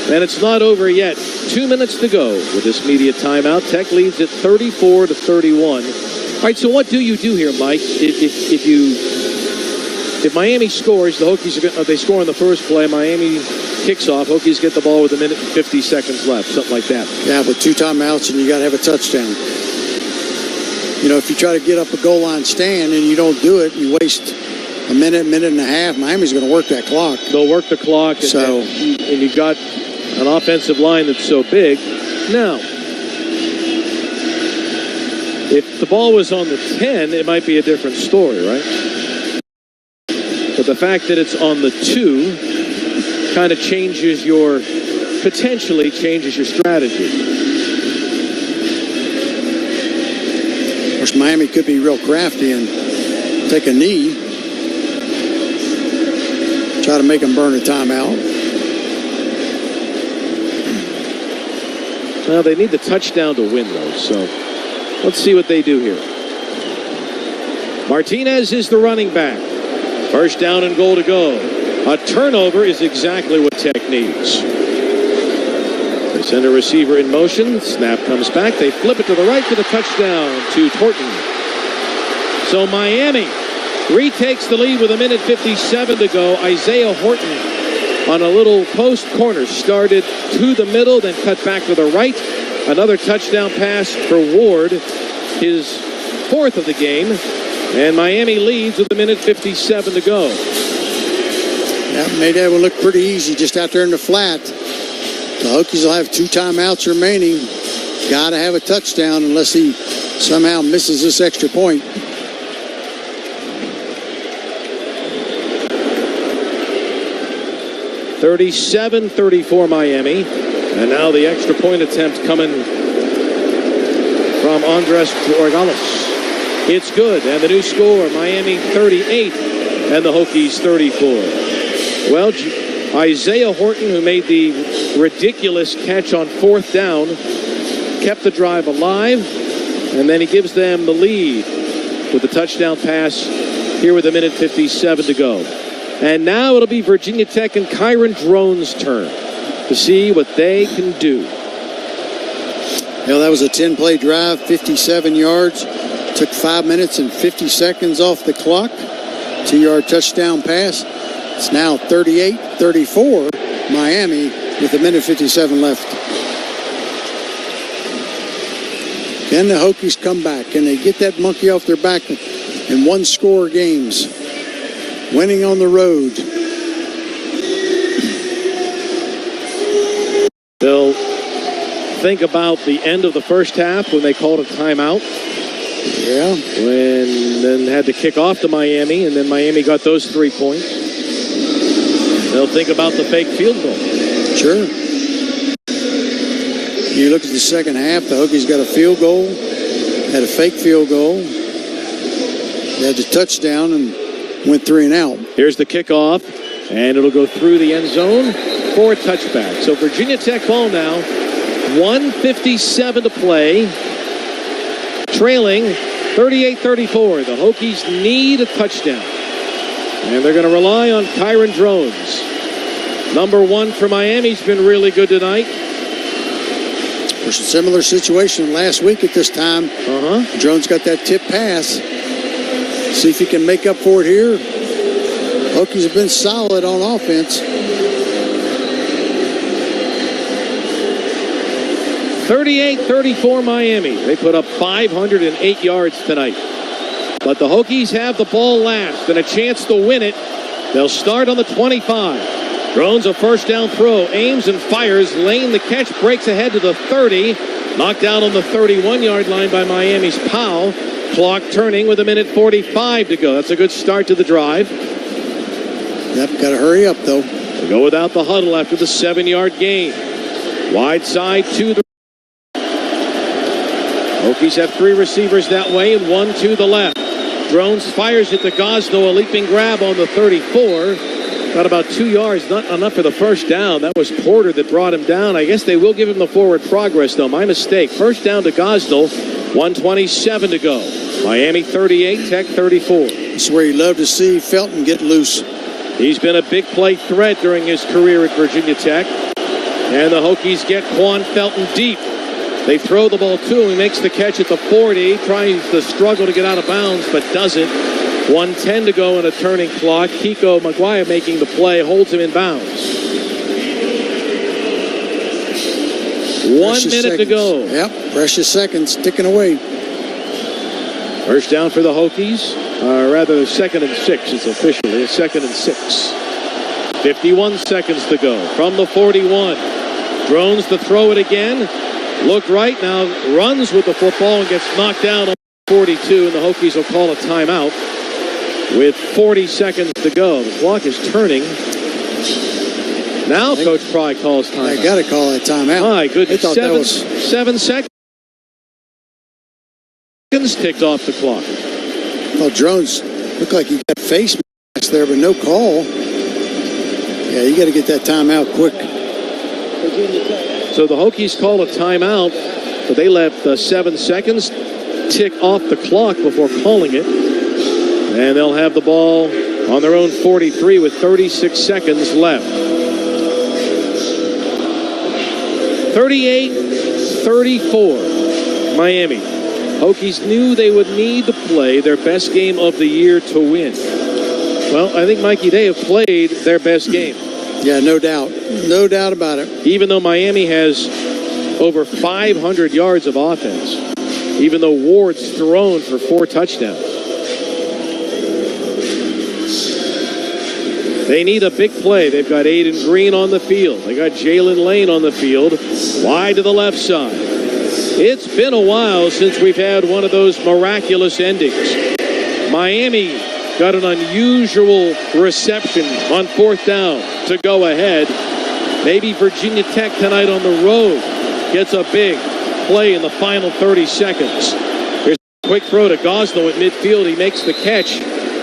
And it's not over yet. 2 minutes to go with this media timeout. Tech leads at 34-31. All right, so what do you do here, Mike? If Miami scores, the Hokies they score on the first play. Miami kicks off. Hokies get the ball with 1 minute and 50 seconds left, something like that. Yeah, with 2 timeouts, and you got to have a touchdown. You know, if you try to get up a goal line stand and you don't do it, you waste a minute and a half. Miami's going to work that clock. They'll work the clock. And you got an offensive line that's so big. Now, if the ball was on the 10, it might be a different story, right? But the fact that it's on the 2 kind of potentially changes your strategy. Of course, Miami could be real crafty and take a knee. Try to make them burn a timeout. Well, they need the touchdown to win, though, so let's see what they do here. Martinez is the running back. First down and goal to go. A turnover is exactly what Tech needs. They send a receiver in motion. Snap comes back. They flip it to the right for the touchdown to Torton. So Miami retakes the lead with 1 minute 57 to go. Isaiah Horton on a little post corner started to the middle, then cut back to the right. Another touchdown pass for Ward, his 4th of the game. And Miami leads with 1 minute 57 to go. That made that one look pretty easy just out there in the flat. The Hokies will have 2 timeouts remaining. Got to have a touchdown unless he somehow misses this extra point. (37-34) Miami. And now the extra point attempt coming from Andres Borregales. It's good, and the new score, Miami 38 and the Hokies 34. Well, Isaiah Horton, who made the ridiculous catch on 4th down, kept the drive alive, and then he gives them the lead with the touchdown pass here with 1 minute 57 to go. And now it'll be Virginia Tech and Kyron Drones' turn to see what they can do. Well, that was a 10-play drive, 57 yards. Took 5 minutes and 50 seconds off the clock. 2-yard touchdown pass. It's now 38-34 Miami with 1 minute 57 left. Can the Hokies come back? Can they get that monkey off their back in one-score games? Winning on the road. They'll think about the end of the first half when they called a timeout. Yeah. When then had to kick off to Miami, and then Miami got those 3 points. They'll think about the fake field goal. Sure. You look at the second half, the Hokies got a field goal, had a fake field goal. They had the touchdown and went 3 and out. Here's the kickoff, and it'll go through the end zone for a touchback. So Virginia Tech ball now, 1:57 to play. Trailing 38-34. The Hokies need a touchdown. And they're going to rely on Kyron Drones. Number 1 for Miami's been really good tonight. There's a similar situation last week at this time. Drones got that tip pass. See if he can make up for it here. Hokies have been solid on offense. 38-34 Miami. They put up 508 yards tonight. But the Hokies have the ball last and a chance to win it. They'll start on the 25. Drones a first down throw. Aims and fires. Lane the catch. Breaks ahead to the 30. Knocked out on the 31-yard line by Miami's Powell. Clock turning with 1 minute 45 to go. That's a good start to the drive. Yep, got to hurry up, though. They go without the huddle after the 7-yard gain. Wide side to the Hokies have 3 receivers that way and 1 to the left. Drones fires it to Gosno, a leaping grab on the 34. Got about 2 yards, not enough for the first down. That was Porter that brought him down. I guess they will give him the forward progress, though. My mistake. First down to Gosno, 1:27 to go. Miami 38, Tech 34. That's where you love to see Felton get loose. He's been a big play threat during his career at Virginia Tech. And the Hokies get Quan Felton deep. They throw the ball to him. He makes the catch at the 40. Tries to struggle to get out of bounds, but doesn't. 1:10 to go in a turning clock. Kiko Maguire making the play, holds him in bounds. 1 minute to go. Yep, precious seconds ticking away. First down for the Hokies. Rather, 2nd and 6. It's officially a 2nd and 6. 51 seconds to go from the 41. Drones to throw it again. Looked right, now runs with the football and gets knocked down on 42, and the Hokies will call a timeout with 40 seconds to go. The clock is turning. Now Coach Pry calls timeout. They got to call that timeout. My goodness, They thought that was 7 seconds ticked off the clock. Oh, Drones looked like he got face mask there, but no call. Yeah, you got to get that timeout quick. So the Hokies call a timeout, but they let 7 seconds tick off the clock before calling it. And they'll have the ball on their own 43 with 36 seconds left. 38-34, Miami. Hokies knew they would need to play their best game of the year to win. Well, I think, Mikey, they have played their best game. Yeah, no doubt. No doubt about it. Even though Miami has over 500 yards of offense. Even though Ward's thrown for 4 touchdowns. They need a big play. They've got Aiden Green on the field. They got Jaylin Lane on the field. Wide to the left side. It's been a while since we've had one of those miraculous endings. Miami got an unusual reception on 4th down to go ahead. Maybe Virginia Tech tonight on the road gets a big play in the final 30 seconds. Here's a quick throw to Gosnell at midfield. He makes the catch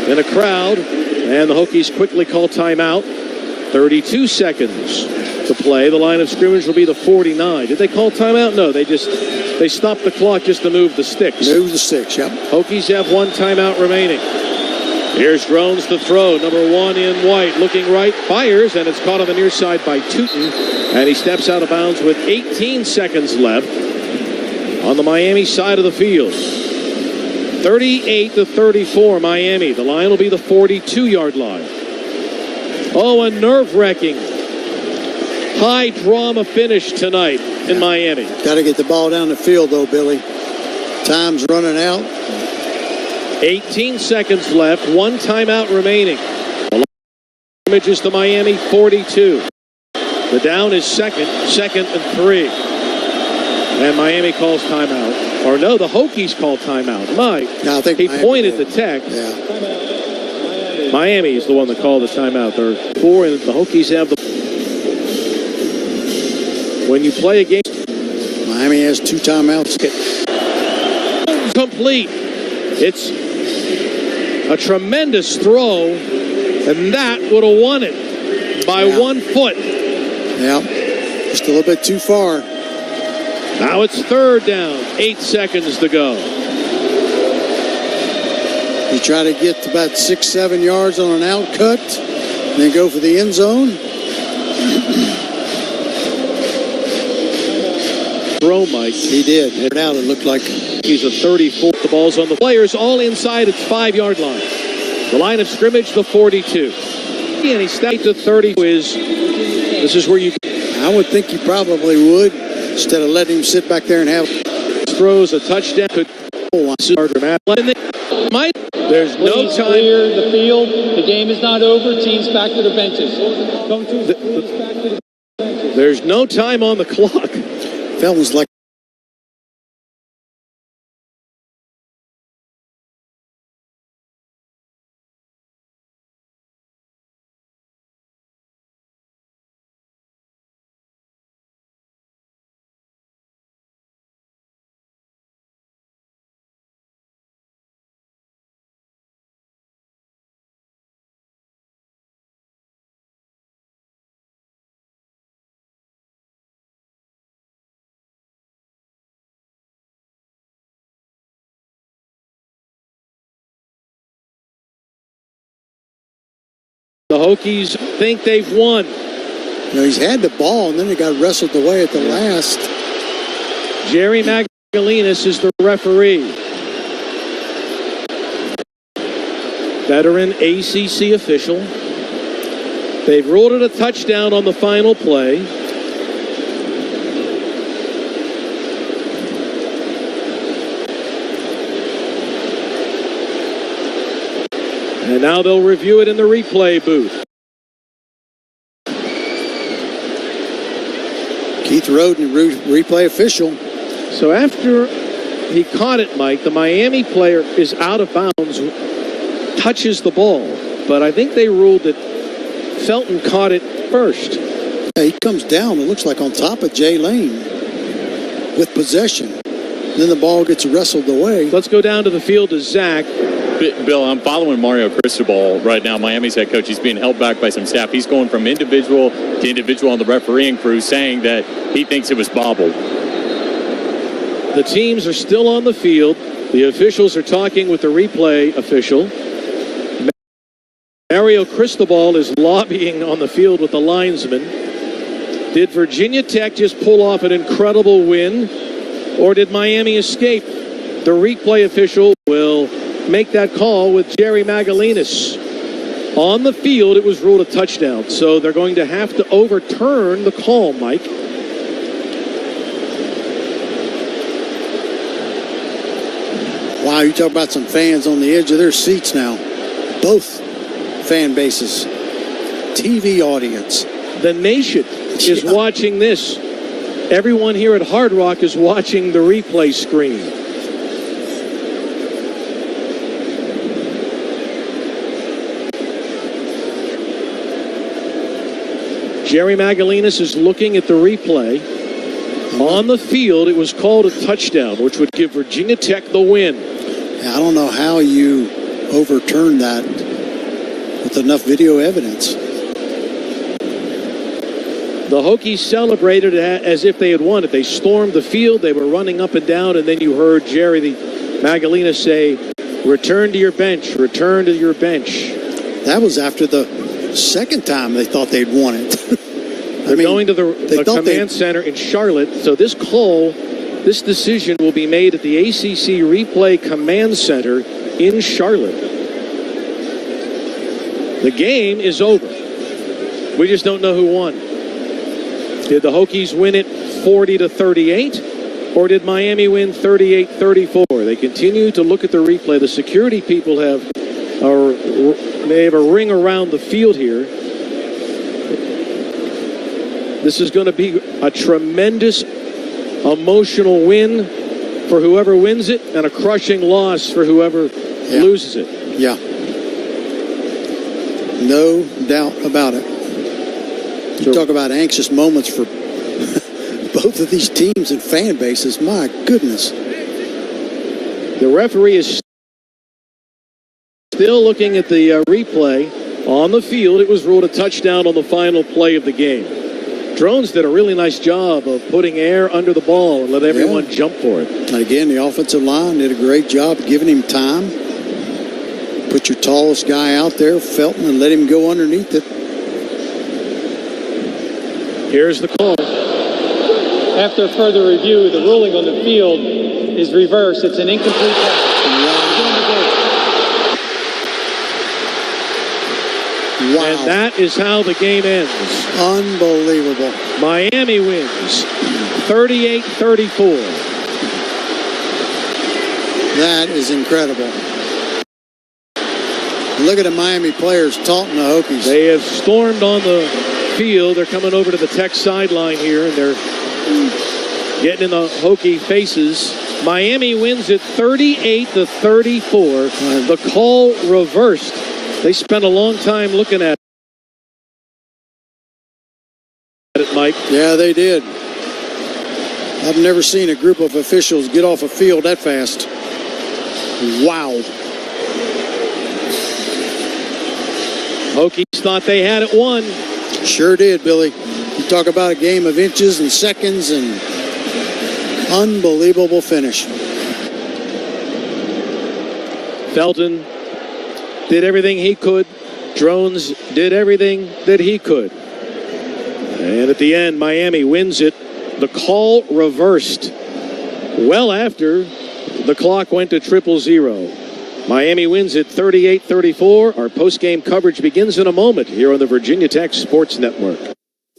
in a crowd, and the Hokies quickly call timeout. 32 seconds to play. The line of scrimmage will be the 49. Did they call timeout? No, they stopped the clock just to move the sticks. Move the sticks, yep. Hokies have 1 timeout remaining. Here's Drones to throw. Number 1 in white. Looking right. Fires, and it's caught on the near side by Tuten. And he steps out of bounds with 18 seconds left on the Miami side of the field. 38-34, Miami. The line will be the 42-yard line. Oh, a nerve-wracking, high-drama finish tonight in Miami. Got to get the ball down the field, though, Billy. Time's running out. 18 seconds left. 1 timeout remaining. Images to Miami, 42. The down is second and 3. And Miami calls timeout. Or no, the Hokies call timeout. Mike, no, I think he Miami pointed did. to Tech. Yeah. Miami is the one that called the timeout. There are 4, and the Hokies have the... When you play a game... Miami has 2 timeouts. Complete. It's a tremendous throw, and that would have won it by 1 foot. Yeah, just a little bit too far. Now it's 3rd down, 8 seconds to go. You try to get about 6-7 yards on an out cut, then go for the end zone. Throw, Mike. He did. It out. It looked like he's a 34. The ball's on the players, all inside its 5-yard line. The line of scrimmage, the 42. And he stepped to 30. This is where you... I would think you probably would, instead of letting him sit back there and have... Throws a touchdown. Could... There's no time. Clear the field. The game is not over. Teams back to their benches. There's no time on the clock. Felton's like... The Hokies think they've won. You know, he's had the ball, and then it got wrestled away at the last. Jerry Magdalenas is the referee. Veteran ACC official. They've ruled it a touchdown on the final play. And now they'll review it in the replay booth. Keith Roden, replay official. So after he caught it, Mike, the Miami player is out of bounds, touches the ball. But I think they ruled that Felton caught it first. Yeah, he comes down, it looks like on top of Jaylin Lane with possession. Then the ball gets wrestled away. Let's go down to the field to Zach. Bill, I'm following Mario Cristobal right now, Miami's head coach. He's being held back by some staff. He's going from individual to individual on the refereeing crew, saying that he thinks it was bobbled. The teams are still on the field. The officials are talking with the replay official. Mario Cristobal is lobbying on the field with the linesman. Did Virginia Tech just pull off an incredible win, or did Miami escape? The replay official will make that call with Jerry Magdalenas. On the field, it was ruled a touchdown, so they're going to have to overturn the call, Mike. Wow, you talk about some fans on the edge of their seats now. Both fan bases. TV audience. The nation is watching this. Everyone here at Hard Rock is watching the replay screen. Jerry Magdalenas is looking at the replay. On the field, it was called a touchdown, which would give Virginia Tech the win. I don't know how you overturn that with enough video evidence. The Hokies celebrated as if they had won it. They stormed the field. They were running up and down, and then you heard Jerry Magdalenas say, "Return to your bench. Return to your bench." That was after the second time they thought they'd won it. They're going to the command center in Charlotte. So this decision will be made at the ACC Replay Command Center in Charlotte. The game is over. We just don't know who won. Did the Hokies win it 40-38, or did Miami win 38-34? They continue to look at the replay. The security people they have a ring around the field here. This is going to be a tremendous emotional win for whoever wins it and a crushing loss for whoever loses it. Yeah. No doubt about it. You talk about anxious moments for both of these teams and fan bases. My goodness. The referee is still looking at the replay. On the field, it was ruled a touchdown on the final play of the game. Drones did a really nice job of putting air under the ball and let everyone jump for it. And again, the offensive line did a great job giving him time. Put your tallest guy out there, Felton, and let him go underneath it. Here's the call. After further review, the ruling on the field is reversed. It's an incomplete pass. Wow. And that is how the game ends. Unbelievable. Miami wins 38-34. That is incredible. Look at the Miami players taunting the Hokies. They have stormed on the field. They're coming over to the Tech sideline here, and they're getting in the Hokie faces. Miami wins it 38-34. The call reversed. They spent a long time looking at it, Mike. Yeah, they did. I've never seen a group of officials get off a field that fast. Wow. Hokies thought they had it won. Sure did, Billy. You talk about a game of inches and seconds and unbelievable finish. Felton did everything he could. Drones did everything that he could. And at the end, Miami wins it. The call reversed well after the clock went to 000. Miami wins it 38-34. Our post-game coverage begins in a moment here on the Virginia Tech Sports Network.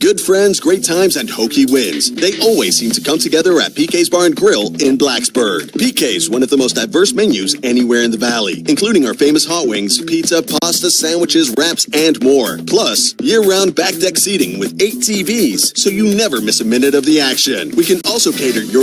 Good friends, great times, and Hokie wins. They always seem to come together at PK's Bar and Grill in Blacksburg. PK's, one of the most diverse menus anywhere in the Valley, including our famous hot wings, pizza, pasta, sandwiches, wraps, and more. Plus, year-round back deck seating with 8 TVs, so you never miss a minute of the action. We can also cater your